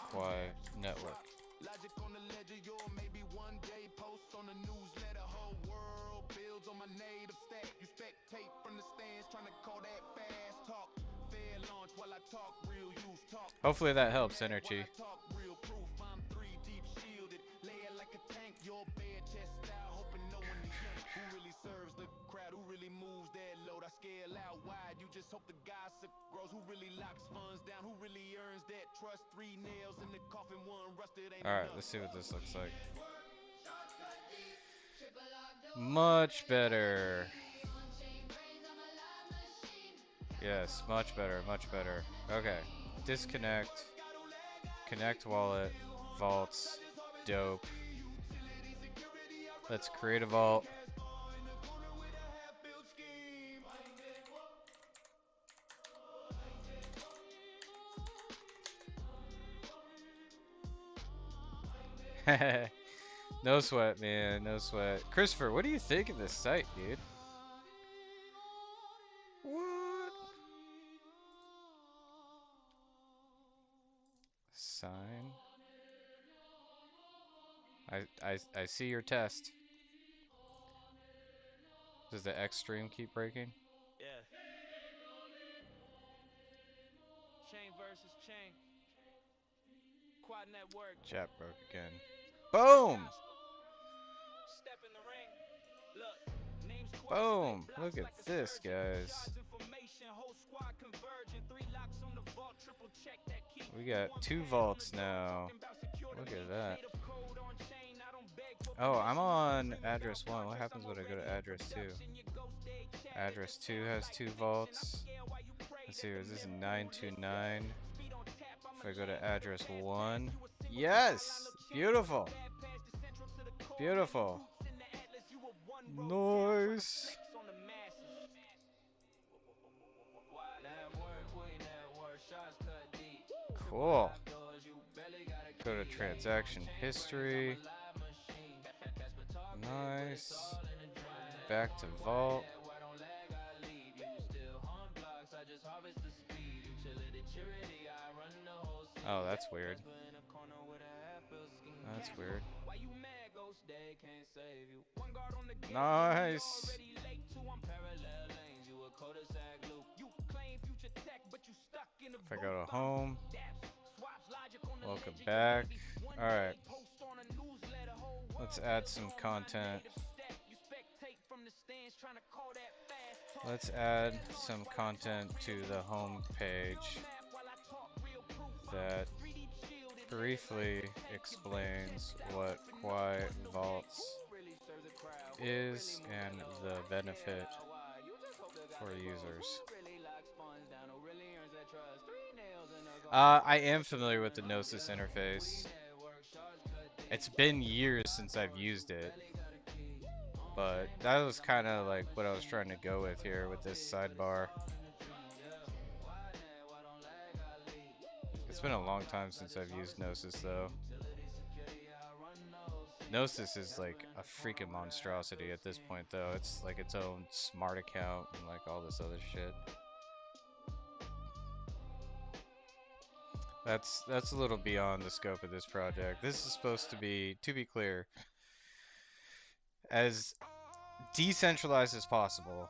Quai network. Logic on the ledger, you'll maybe one day post on the newsletter. Whole world builds on my native stack. You spectate from the stands, trying to call that fast talk. Fair launch while I talk real use talk. Hopefully that helps, energy. Talk real proof, I'm 3 deep shielded. Lay it like a tank, your bare chest style, hoping no one is yank. Who really serves the crowd? Who really moves that load? I scale out wide, you just hope the gossip grows. Who really locks funds down? Who really earns that trust? 3 nails in the coffin, one rusted ain't Alright, enough. let's see what this looks like. Much better. Yes, much better, much better. Okay. Disconnect. Connect wallet. Vaults. Dope. Let's create a vault. No sweat, man. No sweat. Christopher, what do you think of this site, dude? What? Sign. I see your test. Does the X stream keep breaking? Yeah. Chain versus chain. Quad network. Chat broke again. Boom! Step in the ring. Look. Boom! Look at this, guys. We got 2 vaults now. Look at that. Oh, I'm on address 1. What happens when I go to address 2? Address 2 has 2 vaults. Let's see, is this 929? If I go to address 1. Yes! Beautiful! Beautiful. Nice. Cool. Go to transaction history. Nice. Back to vault. Oh, that's weird. That's weird. Nice. If I go to home. Welcome back. Alright. Let's add some content. Let's add some content to the home page that briefly explains what Quai Vaults is and the benefit for users. I am familiar with the Gnosis interface. It's been years since I've used it, but that was kind of like what I was trying to go with here with this sidebar. It's been a long time since I've used Gnosis though. Gnosis is like a freaking monstrosity at this point though. It's like its own smart account and like all this other shit. That's a little beyond the scope of this project. This is supposed to be clear, as decentralized as possible.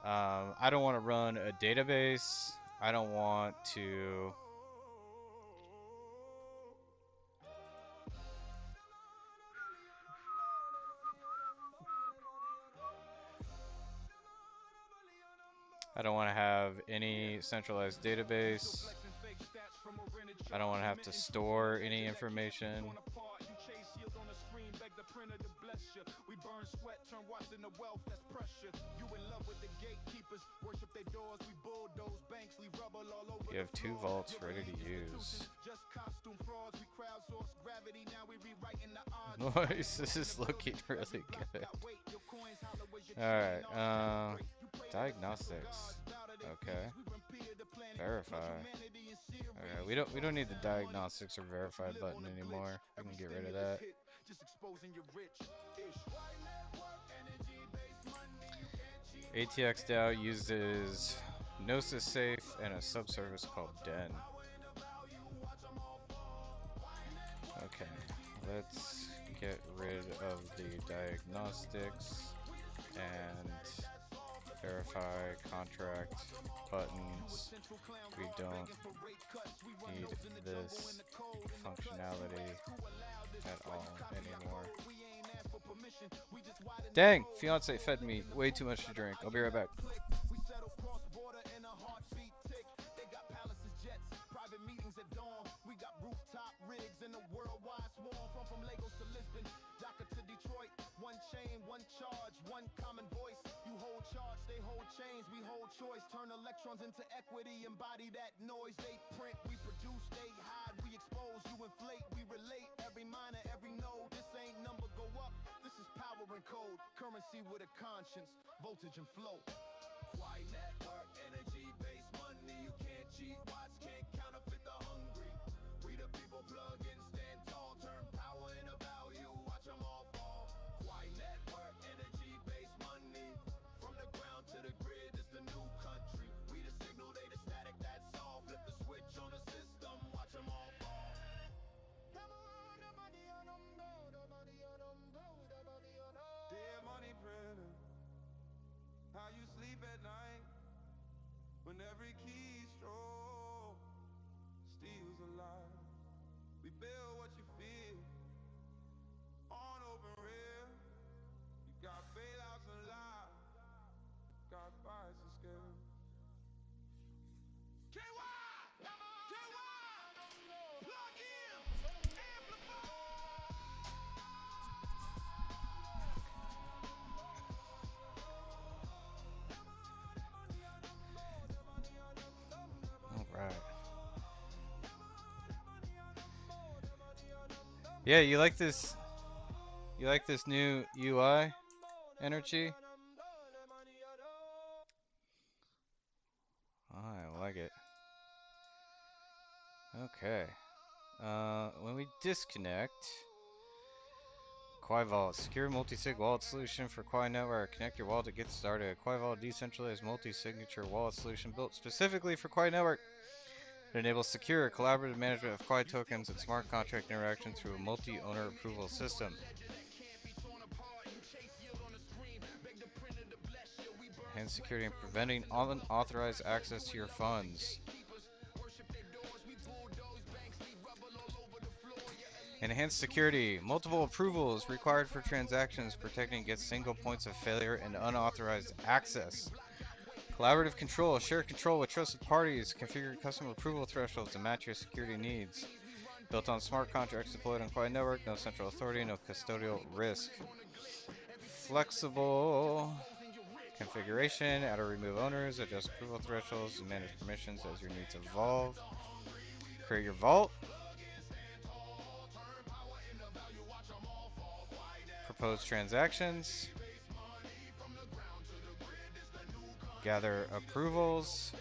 I don't want to run a database. I don't want to. I don't want to have any centralized database. I don't want to have to store any information. You have 2 vaults ready to use. Nice, this is looking really good. Alright, diagnostics. Okay. Verify. Okay, we don't need the diagnostics or verify button anymore. We can get rid of that. ATX DAO uses Gnosis Safe and a subservice called Den. Okay, let's get rid of the diagnostics and verify contract buttons. We don't need this functionality at all anymore. Dang, fiance fed me way too much to drink. I'll be right back. Turn electrons into equity, embody that noise they print, we produce, they hide, we expose, you inflate, we relate, every minor, every node, this ain't number go up, this is power and code, currency with a conscience, voltage and flow. Quai network, energy-based money, you can't cheat, watch, can't counterfeit the hungry, we the people plug in, stand tall, turn power into value, watch them all fall. Quai network, energy-based money, from the ground to the grid, it's the new country. We the signal, they the static, that's all. Flip the switch on the system, watch them all fall. Dear money printer, how you sleep at night when every keystroke steals a life. We build what you feel on open rail. You got bailouts and lies, got bias and scale. KY! KY! Yeah, you like this? You like this new UI energy? I like it. Okay. When we disconnect, Quai Vault, secure multi-sig wallet solution for Quai Network. Connect your wallet to get started. Quai Vault, decentralized multi-signature wallet solution built specifically for Quai Network. It enables secure, collaborative management of Quai tokens and smart contract interaction through a multi-owner approval system. Enhanced security and preventing unauthorized access to your funds. Enhanced security. Multiple approvals required for transactions, protecting against single points of failure and unauthorized access. Collaborative control. Share control with trusted parties. Configure custom approval thresholds to match your security needs. Built on smart contracts deployed on Quai Network. No central authority, no custodial risk. Flexible configuration. Add or remove owners. Adjust approval thresholds and manage permissions as your needs evolve. Create your vault. Propose transactions. Gather approvals.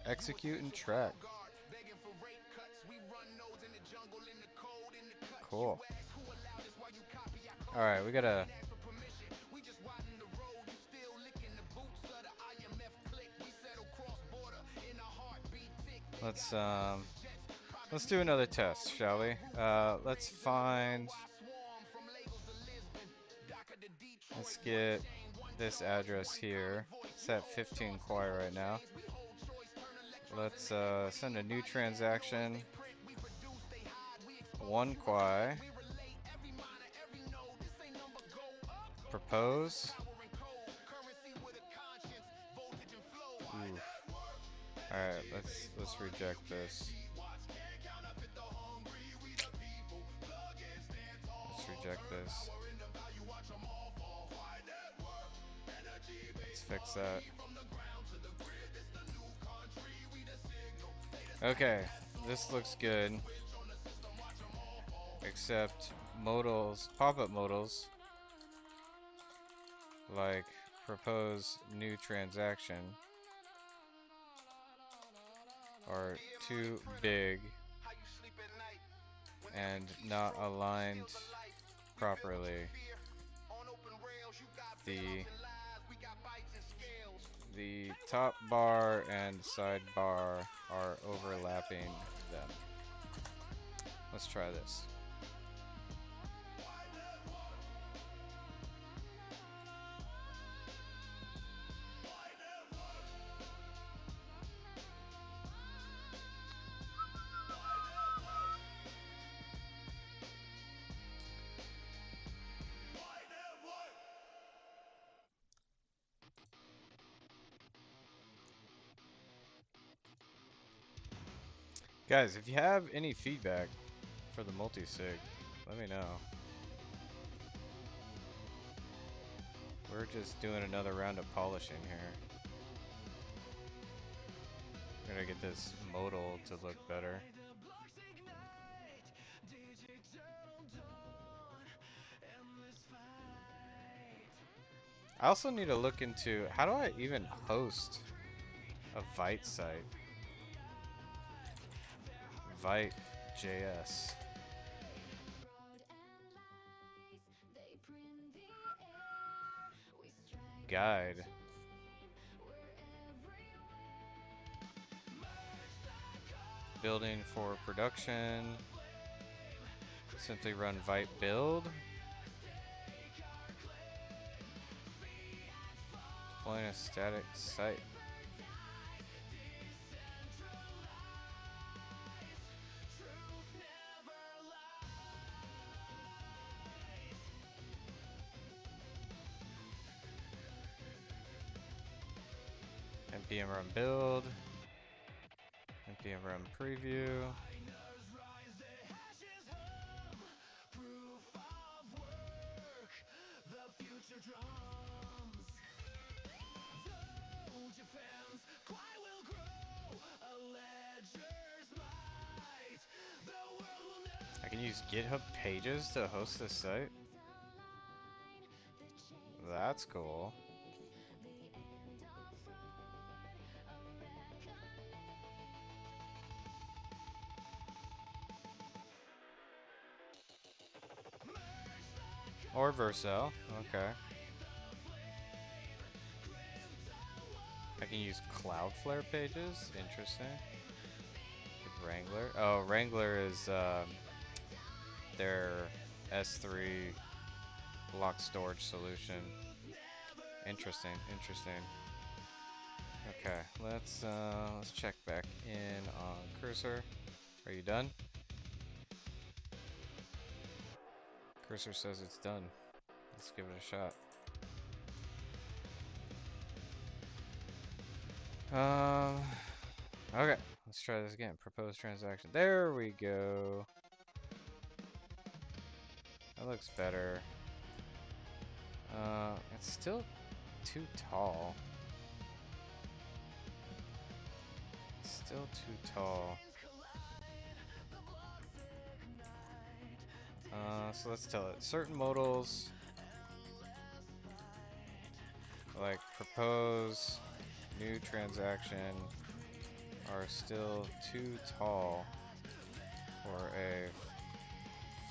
Execute and track. Cool. Alright, we gotta... Let's do another test, shall we? Let's find... Let's get this address here. It's at 15 Quai right now. Let's send a new transaction. 1 Quai. Propose. Alright, let's reject this. Let's reject this. Let's fix that. Okay, this looks good. Except modals, pop-up modals, like propose new transaction, are too big and not aligned properly. The top bar and side bar are overlapping them. Let's try this. Guys, if you have any feedback for the multi-sig, let me know. We're just doing another round of polishing here. We're gonna get this modal to look better. I also need to look into, how do I even host a Vite site? Vite.js. Guide. Building for production. Simply run Vite build. Deploying a static site. npm run build. npm run preview. can use GitHub Pages to host this site? That's cool. Or Vercel, okay. I can use Cloudflare pages, interesting. With Wrangler. Oh, Wrangler is their S3 block storage solution. Interesting, interesting. Okay, let's check back in on Cursor. Are you done? Cursor says it's done. Let's give it a shot. Okay, let's try this again. Propose transaction. There we go. That looks better. It's still too tall. Still too tall. So let's tell it. Certain modals, like propose, new transaction, are still too tall for a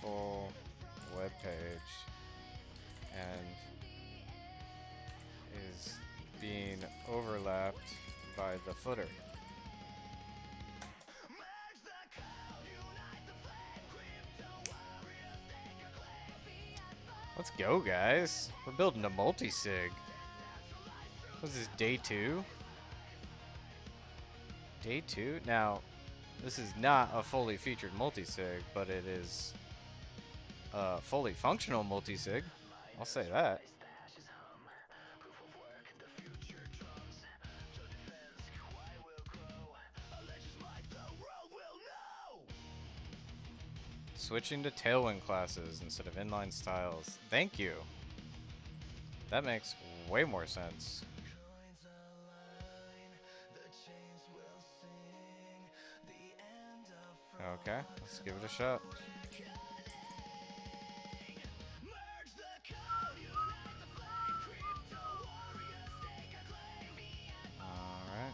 full web page and is being overlapped by the footer. Let's go, guys. We're building a multi-sig. What's this, day 2? Day 2? Now, this is not a fully featured multi-sig, but it is a fully functional multi-sig. I'll say that. Switching to Tailwind classes instead of inline styles. Thank you. That makes way more sense. Okay, let's give it a shot. Alright.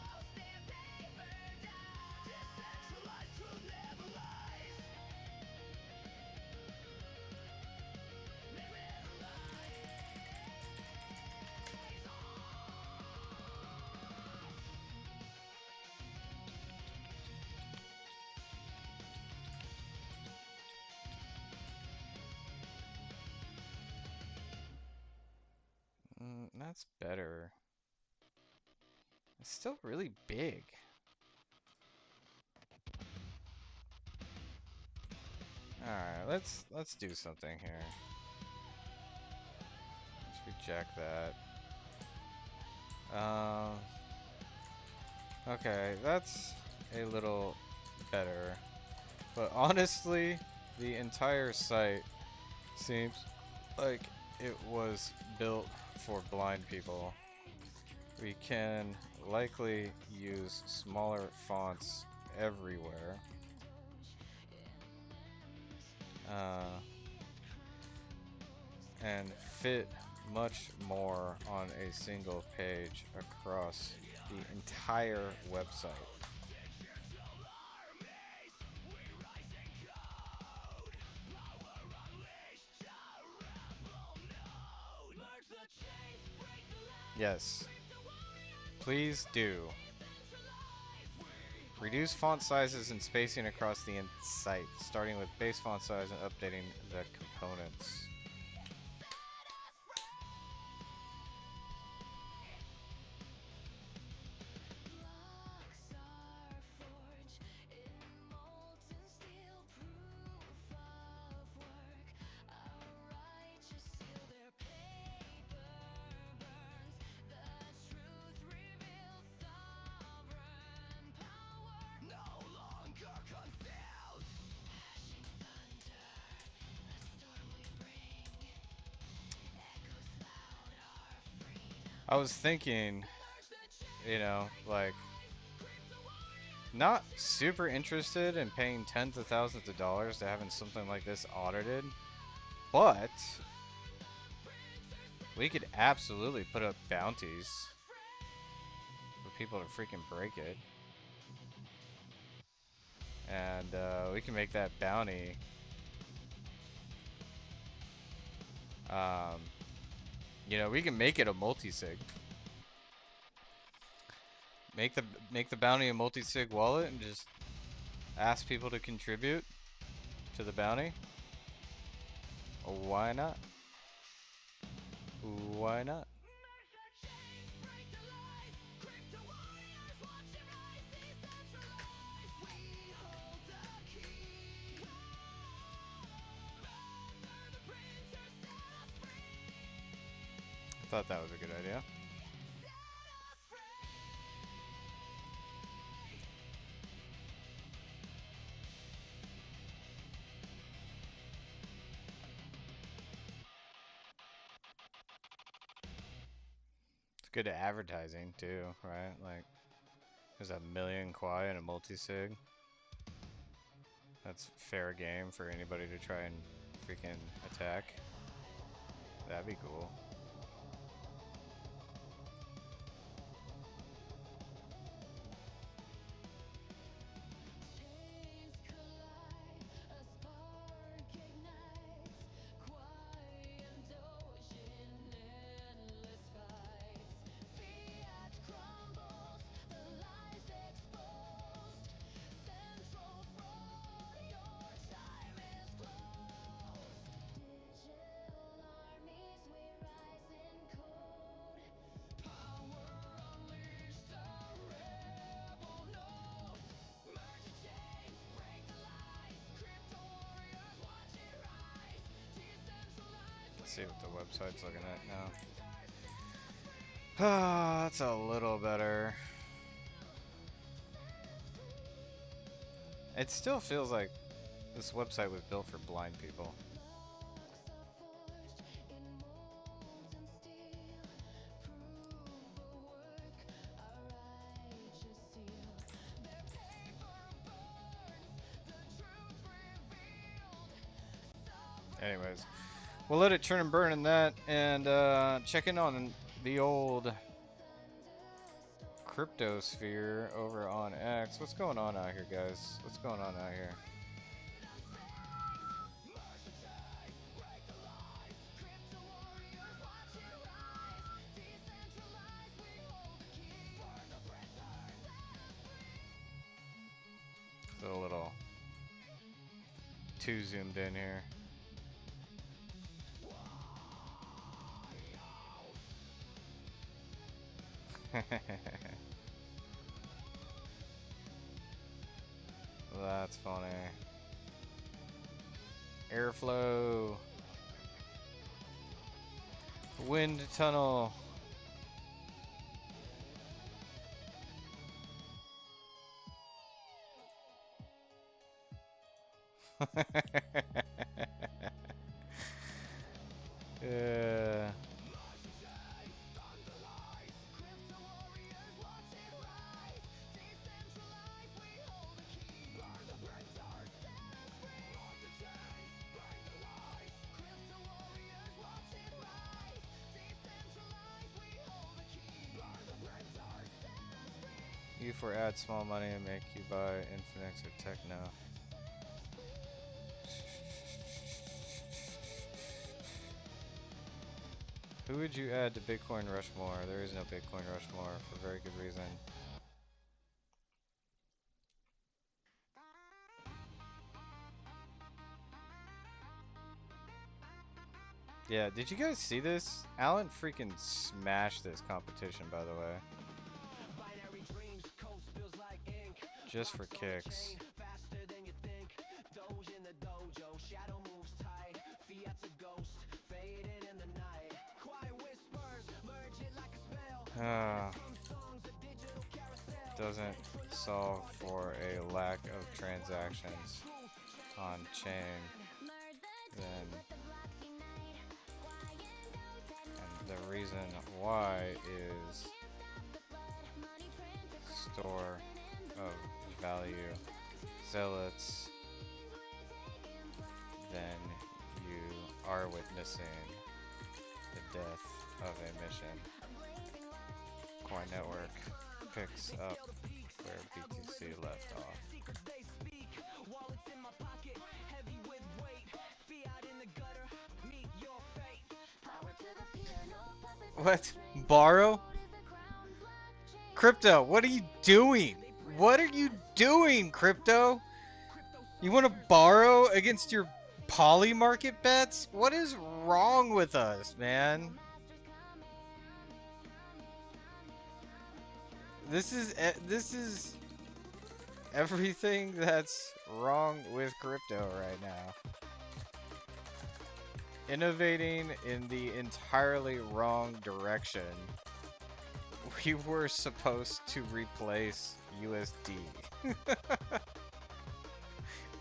That's better. It's still really big. Alright, let's do something here. Let's reject that. Okay, that's a little better. But honestly, the entire site seems like it was built for blind people. We can likely use smaller fonts everywhere. And fit much more on a single page across the entire website. Yes. Please do. Reduce font sizes and spacing across the site, starting with base font size and updating the components. I was thinking, you know, like, not super interested in paying tens of thousands of dollars to having something like this audited, but we could absolutely put up bounties for people to freaking break it. And we can make that bounty you know, we can make it a multi-sig. Make the bounty a multi-sig wallet and just ask people to contribute to the bounty. Why not? Why not? I thought that was a good idea. It's good at advertising too, right? Like, there's a million Quai and a multi-sig. That's fair game for anybody to try and freaking attack. That'd be cool. Let's see what the website's looking at now. Ah, that's a little better. It still feels like this website was built for blind people. Anyways, we'll let it turn and burn in that, and check in on the old crypto sphere over on X. What's going on out here, guys? What's going on out here? It's a little too zoomed in here. That's funny. Airflow. Wind tunnel. Yeah. U4 add small money and make you buy Infinix or Techno. Who would you add to Bitcoin Rushmore? There is no Bitcoin Rushmore for very good reason. Yeah, did you guys see this? Alan freaking smashed this competition, by the way. Just for kicks. Doesn't solve for a lack of transactions on chain. Then, and the reason why is store of value zealots, then you are witnessing the death of a mission. Quai Network picks up where BTC left off. What? Borrow? Crypto, what are you doing? What are you doing, Crypto? You want to borrow against your poly market bets? What is wrong with us, man? This is everything that's wrong with crypto right now. Innovating in the entirely wrong direction. We were supposed to replace USD.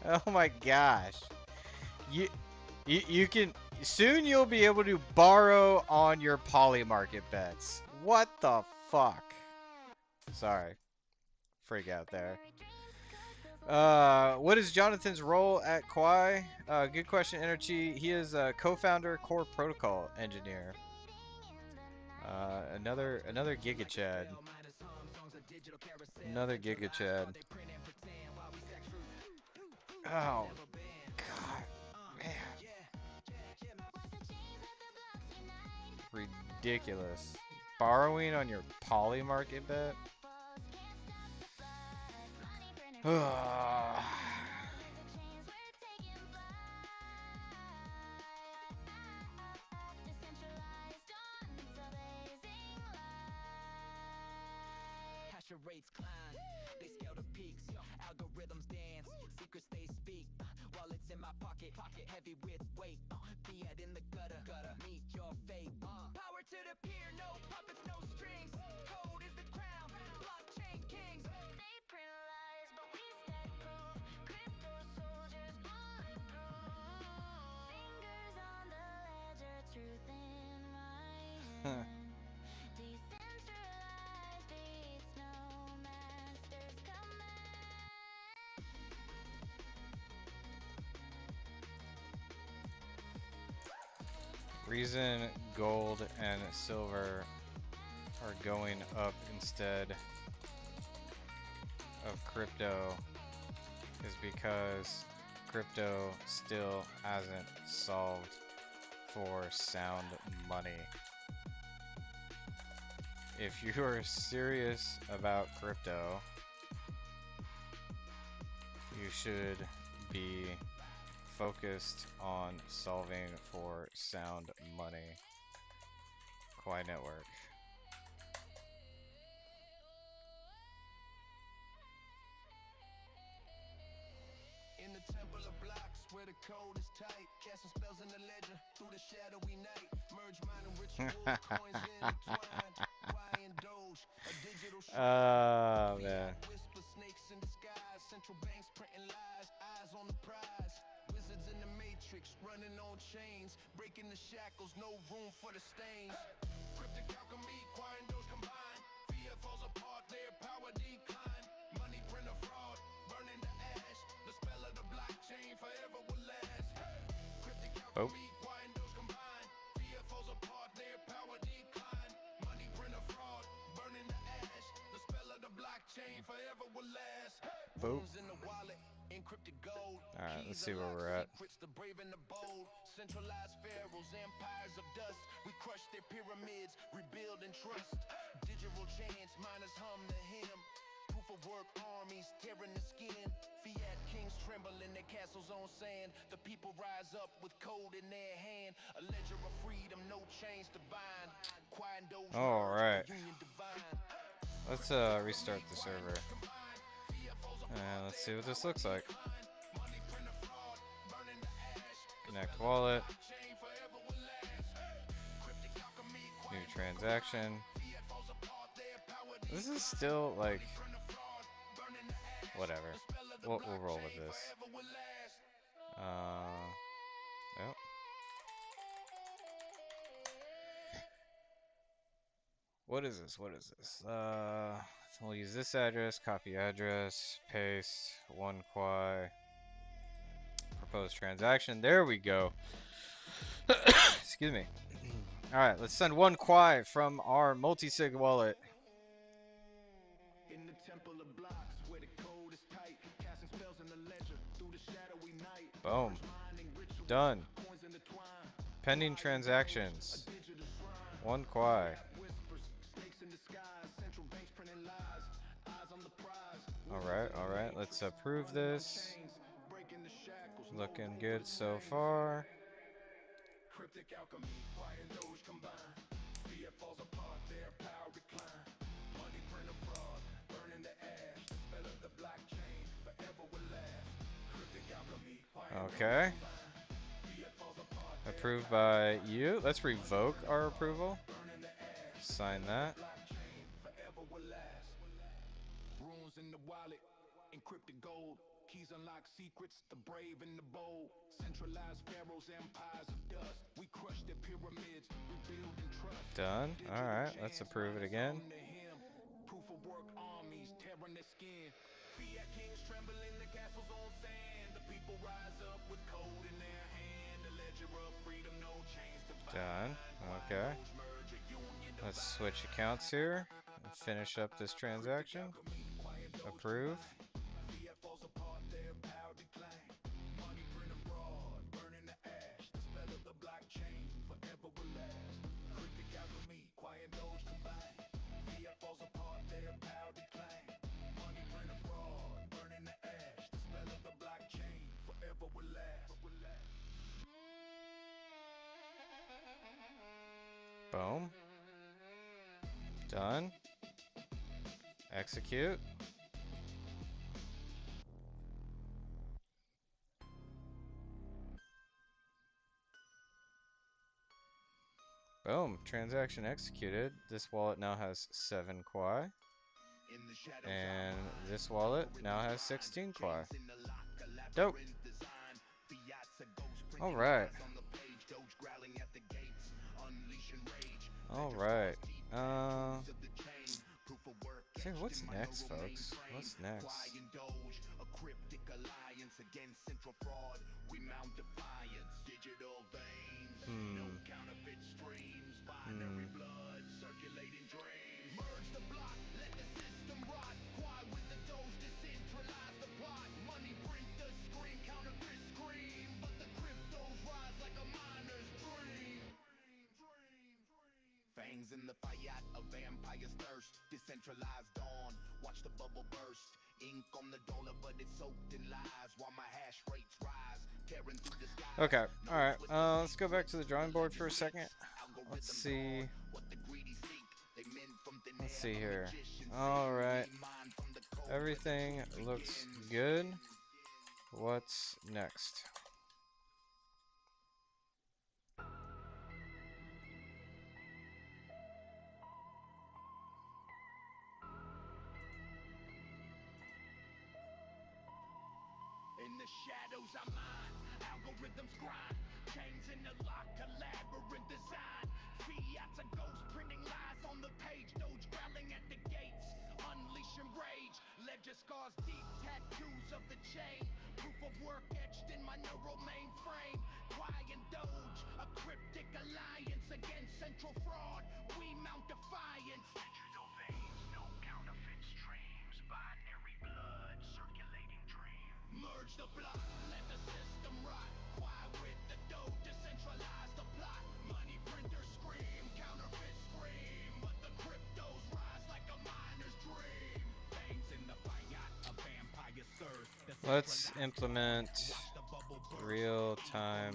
Oh my gosh. You can soon you'll be able to borrow on your poly market bets. What the fuck? Sorry. Freak out there. What is Jonathan's role at Quai? Good question, Energy. He is a co-founder, core protocol engineer. Another Giga Chad. Another Giga Chad. Oh, God, man. Ridiculous. Borrowing on your poly market bet? Rates climb, they scale the peaks, algorithms dance, secrets they speak, wallets in my pocket, heavy with weight, fiat in the gutter, meet your fate, power to the peer, no puppets, no strings, code is the crown, blockchain kings, they print lies, but we stack proof, crypto soldiers bulletproof, fingers on the ledger, truth in my hand. Reason gold and silver are going up instead of crypto is because crypto still hasn't solved for sound money. If you're serious about crypto, you should be focused on solving for sound money. Quai Network. In the temple of blocks where the code is tight, casting spells in the ledger through the shadowy night, merge mind and rituals, coins intertwined, Quai and Doge, a digital shrine, Man. whisper snakes in disguise, central banks printing lies, eyes on the prize, wizards in the matrix running on chains, breaking the shackles, no room for the stains, cryptic alchemy, Quai and Doge combined, fiat falls apart, their power decline, money printer fraud, burning the ash, the spell of the blockchain forever will last. Cryptic alchemy, Quai and Doge combined, fiat falls apart, their power decline, money printer fraud, burning the ash, the spell of the blockchain forever will last. Runes in the wallet, encrypted gold. Alright, let's see where we're at. Secrets, the brave and the bold. Centralized pharaohs, empires of dust. We crush their pyramids, rebuild and trust. Digital chants, miners hum the hymn. Proof of work, armies tearing the skin. Fiat kings tremble in their castles on sand. The people rise up with code in their hand. A ledger of freedom, no chains to bind. Quai and Doge merge, a union divine. Let's restart the server. And let's see what this looks like. Connect wallet. New transaction. This is still like whatever. We'll roll with this. Yep. What is this? What is this? we'll use this address, copy address, paste, 1 Quai, propose transaction. There we go. Excuse me. All right, let's send 1 Quai from our multi-sig wallet. In the temple of blocks where the code is tight, casting spells in the ledger through the shadowy night. Boom. Done. Pending transactions. 1 Quai. All right. Let's approve this. Looking good so far. Cryptic alchemy, Quai and Doge combine. Fiat falls apart, their power decline. Money print of fraud, burning the ash. The spell of the blockchain forever will last. Cryptic alchemy, Quai and Okay. Doge combine. Fiat falls apart, Approved by you. Let's revoke our approval. Sign that. forever will last. Runes in the wallet, encrypted gold. Keys unlock secrets, the brave and the bold. Centralized pharaohs, empires of dust. We crush their pyramids, rebuilding trust. Done. All right, let's approve it again. Proof of work armies tearing their skin. Fiat kings tremble in the castles on sand. The people rise up with code in their hand. The ledger of freedom, no chains to bind. Done. Okay. Let's switch accounts here and finish up this transaction. Approve. Fiat falls apart, their power decline. Money print abroad, burning the ash. The spell of the blockchain forever will last. Cryptic alchemy, Quai and Doge combine. Fiat falls apart, their power decline. Money print abroad, burning the ash. The spell of the blockchain forever will last. Boom. Done. Execute. Boom. Transaction executed. This wallet now has 7 Quai. And this wallet now has 16 Quai. Dope. Alright. Alright. So what's next, folks? What's next? A cryptic alliance against central fraud. We mount defiance, digital veins, no counterfeit streams, binary blood, circulating dreams. Merge the block, let the system rot. Quai with the Doge, decentralize the plot. Money printers scream, counterfeit scream, but the cryptos rise like a miner's dream. Fangs in the fiat, a vampire's thirst. Decentralized dawn, watch the bubble burst. Ink on the dollar, but it's soaked in lies. While my hash rates rise, tearing through the skies. Okay, alright. Let's go back to the drawing board for a second. Let's see. Let's see here. Alright. Everything looks good. What's next? In the shadows I mine, algorithms grind. Chains in the lock, a labyrinth design. Fiat's a ghost printing lies on the page. Doge growling at the gates, unleashing rage. Ledger scars deep, tattoos of the chain. Proof of work etched in my neural mainframe. Quai and Doge, a cryptic alliance against central fraud. We mount defiance. Digital veins, no counterfeit streams. Binary blood, circulating dreams. Merge the block, let the system rot. Quai with the Doge, decentralize the plot. Money printers scream, counterfeit scream, but the cryptos rise like a miner's dream. Veins in the fiat, a vampire thirst. Let's implement real-time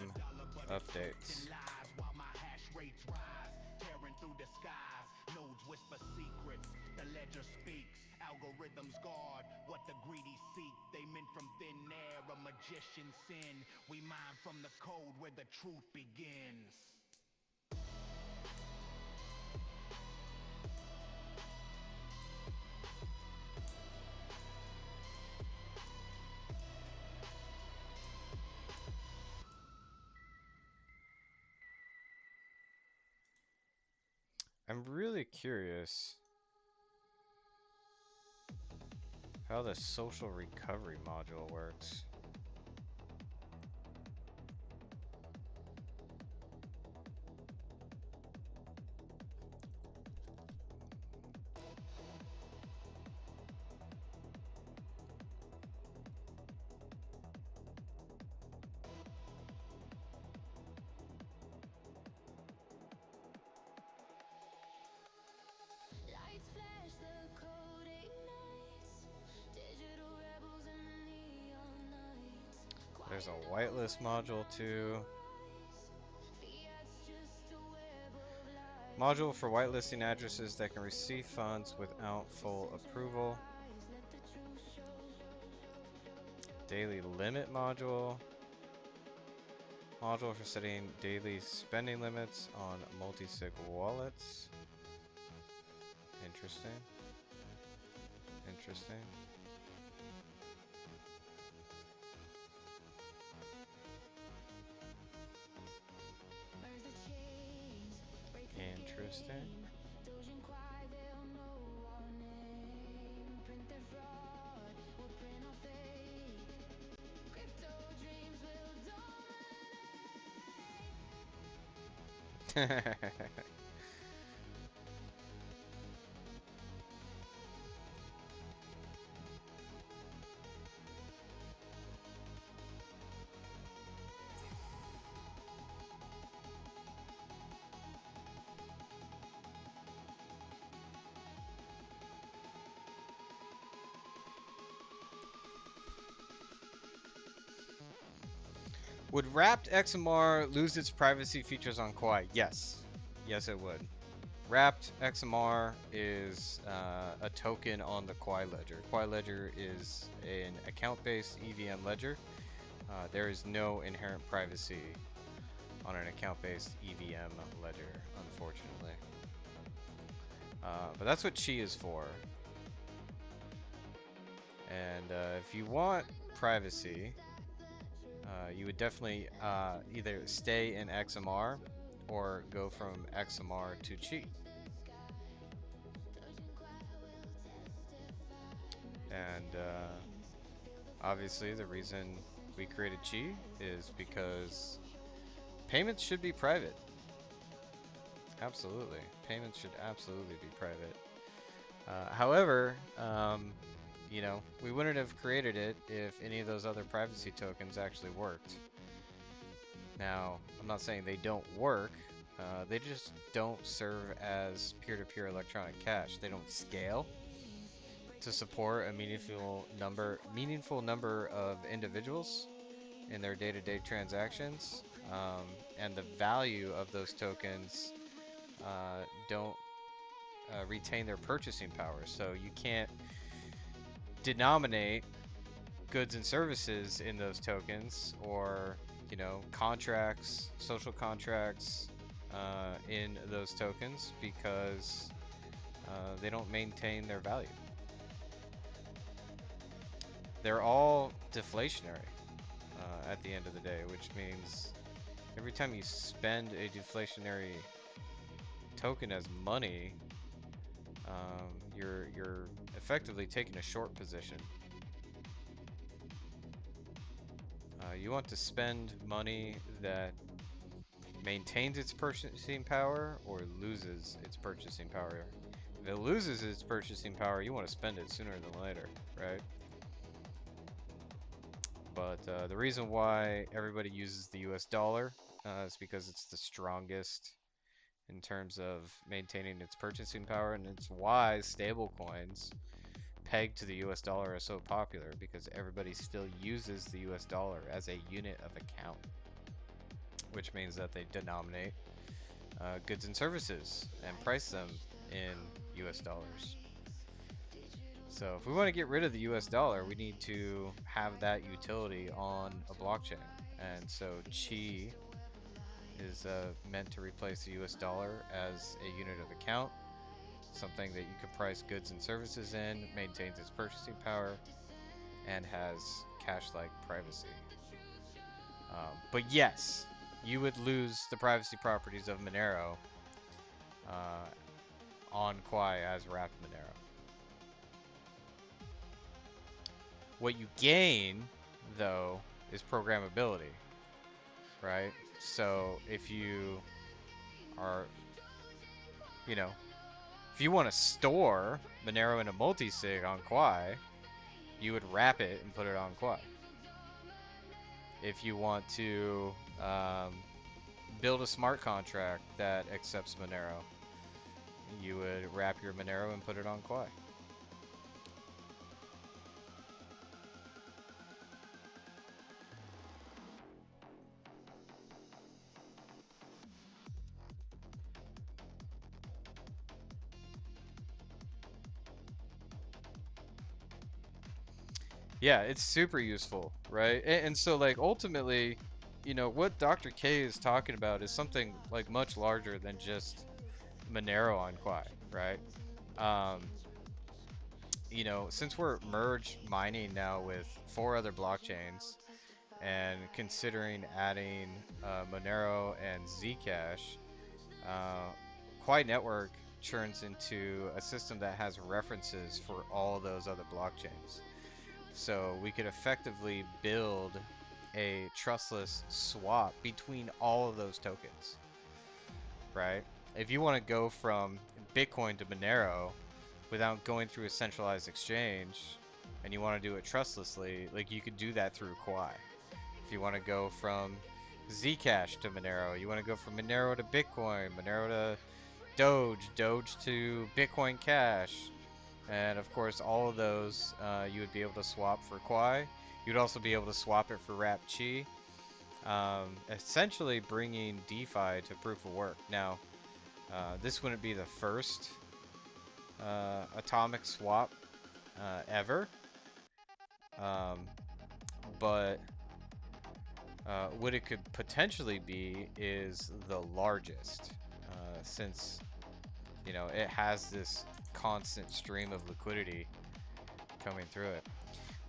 updates. While my hash rates rise, tearing through the skies. Nodes whisper secrets, the ledger speaks. Algorithms guard what the greedy seek. They mint from thin air, a magician's sin. We mine from the code where the truth begins. I'm really curious how the social recovery module works. There's a whitelist module too. Module for whitelisting addresses that can receive funds without full approval. Daily limit module. Module for setting daily spending limits on multi-sig wallets. Interesting. Interesting. Interesting. Would wrapped XMR lose its privacy features on Quai? Yes. Yes, it would. Wrapped XMR is a token on the Quai ledger. Quai ledger is an account-based EVM ledger. There is no inherent privacy on an account-based EVM ledger, unfortunately. But that's what Qi is for. And if you want privacy, you would definitely either stay in XMR or go from XMR to Qi. And obviously the reason we created Qi is because payments should be private. Absolutely. Payments should absolutely be private. However, you know, we wouldn't have created it if any of those other privacy tokens actually worked. Now, I'm not saying they don't work. They just don't serve as peer-to-peer electronic cash. They don't scale to support a meaningful number of individuals in their day-to-day transactions, and the value of those tokens don't retain their purchasing power. So you can't denominate goods and services in those tokens, or you know, contracts, social contracts in those tokens, because they don't maintain their value. They're all deflationary at the end of the day, which means every time you spend a deflationary token as money, you're effectively taking a short position. You want to spend money that maintains its purchasing power or loses its purchasing power. If it loses its purchasing power, you want to spend it sooner than later, right? But the reason why everybody uses the US dollar is because it's the strongest in terms of maintaining its purchasing power, and it's why stablecoins pegged to the US dollar are so popular, because everybody still uses the US dollar as a unit of account, which means that they denominate goods and services and price them in US dollars. So if we want to get rid of the US dollar, we need to have that utility on a blockchain. And so Qi is meant to replace the US dollar as a unit of account, something that you could price goods and services in, maintains its purchasing power, and has cash-like privacy. But yes, you would lose the privacy properties of Monero on Quai as wrapped Monero. What you gain, though, is programmability, right? So if you are, you know, if you want to store Monero in a multisig on Quai, you would wrap it and put it on Quai. If you want to build a smart contract that accepts Monero, you would wrap your Monero and put it on Quai. Yeah, it's super useful, right? And so, like, ultimately, you know, what Dr. K is talking about is something, like, much larger than just Monero on Quai, right? Um, you know, since we're merge mining now with 4 other blockchains and considering adding Monero and Zcash, Quai Network turns into a system that has references for all those other blockchains. So we could effectively build a trustless swap between all of those tokens, right? If you want to go from Bitcoin to Monero without going through a centralized exchange and you want to do it trustlessly, like you could do that through Quai. If you want to go from Zcash to Monero, you want to go from Monero to Bitcoin, Monero to Doge, Doge to Bitcoin Cash, and of course all of those you would be able to swap for Quai. You'd also be able to swap it for Wrap Chi, essentially bringing DeFi to proof of work. Now, this wouldn't be the first atomic swap ever, but what it could potentially be is the largest, since you know it has this constant stream of liquidity coming through it.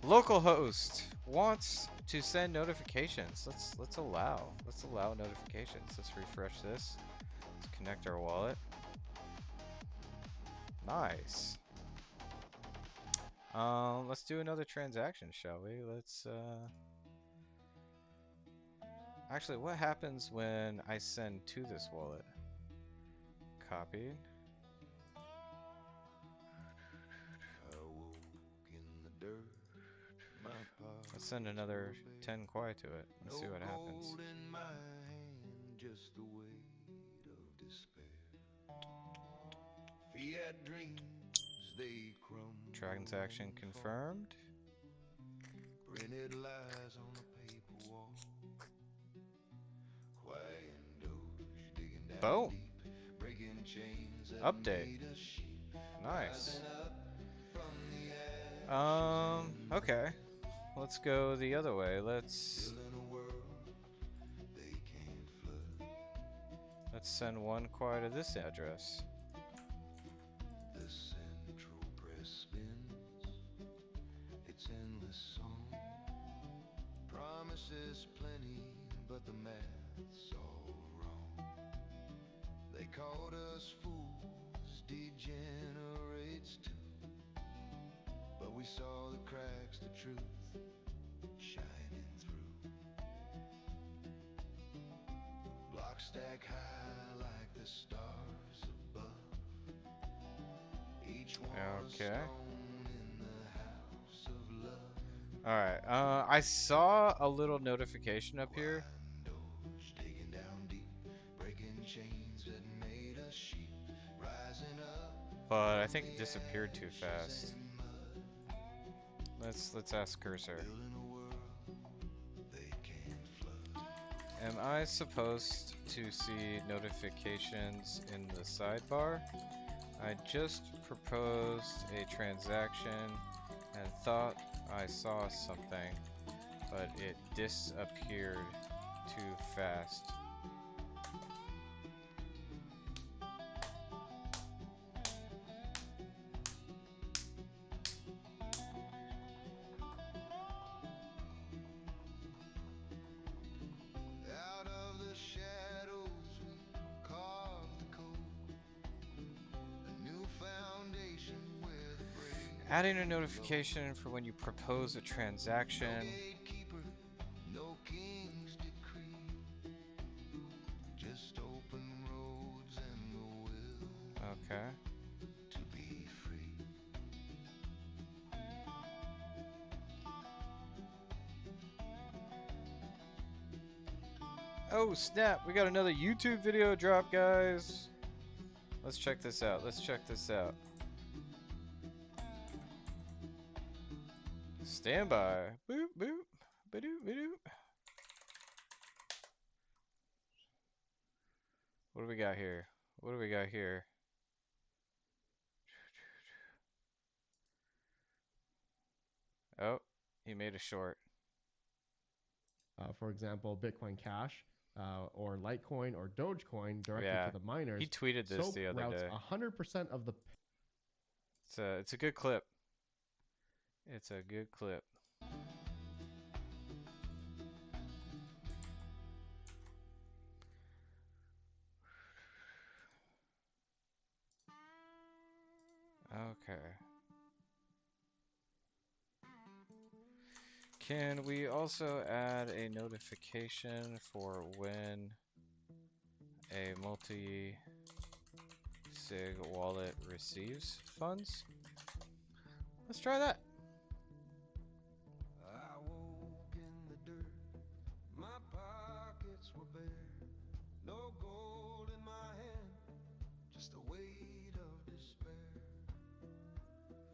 Localhost wants to send notifications. Let's allow notifications. Let's refresh this. Let's connect our wallet. Nice. Let's do another transaction, shall we? Let's actually, what happens when I send to this wallet? Copied. Let's send another 10 Quai to it. Let's see what happens. Just the weight of despair. Fiat dreams, they crumble. Transaction confirmed. Printed lies on a paper wall. Quiet and Doge digging down Boom. deep, breaking chains that Update. made us sheep. Nice. Rising up from the ashes Okay. Let's go the other way. Let's send 1 Quai to this address. The central press spins its endless song. Promises plenty, but the math's all wrong. They called us fools, degenerates too. But we saw the cracks, the truth shining through. Block stack high like the stars above. Each one a stone in the house of love. Alright, I saw a little notification up here. Digging down deep, breaking chains that made us sheep, rising up. But I think it disappeared too fast. Let's ask Cursor. Am I supposed to see notifications in the sidebar? I just proposed a transaction and thought I saw something, but it disappeared too fast. Out of the shadows we carved the code, a new foundation with a break. Adding a notification for when you propose a transaction. No gatekeeper, no king's decree. Just open roads and the will. Okay. To be free. Oh snap! We got another YouTube video drop, guys. Let's check this out. Let's check this out. Stand by. Boop boop. Ba-doop ba-doop. What do we got here? What do we got here? Oh, he made a short. For example, Bitcoin Cash or Litecoin or Dogecoin directly Yeah, to the miners. he tweeted this SOAP the other routes day. 100% of the. It's a good clip. It's a good clip. Okay. Can we also add a notification for when a multi-sig wallet receives funds? Let's try that. I woke in the dirt, my pockets were bare. No gold in my hand, just the weight of despair.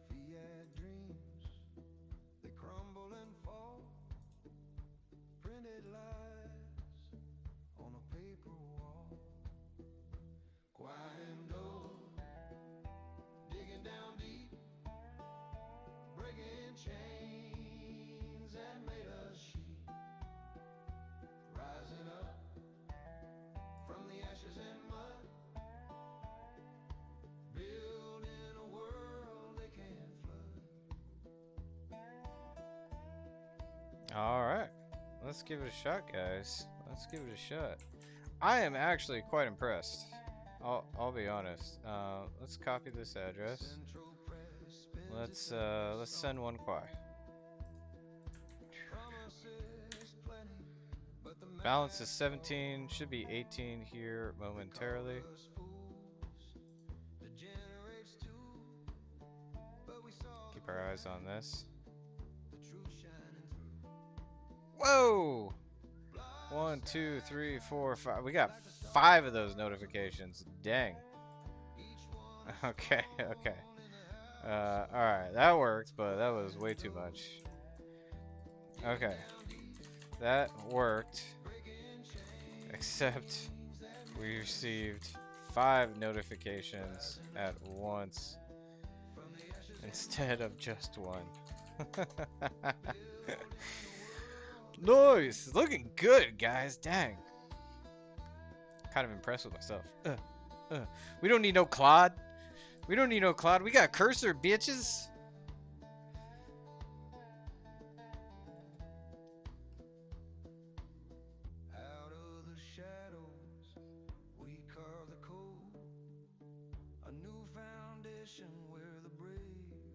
Fiat dreams, they crumble and fall. Printed lies on a paper wall. Quiet and dull, digging down deep, breaking chains that made us sheep. Rising up from the ashes and mud, building a world they can't flood. All right, let's give it a shot, guys. Let's give it a shot. I am actually quite impressed. I'll be honest. Let's copy this address. Let's send one Quai. Balance is 17. Should be 18 here momentarily. Keep our eyes on this. Whoa! 1, 2, 3, 4, 5. We got 5 of those notifications. Dang. Okay, okay. Alright, that worked, but that was way too much. Okay. That worked. Except we received 5 notifications at once instead of just one. Nice! Looking good, guys. Dang. Kind of impressed with myself. We don't need no Claude. We don't need no Claude. We got Cursor, bitches. Out of the shadows, we carve the code. A new foundation where the brave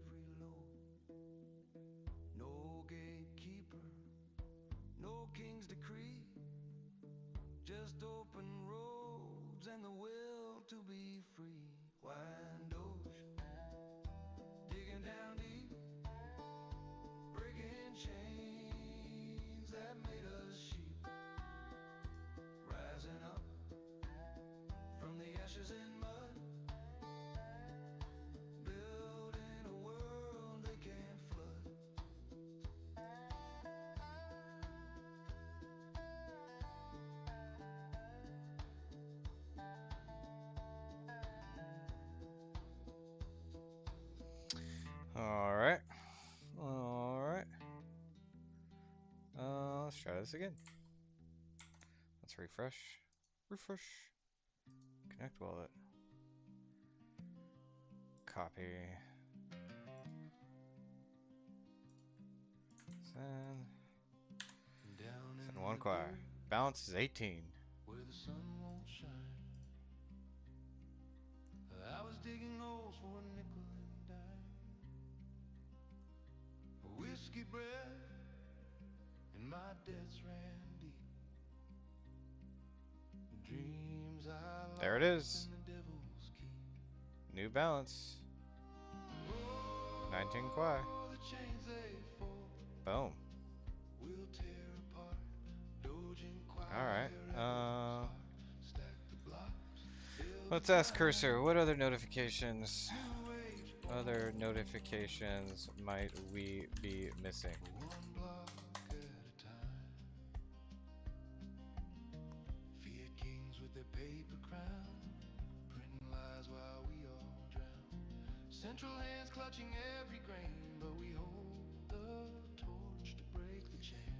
reload. No gatekeeper, no king's decree. Just open roads and the will to be free. Wind ocean, digging down deep, breaking chains that made us sheep. Rising up from the ashes and mud, building a world they can't flood. Alright. Alright. Let's try this again. Let's refresh. Refresh. Connect wallet. Copy. Send. Send one Quai. Balance is 18. Where the sun won't shine. I was digging holes for a nickel and dime. whiskey breath, and my debts ran deep. Dreams I There it lost is. in the devil's key. New Balance. 19 Quai. Oh, the chains they fold Boom. will tear apart. Doge and Quai Alright. rebels heart. Stack the blocks, build Let's the ask climb. Cursor, what other notifications? New age Other notifications might we be missing? one block at a time. Fiat kings with their paper crown, printing lies while we all drown. Central hands clutching every grain, but we hold the torch to break the chain.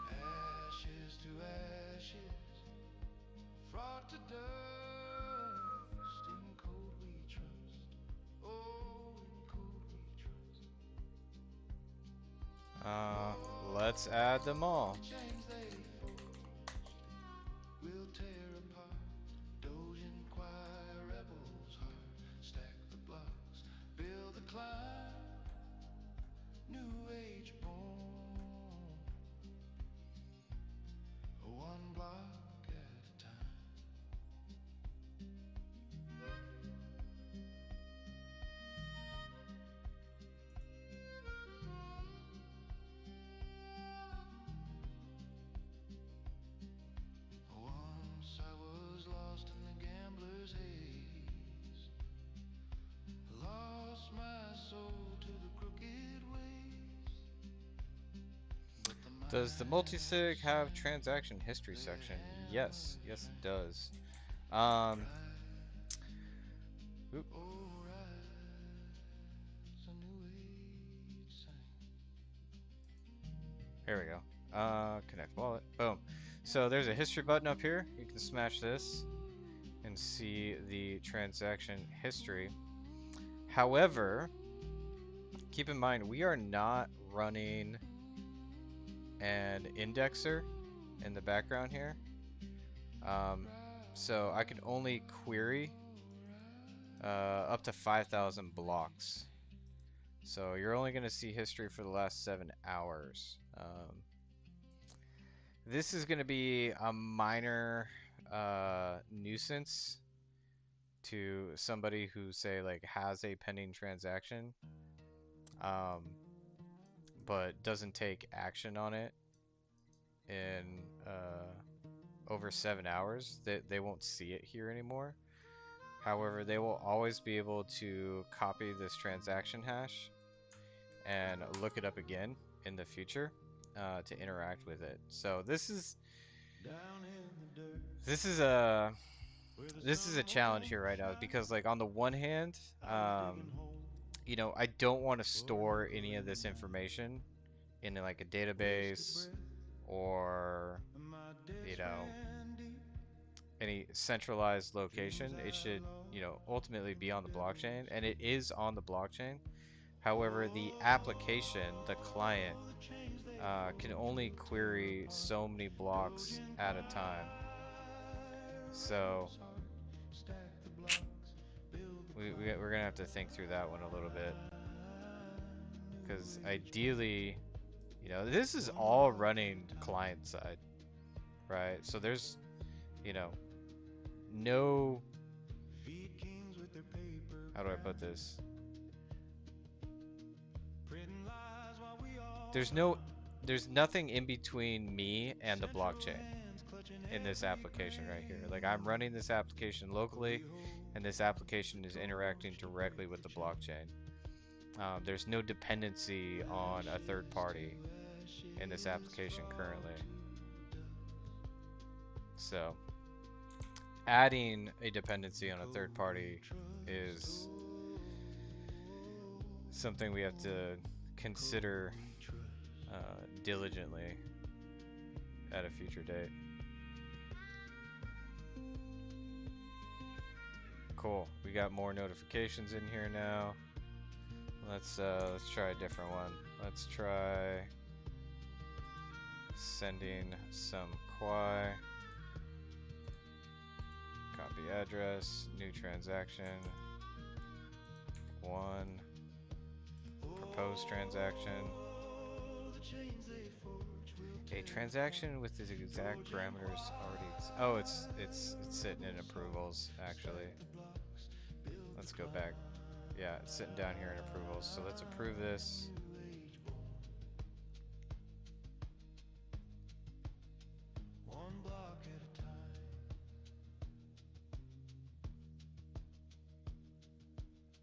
Ashes to ashes, froth to dust. In code we trust. Oh, in code we trust. Let's add them all. The chains they forged will tear apart. Doge and Quai rebels heart. Stack the blocks, build the climb. New age born, one block at a time. Once I was lost in the gambler's haze, lost my soul to the crooked ways. Does the multisig have transaction history section? Yes, yes it does. Oop. Here we go. Connect wallet. Boom. So there's a history button up here. You can smash this and see the transaction history. However, keep in mind we are not running an indexer in the background here. So I can only query up to 5,000 blocks. So you're only going to see history for the last 7 hours. This is going to be a minor nuisance to somebody who, say, like has a pending transaction, but doesn't take action on it in over 7 hours. They won't see it here anymore. However, they will always be able to copy this transaction hash and look it up again in the future to interact with it. So this is a challenge here right now, because like on the one hand, you know, I don't want to store any of this information in like a database or, you know, any centralized location. It should, you know, ultimately be on the blockchain, and it is on the blockchain. However, the application, the client, can only query so many blocks at a time. So we're going to have to think through that one a little bit. Because ideally, you know, this is all running client side, right? So there's, you know, no, how do I put this? There's nothing in between me and the blockchain in this application right here. Like, I'm running this application locally, and this application is interacting directly with the blockchain. There's no dependency on a third party in this application currently. So adding a dependency on a third party is something we have to consider diligently at a future date. Cool. We got more notifications in here now. Let's try a different one. Let's try sending some Quai. Copy address, new transaction, 1, Propose transaction. A transaction with the exact parameters already. Oh, it's sitting in approvals actually. Let's go back. Yeah, it's sitting down here in approvals. So let's approve this. One block at a time.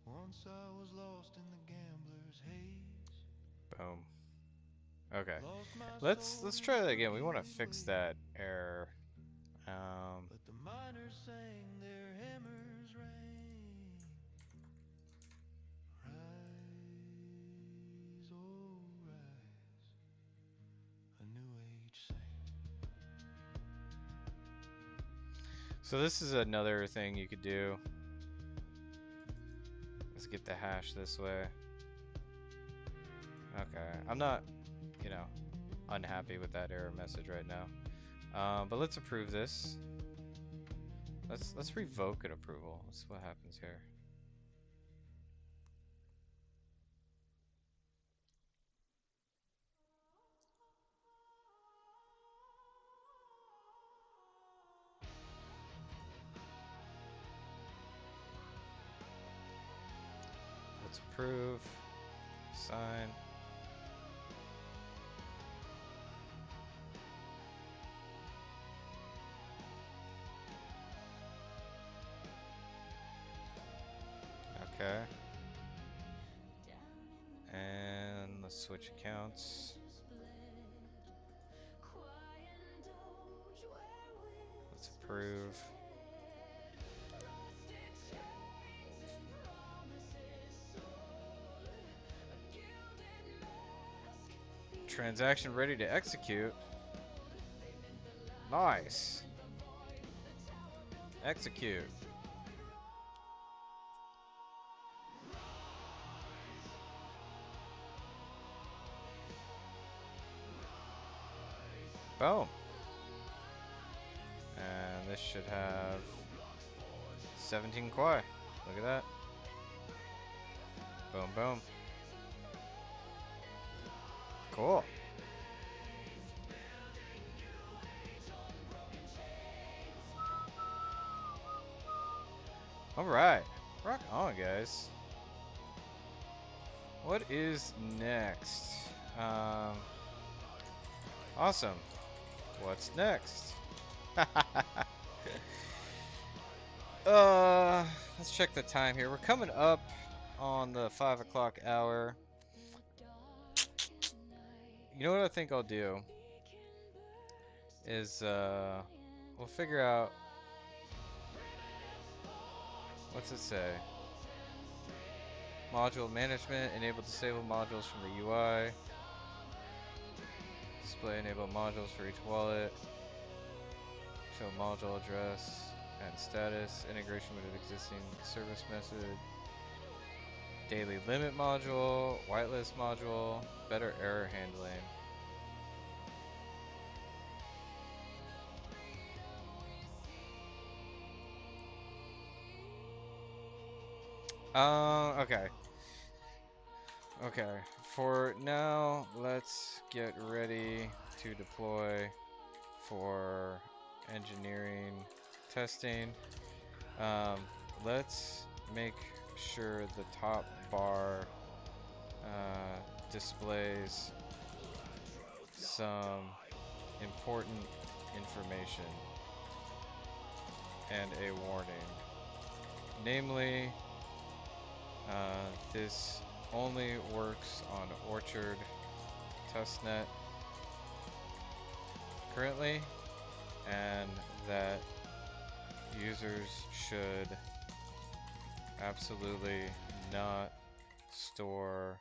Once I was lost in the gambler's haze. Boom. Okay. Let's try that again. We want to fix that error. But the miners sang their hammers rang. Rise, oh rise. A new age sang. So this is another thing you could do. Let's get the hash this way. Okay, I'm not, unhappy with that error message right now. But let's approve this. Let's revoke an approval. Let's see what happens here. Let's approve. Sign. Okay. And let's switch accounts. Let's approve. Transaction ready to execute. Nice. Execute. Boom. And this should have 17 Quai. Look at that. Boom, boom. Cool. Alright. Rock on, guys. What is next? Awesome. What's next? Let's check the time here. We're coming up on the 5 o'clock hour. You know what I think I'll do? Is, we'll figure out. What's it say? Module management. Enable disable modules from the UI. Display enable modules for each wallet. Show module address and status. Integration with an existing service method. Daily limit module. Whitelist module. Better error handling. Okay. Okay. For now, let's get ready to deploy for engineering testing. Let's make sure the top bar displays some important information and a warning. Namely, this only works on Orchard testnet currently, and that users should absolutely not store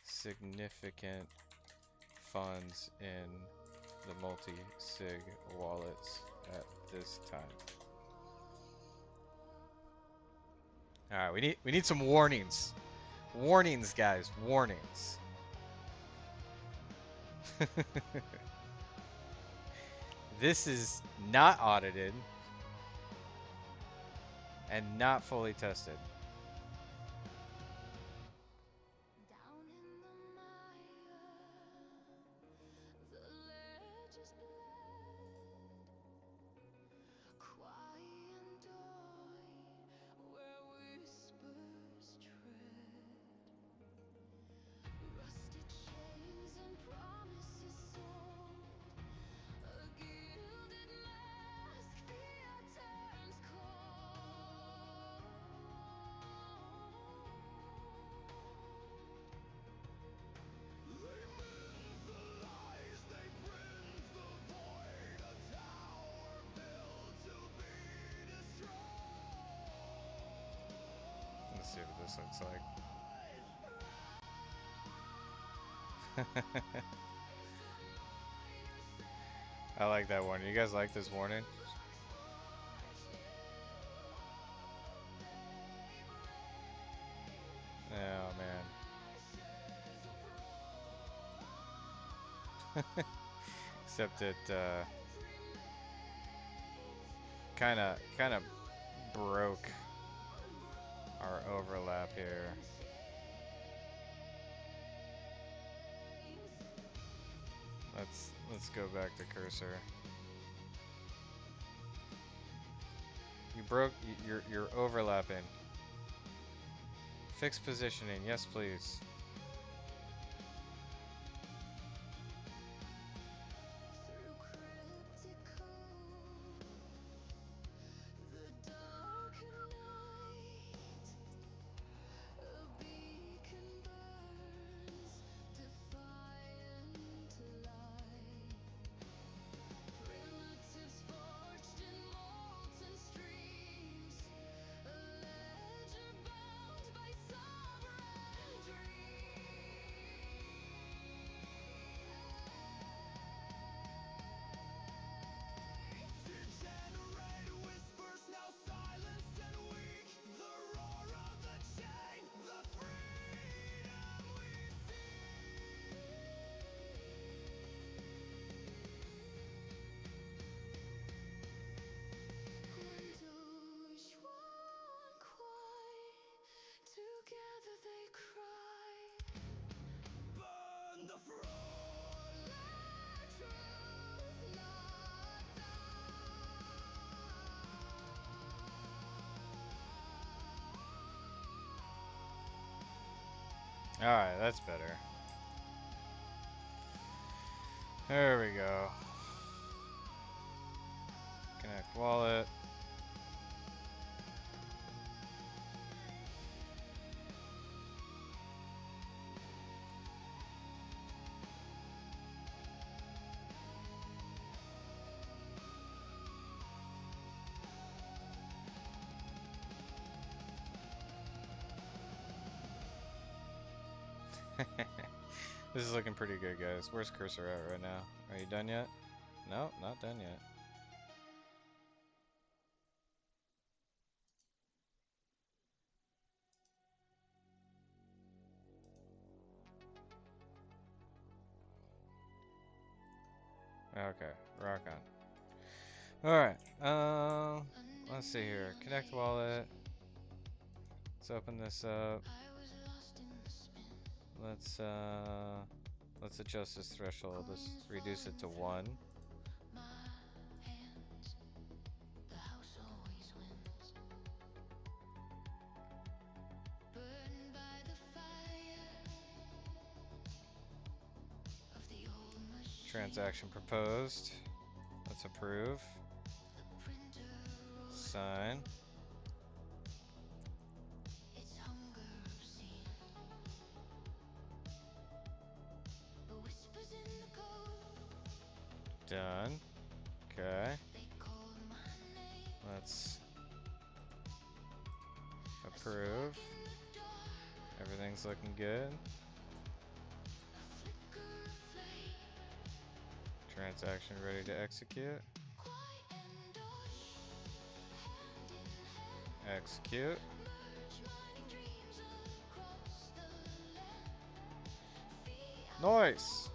significant funds in the multi-sig wallets at this time. All right, we need some warnings. Warnings, guys, warnings. This is not audited and not fully tested. this looks like. I like that one. You guys like this warning? Oh man. Except it kind of broke our overlap here. Let's go back to cursor. You broke. You're overlapping. Fix positioning. Yes, please. Alright, that's better. There we go. Connect wallet. This is looking pretty good, guys. Where's cursor at right now? Are you done yet? No, not done yet. Okay, rock on. Alright, let's see here. Connect wallet. Let's open this up. Let's adjust this threshold. Let's reduce it to 1. Transaction proposed. Let's approve. Sign. Done. Okay. Let's approve. Everything's looking good. Transaction ready to execute. Execute. Nice.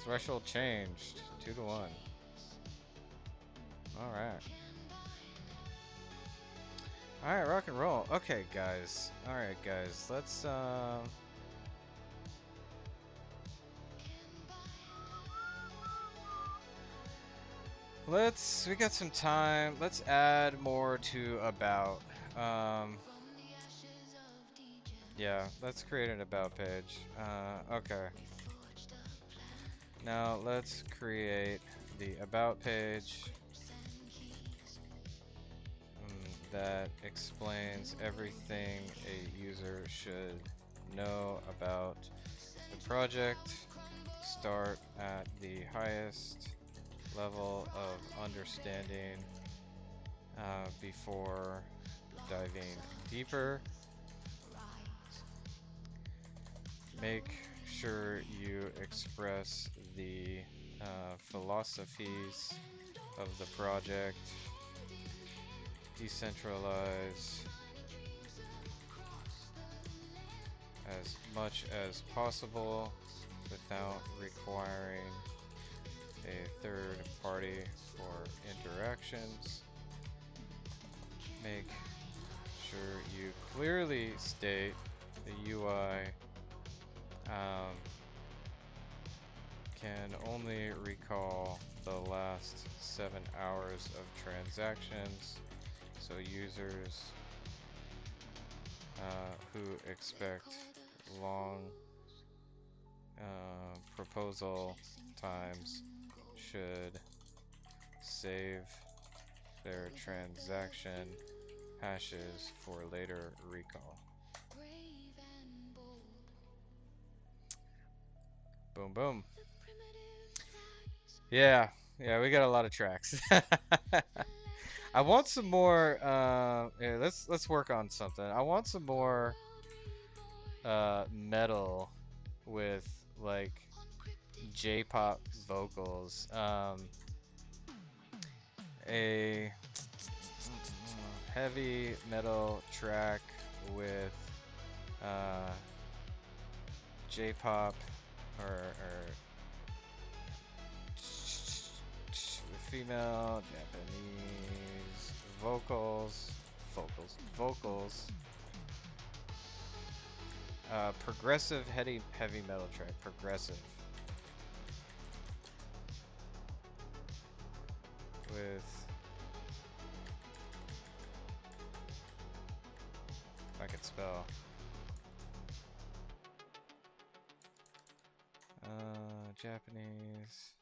Threshold changed. 2 to 1. Alright. Alright, rock and roll. Okay, guys. Alright, guys. We got some time. Let's add more to about. Yeah, let's create an about page. Okay. Now let's create the about page that explains everything a user should know about the project. Start at the highest level of understanding. before diving deeper, make sure you express the philosophies of the project, decentralize as much as possible without requiring a third party for interactions. Make sure you clearly state the UI can only recall the last 7 hours of transactions, so users who expect long proposal times should save their transaction hashes for later recall. Boom, boom. Yeah, we got a lot of tracks. I want some more. Yeah, let's work on something. I want some more metal with like J-pop vocals. A heavy metal track with J-pop or female Japanese vocals. Progressive heavy metal track. Progressive with, if I could spell, Japanese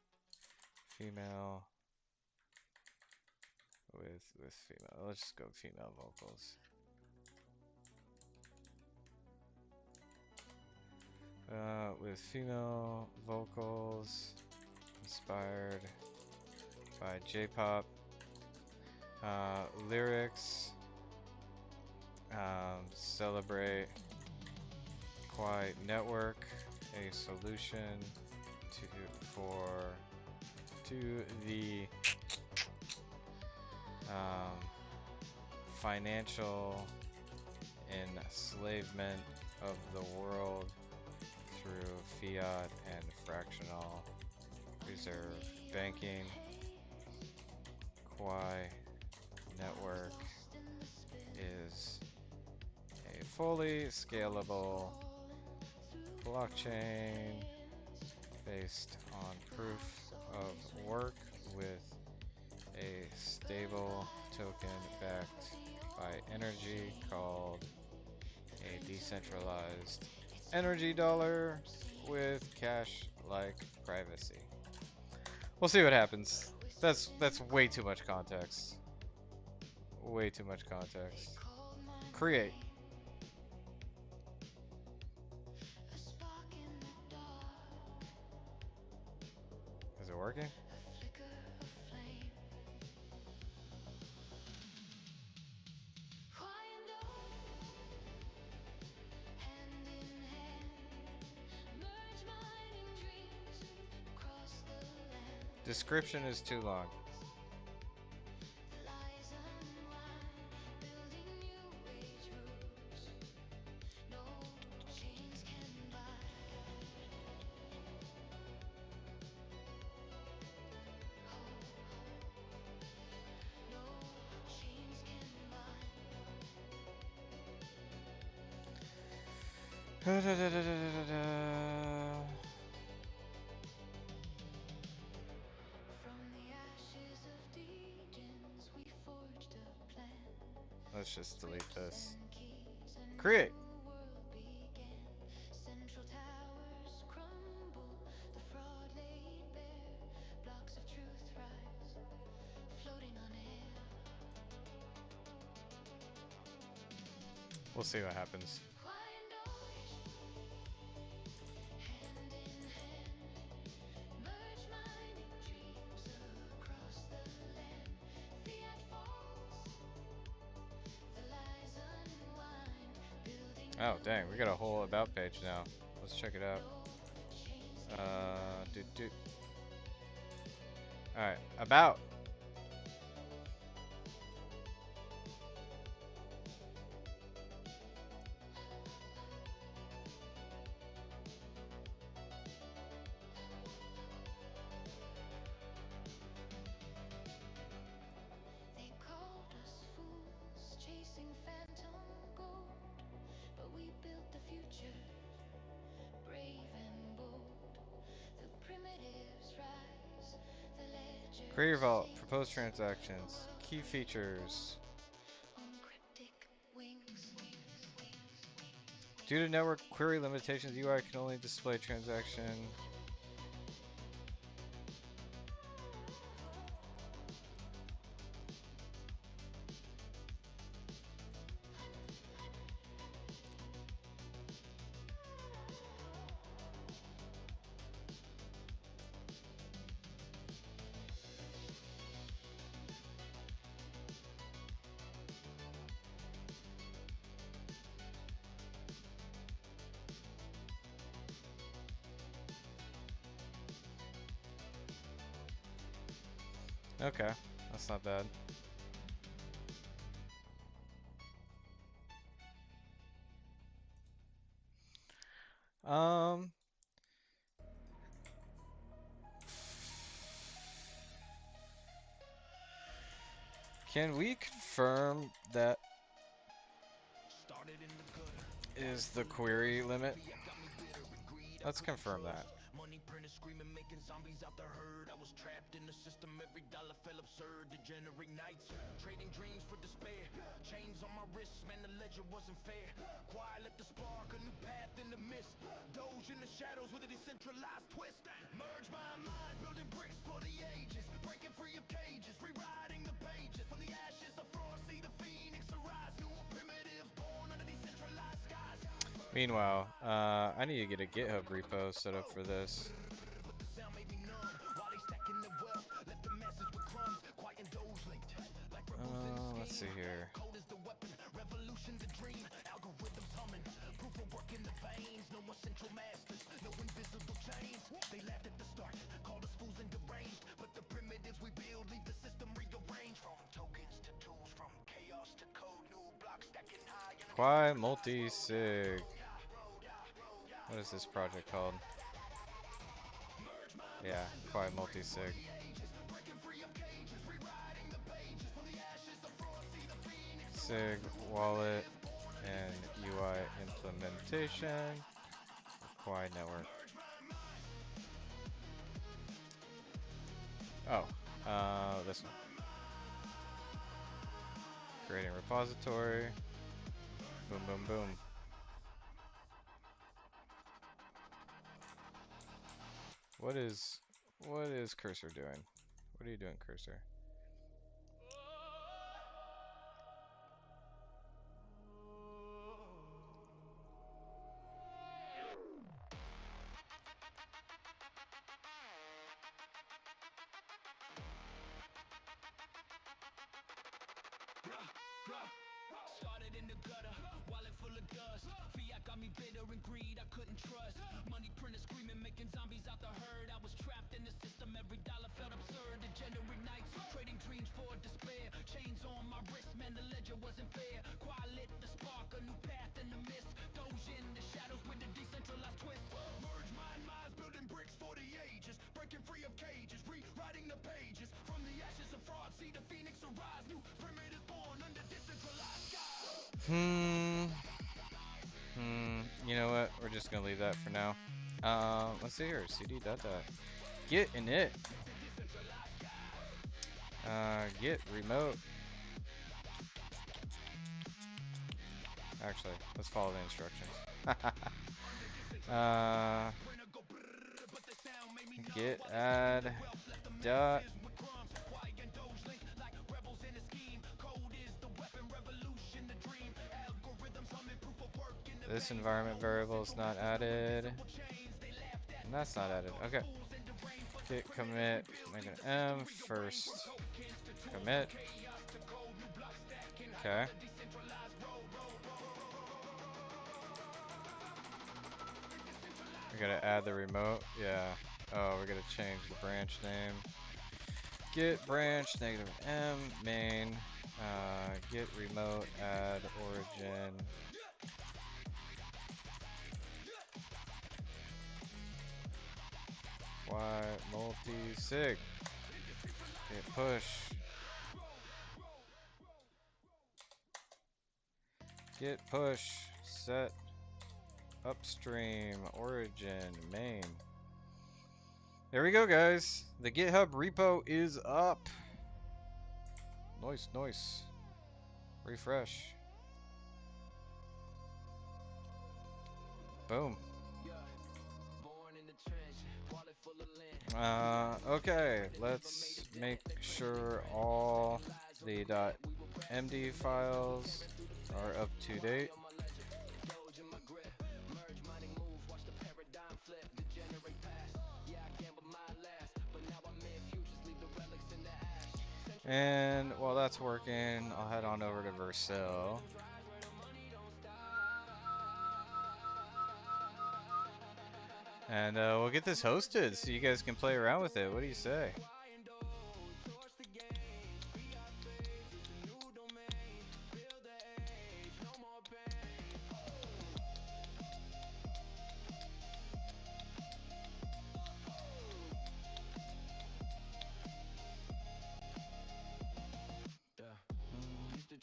female with female. Let's just go female vocals. With female vocals inspired by J-pop. Lyrics celebrate Quai Network, a solution to the financial enslavement of the world through fiat and fractional reserve banking. Quai Network is a fully scalable blockchain based on proof of work with a stable token backed by energy called a decentralized energy dollar with cash-like privacy. We'll see what happens. That's way too much context. Way too much context. Create. Is it working? Description is too long. Let's just delete this. Create. We'll see what happens. Oh, dang, we got a whole about page now. Let's check it out. Alright, about. They called us fools, chasing phantom gold, but we built the future, brave and bold. The primitives rise, the ledger Creator Vault, sings, proposed a transactions, world key features. on cryptic wings. Due to network query limitations, UI can only display transaction. Okay, that's not bad. Um, can we confirm that is the query limit? Let's confirm that. Money printer screaming, making zombies out the herd. I was trapped in the system, every dollar felt absurd. Degenerate nights, trading dreams for despair. Chains on my wrists, man, the ledger wasn't fair. Quai lit the spark, a new path in the mist. Doge in the shadows with a decentralized twist. Merge my mind, building bricks for the ages. Breaking free of cages, rewriting the pages. From the ashes of frost, see the phoenix arise. New primitives born under decentralized skies. Meanwhile, I need to get a GitHub repo set up for this. Let's see here. Revolution's a dream, algorithms humming. Proof of work in the veins, no more central masters, no invisible chains. They laughed at the start, called us fools and deranged. But the primitives we build leave the system rearranged. From tokens to tools, from chaos to code, new blocks stacking high. Quai multi-sig. What is this project called? Yeah, Quai multi-sig. Sig wallet and UI implementation. Quai network. Oh, this one. Creating repository. Boom, boom, boom. What is Cursor doing? What are you doing, Cursor? Started in the gutter, wallet full of dust. Fiat got me bitter and greed I couldn't trust. Money printer screaming, making zombies out the herd. I was trapped in the system, every dollar felt absurd. Degenerate nights, trading dreams for despair. Chains on my wrist, man, the ledger wasn't fair. Quai lit the spark, a new path in the mist. Doge in the shadows with a decentralized twist. Merge mind, minds, building bricks for the ages. Breaking free of cages, rewriting the pages. From the ashes of fraud, see the phoenix arise. New primitive born under decentralized skies. You know what? We're just gonna leave that for now. Let's see here. CD dot dot. Get in it. Get remote. Actually, let's follow the instructions. Get add dot. This environment variable is not added. And that's not added. Okay. Git commit. Make an M first. Commit. Okay. We gotta add the remote. Yeah. Oh, we gotta change the branch name. Get branch -m main. Get remote add origin. Quai multi-sig. Get push. Get push. Set upstream origin main. There we go, guys. The GitHub repo is up. Nice, nice. Refresh. Boom. Okay, let's make sure all the .md files are up to date. And while that's working, I'll head on over to Vercel. And we'll get this hosted so you guys can play around with it. What do you say?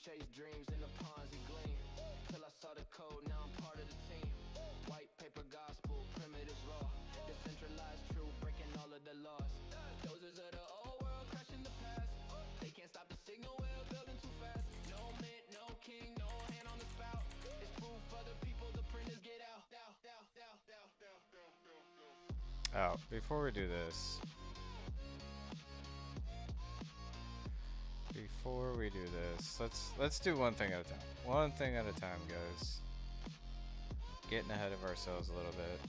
Chase dreams in a Ponzi gleam till I saw the code, now I'm part of the team. White paper gospel, primitive raw, decentralized truth, breaking all of the laws. Doses of the old world, crushing the past. They can't stop the signal, we're building too fast. No mint, no king, no hand on the spout. It's proof for the people, the printers get out. Oh, before we do this, let's do one thing at a time. One thing at a time, guys. Getting ahead of ourselves a little bit.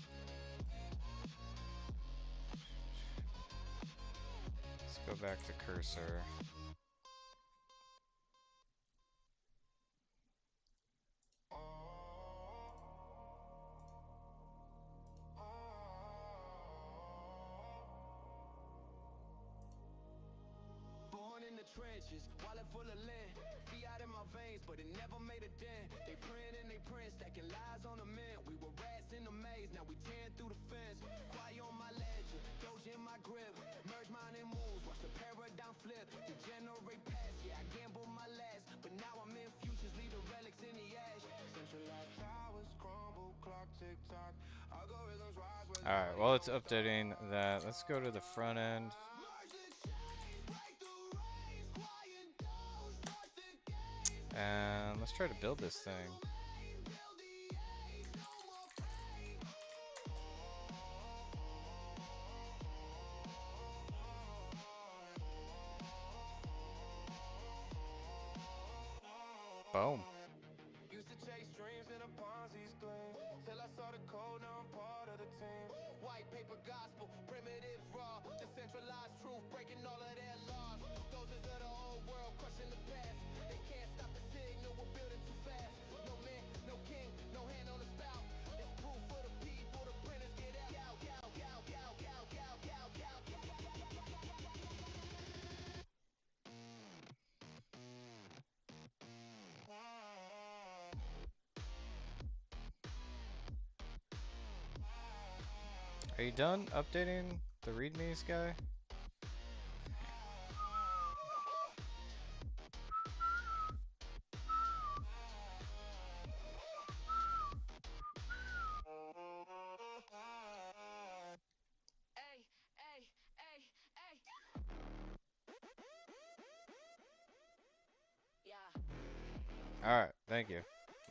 Let's go back to cursor. Born in the trenches, wallet full of lint. Fiat in my veins, but it never made a dent. They print and they print, stacking lies on the mint. We were rats in the maze, now we tearing through the fence. Quai on my ledger, Doge in my grip. Merge mine and moves, watch the paradigm flip. Degenerate past, yeah, I gambled my last. But now I'm in futures, leave the relics in the ash. Centralized towers crumble, clock tick tock. Algorithms rise where Alright, while it's updating that, let's go to the front end. And let's try to build this thing. Boom. Used to chase dreams in a Ponzi scheme till I saw the code, now I'm part of the team. White paper gospel, primitive raw, decentralized truth, breaking all of their laws. Doses of the old world, crushing the past. They can't stop the signal, we're building too fast. No man, no king, no hand on the spout. It's proof for the people, the printers get out. Are you done updating the readmes, guy? Alright, thank you.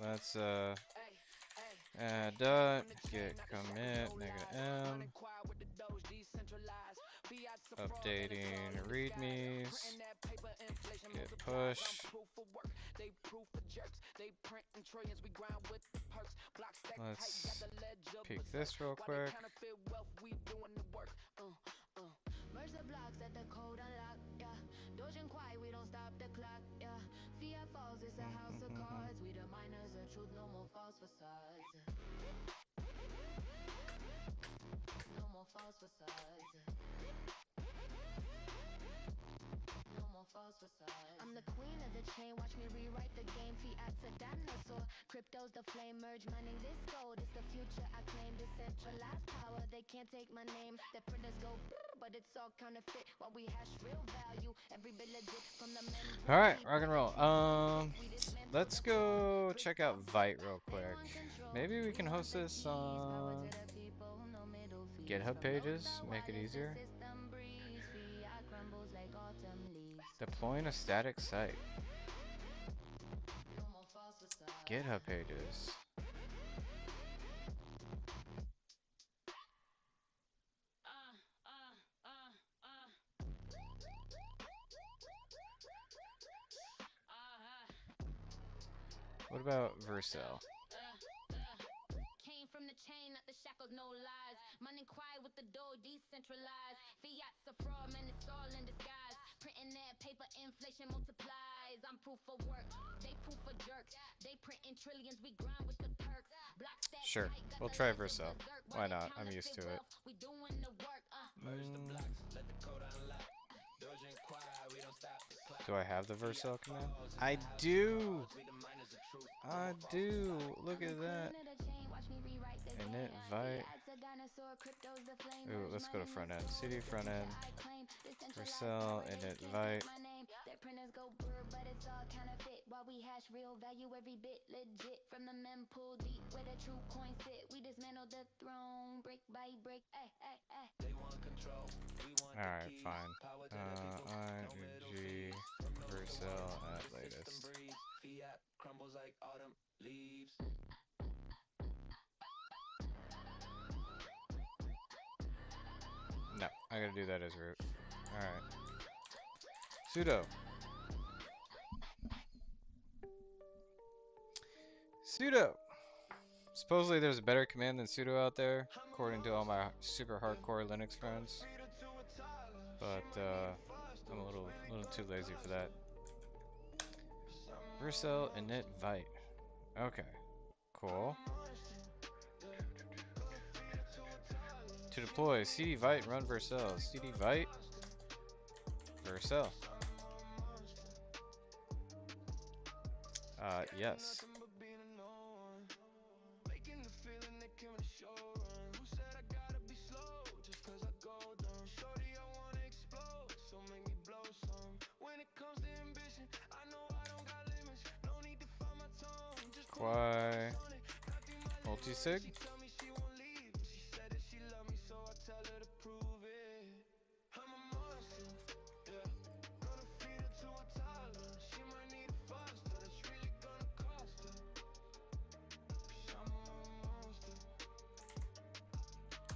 Let's add dot, get commit, -m, updating readmes, get push. Let's peek this real quick. Merge the blocks at the code unlock, yeah. Doge and Quai, we don't stop the clock, yeah. Fiat falls, it's a house of cards. We the miners of truth, no more false facades. queen of the chain. Watch me rewrite the game. Fiat's a dinosaur. Crypto's the flame. Merge money. This gold is the future. I claim decentralized power. They can't take my name. The printers go, but it's all counterfeit. While we hash real value. Every bit legit from the men. All right, rock and roll. Let's go check out Vite real quick. Maybe we can host this on GitHub pages. Make it easier. Deploying a static site. GitHub pages. What about Vercel? Came from the chain, not the shackles, no lies. Money Quai with the dough, decentralized. Fiat's a fraud, man, it's all in disguise. Printing that paper, inflation multiplies. I'm proof of work, they proof of jerks. They printing trillions, we grind with the perks. Block stack Sure, tight, got we'll the try levels Vercel. berserk. Why While they not? I'm used counterfeit to it. wealth, we doing the work. Mm. Do I have the Vercel command? I do! I do! Look at that! Init Vite. Ooh, let's go to front end. CD front end. Vercel, init Vite. Their printers go brr, but it's all counterfeit. While we hash real value, every bit legit. From the mempool deep where the true coin sit, we dismantle the throne brick by brick. Ay, ay, ay. They want control, we want Alright, fine. ING Vercel at latest. Fiat crumbles like autumn leaves. No, I gotta do that as root. Alright. Sudo. Sudo! Supposedly there's a better command than sudo out there, according to all my super hardcore Linux friends. But, I'm a little too lazy for that. Vercel init Vite. Okay. Cool. To deploy CD Vite run Vercel. CD Vite Vercel. Yes. Quai multisig.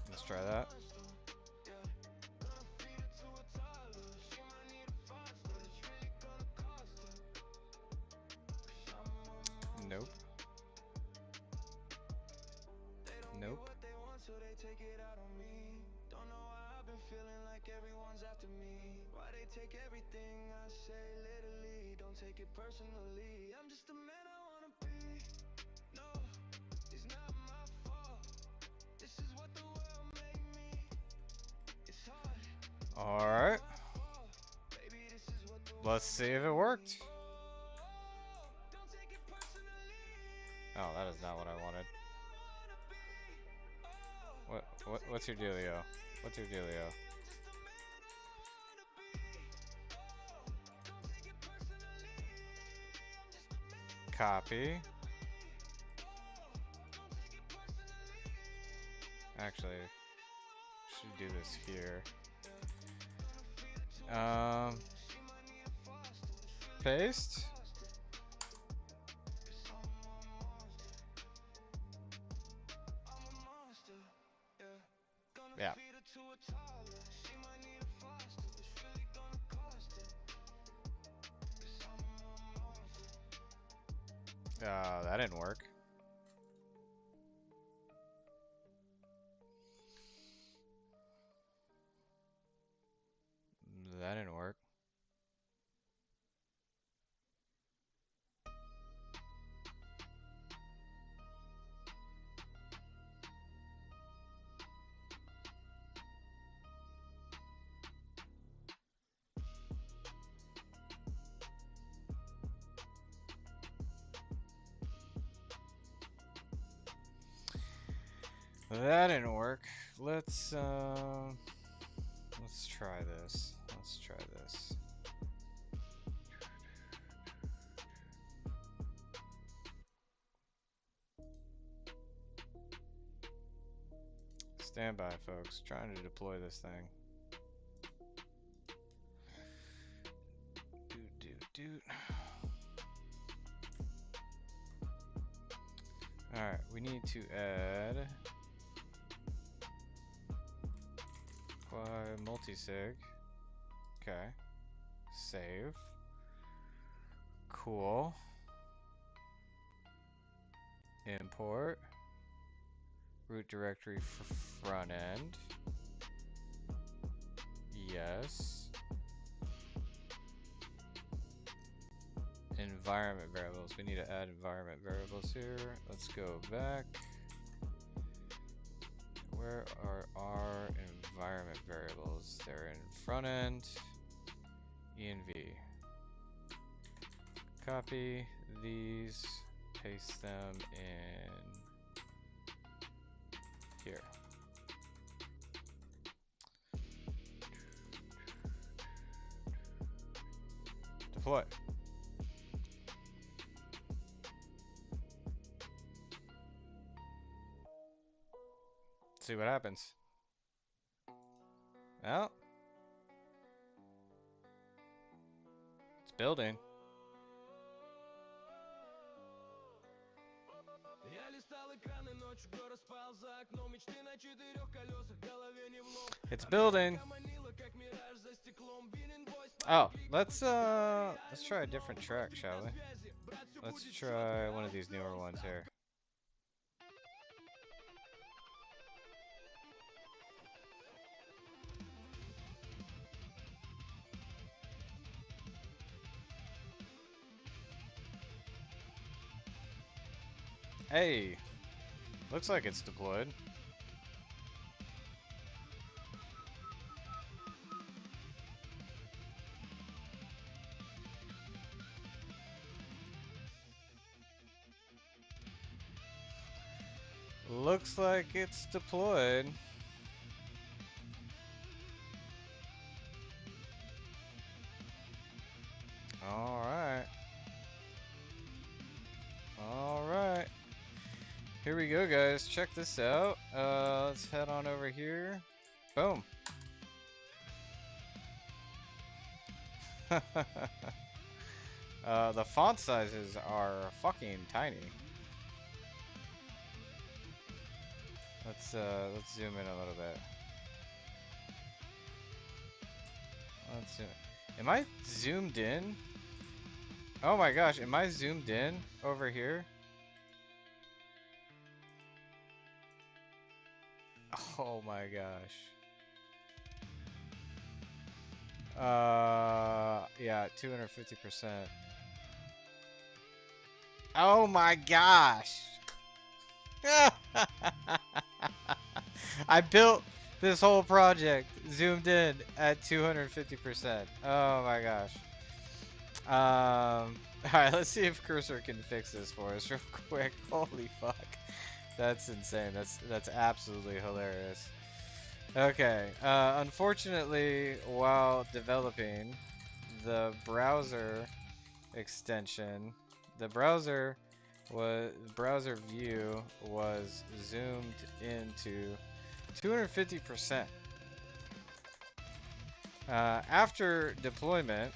Let's try that. Nope. Nope. Feeling like everyone's after me. Why they take everything I say literally? Don't take it personally. I'm just the man I wanna be. No, it's not my fault. This is what the world made me. It's hard. Alright. Let's see if it worked. Oh, that is not what I wanted. What's your dealio? What's your dealio? Copy. Actually, should do this here. Paste. Yeah. That didn't work. That didn't work. That didn't work. Let's try this. Let's try this. Stand by, folks. Trying to deploy this thing. Doot. Alright, we need to add Quai multisig. Okay. Save. Cool. Import. Root directory for front end. Yes. Environment variables. We need to add environment variables here. Let's go back. Where are our environment variables? They're in front end. env. Copy these, paste them in here. Deploy. See what happens. Well, it's building. It's building. Oh, let's try a different track, shall we? Let's try one of these newer ones here. Hey, looks like it's deployed. Looks like it's deployed. Alright. Alright. Here we go, guys. Check this out. Let's head on over here. Boom. The font sizes are fucking tiny. Let's zoom in a little bit. Let's zoom. Am I zoomed in? Oh my gosh, am I zoomed in over here? Oh my gosh. Yeah, 250%. Oh my gosh. I built this whole project zoomed in at 250%. Oh my gosh. Alright, let's see if Cursor can fix this for us real quick. Holy fuck. That's insane. That's absolutely hilarious. Okay. Unfortunately, while developing the browser extension, the browser view was zoomed into 250%. After deployment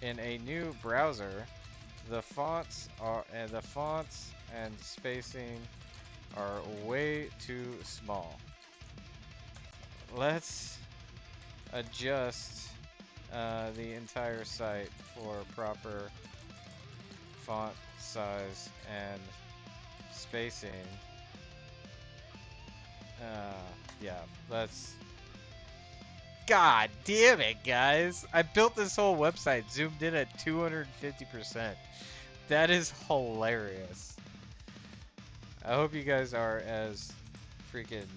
in a new browser, the fonts and spacing are way too small. Let's adjust the entire site for proper font size and spacing. Yeah, let's. God damn it, guys! I built this whole website zoomed in at 250%. That is hilarious. I hope you guys are as freaking.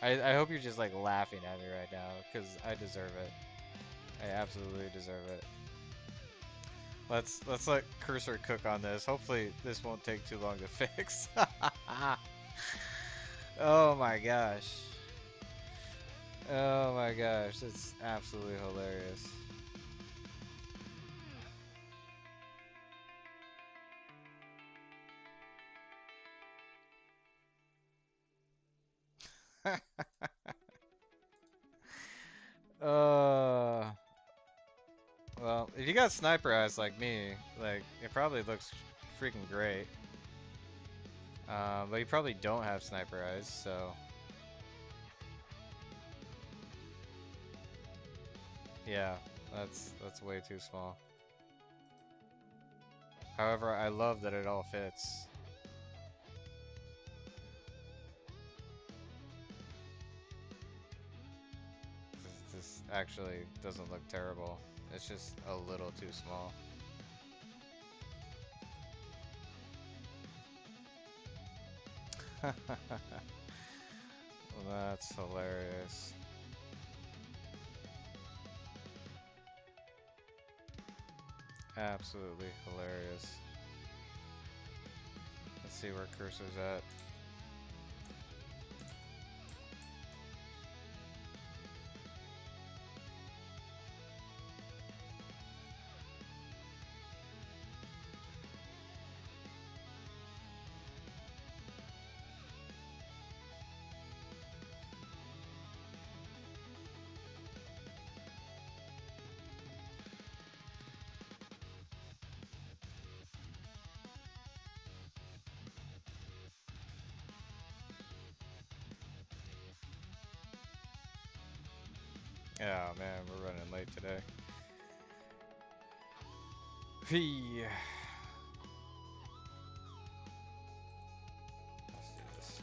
I hope you're just like laughing at me right now because I deserve it. I absolutely deserve it. Let's let Cursor cook on this. Hopefully this won't take too long to fix. Oh my gosh. Oh my gosh, that's absolutely hilarious. uh, well, if you got sniper eyes like me, like, it probably looks freaking great. But you probably don't have sniper eyes, so yeah, that's way too small. However, I love that it all fits. This actually doesn't look terrible. It's just a little too small. That's hilarious. Absolutely hilarious. Let's see where cursor's at. Oh man, we're running late today. Hey. Let's do this.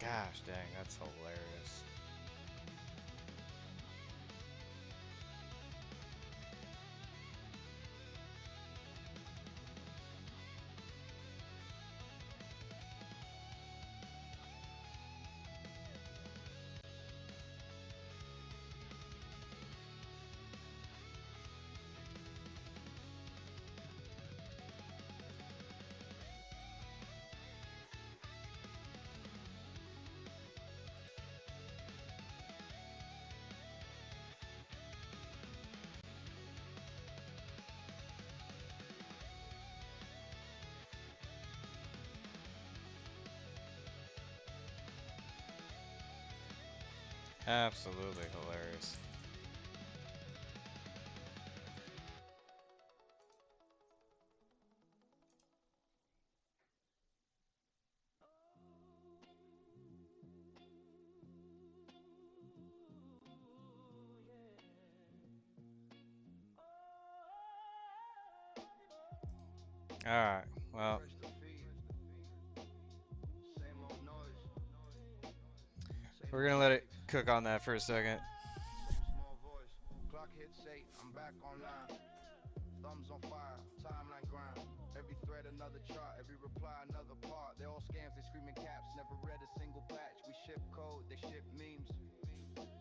Gosh dang, that's hilarious. Absolutely hilarious. Alright, well. We're gonna let it cook on that for a second. Small voice. Clock hits 8, I'm back online. Thumbs on fire, timeline grind. Every thread another chart, every reply another part. They all scams, they screaming caps, never read a single patch. We ship code, they ship memes.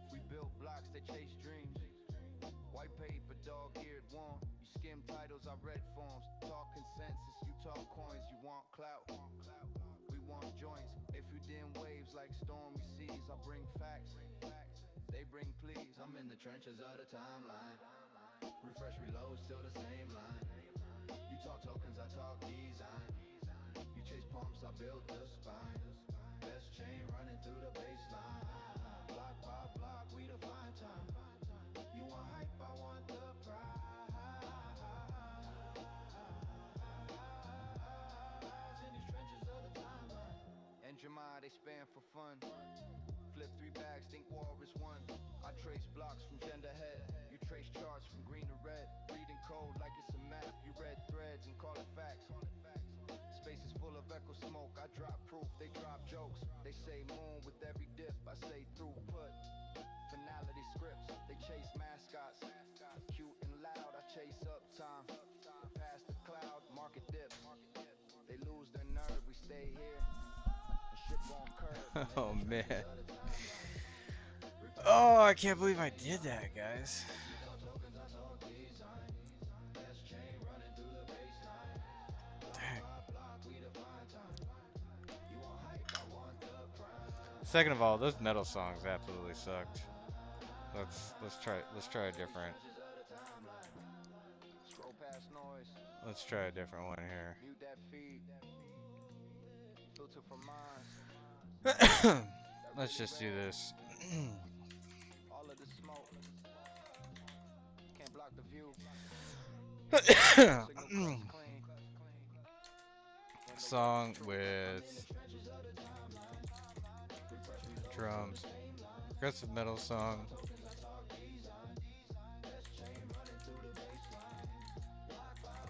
We built blocks, they chase dreams. White paper, dog-eared one. You skim titles, I read forms. Talk consensus, you talk coins. You want clout, we want joints. If you dim waves like stormy seas, I bring facts, they bring pleas. I'm in the trenches of the timeline. Refresh, reload, still the same line. You talk tokens, I talk design. You chase pumps, I build the spine. Best chain running through the baseline. Block by block, we define time. You want hype, I want the prize. In these trenches of the timeline. Engine mind, they span for fun. over smoke, I drop proof, they drop jokes. They say moon with every dip, I say throughput. Finality scripts, they chase mascots. Cute and loud, I chase uptime. Past the cloud, market dips. They lose their nerve, we stay here. The ship won't curve. Oh man. Oh, I can't believe I did that, guys. Dang. Second of all, those metal songs absolutely sucked. Let's try a different. Scroll past noise. Let's try a different one here. Mute that feed. Filter for minds. Let's just do this. All of the smoke. Can't block the view. Signal cuts clean. Song with drums. Aggressive metal song.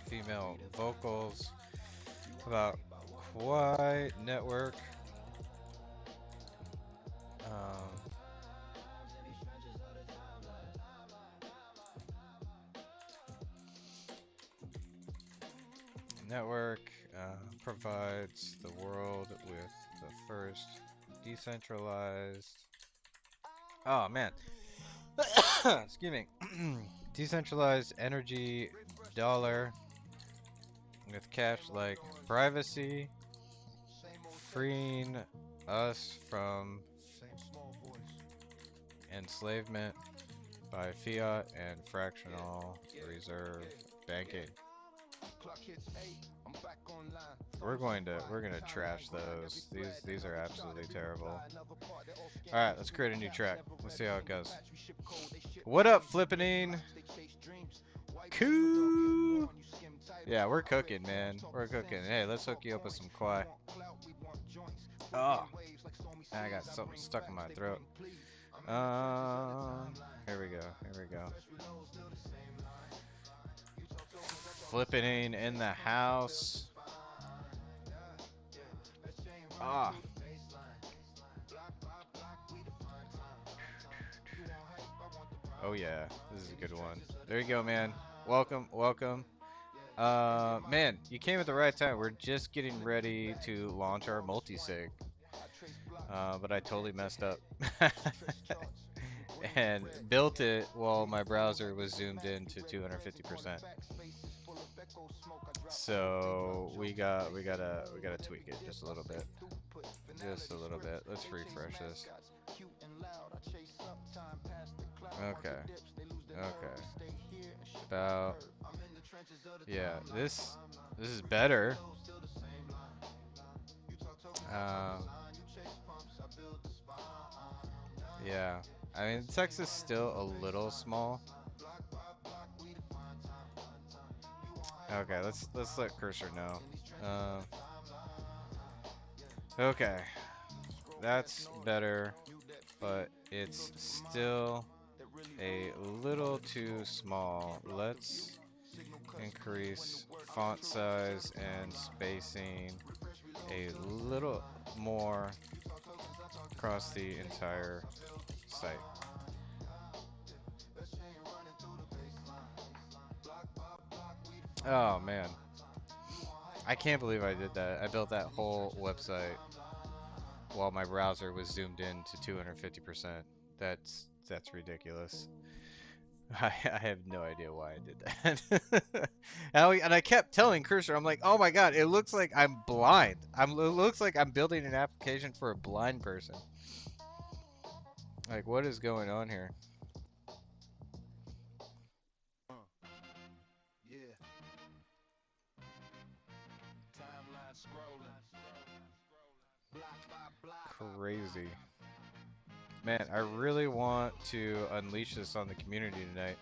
Female vocals. About Quai Network. Network provides the world with the first decentralized. Oh man. Excuse me. Decentralized energy dollar with cash like privacy, freeing us from enslavement by fiat and fractional reserve banking. We're gonna trash those. These are absolutely terrible. Alright, let's create a new track. Let's see how it goes. What up, Flippening? Cool. Yeah, we're cooking, man. We're cooking. Hey, let's hook you up with some Quai. Oh, I got something stuck in my throat. Here we go. Here we go. Flippening in the house. Ah. Oh yeah, this is a good one. There you go, man. Welcome, welcome. Man, you came at the right time. We're just getting ready to launch our multi-sig. But I totally messed up. And built it while my browser was zoomed in to 250%. So we gotta tweak it just a little bit. Just a little bit. Let's refresh this. Okay. Okay. About, yeah, this is better. Yeah. I mean, text is still a little small. Okay, let's let Cursor know. Okay, that's better, but it's still a little too small. Let's increase font size and spacing a little more across the entire site. Oh man, I can't believe I did that. I built that whole website while my browser was zoomed in to 250%. That's ridiculous. I have no idea why I did that. And I kept telling Cursor, I'm like, oh my god, it looks like I'm blind. It looks like I'm building an application for a blind person. Like, what is going on here? Yeah. Timeline scrolling. Block by block. Crazy. Man, I really want to unleash this on the community tonight.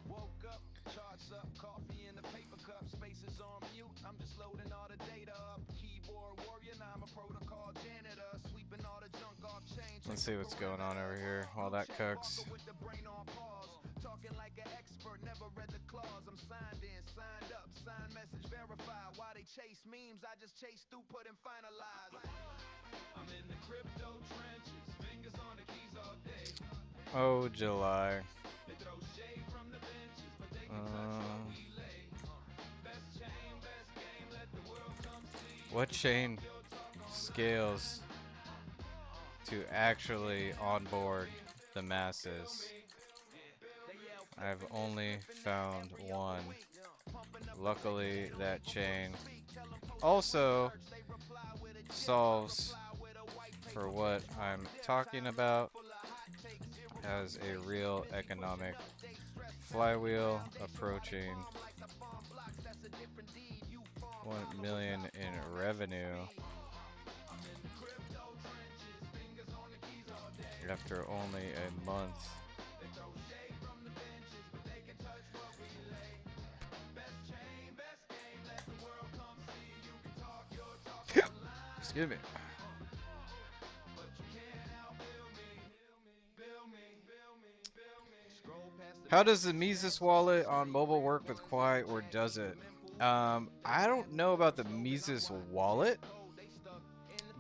Woke up, charts up, coffee in the paper cup, spaces on mute. I'm just loading all the data up. Keyboard warrior, now I'm a protocol janitor, sweeping all the junk off change. Let's see what's going on over here while that cooks. talking like an expert, never read the clause. I'm signed in, signed up, signed message verified. While they chase memes, I just chase through, put and finalize. I'm in the crypto trenches, fingers on the keys all day. Oh, July. They throw shade from the benches, but they can touch what we lay. Best chain, best game, let the world come see. What chain scales to actually onboard the masses? I've only found one. Luckily, that chain also solves for what I'm talking about as a real economic flywheel approaching 1 million in revenue after only a month. Excuse me. How does the Mises wallet on mobile work with Quai, or does it? I don't know about the Mises wallet,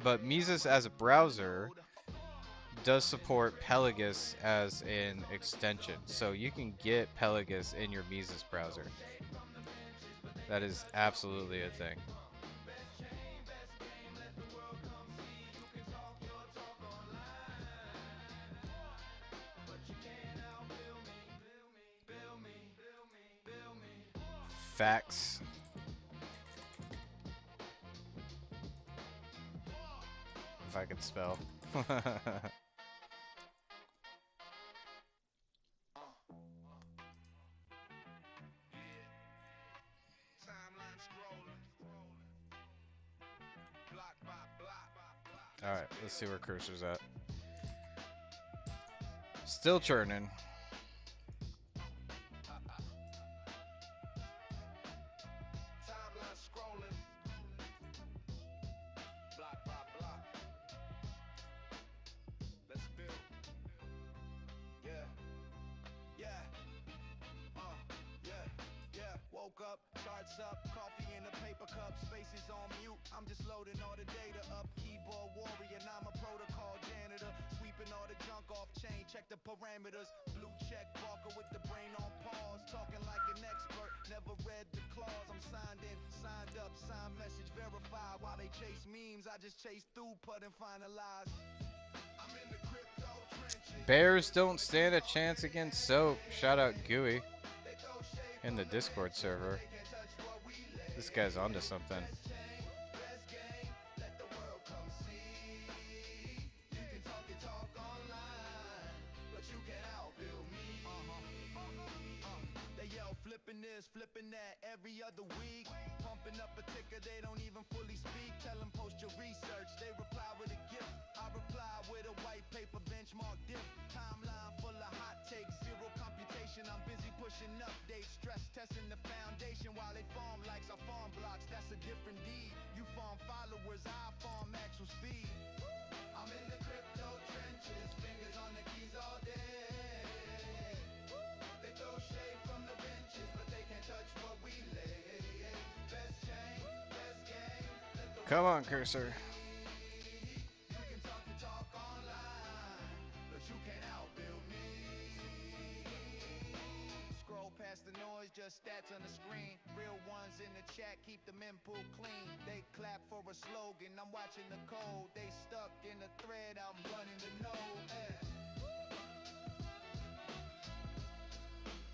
but Mises as a browser does support Pelagus as an extension. So you can get Pelagus in your Mises browser. That is absolutely a thing. Facts. If I could spell. Alright, let's see where cursor's at. Still churning. Woke up, charts up, coffee in a paper cup, spaces on mute. I'm just loading all the data up. Keyboard warrior, now I'm a protocol janitor. Sweeping all the junk off chain, check the parameters. Blue check Barker with the brain on pause. Talking like an expert, never read the clause. I'm signed in, signed up, signed message verified. While they chase memes, I just chase through, put and finalize. I'm in the crypto trenches. Bears don't stand a chance against soap. Shout out Gooey in the Discord server. This guy's onto something. Flipping this, flipping that every other week. Pumping up a ticker, they don't even fully speak. Tell them post your research, they reply with a gift. I reply with a white paper benchmark dip. Timeline full of hot takes, zero computation. I'm busy pushing updates, stress testing the foundation. While they farm likes, I farm blocks, that's a different deed. You farm followers, I farm actual speed. I'm in the crypto trenches, fingers on the keys all day. They throw shade from the benches, but they can't touch what we lay. Best chain, best game. Come on, cursor. You can talk your talk online, but you can't outbuild me. Scroll past the noise, just stats on the screen. Real ones in the chat, keep the mempool clean. They clap for a slogan, I'm watching the code. They stuck in the thread, I'm running the node.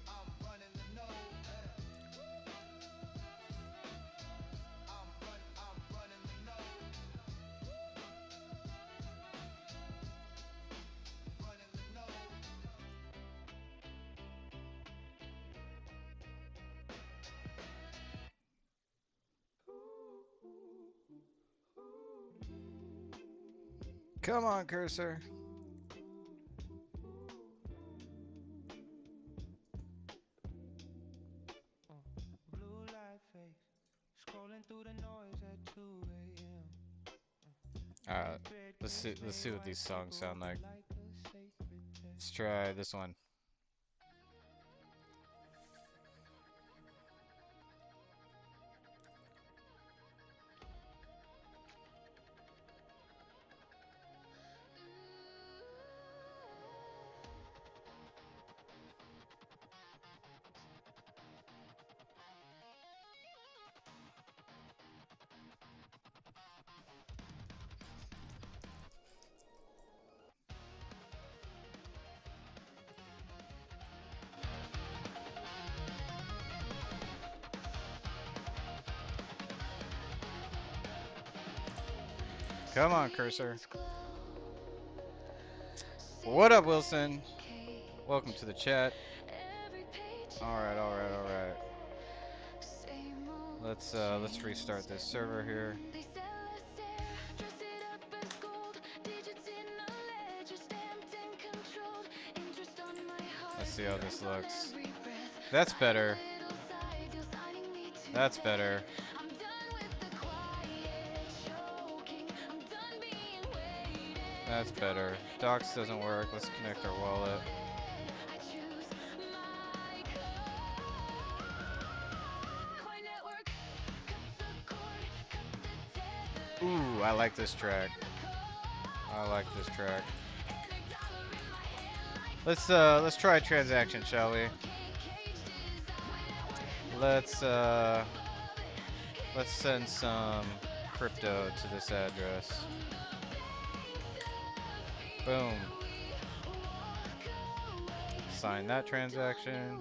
I'm running the node. I'm running the node. Running the node. Come on, cursor. Blue light face, scrolling through the noise at 2 a.m. Alright, let's see what these songs sound like. Let's try this one. Come on, cursor. What up, Wilson? Welcome to the chat. Alright, alright, alright. Let's restart this server here. Let's see how this looks. That's better. That's better. That's better. Docs doesn't work. Let's connect our wallet. Ooh, I like this track. I like this track. Let's try a transaction, shall we? Let's send some crypto to this address. Boom. Sign that transaction.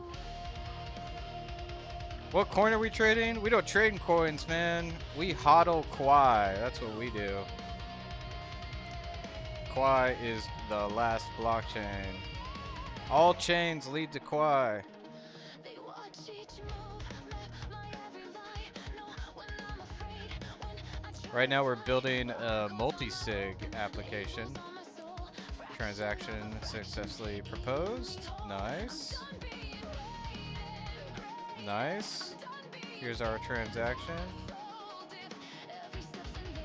What coin are we trading? We don't trade in coins, man. We hodl Quai. That's what we do. Quai is the last blockchain. All chains lead to Quai. Right now we're building a multi-sig application. Transaction successfully proposed. Nice. Nice. Here's our transaction.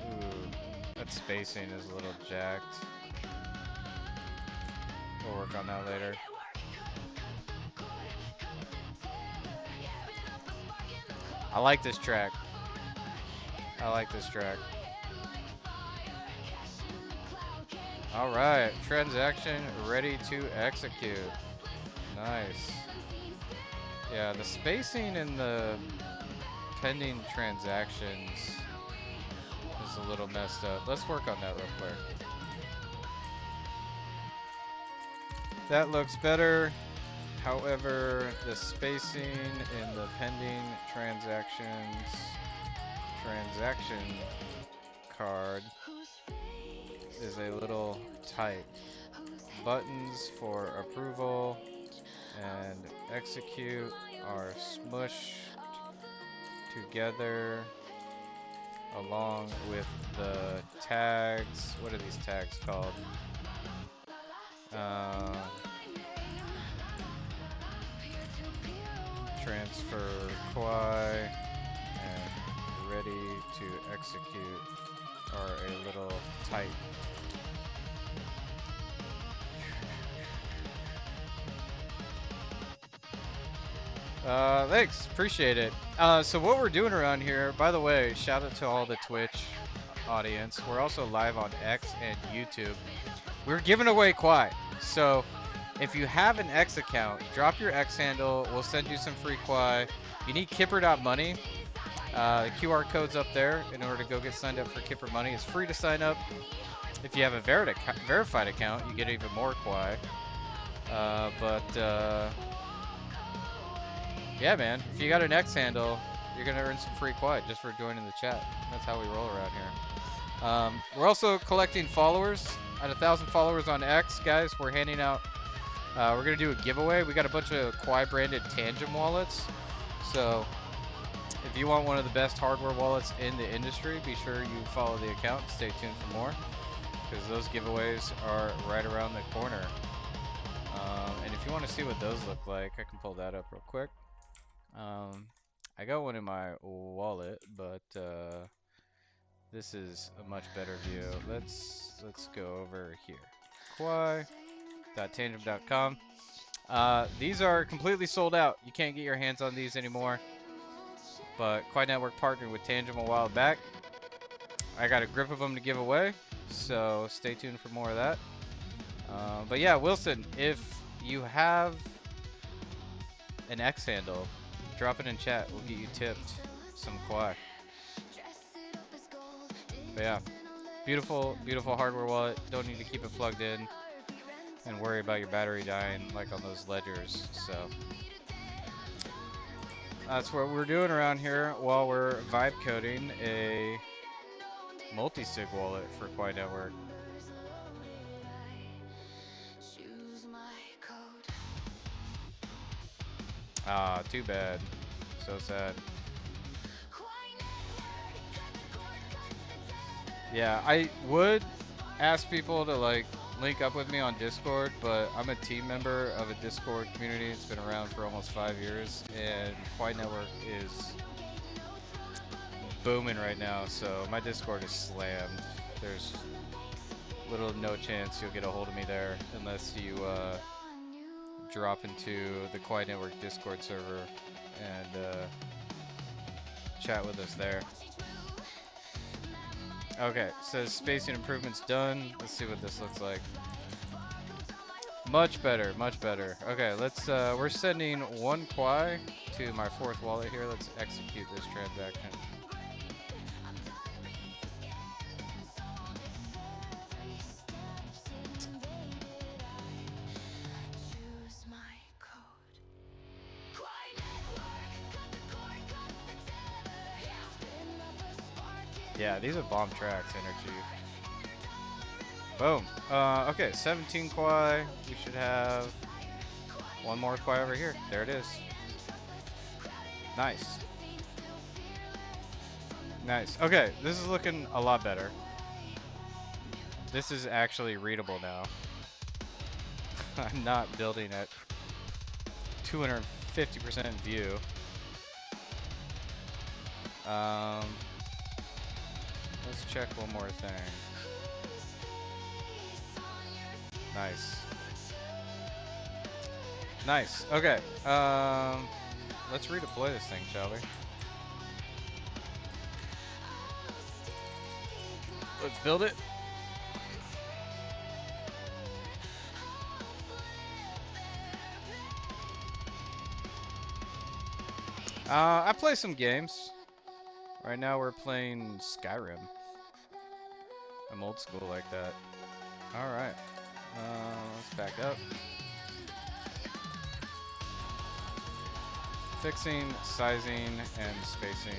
Ooh, that spacing is a little jacked. We'll work on that later. I like this track. I like this track. Alright, transaction ready to execute. Nice. Yeah, the spacing in the pending transactions is a little messed up. Let's work on that real quick. That looks better. However, the spacing in the pending transaction card is a little tight. Buttons for approval and execute are smushed together along with the tags. What are these tags called? Transfer Quai and ready to execute are a little tight. Thanks, appreciate it. So what we're doing around here, by the way, shout out to all the Twitch audience. We're also live on X and YouTube. We're giving away Quai. So if you have an X account, drop your X handle. We'll send you some free Quai. You need Kipper.money. The QR code's up there in order to go get signed up for Kipper Money. It's free to sign up. If you have a verified account, you get even more Quai. Yeah, man. If you got an X handle, you're gonna earn some free Quai just for joining the chat. That's how we roll around here. We're also collecting followers. At 1,000 followers on X, guys, we're handing out. We're gonna do a giveaway. We got a bunch of Quai branded Tangem wallets. So if you want one of the best hardware wallets in the industry, be sure you follow the account. Stay tuned for more, because those giveaways are right around the corner. And if you want to see what those look like, I can pull that up real quick. I got one in my wallet, but this is a much better view. Let's go over here. Quai.tangem.com. These are completely sold out. You can't get your hands on these anymore. But Quai Network partnered with Tangem a while back. I got a grip of them to give away, so stay tuned for more of that. But yeah, Wilson, if you have an X handle, drop it in chat. We'll get you tipped some Quai. But yeah, beautiful, beautiful hardware wallet. Don't need to keep it plugged in and worry about your battery dying like on those ledgers. So that's what we're doing around here while we're vibe coding a multi-sig wallet for Quai Network. Ah, too bad. So sad. Yeah, I would ask people to like link up with me on Discord, but I'm a team member of a Discord community. It's been around for almost 5 years, and Quai Network is booming right now, so my Discord is slammed. There's little to no chance you'll get a hold of me there unless you drop into the Quai Network Discord server and chat with us there. Okay, says spacing improvements done. Let's see what this looks like. Much better, much better. Okay, let's we're sending 1 Quai to my 4th wallet here. Let's execute this transaction. Yeah, these are bomb tracks, Energy. Boom. Okay, 17 Quai. We should have 1 more Quai over here. There it is. Nice. Nice. Okay, this is looking a lot better. This is actually readable now. I'm not building at 250% view. Let's check one more thing. Nice. Nice. Okay. Let's redeploy this thing, shall we? Let's build it. I play some games. Right now we're playing Skyrim. I'm old school like that. Alright. Let's back up. Fixing, sizing, and spacing.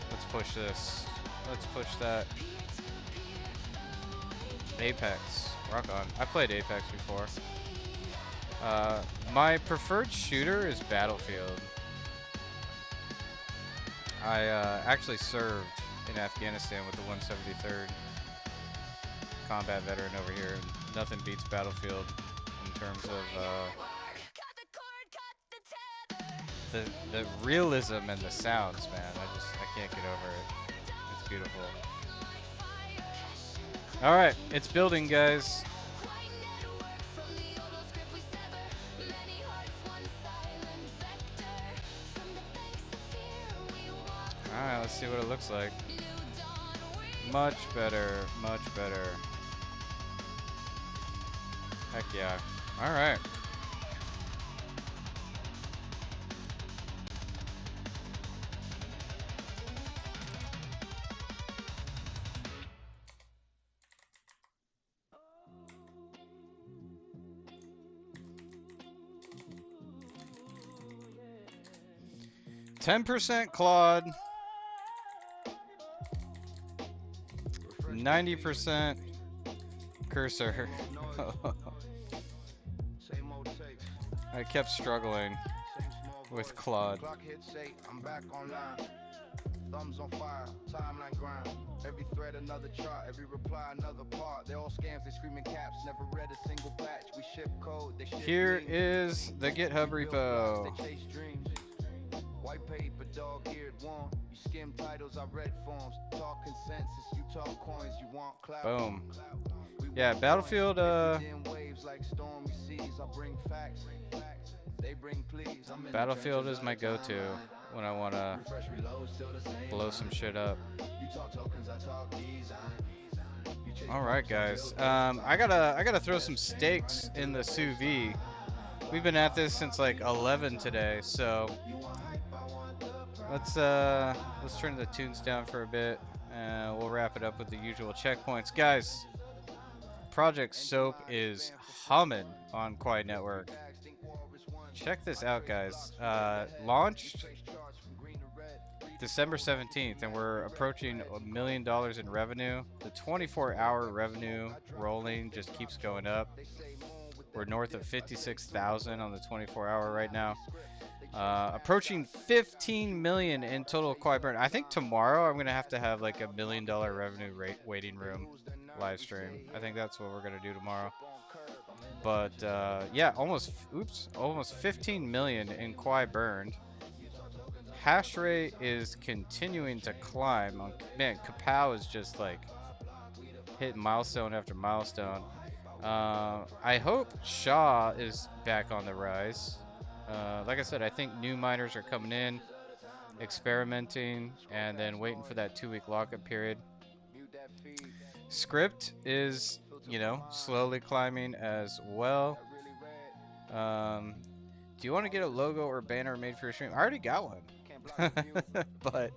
Let's push this. Let's push that. Apex. Rock on. I played Apex before. My preferred shooter is Battlefield. I actually served in Afghanistan with the 173rd combat veteran over here. Nothing beats Battlefield in terms of the realism and the sounds, man. I can't get over it. It's beautiful. All right, it's building, guys. All right, let's see what it looks like. Much better, much better. Heck yeah. All right. %, Claude. 90% cursor. I kept struggling with Claude. I'm back online. Thumbs on fire, timeline grind. Every thread another chart, every reply another part. They're all scams, they screaming caps, never read a single patch. We ship code, they ship Here memes. is the GitHub repo. They chase dreams. White paper, dog-eared one. You skim titles, I read forms. Talk consensus, you talk coins, you want clout. Boom. Yeah, Battlefield, Battlefield is my go-to when I want to blow some shit up. All right, guys. I gotta throw some steaks in the sous vide. We've been at this since like 11 today, so let's turn the tunes down for a bit, and we'll wrap it up with the usual checkpoints, guys. Project Soap is humming on Quai Network. Check this out, guys. Launched December 17th, and we're approaching $1 million in revenue. The 24-hour revenue rolling just keeps going up. We're north of 56,000 on the 24-hour right now. Approaching 15 million in total Quai burn. I think tomorrow I'm gonna have to have like $1 million revenue rate waiting room live stream. I think that's what we're gonna do tomorrow. But yeah, almost 15 million in Quai burned. Hash rate is continuing to climb. Man, Kapow is just like hitting milestone after milestone. I hope Shaw is back on the rise. Like I said, I think new miners are coming in, experimenting, and then waiting for that 2-week lockup period. Script is, you know, slowly climbing as well. Do you want to get a logo or banner made for your stream? I already got one. But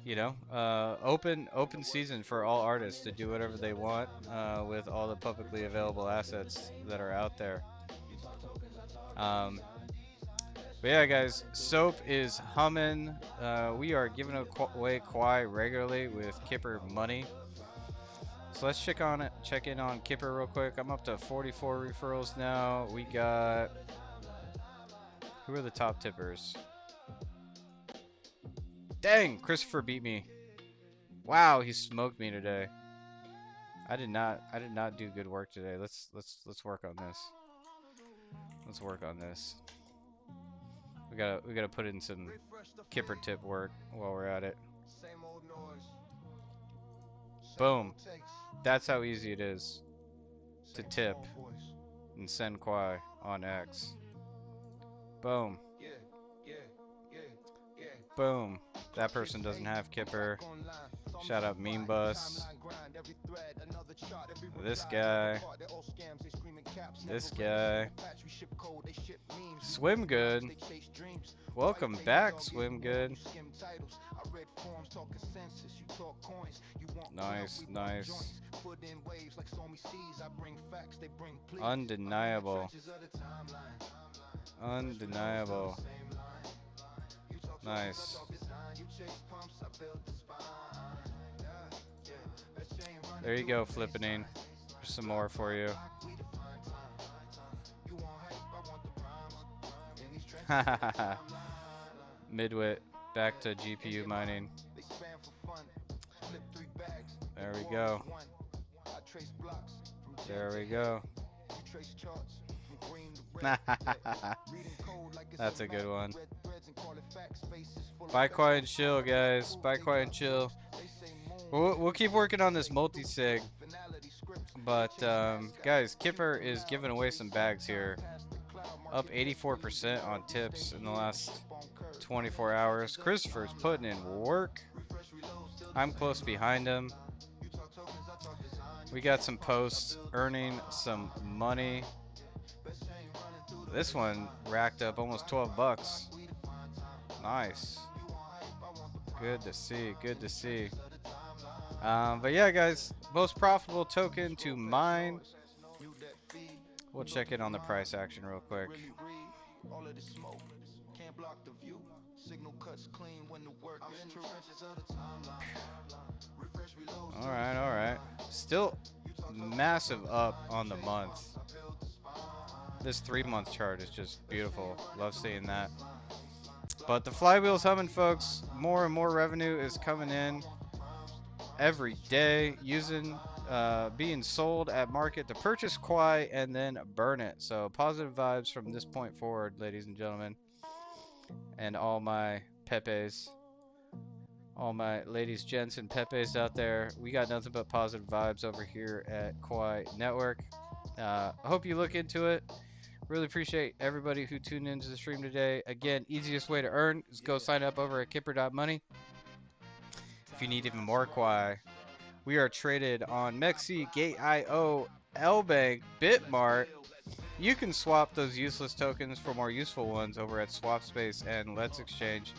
you know, open season for all artists to do whatever they want with all the publicly available assets that are out there. But yeah, guys, Soap is humming. We are giving away Quai regularly with Kipper money. So let's check in on Kipper real quick. I'm up to 44 referrals now. We got, who are the top tippers? Dang, Christopher beat me. Wow, he smoked me today. I did not do good work today. Let's work on this. Let's work on this. We gotta put in some Kipper tip work while we're at it. Boom. That's how easy it is to tip and send Quai on X. Boom. Boom. That person doesn't have Kipper. Shout out Meme Bus. This guy. This guy. Swim Good. Welcome back, Swim Good. Nice, nice. Undeniable. Undeniable. Nice. There you go, Flippening. There's some more for you. Midwit, back to GPU mining. There we go. There we go. That's a good one. Buy Quai and chill, guys. Buy Quai and chill. We'll keep working on this multi-sig. But, guys, Kipper is giving away some bags here. Up 84% on tips in the last 24 hours. Christopher's putting in work. I'm close behind him. We got some posts earning some money. This one racked up almost 12 bucks. Nice. Good to see. Good to see. But yeah, guys, most profitable token to mine. We'll check in on the price action real quick. Alright, alright. Still massive up on the month. This 3-month chart is just beautiful. Love seeing that. But the flywheel's humming, folks. More and more revenue is coming in every day, being sold at market to purchase Quai and then burn it. So positive vibes from this point forward, ladies and gentlemen, and all my Pepes, all my ladies, gents, and Pepes out there. We got nothing but positive vibes over here at Quai Network. I hope you look into it. Really appreciate everybody who tuned into the stream today. Again, easiest way to earn is go sign up over at Kipper.money. If you need even more Quai, we are traded on Mexi, Gate.io, LBank, Bitmart. You can swap those useless tokens for more useful ones over at SwapSpace and Let's Exchange.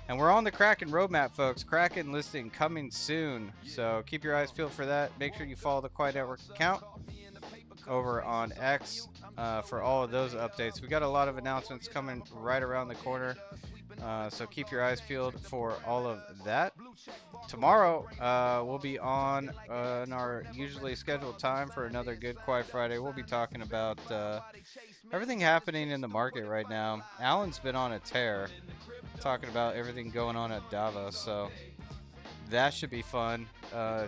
And we're on the Kraken roadmap, folks. Kraken listing coming soon. So keep your eyes peeled for that. Make sure you follow the Quai Network account over on X for all of those updates. We got a lot of announcements coming right around the corner. So keep your eyes peeled for all of that. Tomorrow, we'll be on in our usually scheduled time for another Good Quiet Friday. We'll be talking about everything happening in the market right now. Alan's been on a tear, talking about everything going on at Davos. So that should be fun.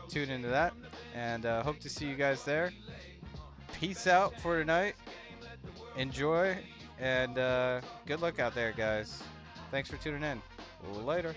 Tune into that, and hope to see you guys there. Peace out for tonight. Enjoy, and good luck out there, guys. Thanks for tuning in. Later.